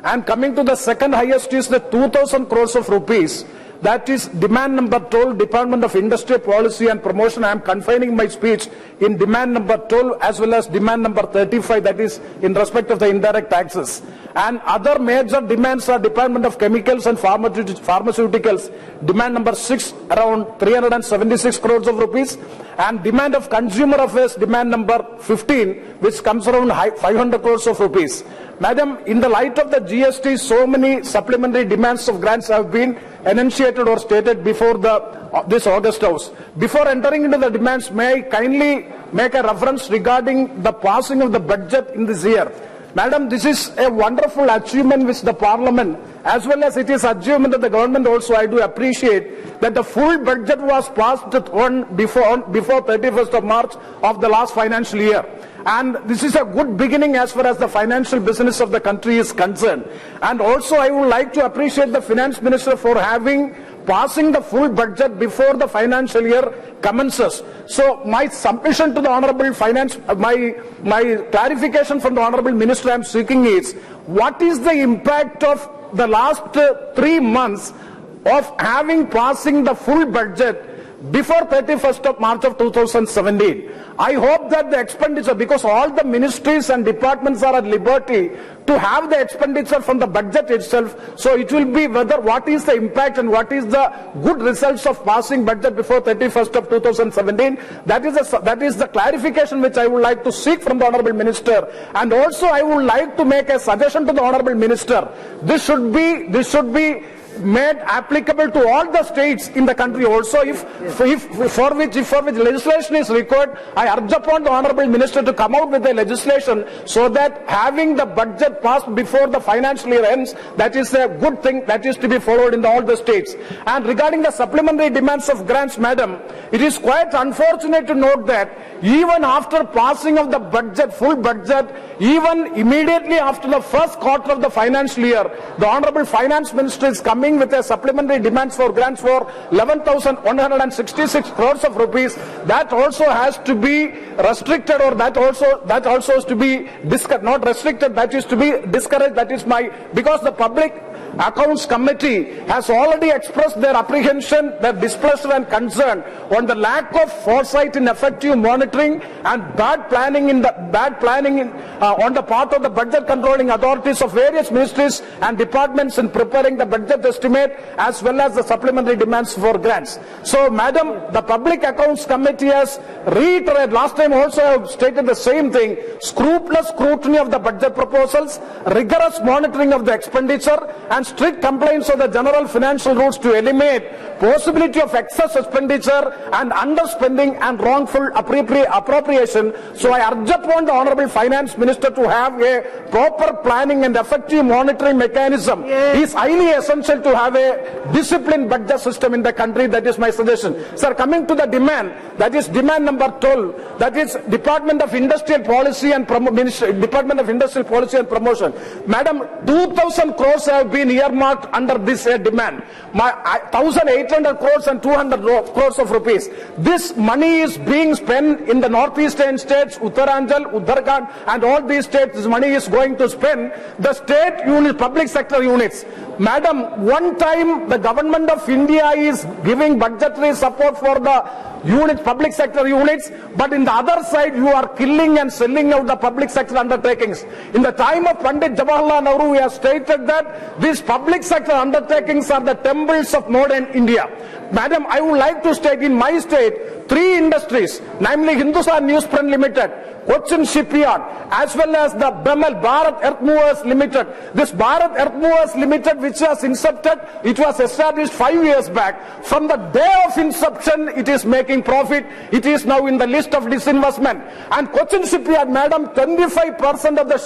And coming to the second highest is the 2,000 crores of rupees. That is demand number 12, Department of Industry Policy and Promotion. I am confining my speech in demand number 12 as well as demand number 35, that is in respect of the indirect taxes. And other major demands are Department of Chemicals and Pharmaceuticals, demand number 6, around 376 crores of rupees. And demand of Consumer Affairs, demand number 15, which comes around 500 crores of rupees. Madam, in the light of the GST, so many supplementary demands of grants have been enunciated or stated before this August House. Before entering into the demands, may I kindly make a reference regarding the passing of the budget in this year. Madam, this is a wonderful achievement which the Parliament, as well as it is achievement of the government also, I do appreciate that the full budget was passed before 31st of March of the last financial year. And this is a good beginning as far as the financial business of the country is concerned. And also I would like to appreciate the Finance Minister for passing the full budget before the financial year commences. So my submission to the Honorable my clarification from the Honorable Minister I am seeking is, what is the impact of the last 3 months of passing the full budget before 31st of March of 2017. I hope that the expenditure, because all the ministries and departments are at liberty to have the expenditure from the budget itself, so it will be whether what is the impact and what is the good results of passing budget before 31st of 2017. That is the clarification which I would like to seek from the Honorable Minister. And also I would like to make a suggestion to the Honorable Minister. This should be made applicable to all the states in the country also. If for which legislation is required, I urge upon the Honorable Minister to come out with a legislation so that having the budget passed before the financial year ends, that is a good thing that is to be followed in all the states. And regarding the supplementary demands of grants, Madam, it is quite unfortunate to note that even after passing of the budget, full budget, even immediately after the first quarter of the financial year, the Honorable Finance Minister is coming with a supplementary demands for grants for 11,166 crores of rupees. That also has to be restricted, or that also is to be not restricted, that is to be discouraged. That is because the Public Accounts Committee has already expressed their apprehension, their displeasure and concern on the lack of foresight in effective monitoring and bad planning on the part of the budget controlling authorities of various ministries and departments in preparing the budget estimate as well as the supplementary demands for grants. So, Madam, the Public Accounts Committee has reiterated, last time also I have stated the same thing, scrupulous scrutiny of the budget proposals, rigorous monitoring of the expenditure and strict compliance of the general financial rules to eliminate possibility of excess expenditure and underspending and wrongful appropriation. So I urge upon the Honorable Finance Minister Minister, to have a proper planning and effective monitoring mechanism. It is highly essential to have a disciplined budget system in the country. That is my suggestion. Sir, coming to the demand, that is demand number 12, that is Department of Industrial Policy and Department of Industrial Policy and Promotion. Madam, 2,000 crores have been earmarked under this demand. 1,800 crores and 200 crores of rupees. This money is being spent in the northeastern states, Uttaranchal, Uttarakhand, and all these states. This money is going to spend the state unit, public sector units. Madam, one time the government of India is giving budgetary support for the units, public sector units, but in the other side you are killing and selling out the public sector undertakings. In the time of Pandit Jawaharlal Nehru, we have stated that these public sector undertakings are the temples of modern India. Madam, I would like to state in my state, 3 industries, namely Hindustan Newsprint Limited, Cochin Shipyard, as well as the BML, Bharat Earth Movers Limited. This Bharat Earth Movers Limited, which was incepted, it was established 5 years back. From the day of inception, it is making profit. It is now in the list of disinvestment. And Cochin Shipyard, madam, 25% of the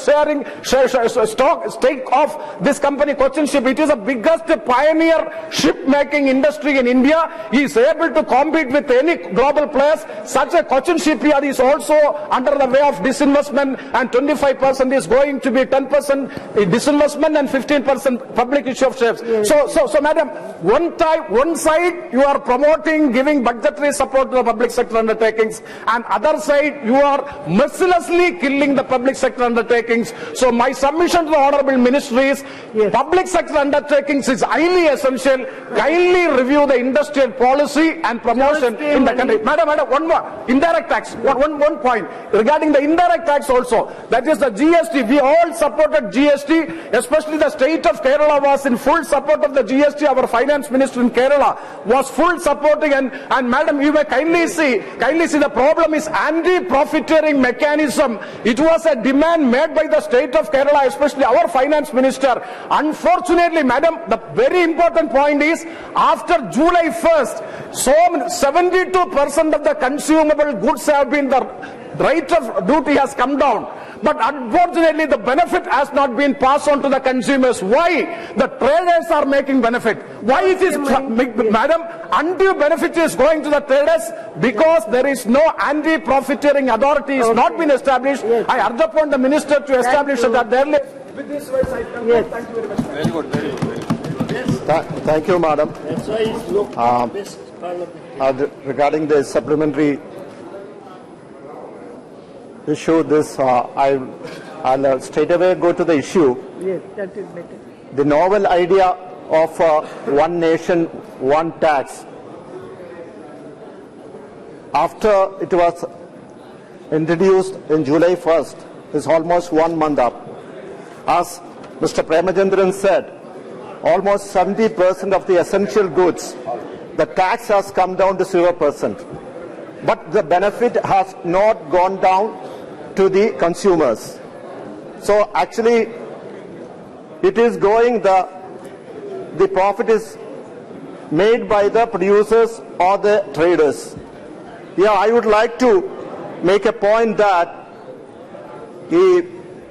stake of this company, Cochin Ship, it is the biggest pioneer ship making industry in India. He is able to compete with any global players. Such a Cochin Shipyard is also under the way of disinvestment, and 25% is going to be 10% disinvestment and 15% public issue of shares. So madam, one side you are promoting, giving budgetary support to the public sector undertakings, and other side you are mercilessly killing the public sector undertakings. So my submission to the Honorable Ministry is, public sector undertakings is highly essential. Kindly review the industrial policy and promotion in the country. Madam, one more. Indirect tax. One point. Regarding the indirect tax also, that is the GST. We all supported GST, especially the state of Kerala was in full support of the GST. Our finance minister in Kerala was full supporting, and madam, you may kindly see the problem is anti-profiteering mechanism. It was a demand made by the state of Kerala, especially our finance minister. Unfortunately, madam, the very important point is, after July 1st, so 72% of the consumable goods have been, the rate of duty has come down. But unfortunately, the benefit has not been passed on to the consumers. Why? The traders are making benefit. Why it is, madam, undue benefit is going to the traders? Because there is no anti-profiteering authority has not been established. I urge upon the minister to establish that there. With this words, I come. Thank you very much. Very good, very good. Thank you, madam. Regarding the supplementary issue, I'll straight away go to the issue. Yes, that is better. The novel idea of one nation, one tax. After it was introduced in July 1st, is almost 1 month up. As Mr. Premachandran said, almost 70% of the essential goods, the tax has come down to 0%. But the benefit has not gone down to the consumers. So actually, it is going, the profit is made by the producers or the traders. Yeah, I would like to make a point that the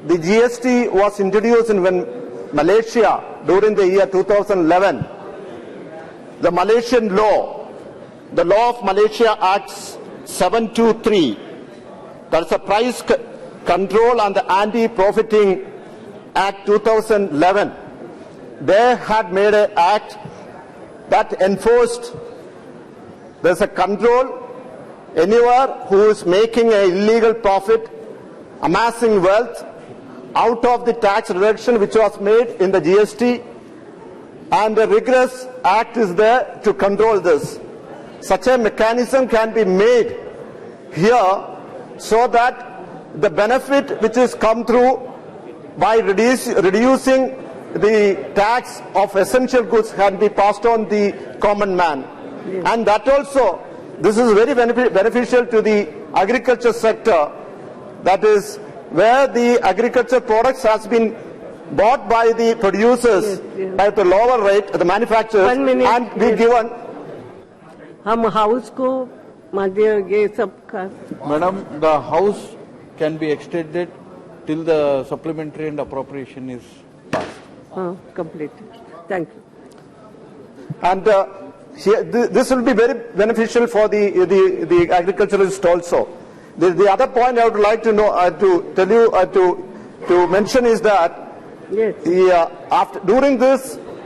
GST was introduced when Malaysia, during the year 2011, the Malaysian law, the law of Malaysia Acts 723, that is a price control and the anti-profiting Act 2011. They had made an act that enforced, there's a control, anywhere who is making an illegal profit, amassing wealth out of the tax reduction which was made in the GST, and a rigorous act is there to control this. Such a mechanism can be made here so that the benefit which is come through by reducing the tax of essential goods can be passed on the common man. And that also, this is very beneficial to the agriculture sector, that is where the agriculture products has been bought by the producers at a lower rate, the manufacturers, and be given. हम house को मध्य ये सब का. Madam, the house can be extended till the supplementary and appropriation is passed. Completed. Thank you. And this will be very beneficial for the agriculturalists also. The other point I would like to know, to tell you, to mention is that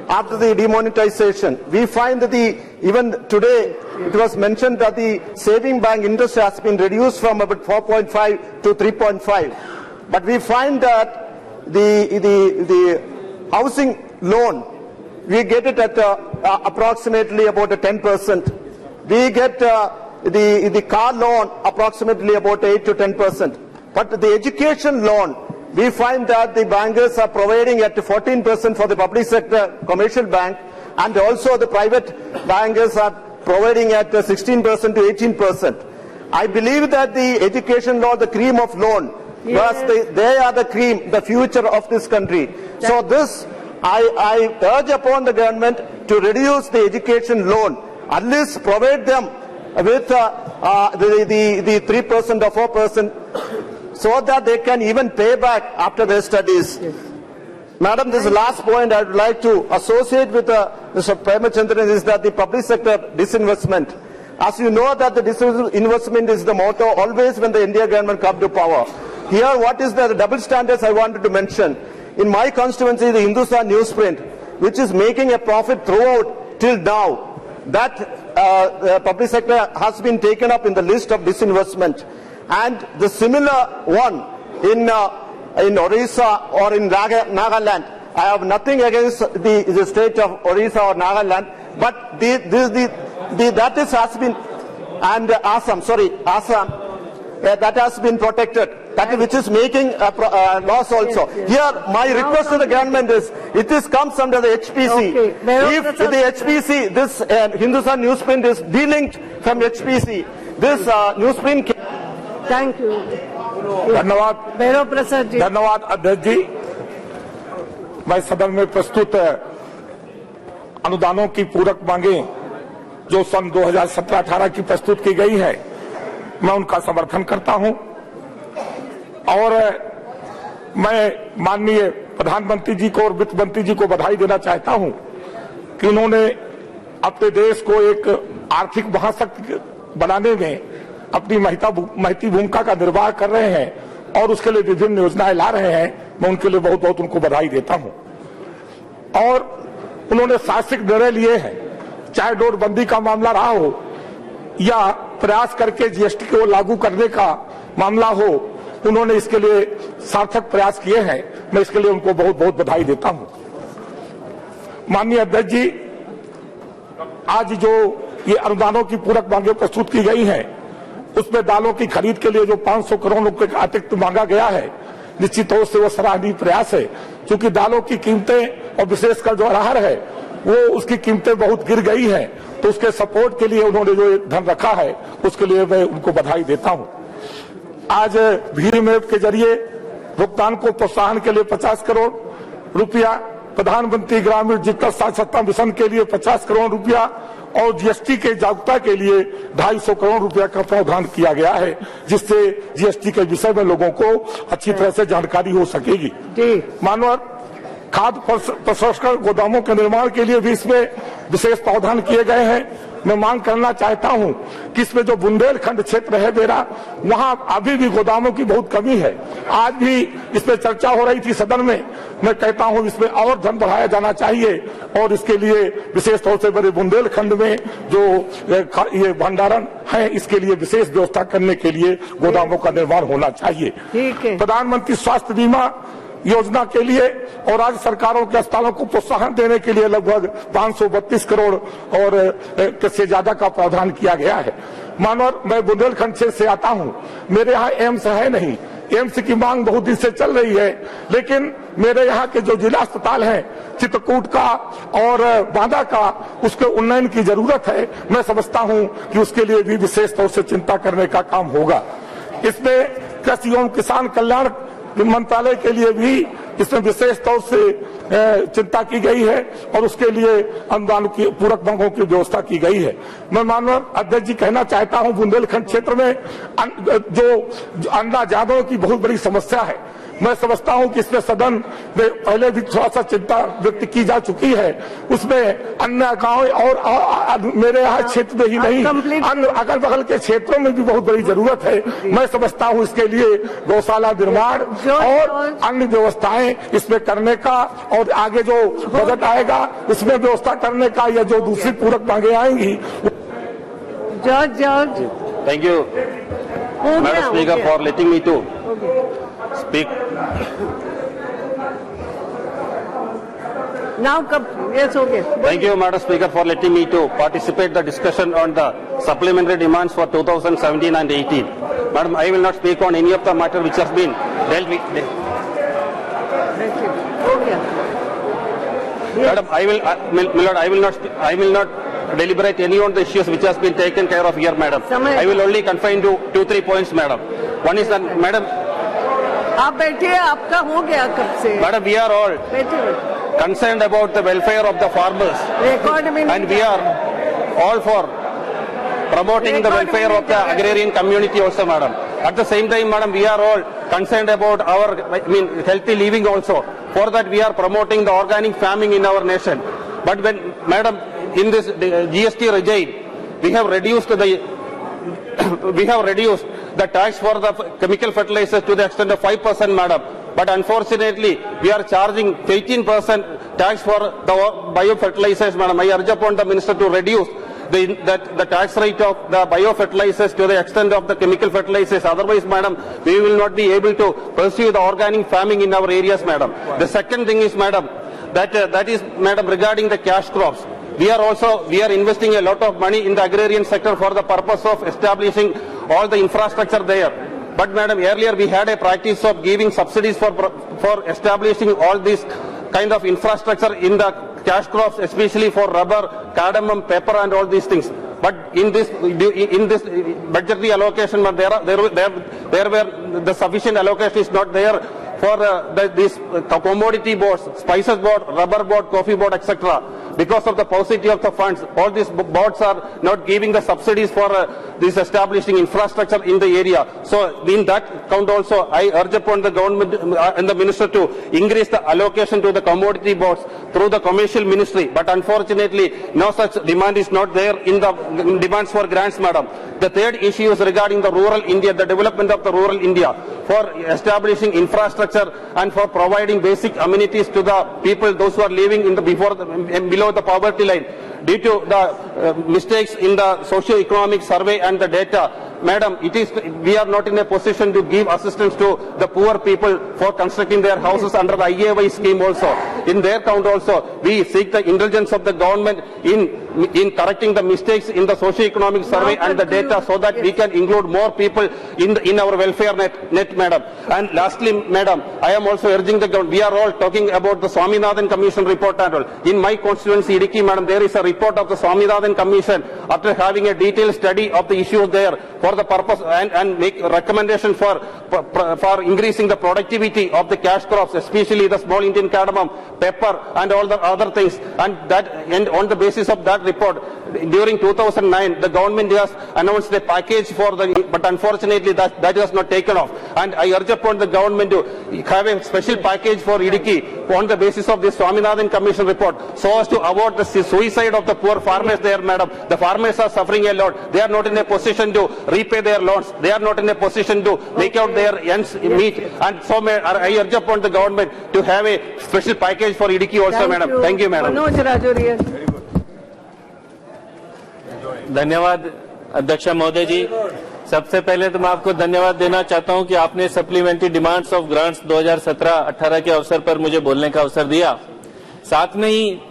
after the demonetization, we find that even today it was mentioned that the saving bank interest has been reduced from about 4.5 to 3.5. But we find that the housing loan, we get it at approximately about 10%. We get the car loan approximately about 8 to 10%. But the education loan, we find that the bankers are providing at 14% for the public sector commercial bank, and also the private bankers are providing at 16% to 18%. I believe that the education loan, the cream of loan, because they are the cream, the future of this country. So this, I urge upon the government to reduce the education loan, at least provide them with the 3% or 4%, so that they can even pay back after their studies. Madam, this last point I would like to associate with Mr. Premachandran is that the public sector disinvestment. As you know that the disinvestment is the motto always when the India government comes to power. Here, what is the double standards I wanted to mention? In my constituency, the Hindustan newsprint, which is making a profit throughout till now, that the public sector has been taken up in the list of disinvestment. And the similar one in Orissa or in Nagaland, I have nothing against the state of Orissa or Nagaland, but that has been, and Assam, that has been protected. That which is making loss also. Here, my request to the government is, it comes under the HPC. If the HPC, this Hindustan newsprint is delinked from HPC, this newsprint. Thank you. धन्यवाद अध्यक्ष जी। मैं सदन में प्रस्तुत अनुदानों की पूरक मांगे जो सन 2017-18 की प्रस्तुत की गई है, मैं उनका समर्थन करता हूं और मैं माननीय प्रधानमंत्री जी को और वित्त मंत्री जी को बधाई देना चाहता हूं कि उन्होंने अपने देश को एक आर्थिक महाशक्ति बनाने में अपनी महती भूमिका का निर्वाह कर रहे हैं और उसके लिए विभिन्न योजनाएं ला रहे हैं। मैं उनके लिए बहुत बहुत उनको बधाई देता हूं। और उन्होंने साहसिक निर्णय लिए हैं, चाहे नोटबंदी का मामला रहा हो या प्रयास करके जीएसटी को लागू करने का मामला हो, उन्होंने इसके लिए सार्थक प्रयास किए हैं। मैं इसके लिए उनको बहुत बहुत बधाई देता हूं। माननीय अध्यक्ष जी, आज जो ये अनुदानों की पूरक मांगे प्रस्तुत की गई हैं, उसमें दालों की खरीद के लिए जो 500 करोड़ रुपए का अतिरिक्त मांगा गया है, निश्चित तौर से वो सराहनीय प्रयास है, क्योंकि दालों की कीमतें और विशेषकर जो अरहर है वो उसकी कीमतें बहुत गिर गई हैं, तो उसके सपोर्ट के लिए उन्होंने जो धन रखा है उसके लिए मैं उनको बधाई देता हूं। आज भीम ऐप के जरिए भुगतान को प्रोत्साहन के लिए 50 करोड़ रुपया, प्रधानमंत्री ग्रामीण जीविका साक्षरता मिशन के लिए 50 करोड़ रुपया और जीएसटी के जागरूकता के लिए 250 करोड़ रुपया का प्रावधान किया गया है, जिससे जीएसटी के विषय में लोगों को अच्छी तरह से जानकारी हो सकेगी। मानव खाद्य प्रसंस्करण गोदामों के निर्माण के लिए भी इसमें विशेष प्रावधान किए गए हैं। मैं मांग करना चाहता हूं कि इसमें जो बुंदेलखंड क्षेत्र है मेरा, वहां अभी भी गोदामों की बहुत कमी है। आज भी इसमें चर्चा हो रही थी सदन में। मैं कहता हूं इसमें और धन बढ़ाया जाना चाहिए और इसके लिए विशेष तौर से मेरे बुंदेलखंड में जो ये भंडारण है, इसके लिए विशेष व्यवस्था करने के लिए गोदामों का निर्माण होना चाहिए। प्रधानमंत्री स्वास्थ्य बीमा योजना के लिए और राज्य सरकारों के अस्पतालों को प्रोत्साहन देने के लिए लगभग 532 करोड़ और से ज्यादा का प्रावधान किया गया है। मानो मैं बुंदेलखंड से आता हूं, मेरे यहाँ एम्स है नहीं, एम्स की मांग बहुत दिन से चल रही है, लेकिन मेरे यहाँ के जो जिला अस्पताल हैं चित्रकूट का और बांदा का, उसके उन्नयन की जरूरत है। मैं समझता हूं कि उसके लिए भी विशेष तौर से चिंता करने का काम होगा। इसमें कृषि एवं किसान कल्याण मंत्रालय के लिए भी इसमें विशेष तौर से चिंता की गई है और उसके लिए अनुदान की पूरक मांगों की व्यवस्था की गई है। मैं माननीय अध्यक्ष जी कहना चाहता हूं, बुंदेलखंड क्षेत्र में जो अन्ना जादव की बहुत बड़ी समस्या है, मैं समझता हूं कि इसमें सदन में पहले भी थोड़ा सा चिंता व्यक्त की जा चुकी है। उसमें अन्य गांव और मेरे यहाँ क्षेत्र में ही नहीं, अन्य अगल बगल के क्षेत्रों में भी बहुत बड़ी जरूरत है। मैं समझता हूं इसके लिए गौशाला निर्माण और अन्य व्यवस्थाएं इसमें करने का, और आगे जो बजट आएगा उसमें व्यवस्था करने का, या जो दूसरी पूरक मांगे आएंगी। George thank you madam speaker for letting me to speak. Now, yes, okay. Thank you, Madam Speaker, for letting me to participate the discussion on the supplementary demands for 2017 and 18. Madam, I will not speak on any of the matter which has been dealt with. Thank you. Okay. Yes. Madam, I will not deliberate any on the issues which has been taken care of here, Madam. I will only confine to 2-3 points, Madam. One is that, Madam. आप बैठिए, आपका हो गया कब से? Madam, we are all concerned about the welfare of the farmers, and we are all for promoting the welfare of the agrarian community also, Madam. At the same time, Madam, we are all concerned about our, healthy living also. For that, we are promoting the organic farming in our nation. But when, Madam, in this GST regime, we have reduced the tax for the chemical fertilizers to the extent of 5%, Madam. But unfortunately, we are charging 18% tax for the biofertilizers, Madam. I urge upon the Minister to reduce the tax rate of the biofertilizers to the extent of the chemical fertilizers. Otherwise, Madam, we will not be able to pursue the organic farming in our areas, Madam. The second thing is, Madam, that is, Madam, regarding the cash crops. We are investing a lot of money in the agrarian sector for the purpose of establishing all the infrastructure there. But, Madam, earlier we had a practice of giving subsidies for establishing all this kind of infrastructure in the cash crops, especially for rubber, cardamom, pepper, and all these things. But in this budgetary allocation, there were the sufficient allocation is not there for these commodity boards, spices board, rubber board, coffee board, etc. Because of the paucity of the funds, all these boards are not giving the subsidies for this establishing infrastructure in the area. So in that count also, I urge upon the government and the minister to increase the allocation to the commodity boards through the commercial ministry. But unfortunately, no such demand is not there in the demands for grants, Madam. The third issue is regarding the rural India, the development of the rural India, for establishing infrastructure and for providing basic amenities to the people, those who are living in the below the poverty line. Due to the mistakes in the socio-economic survey and the data, Madam, we are not in a position to give assistance to the poor people for constructing their houses under the IAY scheme also. In their count also, we seek the indulgence of the government in correcting the mistakes in the socio-economic survey and the data, so that we can include more people in our welfare net, Madam. And lastly, Madam, I am also urging the government, we are all talking about the Swaminathan Commission report and all. In my constituency, Idiki, Madam, there is a report of the Swaminathan Commission after having a detailed study of the issues there for the purpose and make recommendations for increasing the productivity of the cash crops, especially the small Indian cardamom, pepper, and all the other things. And on the basis of that report, during 2009, the government has announced a package but unfortunately that was not taken off. And I urge upon the government to have a special package for Idiki on the basis of this Swaminathan Commission report, so as to avoid the suicide of the poor farmers there, Madam. The farmers are suffering a lot. They are not in a position to repay their loans. They are not in a position to make out their ends meet. And so I urge upon the government to have a special package for Idiki also, Madam. Thank you, Madam. धन्यवाद अध्यक्ष महोदय जी। सबसे पहले तो मैं आपको धन्यवाद देना चाहता हूं कि आपने सप्लीमेंट्री डिमांड्स ऑफ ग्रांट्स 2017-18 के अवसर पर मुझे बोलने का अवसर दिया। साथ में ही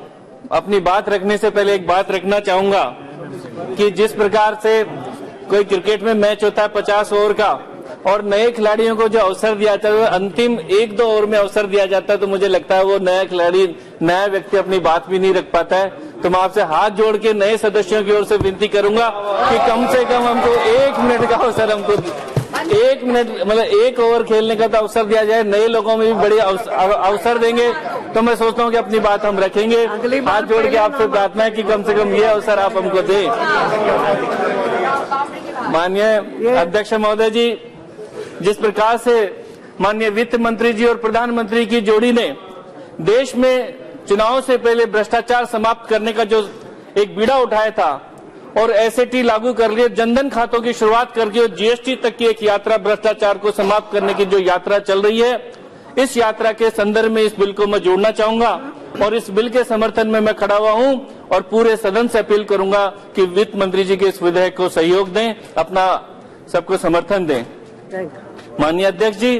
अपनी बात रखने से पहले एक बात रखना चाहूंगा कि जिस प्रकार से कोई क्रिकेट में मैच होता है 50 ओवर का और नए खिलाड़ियों को जो अवसर दिया जाता है अंतिम 1-2 ओवर में अवसर दिया जाता है, तो मुझे लगता है वो नया व्यक्ति अपनी बात भी नहीं रख पाता है। तो मैं आपसे हाथ जोड़ के नए सदस्यों की ओर से विनती करूंगा कि कम से कम हमको 1 मिनट का अवसर हमको 1 मिनट मतलब 1 ओवर खेलने का तो अवसर दिया जाए, नए लोगों में भी बड़े अवसर देंगे तो मैं सोचता हूँ कि अपनी बात हम रखेंगे। हाथ जोड़ के आपसे प्रार्थना है कि कम से कम ये अवसर आप हमको दें। माननीय अध्यक्ष महोदय जी, जिस प्रकार से माननीय वित्त मंत्री जी और प्रधानमंत्री की जोड़ी ने देश में चुनाव से पहले भ्रष्टाचार समाप्त करने का जो एक बीड़ा उठाया था और एसएटी लागू कर लिए, जनधन खातों की शुरुआत करके और जीएसटी तक की एक यात्रा भ्रष्टाचार को समाप्त करने की जो यात्रा चल रही है, इस यात्रा के संदर्भ में इस बिल को मैं जोड़ना चाहूंगा और इस बिल के समर्थन में मैं खड़ा हुआ हूं और पूरे सदन से अपील करूंगा कि वित्त मंत्री जी के इस विधेयक को सहयोग दें, अपना सबको समर्थन दें। माननीय अध्यक्ष जी,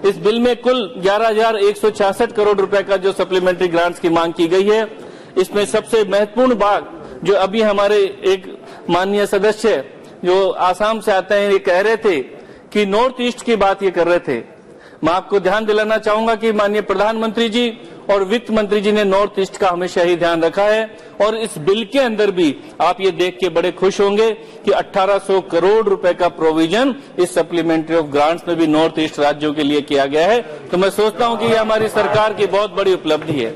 इस बिल में कुल 11,166 करोड़ रुपए का जो सप्लीमेंट्री ग्रांट्स की मांग की गई है, इसमें सबसे महत्वपूर्ण भाग जो अभी हमारे एक माननीय सदस्य जो आसाम से आते हैं, ये कह रहे थे कि नॉर्थ ईस्ट की बात ये कर रहे थे। मैं आपको ध्यान दिलाना चाहूंगा कि माननीय प्रधानमंत्री जी और वित्त मंत्री जी ने नॉर्थ ईस्ट का हमेशा ही ध्यान रखा है और इस बिल के अंदर भी आप ये देख के बड़े खुश होंगे कि 1800 करोड़ रुपए का प्रोविजन इस सप्लीमेंट्री ऑफ ग्रांट्स में भी नॉर्थ ईस्ट राज्यों के लिए किया गया है। तो मैं सोचता हूं कि ये हमारी सरकार की बहुत बड़ी उपलब्धि है।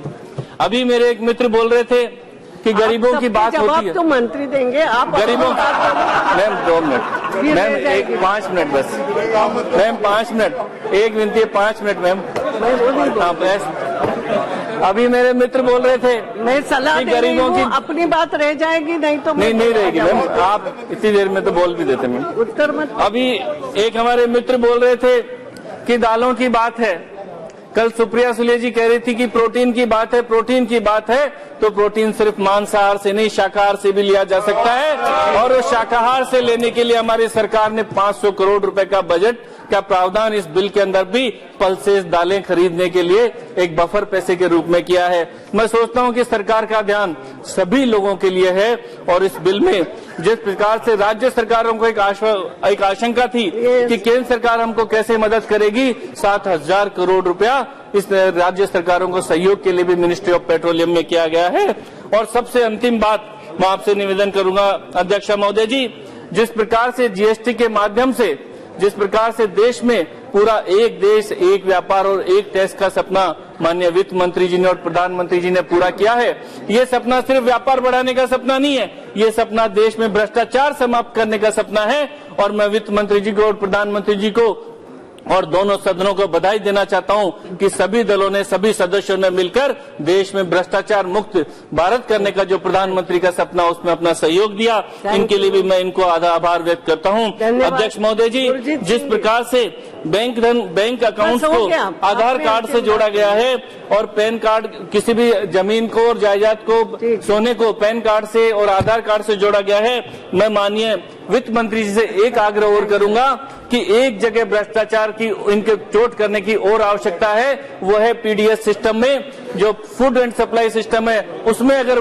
अभी मेरे एक मित्र बोल रहे थे कि गरीबों की बात होती है, तो मंत्री देंगे आप गरीबों। मैम 2 मिनट, मैम 5 मिनट बस, मैम 5 मिनट, एक विनती है 5 मिनट मैम। अभी मेरे मित्र बोल रहे थे मैं सलाह दे रही हूं, अपनी बात रह जाएगी नहीं तो नहीं रहेगी मैम, आप इतनी देर में तो बोल भी देते मैम। उत्तर मत। अभी एक हमारे मित्र बोल रहे थे कि दालों की बात है, कल सुप्रिया सुले जी कह रही थी कि प्रोटीन की बात है, प्रोटीन की बात है तो प्रोटीन सिर्फ मांसाहार से नहीं शाकाहार से भी लिया जा सकता है और उस शाकाहार से लेने के लिए हमारी सरकार ने 500 करोड़ रुपए का बजट का प्रावधान इस बिल के अंदर भी पल्सेस दालें खरीदने के लिए एक बफर पैसे के रूप में किया है। मैं सोचता हूं कि सरकार का ध्यान सभी लोगों के लिए है और इस बिल में जिस प्रकार से राज्य सरकारों को एक आशंका थी कि केंद्र सरकार हमको कैसे मदद करेगी, 7,000 करोड़ रुपया इस राज्य सरकारों को सहयोग के लिए भी मिनिस्ट्री ऑफ पेट्रोलियम में किया गया है। और सबसे अंतिम बात मैं आपसे निवेदन करूंगा अध्यक्ष महोदय जी, जिस प्रकार से जीएसटी के माध्यम से जिस प्रकार से देश में पूरा एक देश एक व्यापार और एक टैक्स का सपना माननीय वित्त मंत्री जी ने और प्रधानमंत्री जी ने पूरा किया है, ये सपना सिर्फ व्यापार बढ़ाने का सपना नहीं है, ये सपना देश में भ्रष्टाचार समाप्त करने का सपना है। और मैं वित्त मंत्री जी को और प्रधानमंत्री जी को और दोनों सदनों को बधाई देना चाहता हूं कि सभी दलों ने, सभी सदस्यों ने मिलकर देश में भ्रष्टाचार मुक्त भारत करने का जो प्रधानमंत्री का सपना उसमें अपना सहयोग दिया। इनके लिए भी मैं इनको आभार व्यक्त करता हूं। अध्यक्ष महोदय जी, जिस प्रकार से बैंक अकाउंट को आधार कार्ड से जोड़ा गया है और पैन कार्ड, किसी भी जमीन को और जायदाद को, सोने को पैन कार्ड से और आधार कार्ड से जोड़ा गया है, मैं माननीय वित्त मंत्री जी से एक आग्रह और करूंगा कि एक जगह भ्रष्टाचार की इनके चोट करने की और आवश्यकता है, वो है पीडीएस सिस्टम में, जो फूड एंड सप्लाई सिस्टम है उसमें अगर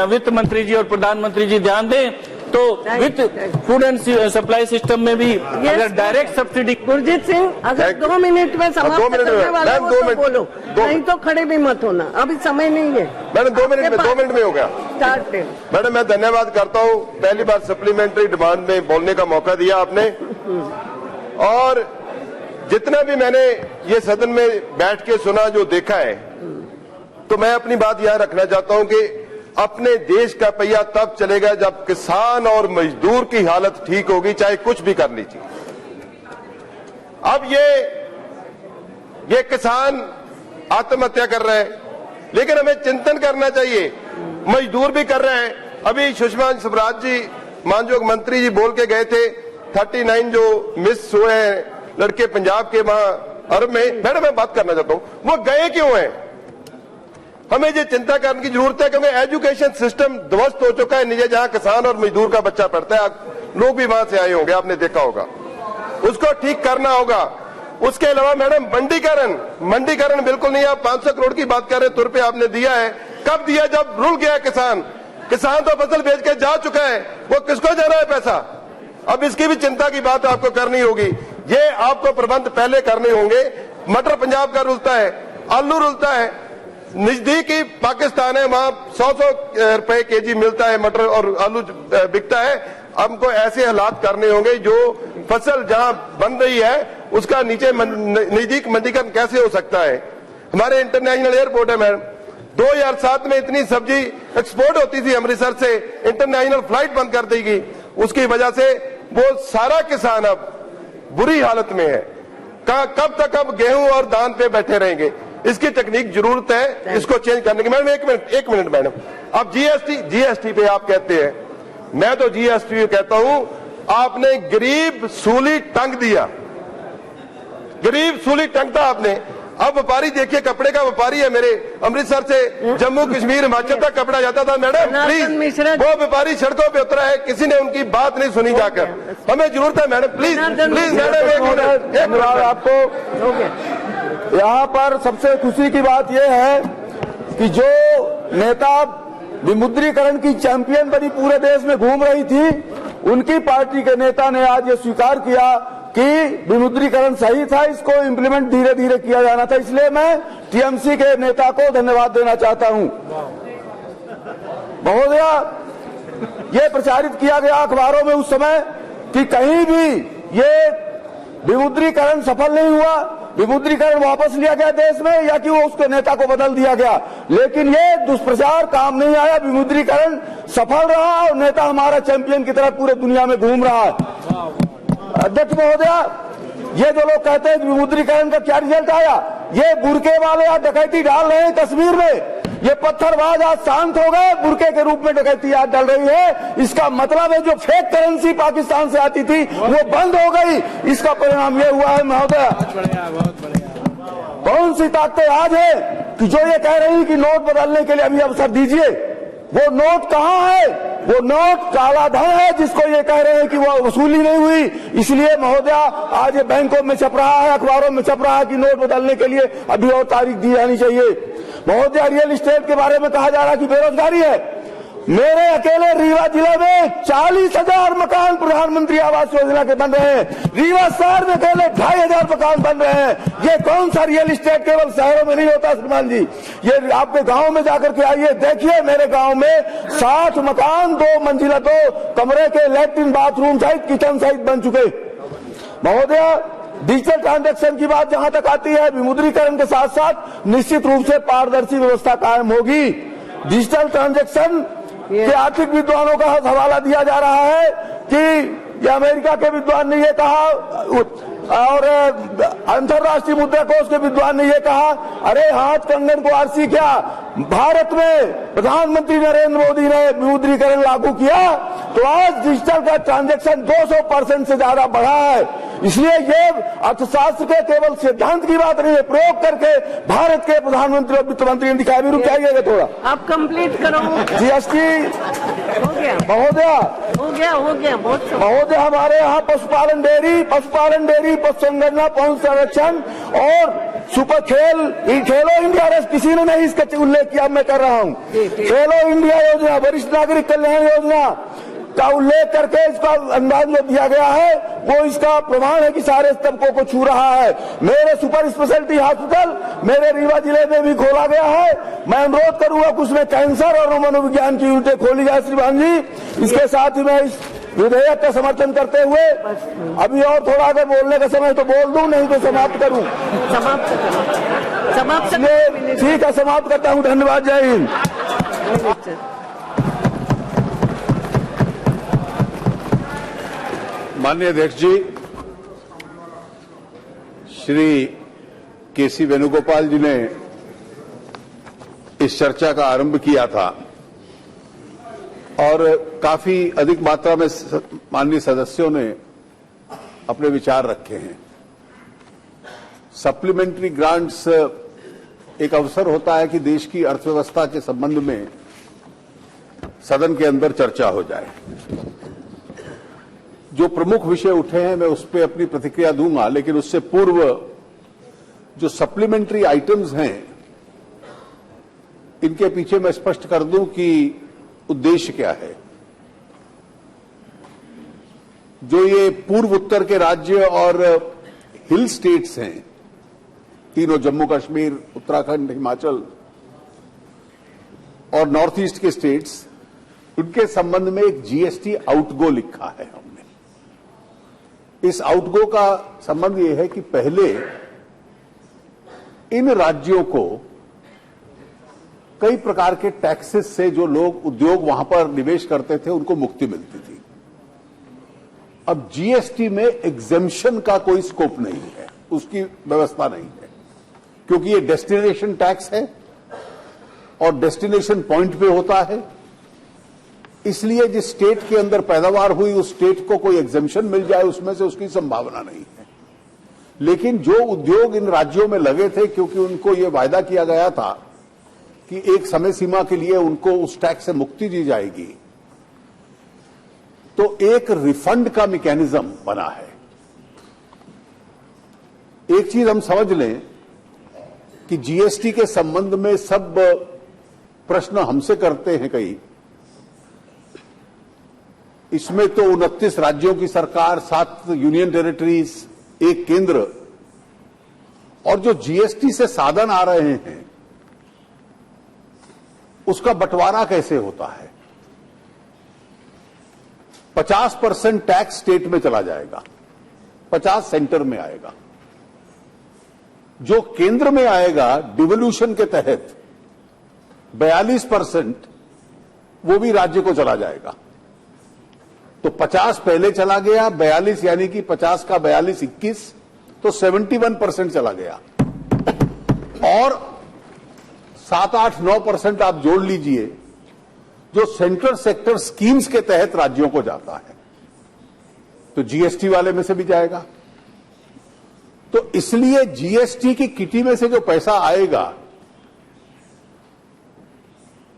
वित्त मंत्री जी और प्रधानमंत्री जी ध्यान दें तो वित्त फूड एंड सप्लाई सिस्टम में भी अगर डायरेक्ट सब्सिडी। गुरजीत सिंह, अगर 2 मिनट में समाप्त करने वाला हो तो बोलो, नहीं तो खड़े भी मत होना, अभी समय नहीं है। मैडम 2 मिनट में हो गया। मैडम मैं धन्यवाद करता हूँ, पहली बार सप्लीमेंट्री डिमांड में बोलने का मौका दिया आपने। और जितना भी मैंने ये सदन में बैठ के सुना, जो देखा है, तो मैं अपनी बात यहां रखना चाहता हूं कि अपने देश का पहिया तब चलेगा जब किसान और मजदूर की हालत ठीक होगी, चाहे कुछ भी कर लीजिए। अब ये किसान आत्महत्या कर रहे हैं, लेकिन हमें चिंतन करना चाहिए, मजदूर भी कर रहे हैं। अभी सुषमा स्वराज जी, मानयोग मंत्री जी बोल के गए थे 39 जो मिस हुए हैं लड़के पंजाब के वहां अरब में। मैडम मैं बात करना चाहता हूं, वो गए क्यों हैं? हमें ये चिंता करने की जरूरत है, क्योंकि एजुकेशन सिस्टम ध्वस्त हो चुका है नीचे, जहां किसान और मजदूर का बच्चा पढ़ता है। लोग भी वहां से आए होंगे, आपने देखा होगा, उसको ठीक करना होगा। उसके अलावा मैडम मंडीकरण बिल्कुल नहीं। आप 500 करोड़ की बात कर रहे, तुर पे आपने दिया है, कब दिया? जब रुल गया किसान तो फसल बेच के जा चुका है, वो किसको जाना है पैसा? अब इसकी भी चिंता की बात आपको करनी होगी। ये आपको प्रबंध पहले करने होंगे। मटर पंजाब का रुलता है, आलू रुलता है, नजदीकी पाकिस्तान है, वहां 100 रुपए केजी मिलता है मटर और आलू बिकता है। हमको ऐसे हालात करने होंगे जो फसल जहां बन रही है उसका नीचे नजदीक मंडीकरण कैसे हो सकता है? हमारे इंटरनेशनल एयरपोर्ट है मैडम, 2007 में इतनी सब्जी एक्सपोर्ट होती थी अमृतसर से, इंटरनेशनल फ्लाइट बंद कर दी गई। उसकी वजह से वो सारा किसान अब बुरी हालत में है। कब तक अब गेहूं और धान पे बैठे रहेंगे? इसकी तकनीक जरूरत है, इसको चेंज करने की। मैडम एक मिनट मैडम, अब जीएसटी पे आप कहते हैं, मैं तो जीएसटी कहता हूं आपने गरीब सूली टंग दिया, गरीब सूली टंगता आपने। अब व्यापारी देखिए, कपड़े का व्यापारी है मेरे, अमृतसर से जम्मू कश्मीर हिमाचल तक कपड़ा जाता था मैडम, प्लीज वो व्यापारी सड़कों पे उतरा है, किसी ने उनकी बात नहीं सुनी जाकर। हमें जरूरत है मैडम, प्लीज प्लीज मैडम एक मिनट आपको। यहाँ पर सबसे खुशी की बात यह है कि जो नेता विमुद्रीकरण की चैंपियन बनी पूरे देश में घूम रही थी, उनकी पार्टी के नेता ने आज ये स्वीकार किया कि विमुद्रीकरण सही था, इसको इम्प्लीमेंट धीरे धीरे किया जाना था। इसलिए मैं टीएमसी के नेता को धन्यवाद देना चाहता हूं। महोदय, ये प्रचारित किया गया अखबारों में उस समय कि कहीं भी ये विमुद्रीकरण सफल नहीं हुआ, विमुद्रीकरण वापस लिया गया देश में, या कि वो उसके नेता को बदल दिया गया। लेकिन ये दुष्प्रचार काम नहीं आया, विमुद्रीकरण सफल रहा और नेता हमारा चैंपियन की तरह पूरे दुनिया में घूम रहा है। अध्यक्ष महोदय, ये जो लोग कहते हैं कि विमुद्रीकरण का क्या रिजल्ट आया, ये बुरके वाले आज डकैती डाल रहे हैं कश्मीर में। ये पत्थरबाज आज शांत हो गए, बुरके के रूप में डकैती आज डाल रही है। इसका मतलब है जो फेक करेंसी पाकिस्तान से आती थी वो बंद हो गई। इसका परिणाम ये हुआ है महोदय। कौन सी ताकतें आज है कि जो ये कह रही कि नोट बदलने के लिए अभी अवसर दीजिए? वो नोट कहाँ है? वो नोट काला धन है जिसको ये कह रहे हैं कि वो वसूली नहीं हुई। इसलिए महोदय, आज ये बैंकों में छप रहा है, अखबारों में छप रहा है कि नोट बदलने के लिए अभी और तारीख दी जानी चाहिए। महोदय, रियल एस्टेट के बारे में कहा जा रहा है कि बेरोजगारी है। मेरे अकेले रीवा जिले में 40,000 मकान प्रधानमंत्री आवास योजना के बन रहे हैं। रीवा शहर में अकेले 2,500 मकान बन रहे हैं। ये कौन सा रियल एस्टेट केवल शहरों में नहीं होता श्रीमान जी, ये आपके गांव में जाकर के आइए, देखिए मेरे गांव में 60 मकान 2 मंजिला 2 कमरे के लैट्रिन बाथरूम सहित किचन सहित बन चुके। महोदय, डिजिटल ट्रांजैक्शन की बात जहां तक आती है, विमुद्रीकरण के साथ साथ निश्चित रूप से पारदर्शी व्यवस्था कायम होगी। डिजिटल ट्रांजैक्शन के आर्थिक विद्वानों का हवाला दिया जा रहा है कि ये अमेरिका के विद्वान ने ये कहा और अंतर्राष्ट्रीय मुद्रा कोष के विद्वान ने ये कहा, अरे हाथ कंगन को आरसी क्या, भारत में प्रधानमंत्री नरेंद्र मोदी ने विमुद्रीकरण लागू किया तो आज डिजिटल का ट्रांजैक्शन 200% से ज्यादा बढ़ा है। इसलिए ये अर्थशास्त्र के केवल सिद्धांत की बात नहीं है, प्रयोग करके भारत के प्रधानमंत्री और वित्त मंत्री ने दिखाया। भी रुक जाइएगा थोड़ा, आप कंप्लीट करो। जीएसटी हो गया महोदय, हो गया बहुत महोदय, हमारे यहाँ पशुपालन डेयरी, पशु संगणना, पशु संरक्षण और सुपर खेलो इंडिया किसी ने नहीं इसका उल्लेख किया, मैं कर रहा हूँ। खेलो इंडिया योजना, वरिष्ठ नागरिक कल्याण योजना का उल्लेख करके इसका अंदाज जो दिया गया है वो इसका प्रमाण है कि सारे तबकों को छू रहा है। मेरे सुपर स्पेशलिटी हॉस्पिटल मेरे रीवा जिले में भी खोला गया है। मैं अनुरोध करूंगा कि उसमें कैंसर और मनोविज्ञान की यूनिटें खोली जाए श्रीमान जी। इसके साथ ही मैं इस विधेयक का समर्थन करते हुए अभी और थोड़ा अगर बोलने का समय तो बोल दूं, नहीं तो समाप्त करूं। समाप्त ठीक है, समाप्त करता हूं। धन्यवाद, जय हिंद। माननीय अध्यक्ष जी, श्री केसी वेणुगोपाल जी ने इस चर्चा का आरंभ किया था और काफी अधिक मात्रा में माननीय सदस्यों ने अपने विचार रखे हैं। सप्लीमेंट्री ग्रांट्स एक अवसर होता है कि देश की अर्थव्यवस्था के संबंध में सदन के अंदर चर्चा हो जाए। जो प्रमुख विषय उठे हैं मैं उस पर अपनी प्रतिक्रिया दूंगा, लेकिन उससे पूर्व जो सप्लीमेंट्री आइटम्स हैं इनके पीछे मैं स्पष्ट कर दूं कि उद्देश्य क्या है। जो ये पूर्व उत्तर के राज्य और हिल स्टेट्स हैं, तीनों जम्मू कश्मीर, उत्तराखंड, हिमाचल और नॉर्थ ईस्ट के स्टेट्स, उनके संबंध में एक जीएसटी आउटगो लिखा है हमने। इस आउटगो का संबंध यह है कि पहले इन राज्यों को कई प्रकार के टैक्सेस से जो लोग उद्योग वहां पर निवेश करते थे उनको मुक्ति मिलती थी। अब जीएसटी में एग्जेम्पशन का कोई स्कोप नहीं है, उसकी व्यवस्था नहीं है, क्योंकि ये डेस्टिनेशन टैक्स है और डेस्टिनेशन पॉइंट पे होता है। इसलिए जिस स्टेट के अंदर पैदावार हुई उस स्टेट को कोई एग्जेम्पशन मिल जाए उसमें से उसकी संभावना नहीं है। लेकिन जो उद्योग इन राज्यों में लगे थे, क्योंकि उनको ये वायदा किया गया था कि एक समय सीमा के लिए उनको उस टैक्स से मुक्ति दी जाएगी, तो एक रिफंड का मैकेनिज्म बना है। एक चीज हम समझ लें कि जीएसटी के संबंध में सब प्रश्न हमसे करते हैं कई, इसमें तो 29 राज्यों की सरकार, 7 यूनियन टेरिटरीज, एक केंद्र, और जो जीएसटी से साधन आ रहे हैं उसका बंटवारा कैसे होता है। 50% टैक्स स्टेट में चला जाएगा, 50 सेंटर में आएगा। जो केंद्र में आएगा डिवोल्यूशन के तहत 42% वो भी राज्य को चला जाएगा। तो 50 पहले चला गया, 42 यानी कि 50 का 42 21, तो 71% चला गया, और 7-8-9% आप जोड़ लीजिए जो सेंट्रल सेक्टर स्कीम्स के तहत राज्यों को जाता है, तो जीएसटी वाले में से भी जाएगा। तो इसलिए जीएसटी की किटी में से जो पैसा आएगा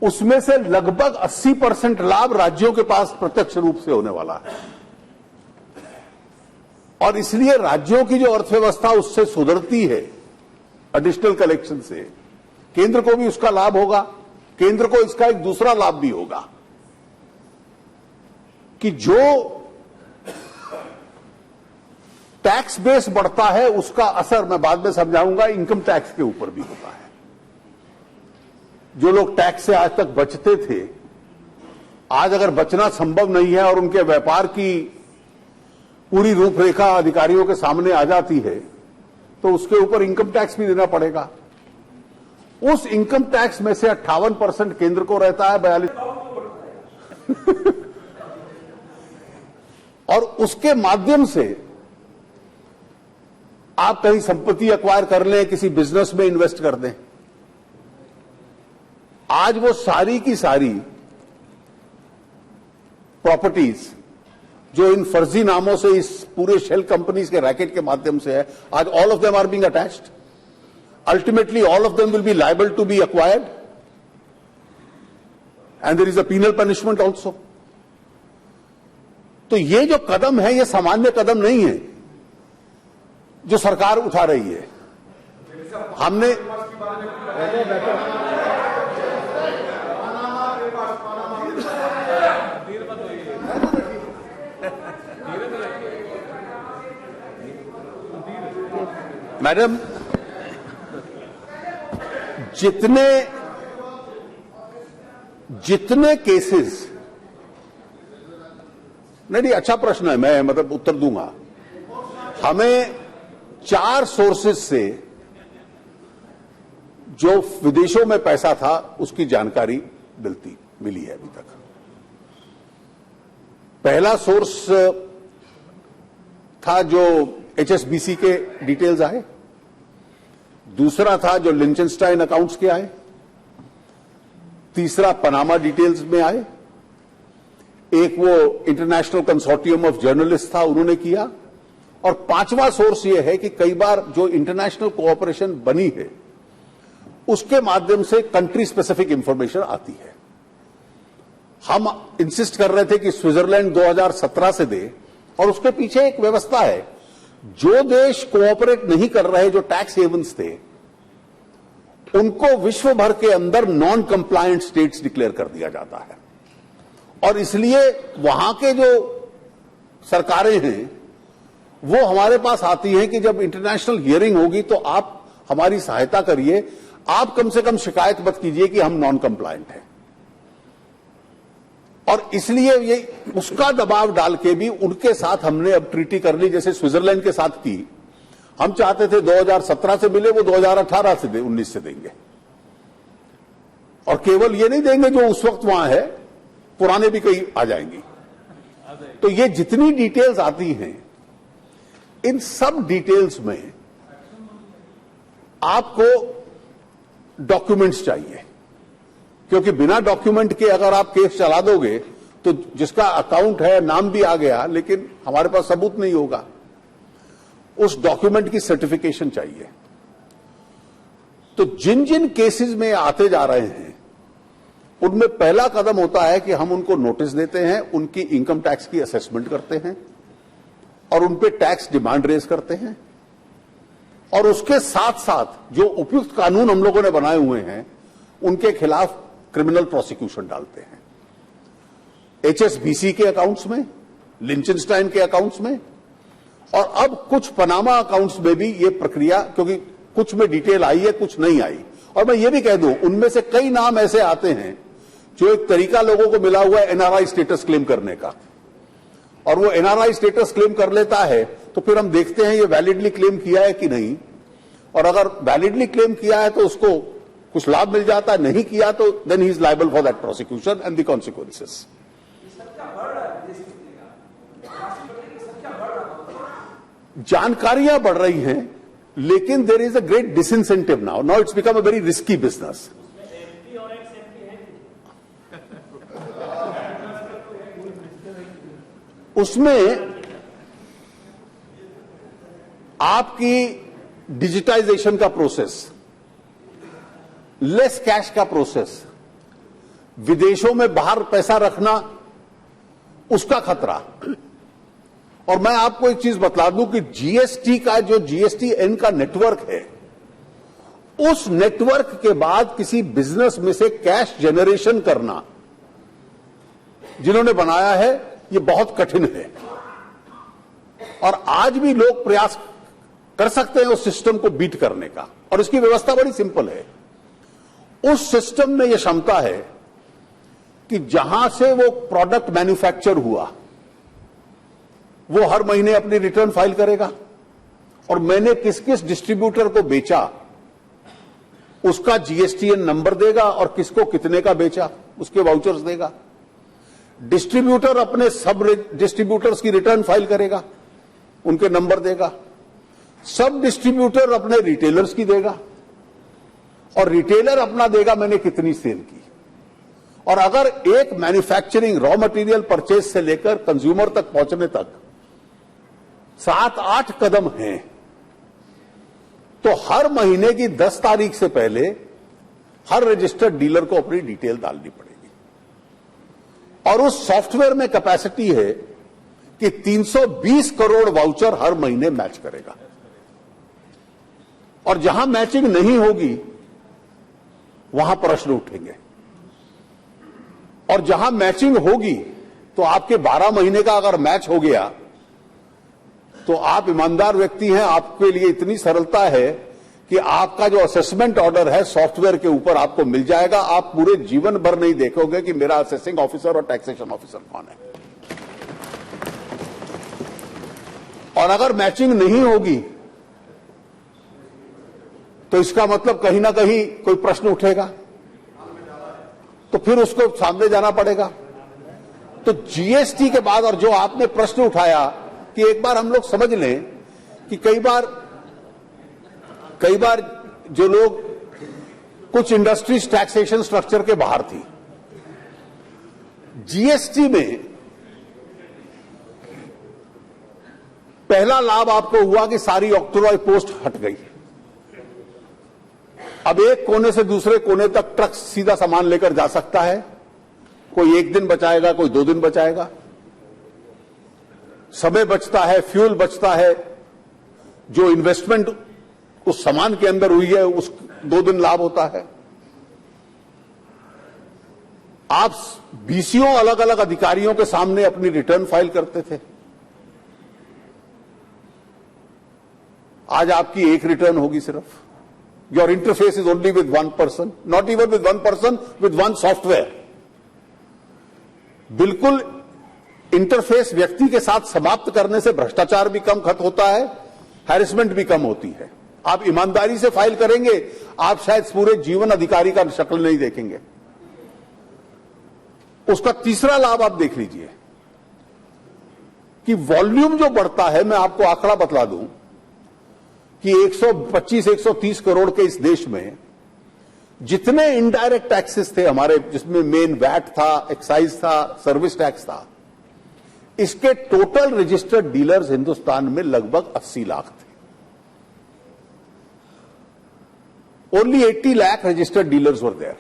उसमें से लगभग 80% लाभ राज्यों के पास प्रत्यक्ष रूप से होने वाला है, और इसलिए राज्यों की जो अर्थव्यवस्था उससे सुधरती है एडिशनल कलेक्शन से। केंद्र को भी उसका लाभ होगा, केंद्र को इसका एक दूसरा लाभ भी होगा कि जो टैक्स बेस बढ़ता है उसका असर, मैं बाद में समझाऊंगा, इनकम टैक्स के ऊपर भी होता है। जो लोग टैक्स से आज तक बचते थे, आज अगर बचना संभव नहीं है और उनके व्यापार की पूरी रूपरेखा अधिकारियों के सामने आ जाती है, तो उसके ऊपर इनकम टैक्स भी देना पड़ेगा। उस इनकम टैक्स में से 58% केंद्र को रहता है, 42 और उसके माध्यम से आप कहीं संपत्ति एक्वायर कर लें, किसी बिजनेस में इन्वेस्ट कर दें, आज वो सारी की सारी प्रॉपर्टीज जो इन फर्जी नामों से इस पूरे शेल कंपनीज के रैकेट के माध्यम से है, आज all of them are being attached. Ultimately all of them will be liable to be acquired and there is a penal punishment also. तो ये जो कदम है ये सामान्य कदम नहीं है जो सरकार उठा रही है। हमने मैडम जितने केसेस, नहीं अच्छा प्रश्न है, मैं मतलब उत्तर दूंगा। हमें 4 सोर्सेस से जो विदेशों में पैसा था उसकी जानकारी मिली है अभी तक। पहला सोर्स था जो एचएसबीसी के डिटेल्स आए, दूसरा था जो लिंचनस्टाइन अकाउंट्स के आए, तीसरा पनामा डिटेल्स में आए, एक वो इंटरनेशनल कंसोर्टियम ऑफ जर्नलिस्ट था उन्होंने किया, और 5वां सोर्स ये है कि कई बार जो इंटरनेशनल कोऑपरेशन बनी है उसके माध्यम से कंट्री स्पेसिफिक इंफॉर्मेशन आती है। हम इंसिस्ट कर रहे थे कि स्विट्जरलैंड 2017 से दे, और उसके पीछे एक व्यवस्था है, जो देश कोऑपरेट नहीं कर रहे, जो टैक्स हेवंस थे, उनको विश्व भर के अंदर नॉन कंप्लायंट स्टेट्स डिक्लेयर कर दिया जाता है। और इसलिए वहां के जो सरकारें हैं वो हमारे पास आती हैं कि जब इंटरनेशनल हियरिंग होगी तो आप हमारी सहायता करिए, आप कम से कम शिकायत मत कीजिए कि हम नॉन कंप्लायंट हैं। और इसलिए ये उसका दबाव डाल के भी उनके साथ हमने अब ट्रीटी कर ली, जैसे स्विट्जरलैंड के साथ की। हम चाहते थे 2017 से मिले, वो 2018 से 19 से देंगे, और केवल ये नहीं देंगे जो उस वक्त वहां है, पुराने भी कई आ जाएंगी। तो ये जितनी डिटेल्स आती हैं, इन सब डिटेल्स में आपको डॉक्यूमेंट्स चाहिए, क्योंकि बिना डॉक्यूमेंट के अगर आप केस चला दोगे तो जिसका अकाउंट है, नाम भी आ गया, लेकिन हमारे पास सबूत नहीं होगा। उस डॉक्यूमेंट की सर्टिफिकेशन चाहिए। तो जिन जिन केसेस में आते जा रहे हैं, उनमें पहला कदम होता है कि हम उनको नोटिस देते हैं, उनकी इनकम टैक्स की असेसमेंट करते हैं और उन पे टैक्स डिमांड रेज करते हैं, और उसके साथ साथ जो उपयुक्त कानून हम लोगों ने बनाए हुए हैं उनके खिलाफ क्रिमिनल प्रोसिक्यूशन डालते हैं, HSBC के अकाउंट्स में, लिंचनस्टाइन के अकाउंट्स में, और अब कुछ पनामा अकाउंट्स में भी ये प्रक्रिया, क्योंकि कुछ में डिटेल आई है, कुछ नहीं आई। और मैं ये भी कह दूं, उनमें से कई नाम ऐसे आते हैं जो एक तरीका लोगों को मिला हुआ है NRI स्टेटस क्लेम करने का, और वो NRI स्टेटस क्लेम कर लेता है तो फिर हम देखते हैं ये वैलिडली क्लेम किया है कि नहीं, और अगर वैलिडली क्लेम किया है तो उसको कुछ लाभ मिल जाता है, नहीं किया तो then he is liable for that prosecution and the consequences. जानकारियां बढ़ रही हैं, लेकिन there is a great disincentive now it's become a very risky business. उसमें आपकी डिजिटाइजेशन का प्रोसेस, लेस कैश का प्रोसेस, विदेशों में बाहर पैसा रखना, उसका खतरा। और मैं आपको एक चीज बता दूं कि जीएसटी का जो GSTN का नेटवर्क है, उस नेटवर्क के बाद किसी बिजनेस में से कैश जनरेशन करना जिन्होंने बनाया है, ये बहुत कठिन है। और आज भी लोग प्रयास कर सकते हैं उस सिस्टम को बीट करने का, और इसकी व्यवस्था बड़ी सिंपल है। उस सिस्टम में यह क्षमता है कि जहां से वो प्रोडक्ट मैन्युफैक्चर हुआ, वो हर महीने अपनी रिटर्न फाइल करेगा, और मैंने किस किस डिस्ट्रीब्यूटर को बेचा उसका GSTN नंबर देगा, और किसको कितने का बेचा उसके वाउचर्स देगा। डिस्ट्रीब्यूटर अपने सब डिस्ट्रीब्यूटर्स की रिटर्न फाइल करेगा, उनके नंबर देगा। सब डिस्ट्रीब्यूटर अपने रिटेलर्स की देगा, और रिटेलर अपना देगा मैंने कितनी सेल की। और अगर एक मैन्युफैक्चरिंग रॉ मटेरियल परचेज से लेकर कंज्यूमर तक पहुंचने तक 7-8 कदम हैं, तो हर महीने की 10 तारीख से पहले हर रजिस्टर्ड डीलर को अपनी डिटेल डालनी पड़ेगी। और उस सॉफ्टवेयर में कैपेसिटी है कि 320 करोड़ वाउचर हर महीने मैच करेगा, और जहां मैचिंग नहीं होगी वहां प्रश्न उठेंगे, और जहां मैचिंग होगी तो आपके 12 महीने का अगर मैच हो गया तो आप ईमानदार व्यक्ति हैं, आपके लिए इतनी सरलता है कि आपका जो असेसमेंट ऑर्डर है सॉफ्टवेयर के ऊपर आपको मिल जाएगा। आप पूरे जीवन भर नहीं देखोगे कि मेरा असेसिंग ऑफिसर और टैक्सेशन ऑफिसर कौन है। और अगर मैचिंग नहीं होगी तो इसका मतलब कहीं ना कहीं कोई प्रश्न उठेगा, तो फिर उसको सामने जाना पड़ेगा। तो जीएसटी के बाद, और जो आपने प्रश्न उठाया कि एक बार हम लोग समझ लें कि कई बार जो लोग, कुछ इंडस्ट्रीज टैक्सेशन स्ट्रक्चर के बाहर थी, जीएसटी में पहला लाभ आपको हुआ कि सारी ऑक्ट्रॉय पोस्ट हट गई। अब एक कोने से दूसरे कोने तक ट्रक सीधा सामान लेकर जा सकता है, कोई 1 दिन बचाएगा, कोई 2 दिन बचाएगा। समय बचता है, फ्यूल बचता है, जो इन्वेस्टमेंट उस सामान के अंदर हुई है उस 2 दिन लाभ होता है। आप बीसीओ अलग अलग अधिकारियों के सामने अपनी रिटर्न फाइल करते थे, आज आपकी एक रिटर्न होगी सिर्फ। Your interface is only with 1 person, not even with 1 person, with 1 software. बिल्कुल इंटरफेस व्यक्ति के साथ समाप्त करने से भ्रष्टाचार भी कम खत्म होता है, हैरेसमेंट भी कम होती है। आप ईमानदारी से फाइल करेंगे, आप शायद पूरे जीवन अधिकारी का शक्ल नहीं देखेंगे। उसका तीसरा लाभ आप देख लीजिए कि वॉल्यूम जो बढ़ता है, मैं आपको आंकड़ा बतला दूं कि 125-130 करोड़ के इस देश में जितने इनडायरेक्ट टैक्सेस थे हमारे, जिसमें मेन वैट था, एक्साइज था, सर्विस टैक्स था, इसके टोटल रजिस्टर्ड डीलर्स हिंदुस्तान में लगभग 80 लाख थे। Only 80 lakh registered dealers were there.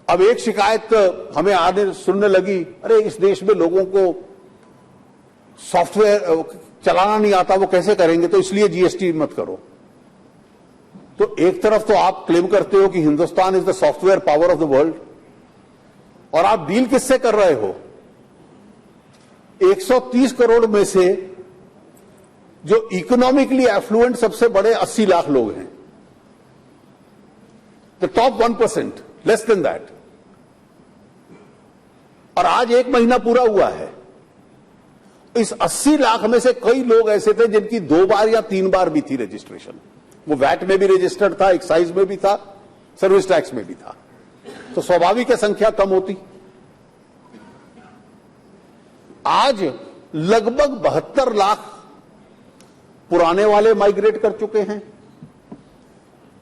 अब एक शिकायत हमें आने सुनने लगी, अरे इस देश में लोगों को सॉफ्टवेयर चलाना नहीं आता, वो कैसे करेंगे, तो इसलिए जीएसटी मत करो। तो एक तरफ तो आप क्लेम करते हो कि Hindustan is the software power of the world, और आप डील किससे कर रहे हो? 130 करोड़ में से जो इकोनॉमिकली एफ्लुएंट सबसे बड़े 80 लाख लोग हैं, the top 1%, less than that. और आज 1 महीना पूरा हुआ है, इस 80 लाख में से कई लोग ऐसे थे जिनकी 2 बार या 3 बार भी थी रजिस्ट्रेशन। वो वैट में भी रजिस्टर्ड था, एक्साइज में भी था, सर्विस टैक्स में भी था। तो स्वाभाविक है संख्या कम होती। आज लगभग 72 लाख पुराने वाले माइग्रेट कर चुके हैं,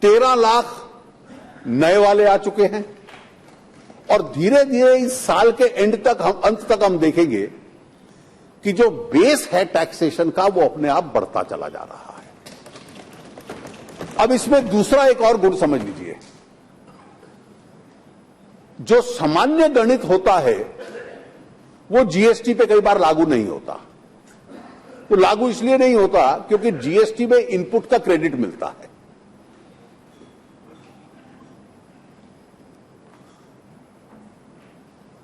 13 लाख नए वाले आ चुके हैं, और धीरे धीरे इस साल के अंत तक हम देखेंगे कि जो बेस है टैक्सेशन का वो अपने आप बढ़ता चला जा रहा है। अब इसमें दूसरा एक और गुण समझ लीजिए, जो सामान्य गणित होता है वो जीएसटी पे कई बार लागू नहीं होता। वो लागू इसलिए नहीं होता क्योंकि जीएसटी में इनपुट का क्रेडिट मिलता है।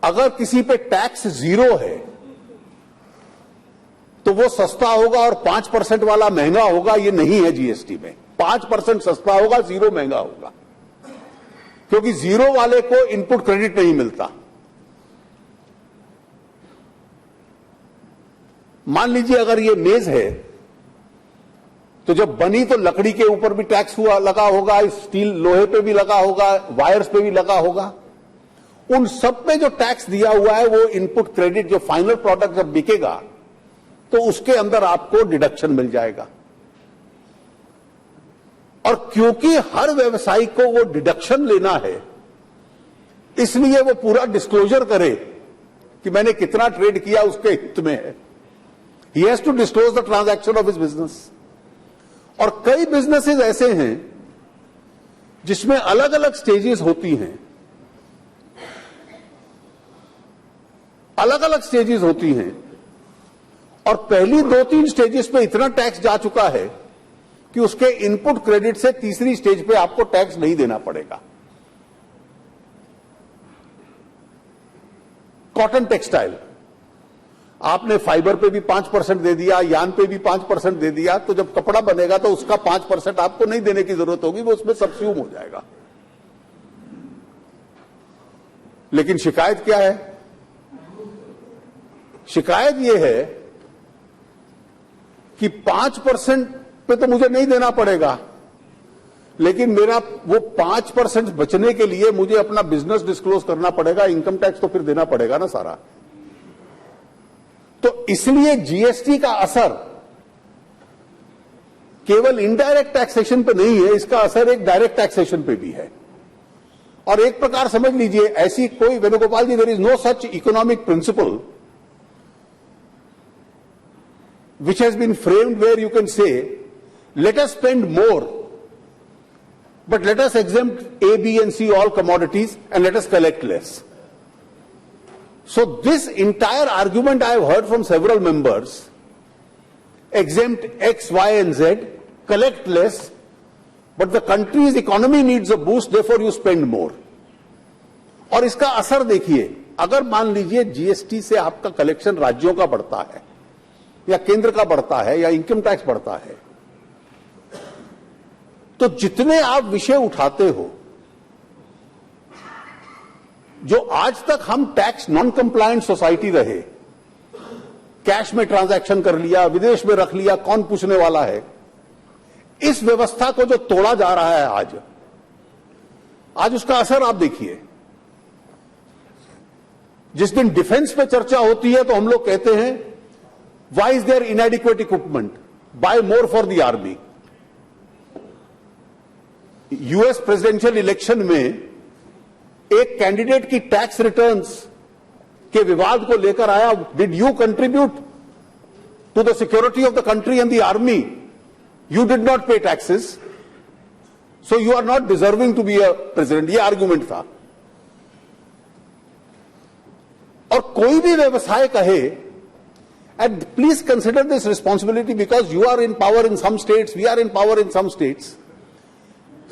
अगर किसी पे टैक्स 0 है तो वो सस्ता होगा और 5% वाला महंगा होगा, ये नहीं है जीएसटी में। 5% सस्ता होगा, 0 महंगा होगा, क्योंकि 0 वाले को इनपुट क्रेडिट नहीं मिलता। मान लीजिए अगर ये मेज है तो जब बनी तो लकड़ी के ऊपर भी टैक्स हुआ लगा होगा, स्टील लोहे पे भी लगा होगा, वायर्स पे भी लगा होगा। उन सब पे जो टैक्स दिया हुआ है वो इनपुट क्रेडिट, जो फाइनल प्रोडक्ट जब बिकेगा तो उसके अंदर आपको डिडक्शन मिल जाएगा। और क्योंकि हर व्यवसायी को वो डिडक्शन लेना है, इसलिए वो पूरा डिस्क्लोजर करे कि मैंने कितना ट्रेड किया, उसके हित में है। He has to disclose the transaction of his business. और कई बिजनेसेस ऐसे हैं जिसमें अलग अलग स्टेजेस होती हैं, अलग अलग स्टेजेस होती हैं, और पहली 2-3 स्टेजेस पे इतना टैक्स जा चुका है कि उसके इनपुट क्रेडिट से तीसरी स्टेज पे आपको टैक्स नहीं देना पड़ेगा। कॉटन टेक्सटाइल, आपने फाइबर पे भी 5% दे दिया, यान पे भी 5% दे दिया, तो जब कपड़ा बनेगा तो उसका 5% आपको नहीं देने की जरूरत होगी, वो उसमें सब्स्यूम हो जाएगा। लेकिन शिकायत क्या है? शिकायत यह है कि 5% पे तो मुझे नहीं देना पड़ेगा, लेकिन मेरा वो 5% बचने के लिए मुझे अपना बिजनेस डिस्क्लोज करना पड़ेगा, इनकम टैक्स तो फिर देना पड़ेगा ना सारा। तो इसलिए जीएसटी का असर केवल इनडायरेक्ट टैक्सेशन पे नहीं है, इसका असर एक डायरेक्ट टैक्सेशन पे भी है। और एक प्रकार समझ लीजिए, ऐसी कोई, Venugopal ji, there is no such economic principle which has been framed where you can say, let us spend more, but let us exempt A, B and C all commodities and let us collect less. So this entire argument I have heard from several members, exempt X, Y and Z, collect less, but the country's economy needs a boost, therefore you spend more. और इसका असर देखिए, अगर मान लीजिए GST से आपका collection राज्यों का बढ़ता है या केंद्र का बढ़ता है या इनकम टैक्स बढ़ता है, तो जितने आप विषय उठाते हो जो आज तक हम टैक्स नॉन कंप्लायंट सोसाइटी रहे, कैश में ट्रांजैक्शन कर लिया, विदेश में रख लिया, कौन पूछने वाला है, इस व्यवस्था को जो तोड़ा जा रहा है आज उसका असर आप देखिए। जिस दिन डिफेंस पे चर्चा होती है तो हम लोग कहते हैं why is there inadequate equipment, buy more for the army. US presidential election में एक कैंडिडेट की टैक्स रिटर्न्स के विवाद को लेकर आया, did you contribute to the security of the country and the army? You did not pay taxes, so you are not deserving to be a president. ये argument था। और कोई भी व्यवसाय कहे, and please consider this responsibility because you are in power in some states, we are in power in some states.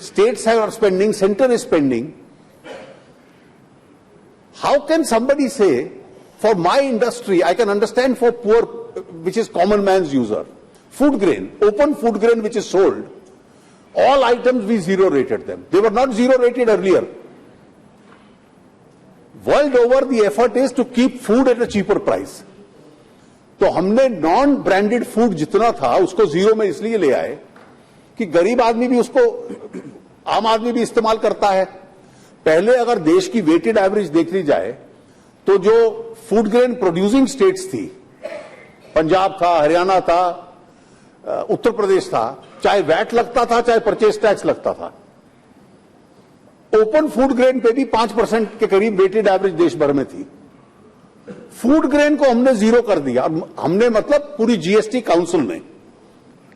States are spending, center is spending. How can somebody say, for my industry, I can understand for poor, which is common man's user, food grain, open food grain which is sold, all items we zero rated them. They were not zero rated earlier. World over, the effort is to keep food at a cheaper price. तो हमने non branded food जितना था उसको zero में इसलिए ले आए कि गरीब आदमी भी उसको, आम आदमी भी इस्तेमाल करता है। पहले अगर देश की वेटेड एवरेज देख ली जाए तो जो फूड ग्रेन प्रोड्यूसिंग स्टेट्स थी, पंजाब था, हरियाणा था, उत्तर प्रदेश था, चाहे वैट लगता था चाहे परचेज टैक्स लगता था, ओपन फूड ग्रेन पे भी 5% के करीब वेटेड एवरेज देश भर में थी। फूड ग्रेन को हमने जीरो कर दिया। हमने मतलब पूरी जीएसटी काउंसिल ने,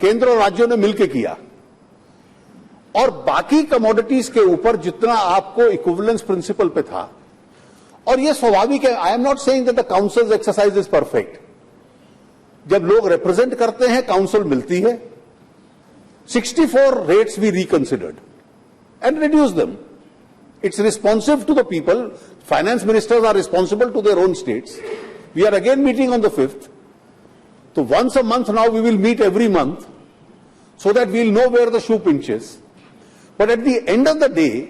केंद्र और राज्यों ने मिलकर किया। और बाकी कमोडिटीज के ऊपर जितना आपको इक्विवेलेंस प्रिंसिपल पे था, और ये स्वाभाविक है, I am not saying that the council exercise is perfect. जब लोग रिप्रेजेंट करते हैं, काउंसिल मिलती है, 64 rates we reconsidered and reduce them. It's responsive to the people. Finance ministers are responsible to their own states. We are again meeting on the 5th. So once a month now we will meet every month so that we'll know where the shoe pinches. But at the end of the day,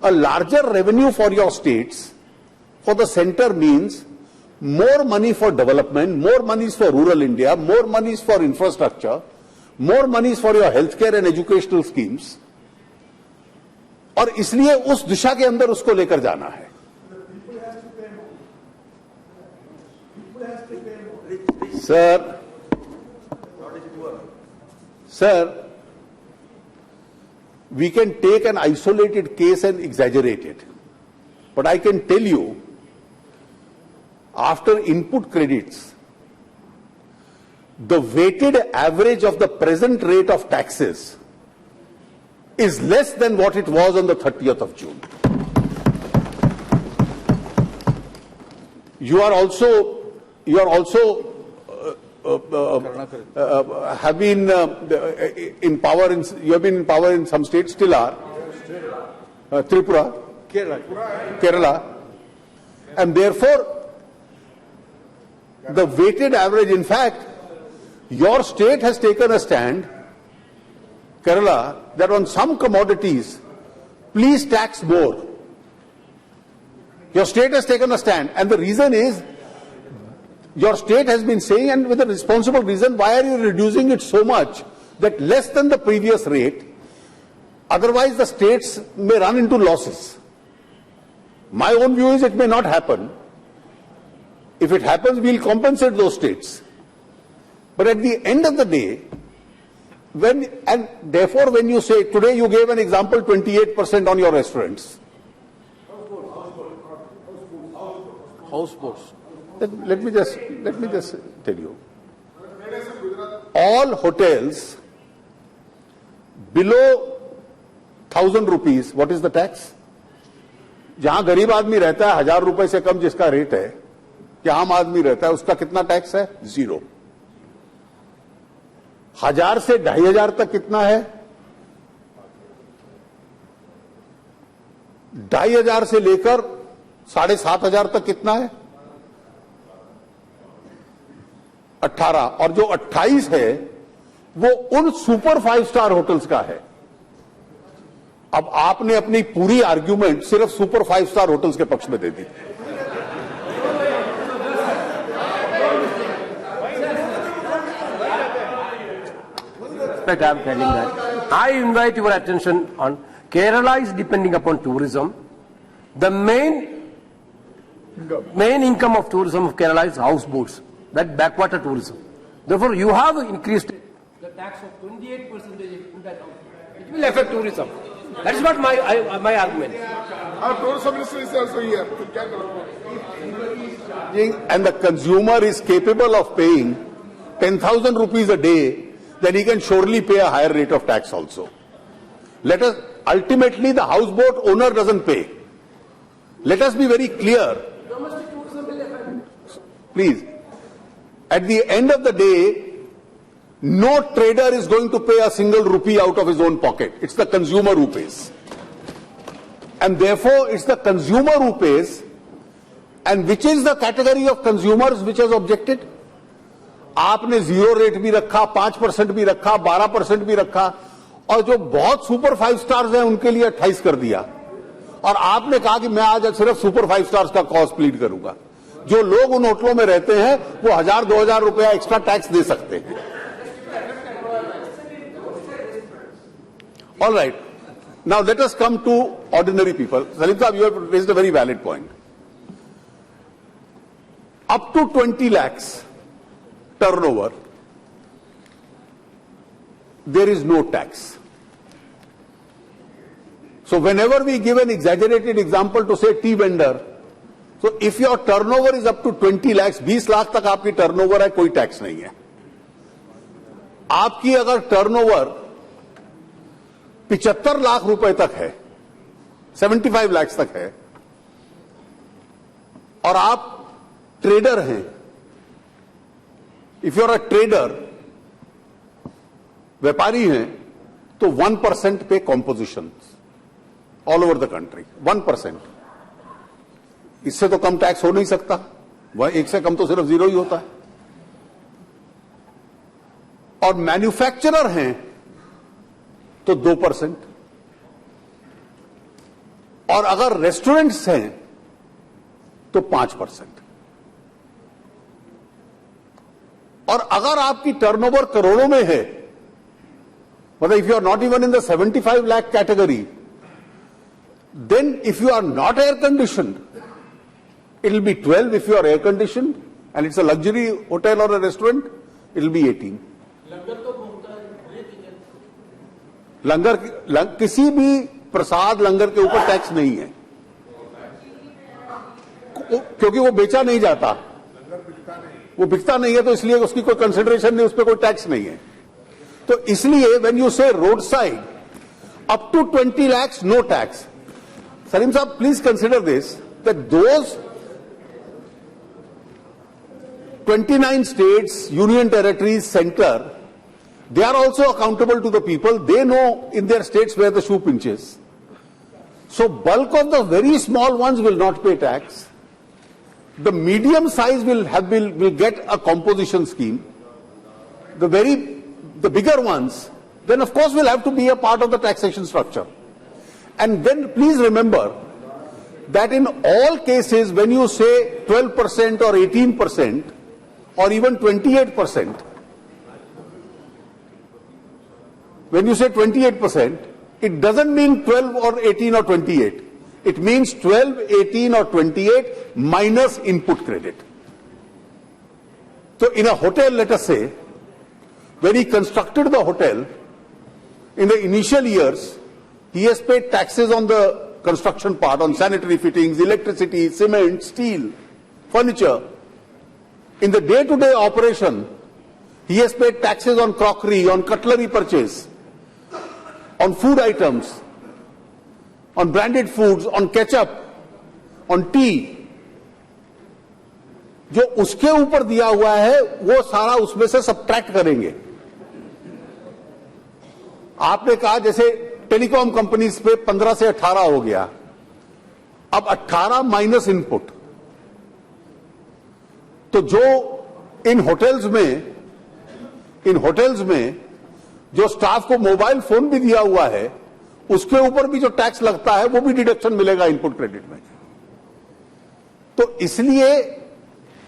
a larger revenue for your states, for the center means more money for development, more monies for rural India, more monies for infrastructure, more monies for your healthcare and educational schemes. और इसलिए उस दिशा के अंदर उसको लेकर जाना है. Sir, we can take an isolated case and exaggerate it. But I can tell you, after input credits, the weighted average of the present rate of taxes is less than what it was on the 30th of June. You are also have been in power in, you have been in power in some states, still are. Tripura, Kerala, and therefore the weighted average, in fact, your state has taken a stand, Kerala, that on some commodities, please tax more. Your state has taken a stand, and the reason is, your state has been saying, and with a responsible reason, why are you reducing it so much that less than the previous rate, otherwise the states may run into losses. My own view is it may not happen. If it happens, we'll compensate those states. But at the end of the day, and therefore when you say, today you gave an example, 28% on your restaurants. Houseboats. Let me just tell you. All hotels below 1,000 rupees, what is the tax? जहां गरीब आदमी रहता है, 1,000 रुपए से कम जिसका rate है, कि आम आदमी रहता है, उसका कितना टैक्स है? 0. 1,000 से 2,500 तक कितना है? 2,500 से लेकर 7,500 तक कितना है? 18. और जो 28 है वो उन सुपर 5 स्टार होटल्स का है अब आपने अपनी पूरी आर्ग्यूमेंट सिर्फ सुपर 5 स्टार होटल्स के पक्ष में दे दी। I'm telling that. I invite your attention on Kerala is depending upon tourism. The main income of tourism of Kerala is houseboats, that backwater tourism. Therefore, you have increased the tax of 28% in that house. It will affect tourism. That is what my argument. Our tourism minister is also here. And the consumer is capable of paying 10,000 rupees a day, then he can surely pay a higher rate of tax also. Ultimately the houseboat owner doesn't pay. Let us be very clear. Please. At the end of the day, no trader is going to pay a single rupee out of his own pocket. It's the consumer who pays. And therefore, it's the consumer who pays. And which is the category of consumers which has objected? आपने 0 rate भी रखा, 5% भी रखा, 12% भी रखा, और जो बहुत सुपर 5 स्टार्स हैं उनके लिए 28 कर दिया। और आपने कहा कि मैं आज सिर्फ सुपर 5 स्टार्स का कॉस्ट प्लीड करूंगा। जो लोग उन होटलों में रहते हैं वो 1000-2000 रुपया एक्स्ट्रा टैक्स दे सकते हैं। All right. Now let us come to ordinary people. Salim Saab, you have raised a very valid point. Up to 20 lakhs turnover, there is no tax. So whenever we give an exaggerated example to say tea vendor, so if your turnover is up to 20 lakhs, 20 lakh तक आपकी turnover है, कोई tax नहीं है। आपकी अगर turnover 75 lakh रुपए तक है, 75 लाख तक है, और आप ट्रेडर हैं, if you are a trader, व्यापारी हैं, तो 1% पे composition all over the country, 1%। इससे तो कम टैक्स हो नहीं सकता, वह 1 से कम तो सिर्फ 0 ही होता है। और मैन्युफैक्चरर हैं तो 2%, और अगर रेस्टोरेंट्स हैं तो 5%। और अगर आपकी टर्नओवर करोड़ों में है, मतलब if you are not even in the 75 lakh category, then if you are not air conditioned, it will be 12 if you are air conditioned and it's a luxury hotel or a restaurant, it will be 18. लंगर किसी भी प्रसाद लंगर के ऊपर tax नहीं है, क्योंकि वो बेचा नहीं जाता, वो बिकता नहीं है, तो इसलिए उसकी कोई कंसिडरेशन नहीं, उस पर कोई टैक्स नहीं है। तो इसलिए when you say road side up to 20 lakhs no tax. Salim sahab, please consider this, that those 29 states, union territories, center, they are also accountable to the people. They know in their states where the shoe pinches. So bulk of the very small ones will not pay tax. The medium size will get a composition scheme. The bigger ones, then of course will have to be a part of the taxation structure. And then please remember that in all cases when you say 12% or 18%, or even 28%, when you say 28%, it doesn't mean 12 or 18 or 28. It means 12, 18 or 28 minus input credit. So in a hotel, let us say, when he constructed the hotel, in the initial years, he has paid taxes on the construction part, on sanitary fittings, electricity, cement, steel, furniture. In the day-to-day operation, he has paid taxes on crockery, on cutlery purchase, on food items, on branded foods, on ketchup, on tea. जो उसके ऊपर दिया हुआ है वो सारा उसमें से सब्ट्रैक्ट करेंगे। आपने कहा जैसे टेलीकॉम कंपनीज पे 15 से 18 हो गया, अब 18 माइनस इनपुट। तो जो इन होटल्स में जो स्टाफ को मोबाइल फोन भी दिया हुआ है, उसके ऊपर भी जो टैक्स लगता है वो भी डिडक्शन मिलेगा इनपुट क्रेडिट में। तो इसलिए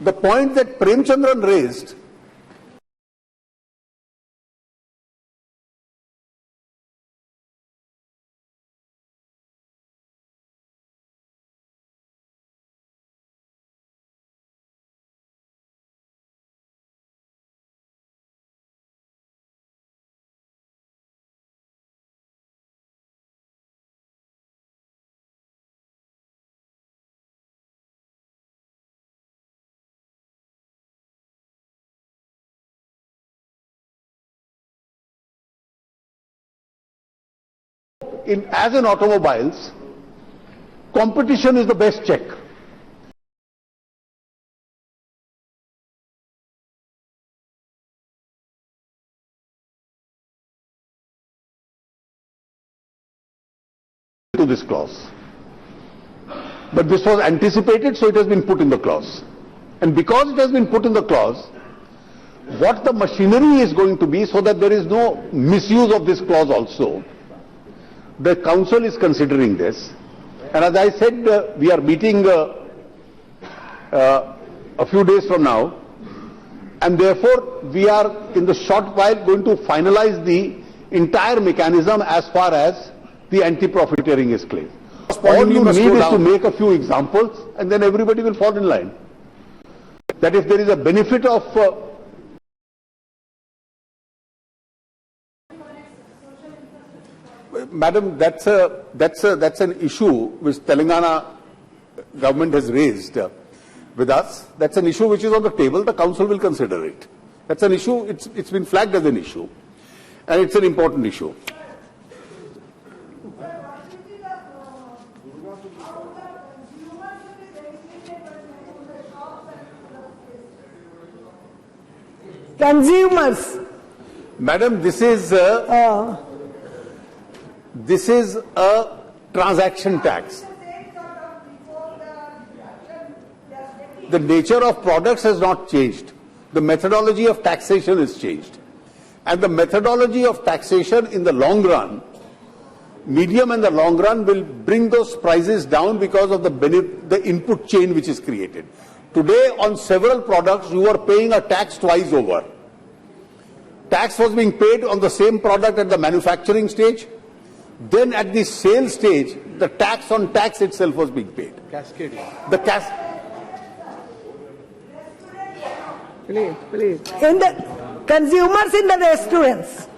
the point that Premachandran raised as in automobiles, competition is the best check. To this clause. But this was anticipated, so it has been put in the clause. And because it has been put in the clause, what the machinery is going to be so that there is no misuse of this clause also, the council is considering this, and as I said, we are meeting a few days from now, and therefore we are in the short while going to finalize the entire mechanism as far as the anti-profiteering is claimed. All you need is to make a few examples, and then everybody will fall in line. That if there is a benefit of Madam, that's an issue which Telangana government has raised with us. That's an issue which is on the table. The council will consider it. That's an issue. It's been flagged as an issue, and it's an important issue. Consumers. Madam, this is a transaction tax. The nature of products has not changed. The methodology of taxation has changed. And the methodology of taxation in the long run, medium and the long run, will bring those prices down because of the input chain which is created. Today, on several products, you are paying a tax twice over. Tax was being paid on the same product at the manufacturing stage. Then at the sale stage, the tax on tax itself was being paid. Cascading. Please. In the consumers in the restaurants.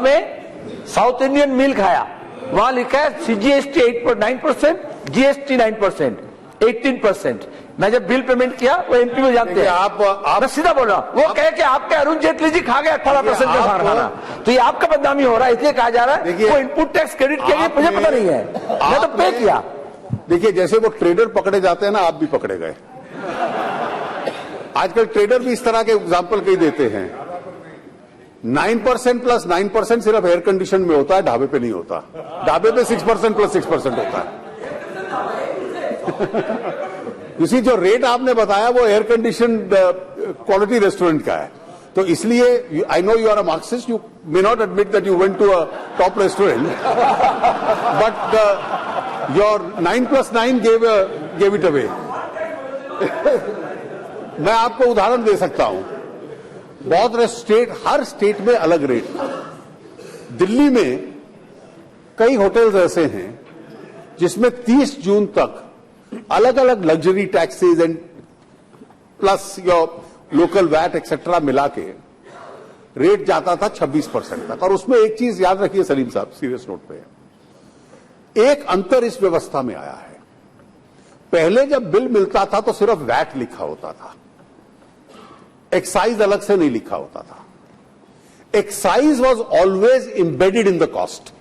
में south Indian मील खाया, वहां लिखा है CGST 8.9%, GST 9%, 18%. मैं जब bill payment किया वो MP में जानते हैं, मैं सीधा बोल रहा हूं, वो कहे कि आपके अरुण जेटली जी खा गए 18% का खाना, तो ये आपका बदनामी हो रहा है, इसलिए कहा जा रहा है वो इनपुट टैक्स क्रेडिट के लिए मुझे पता नहीं है, मैं तो पे किया। देखिए, जैसे वो ट्रेडर पकड़े जाते हैं ना, आप भी पकड़े गए। आजकल ट्रेडर भी इस तरह के एग्जाम्पल कई देते हैं। 9% प्लस 9% सिर्फ एयर कंडीशन में होता है, ढाबे पे नहीं होता। ढाबे पे 6% प्लस 6% होता है। इसी जो रेट आपने बताया वो एयर कंडीशन क्वालिटी रेस्टोरेंट का है, तो इसलिए I know you are a Marxist, you may not admit that you went to a top restaurant, but your 9+9 gave it away. मैं आपको उदाहरण दे सकता हूं, बहुत स्टेट, हर स्टेट में अलग रेट था। दिल्ली में कई होटल्स ऐसे हैं जिसमें 30 जून तक अलग अलग luxury taxes and plus your local VAT etcetera मिला के रेट जाता था 26% तक। और उसमें एक चीज याद रखिए सलीम साहब, सीरियस नोट पे, एक अंतर इस व्यवस्था में आया है। पहले जब बिल मिलता था तो सिर्फ वैट लिखा होता था, एक्साइज अलग से नहीं लिखा होता था। Excise was always embedded in the cost.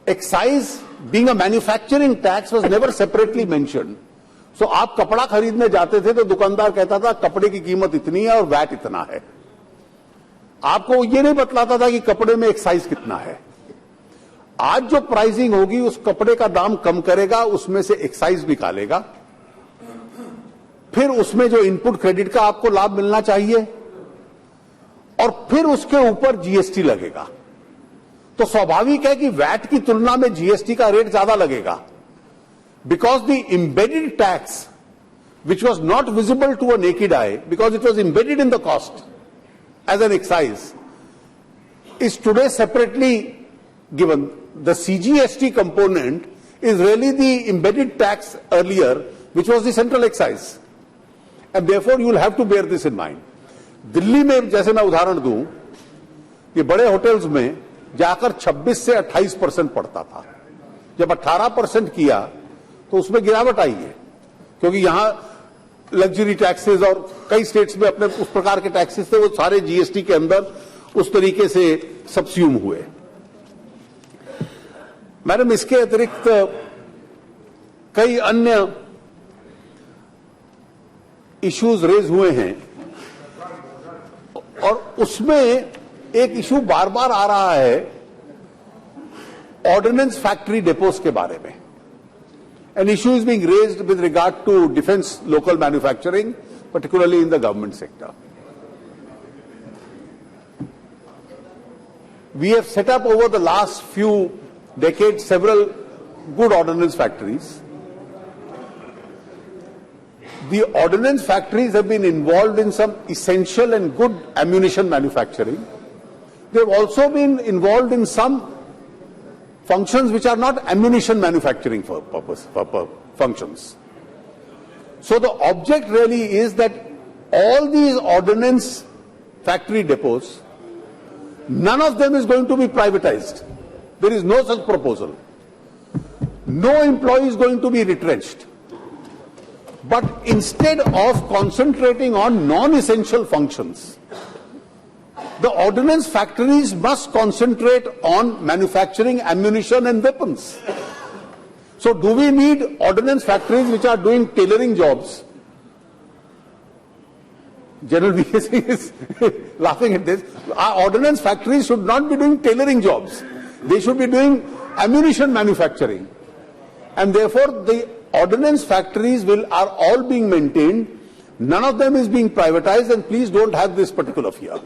Excise being a manufacturing tax was never separately mentioned. So आप कपड़ा खरीदने जाते थे तो दुकानदार कहता था कपड़े की कीमत इतनी है और वैट इतना है, आपको ये नहीं बतलाता था कि कपड़े में एक्साइज कितना है। आज जो प्राइसिंग होगी उस कपड़े का दाम कम करेगा, उसमें से एक्साइज निकालेगा, फिर उसमें जो इनपुट क्रेडिट का आपको लाभ मिलना चाहिए और फिर उसके ऊपर जीएसटी लगेगा, तो स्वाभाविक है कि वैट की तुलना में जीएसटी का रेट ज्यादा लगेगा, because the embedded tax which was not visible to a naked eye because it was embedded in the cost as an excise, is today separately given. The CGST component is really the embedded tax earlier, which was the central excise. And therefore you will have to bear this in mind. Delhi में जैसे मैं उदाहरण दूं, ये बड़े hotels में जाकर 26 से 28% पड़ता था। जब 18% किया तो उसमें गिरावट आई है, क्योंकि यहां लग्जरी टैक्सेस और कई स्टेट्स में अपने उस प्रकार के टैक्सेस थे, वो सारे जीएसटी के अंदर उस तरीके से सब्स्यूम हुए। मैडम, इसके अतिरिक्त कई अन्य इश्यूज रेज हुए हैं और उसमें एक इशू बार बार आ रहा है ऑर्डिनेंस फैक्ट्री डिपोज के बारे में। An issue is being raised with regard to defense local manufacturing, particularly in the government sector. We have set up over the last few decades several good ordnance factories. The ordnance factories have been involved in some essential and good ammunition manufacturing. They have also been involved in some functions which are not ammunition manufacturing functions. So the object really is that all these ordnance factory depots, none of them is going to be privatized. There is no such proposal. No employee is going to be retrenched. But instead of concentrating on non-essential functions, the ordnance factories must concentrate on manufacturing ammunition and weapons. So do we need ordnance factories which are doing tailoring jobs? General VSC is laughing at this. Our ordnance factories should not be doing tailoring jobs. They should be doing ammunition manufacturing. And therefore the ordnance factories are all being maintained. None of them is being privatized, and please don't have this particular fear.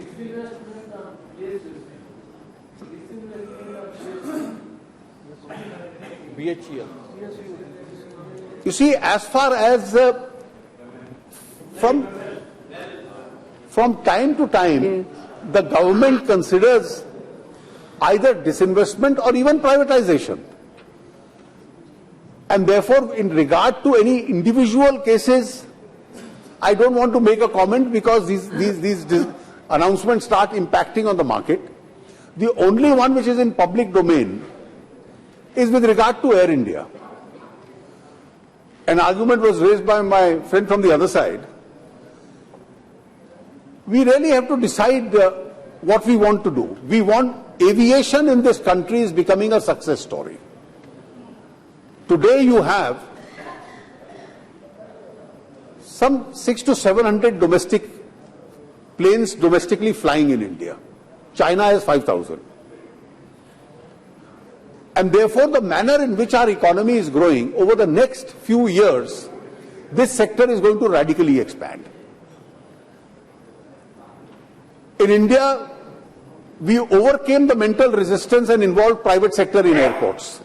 BHEL. You see, as far as from time to time, the government considers either disinvestment or even privatization. And therefore, in regard to any individual cases, I don't want to make a comment because these announcements start impacting on the market. The only one which is in public domain is with regard to Air India. An argument was raised by my friend from the other side. We really have to decide what we want to do. We want aviation in this country is becoming a success story. Today you have some 600 to 700 domestic planes domestically flying in India. China has 5,000. And therefore the manner in which our economy is growing over the next few years, this sector is going to radically expand. In India, we overcame the mental resistance and involved private sector in airports.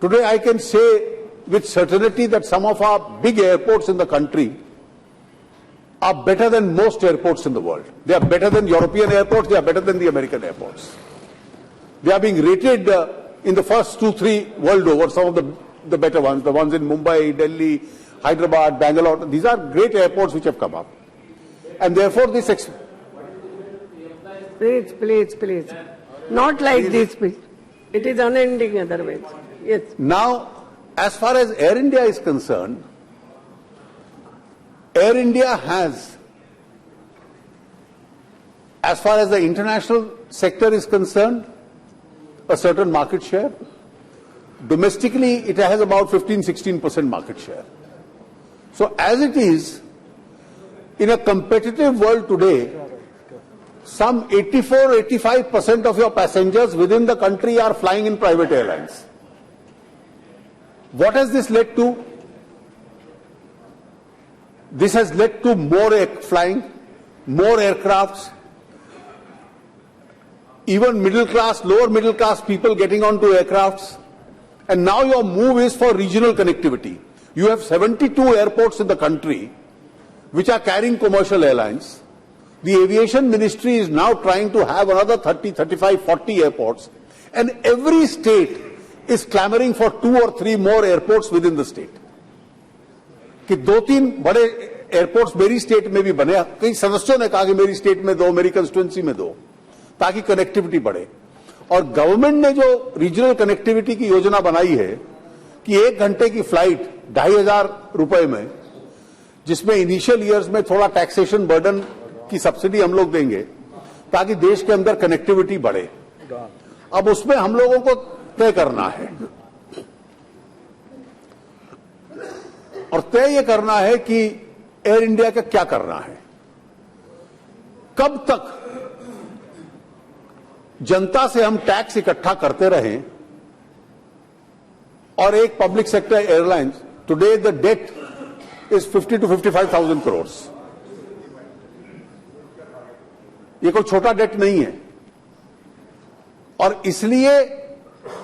Today I can say with certainty that some of our big airports in the country are better than most airports in the world. They are better than European airports, they are better than the American airports. They are being rated in the first 2-3 world over, some of the better ones, the ones in Mumbai, Delhi, Hyderabad, Bangalore. These are great airports which have come up. And therefore this... Please. Not like this, please. It is unending otherwise. Yes. Now, as far as Air India is concerned, Air India has, as far as the international sector is concerned, a certain market share. Domestically, it has about 15-16% market share. So as it is, in a competitive world today, some 84-85% of your passengers within the country are flying in private airlines. What has this led to? This has led to more flying, more aircrafts, even middle class, lower middle class people getting onto aircrafts. And now your move is for regional connectivity. You have 72 airports in the country which are carrying commercial airlines. The aviation ministry is now trying to have another 30, 35, 40 airports. And every state is clamoring for 2 or 3 more airports within the state. कि 2-3 बड़े airports मेरी state में भी बने, कई सदस्यों ने कहा कि मेरी स्टेट में दो, मेरी कंस्टिट्यूंसी में दो, ताकि कनेक्टिविटी बढ़े। और गवर्नमेंट ने जो रीजनल कनेक्टिविटी की योजना बनाई है कि 1 घंटे की फ्लाइट 2,500 रुपए में, जिसमें इनिशियल ईयर्स में थोड़ा टैक्सेशन बर्डन की सब्सिडी हम लोग देंगे ताकि देश के अंदर कनेक्टिविटी बढ़े। अब उसमें हम लोगों को तय करना है और तय ये करना है कि एयर इंडिया का क्या करना है, कब तक जनता से हम टैक्स इकट्ठा करते रहें। और एक public sector airlines, today the debt is 50 to 55,000 crore. ये कोई छोटा डेट नहीं है। और इसलिए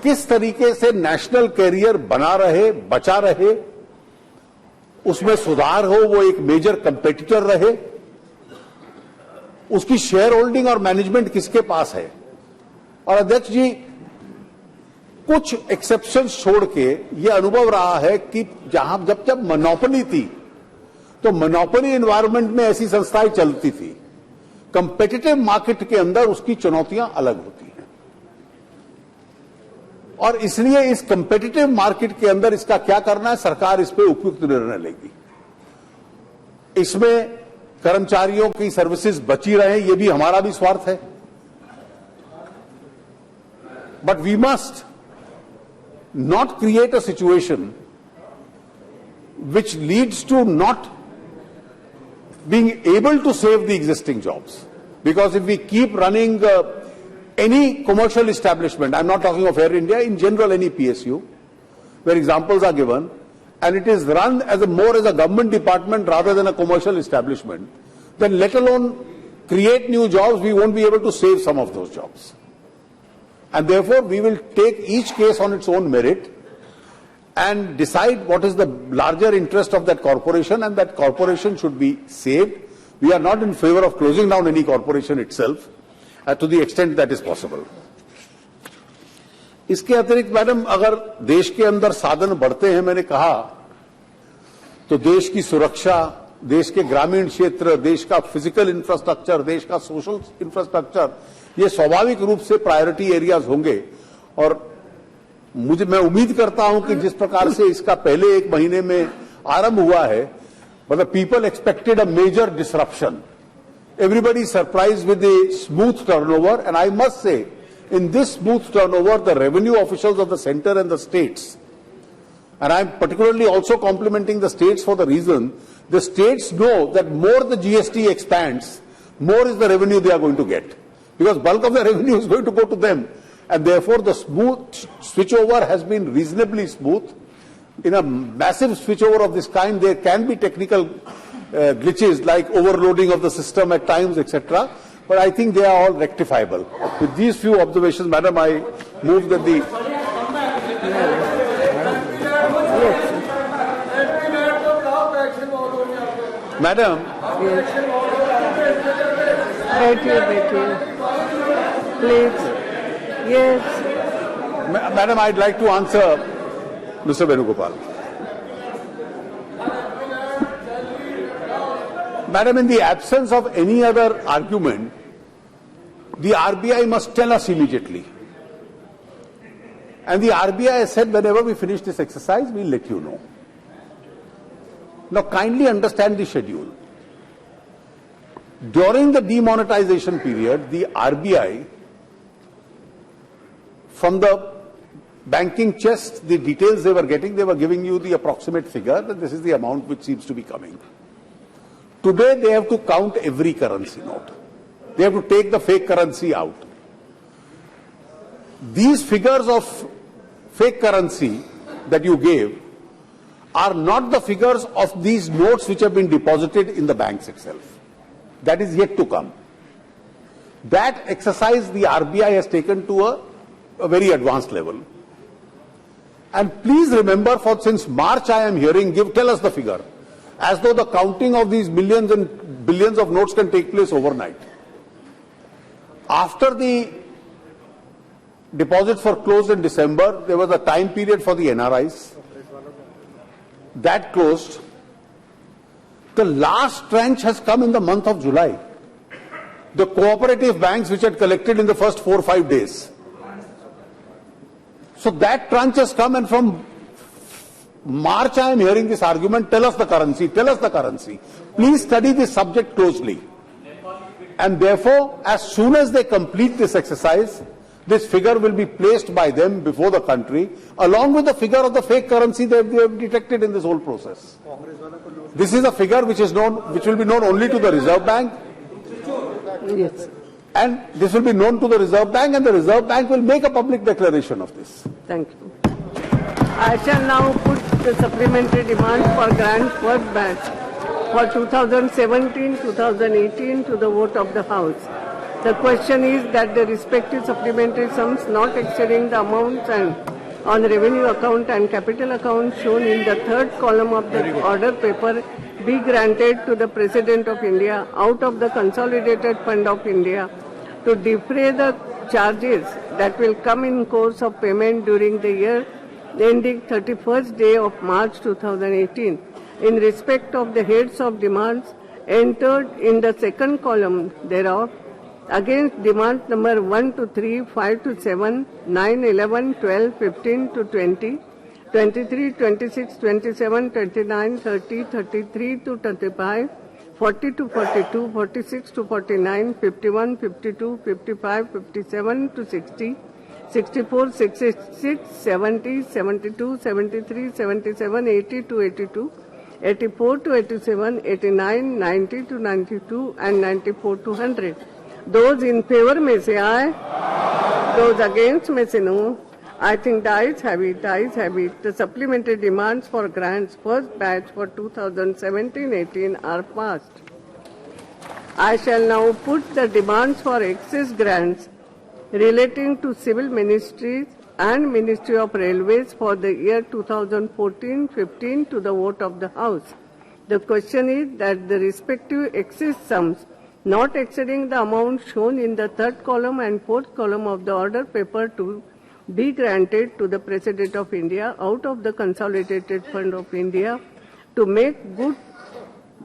किस तरीके से नेशनल कैरियर बना रहे, बचा रहे, उसमें सुधार हो, वो एक मेजर कंपेटिटर रहे, उसकी शेयर होल्डिंग और मैनेजमेंट किसके पास है। और अध्यक्ष जी, कुछ एक्सेप्शंस छोड़ के ये अनुभव रहा है कि जहां जब मोनोपोली थी तो मोनोपोली एनवायरनमेंट में ऐसी संस्थाएं चलती थी। कंपेटिटिव मार्केट के अंदर उसकी चुनौतियां अलग होती हैं और इसलिए इस कंपेटिटिव मार्केट के अंदर इसका क्या करना है, सरकार इस पे उपयुक्त निर्णय लेगी। इसमें कर्मचारियों की सर्विसेज बची रहे, ये भी हमारा भी स्वार्थ है। But we must not create a situation which leads to not being able to save the existing jobs. Because if we keep running any commercial establishment, I'm not talking of Air India, in general any PSU, where examples are given, and it is run as more as a government department rather than a commercial establishment, then let alone create new jobs, we won't be able to save some of those jobs. And therefore, we will take each case on its own merit and decide what is the larger interest of that corporation, and that corporation should be saved. We are not in favor of closing down any corporation itself to the extent that is possible. इसके अतिरिक्त madam, अगर देश के अंदर साधन बढ़ते हैं, मैंने कहा, तो देश की सुरक्षा, देश के ग्रामीण क्षेत्र, देश का फिजिकल इंफ्रास्ट्रक्चर, देश का सोशल इंफ्रास्ट्रक्चर, ये स्वाभाविक रूप से प्रायोरिटी एरियाज होंगे। और मैं उम्मीद करता हूं कि जिस प्रकार से इसका पहले 1 महीने में आरंभ हुआ है, मतलब people expected a major disruption, everybody surprise with a smooth turnover, and I must say in this smooth turnover the revenue officials of the centre and the states, and I am particularly also complimenting the states for the reason the states know that more the GST expands, more is the revenue they are going to get, because bulk of the revenue is going to go to them, and therefore the smooth switchover has been reasonably smooth. In a massive switchover of this kind, there can be technical glitches like overloading of the system at times, etc. But I think they are all rectifiable. With these few observations, Madam, I move that the... Madam, please. Yes. Madam, I'd like to answer Mr. Venugopal. Madam, in the absence of any other argument, the RBI must tell us immediately. And the RBI has said, whenever we finish this exercise, we'll let you know. Now, kindly understand the schedule. During the demonetization period, the RBI, from the banking chest, the details they were getting, they were giving you the approximate figure that this is the amount which seems to be coming. Today, they have to count every currency note. They have to take the fake currency out. These figures of fake currency that you gave are not the figures of these notes which have been deposited in the banks itself. That is yet to come. That exercise the RBI has taken to a very advanced level. And please remember, since March I am hearing, tell us the figure, as though the counting of these millions and billions of notes can take place overnight. After the deposits were closed in December, there was a time period for the NRIs. That closed. The last tranche has come in the month of July. The cooperative banks which had collected in the first 4 or 5 days. So that tranche has come, and from March I am hearing this argument, tell us the currency, tell us the currency. Please study this subject closely. And therefore, as soon as they complete this exercise, this figure will be placed by them before the country, along with the figure of the fake currency they have detected in this whole process. This is a figure which will be known only to the Reserve Bank. Yes. And this will be known to the Reserve Bank, and the Reserve Bank will make a public declaration of this. Thank you. I shall now put the supplementary demand for grants first batch for 2017-2018 to the vote of the House. The question is that the respective supplementary sums not exceeding the amounts and on revenue account and capital account shown in the third column of the order paper be granted to the President of India out of the Consolidated Fund of India to defray the charges that will come in course of payment during the year ending 31st day of March 2018 in respect of the heads of demands entered in the second column thereof against demands number 1 to 3, 5 to 7, 9, 11, 12, 15 to 20, 23, 26, 27, 29, 30, 33 to 35, 40 to 42, 46 to 49, 51, 52, 55, 57 to 60, 64, 66, 70, 72, 73, 77, 80 to 82, 84 to 87, 89, 90 to 92 and 94 to 100. Those in favor may say aye. Those against may say no. I think the ayes have it, ayes have it. The supplementary demands for grants first batch for 2017-18 are passed. I shall now put the demands for excess grants relating to civil ministries and Ministry of Railways for the year 2014-15 to the vote of the House. The question is that the respective excess sums not exceeding the amount shown in the third column and fourth column of the order paper to be granted to the President of India out of the Consolidated Fund of India to make good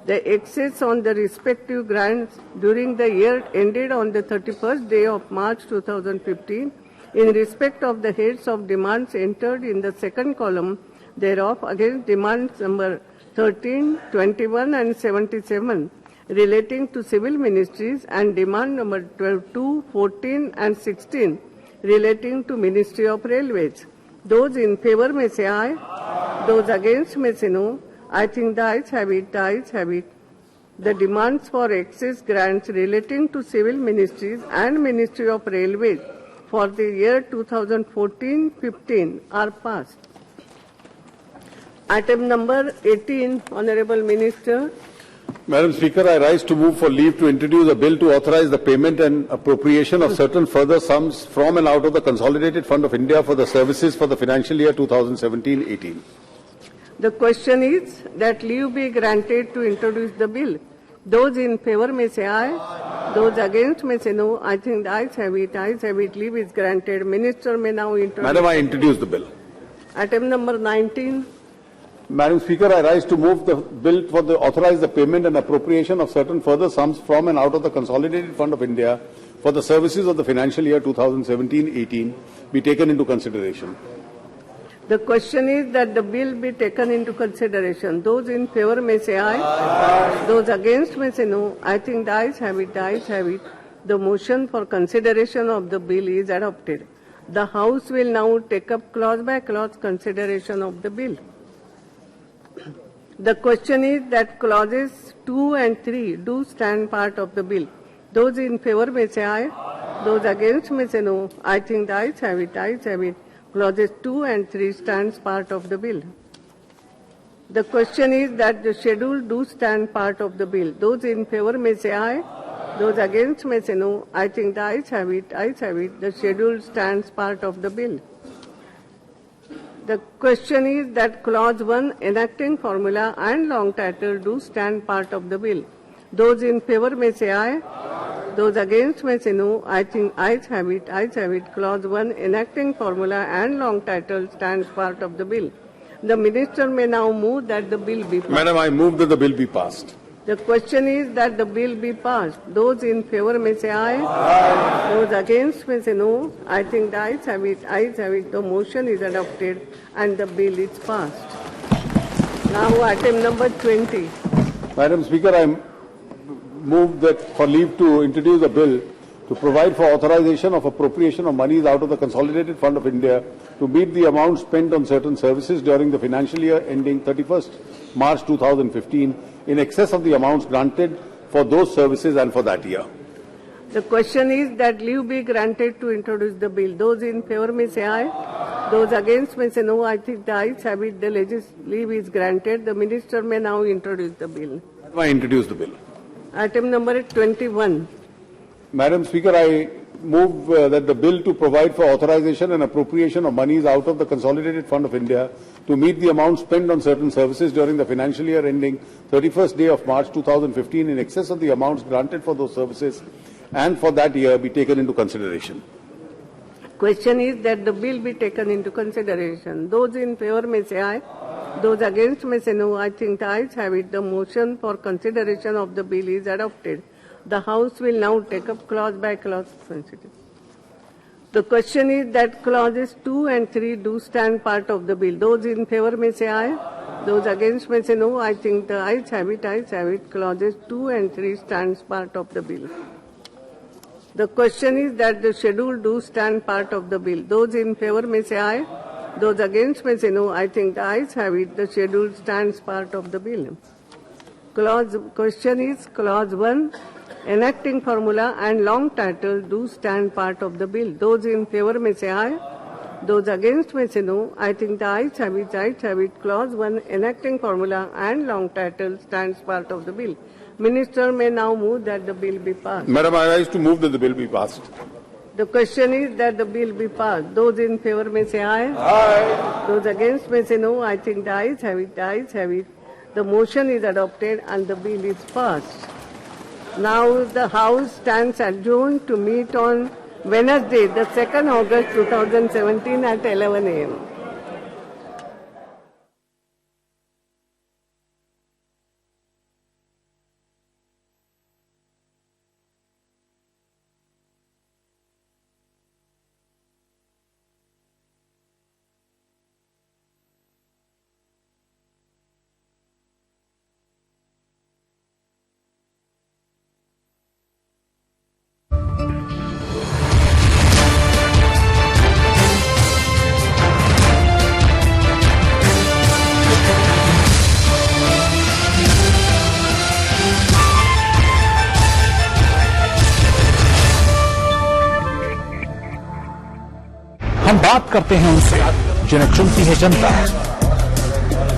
the excess on the respective grants during the year ended on the 31st day of March 2015 in respect of the heads of demands entered in the second column thereof against demands number 13, 21 and 77 relating to civil ministries and demand number 2, 14 and 16 relating to Ministry of Railways. Those in favor may say aye. Those against may say no. I think the ayes have it, the ayes have it. The demands for excess grants relating to civil ministries and Ministry of Railways for the year 2014-15 are passed. Item number 18, Honorable Minister. Madam Speaker, I rise to move for leave to introduce a bill to authorize the payment and appropriation of certain further sums from and out of the Consolidated Fund of India for the services for the financial year 2017-18. The question is that leave be granted to introduce the bill. Those in favor may say aye. Those against may say no. I think the ayes have it, ayes have it. Leave is granted. Minister may now introduce. Madam, I introduce the bill. Item number 19. Madam Speaker, I rise to move the bill for the authorize the payment and appropriation of certain further sums from and out of the Consolidated Fund of India for the services of the financial year 2017-18 be taken into consideration. The question is that the bill be taken into consideration. Those in favor may say aye. Those against may say no. I think the ayes have it, the ayes have it. The motion for consideration of the bill is adopted. The House will now take up clause by clause consideration of the bill. The question is that clauses 2 and 3 do stand part of the bill. Those in favor may say aye. Those against may say no. I think the ayes have it, ayes have it. Clauses 2 and 3 stands part of the bill. The question is that the schedule do stand part of the bill. Those in favor may say aye. Those against may say no. I think the ayes have it. Ayes have it. The schedule stands part of the bill. The question is that clause 1 enacting formula and long title do stand part of the bill. Those in favor may say aye. Those against may say no. I think ayes have it. Ayes have it. Clause 1 enacting formula and long title stands part of the bill. The minister may now move that the bill be passed. Madam, I move that the bill be passed. The question is that the bill be passed. Those in favor may say aye. Aye. Those against may say no. I think the ayes have it. Ayes have it. The motion is adopted and the bill is passed. Now item number 20. Madam Speaker, I move that for leave to introduce a bill to provide for authorization of appropriation of monies out of the Consolidated Fund of India to meet the amount spent on certain services during the financial year ending 31st March 2015 in excess of the amounts granted for those services and for that year. The question is that leave be granted to introduce the bill. Those in favor may say aye. Those against may say no. I think the ayes have it. The leave is granted. The minister may now introduce the bill. I introduce the bill. Item number 21. Madam Speaker, I move that the bill to provide for authorization and appropriation of monies out of the Consolidated Fund of India to meet the amount spent on certain services during the financial year ending 31st day of March 2015 in excess of the amounts granted for those services and for that year be taken into consideration. Question is that the bill be taken into consideration. Those in favor may say aye. Those against may say no. I think the ayes have it. The motion for consideration of the bill is adopted. The House will now take up clause by clause. The question is that clauses 2 and 3 do stand part of the bill. Those in favor may say aye. Those against may say no. I think the ayes have it. Ayes have it. Clauses 2 and 3 stands part of the bill. The question is that the schedule do stand part of the bill. Those in favor may say aye. Those against may say no. I think the ayes have it. The schedule stands part of the bill. Question is clause 1 enacting formula and long title do stand part of the bill. Those in favor may say aye. Those against may say no. I think the ayes have it. Ayes have it. Clause 1 enacting formula and long title stands part of the bill. Minister may now move that the bill be passed. Madam, I rise to move that the bill be passed. The question is that the bill be passed. Those in favor may say aye. Aye. Those against may say no. I think the ayes have it. Ayes have it. The motion is adopted and the bill is passed. Now the House stands adjourned to meet on Wednesday, the 2nd August 2017 at 11 a.m. हम बात करते हैं उनसे जिन्हें चुनती है जनता,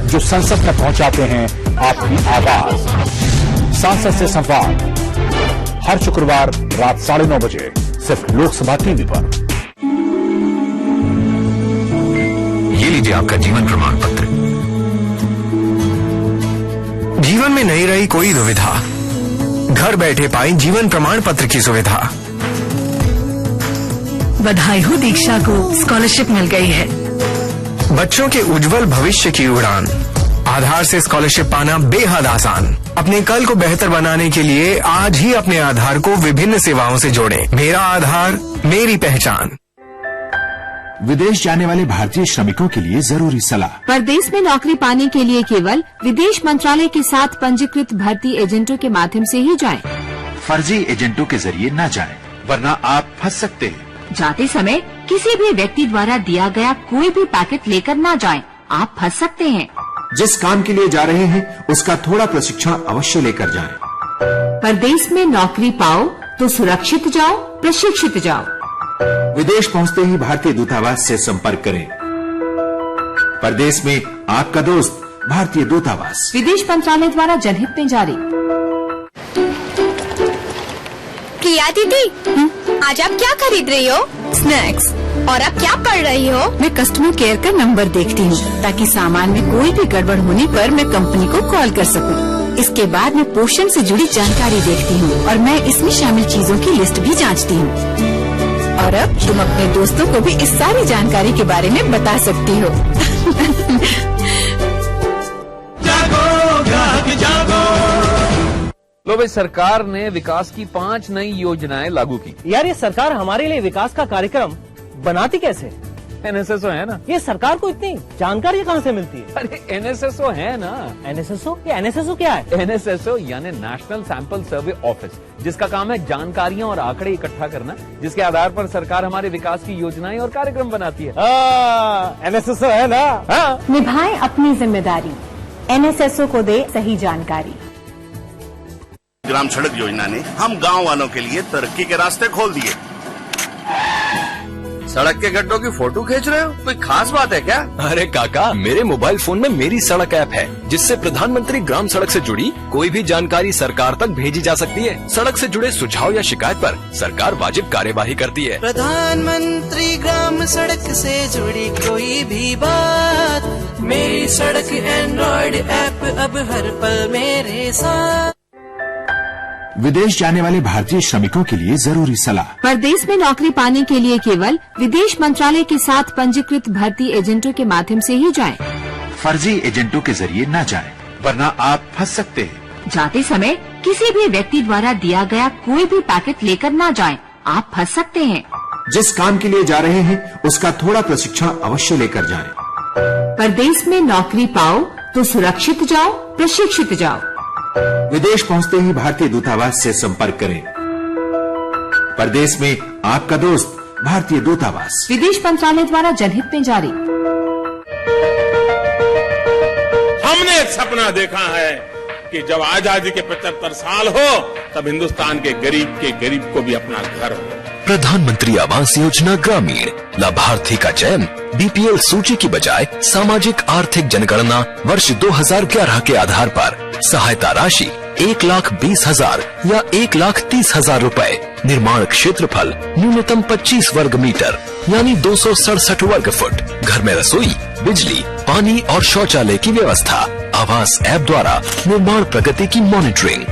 जो संसद में पहुंचाते हैं आपकी आवाज। सांसद से संवाद हर शुक्रवार रात 9:30 बजे सिर्फ लोकसभा टीवी पर। ये लीजिए आपका जीवन प्रमाण पत्र। जीवन में नहीं रही कोई दुविधा, घर बैठे पाई जीवन प्रमाण पत्र की सुविधा। बधाई हो, दीक्षा को स्कॉलरशिप मिल गई है। बच्चों के उज्जवल भविष्य की उड़ान, आधार से स्कॉलरशिप पाना बेहद आसान। अपने कल को बेहतर बनाने के लिए आज ही अपने आधार को विभिन्न सेवाओं से जोड़ें। मेरा आधार, मेरी पहचान। विदेश जाने वाले भारतीय श्रमिकों के लिए जरूरी सलाह। परदेश में नौकरी पाने के लिए केवल विदेश मंत्रालय के साथ पंजीकृत भर्ती एजेंटों के माध्यम से ही जाएं। फर्जी एजेंटों के जरिए न जाएं, वरना आप फंस सकते हैं। जाते समय किसी भी व्यक्ति द्वारा दिया गया कोई भी पैकेट लेकर ना जाएं, आप फंस सकते हैं। जिस काम के लिए जा रहे हैं उसका थोड़ा प्रशिक्षण अवश्य लेकर जाएं। परदेश में नौकरी पाओ तो सुरक्षित जाओ, प्रशिक्षित जाओ। विदेश पहुंचते ही भारतीय दूतावास से संपर्क करें। परदेश में आपका दोस्त भारतीय दूतावास। विदेश मंत्रालय द्वारा जनहित में जारी। किया दीदी, आज आप क्या खरीद रही हो? स्नैक्स। और आप क्या पढ़ रही हो? मैं कस्टमर केयर का नंबर देखती हूँ ताकि सामान में कोई भी गड़बड़ होने पर मैं कंपनी को कॉल कर सकूँ। इसके बाद मैं पोषण से जुड़ी जानकारी देखती हूँ और मैं इसमें शामिल चीजों की लिस्ट भी जांचती हूँ। और अब तुम अपने दोस्तों को भी इस सारी जानकारी के बारे में बता सकती हो। लो भाई, सरकार ने विकास की 5 नई योजनाएं लागू की। यार ये सरकार हमारे लिए विकास का कार्यक्रम बनाती कैसे? एनएसएसओ है ना। ये सरकार को इतनी जानकारी कहाँ से मिलती है? अरे एनएसएसओ है ना। एनएसएसओ? ये एनएसएसओ क्या है? एनएसएसओ यानी नेशनल सैंपल सर्वे ऑफिस, जिसका काम है जानकारियां और आंकड़े इकट्ठा करना, जिसके आधार पर सरकार हमारे विकास की योजनाएं और कार्यक्रम बनाती है। एनएसएसओ है ना। हाँ। निभाएं अपनी जिम्मेदारी, एनएसएसओ को दे सही जानकारी। ग्राम सड़क योजना ने हम गांव वालों के लिए तरक्की के रास्ते खोल दिए। सड़क के गड्ढों की फोटो खींच रहे हो? कोई खास बात है क्या? अरे काका, मेरे मोबाइल फोन में मेरी सड़क ऐप है, जिससे प्रधानमंत्री ग्राम सड़क से जुड़ी कोई भी जानकारी सरकार तक भेजी जा सकती है। सड़क से जुड़े सुझाव या शिकायत पर सरकार वाजिब कार्यवाही करती है। प्रधानमंत्री ग्राम सड़क से जुड़ी कोई भी बात, मेरी सड़क एंड्रॉइड ऐप अब हर पल मेरे साथ। विदेश जाने वाले भारतीय श्रमिकों के लिए जरूरी सलाह। परदेश में नौकरी पाने के लिए केवल विदेश मंत्रालय के साथ पंजीकृत भर्ती एजेंटों के माध्यम से ही जाएं। फर्जी एजेंटों के जरिए न जाएं, वरना आप फंस सकते हैं। जाते समय किसी भी व्यक्ति द्वारा दिया गया कोई भी पैकेट लेकर न जाएं, आप फंस सकते हैं। जिस काम के लिए जा रहे हैं उसका थोड़ा प्रशिक्षण अवश्य लेकर जाएं। परदेश में नौकरी पाओ तो सुरक्षित जाओ, प्रशिक्षित जाओ। विदेश पहुंचते ही भारतीय दूतावास से संपर्क करें। परदेश में आपका दोस्त भारतीय दूतावास। विदेश मंत्रालय द्वारा जनहित में जारी। हमने एक सपना देखा है कि जब आजादी के 75 साल हो तब हिंदुस्तान के गरीब को भी अपना घर हो। प्रधानमंत्री आवास योजना ग्रामीण लाभार्थी का चयन बीपीएल सूची की बजाय सामाजिक आर्थिक जनगणना वर्ष 2011 के आधार पर सहायता राशि 1,20,000 या 1,30,000 रुपए। निर्माण क्षेत्रफल न्यूनतम 25 वर्ग मीटर यानी 267 वर्ग फुट। घर में रसोई, बिजली, पानी और शौचालय की व्यवस्था। आवास ऐप द्वारा निर्माण प्रगति की मॉनिटरिंग।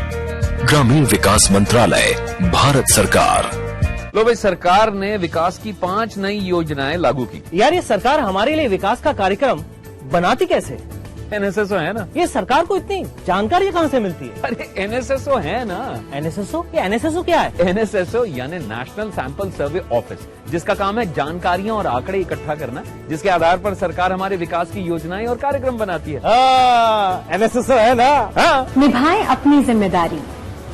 ग्रामीण विकास मंत्रालय, भारत सरकार। लो भाई, सरकार ने विकास की 5 नई योजनाएं लागू की। यार ये सरकार हमारे लिए विकास का कार्यक्रम बनाती कैसे? एनएसएसओ है ना। ये सरकार को इतनी जानकारी कहाँ से मिलती है? अरे एनएसएसओ है ना। एनएसएसओ? ये एनएसएसओ क्या है? एनएसएसओ यानी नेशनल सैंपल सर्वे ऑफिस, जिसका काम है जानकारियां और आंकड़े इकट्ठा करना, जिसके आधार पर सरकार हमारे विकास की योजनाएं और कार्यक्रम बनाती है। एनएसएसओ है ना। हाँ। निभाएं अपनी जिम्मेदारी,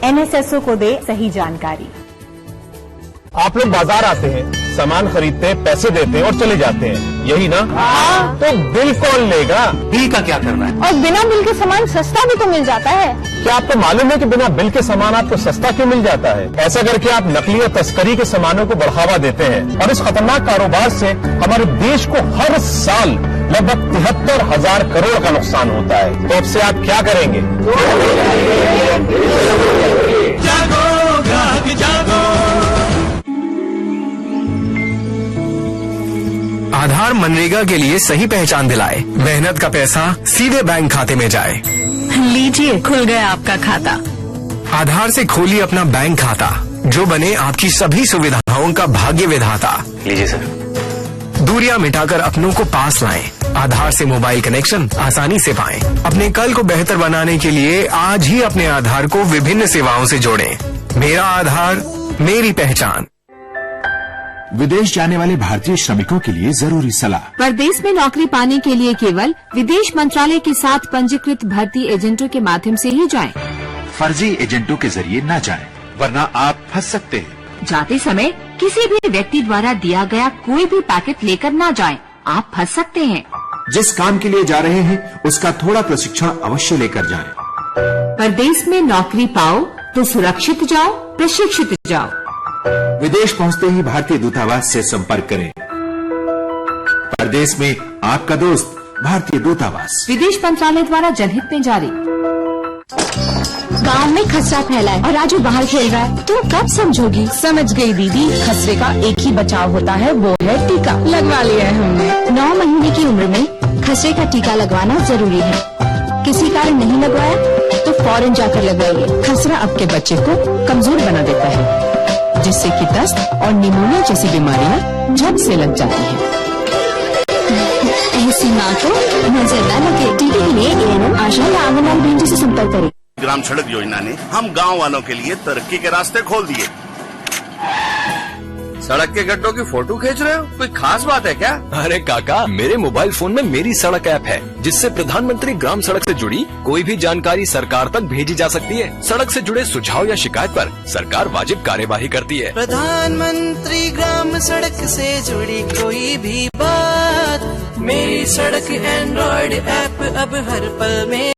एनएसएसओ को दे सही जानकारी। आप लोग बाजार आते हैं, सामान खरीदते हैं, पैसे देते हैं और चले जाते हैं, यही ना? तो बिल कौन लेगा? बिल का क्या करना है? और बिना बिल के सामान सस्ता भी तो मिल जाता है। क्या आपको मालूम है कि बिना बिल के सामान आपको सस्ता क्यों मिल जाता है? ऐसा करके आप नकली और तस्करी के सामानों को बढ़ावा देते हैं और इस खतरनाक कारोबार से हमारे देश को हर साल लगभग 73,000 करोड़ का नुकसान होता है। तो अब से आप क्या करेंगे? जागो ग्राहक जागो। आधार मनरेगा के लिए सही पहचान दिलाए, मेहनत का पैसा सीधे बैंक खाते में जाए। लीजिए, खुल गया आपका खाता। आधार से खोलिए अपना बैंक खाता, जो बने आपकी सभी सुविधाओं का भाग्य विधाता। लीजिए सर। दूरियां मिटाकर अपनों को पास लाएं। आधार से मोबाइल कनेक्शन आसानी से पाएं। अपने कल को बेहतर बनाने के लिए आज ही अपने आधार को विभिन्न सेवाओं से जोड़ें। मेरा आधार, मेरी पहचान। विदेश जाने वाले भारतीय श्रमिकों के लिए जरूरी सलाह। परदेश में नौकरी पाने के लिए केवल विदेश मंत्रालय के साथ पंजीकृत भर्ती एजेंटों के माध्यम से ही जाएं। फर्जी एजेंटों के जरिए न जाएं, वरना आप फंस सकते हैं। जाते समय किसी भी व्यक्ति द्वारा दिया गया कोई भी पैकेट लेकर न जाएं, आप फंस सकते हैं। जिस काम के लिए जा रहे हैं उसका थोड़ा प्रशिक्षण अवश्य लेकर जाएं। परदेश में नौकरी पाओ तो सुरक्षित जाओ, प्रशिक्षित जाओ। विदेश पहुंचते ही भारतीय दूतावास से संपर्क करें। परदेश में आपका दोस्त भारतीय दूतावास। विदेश मंत्रालय द्वारा जनहित में जारी। गांव में खसरा फैला है और राजू बाहर खेल रहा है, तो कब समझोगी? समझ गई दीदी, खसरे का एक ही बचाव होता है, वो है टीका। लगवा लिया है हमने। 9 महीने की उम्र में खसरे का टीका लगवाना जरूरी है। किसी कारण नहीं लगवाया तो फौरन जाकर लगवाइए। खसरा आपके बच्चे को कमजोर बना देता है, जिससे कि दस्त और निमोनिया जैसी बीमारियां झट से लग जाती हैं। ऐसी माँ को नजर न लगे। टीके के लिए ANM, आशा या आंगनबाड़ी बहन से संपर्क करें। ग्राम सड़क योजना ने हम गांव वालों के लिए तरक्की के रास्ते खोल दिए। सड़क के गड्ढों की फोटो खींच रहे हो, कोई खास बात है क्या? अरे काका, मेरे मोबाइल फोन में मेरी सड़क ऐप है, जिससे प्रधानमंत्री ग्राम सड़क से जुड़ी कोई भी जानकारी सरकार तक भेजी जा सकती है। सड़क से जुड़े सुझाव या शिकायत पर सरकार वाजिब कार्यवाही करती है। प्रधानमंत्री ग्राम सड़क से जुड़ी कोई भी बात, मेरी सड़क एंड्रॉइड ऐप अब हर पल में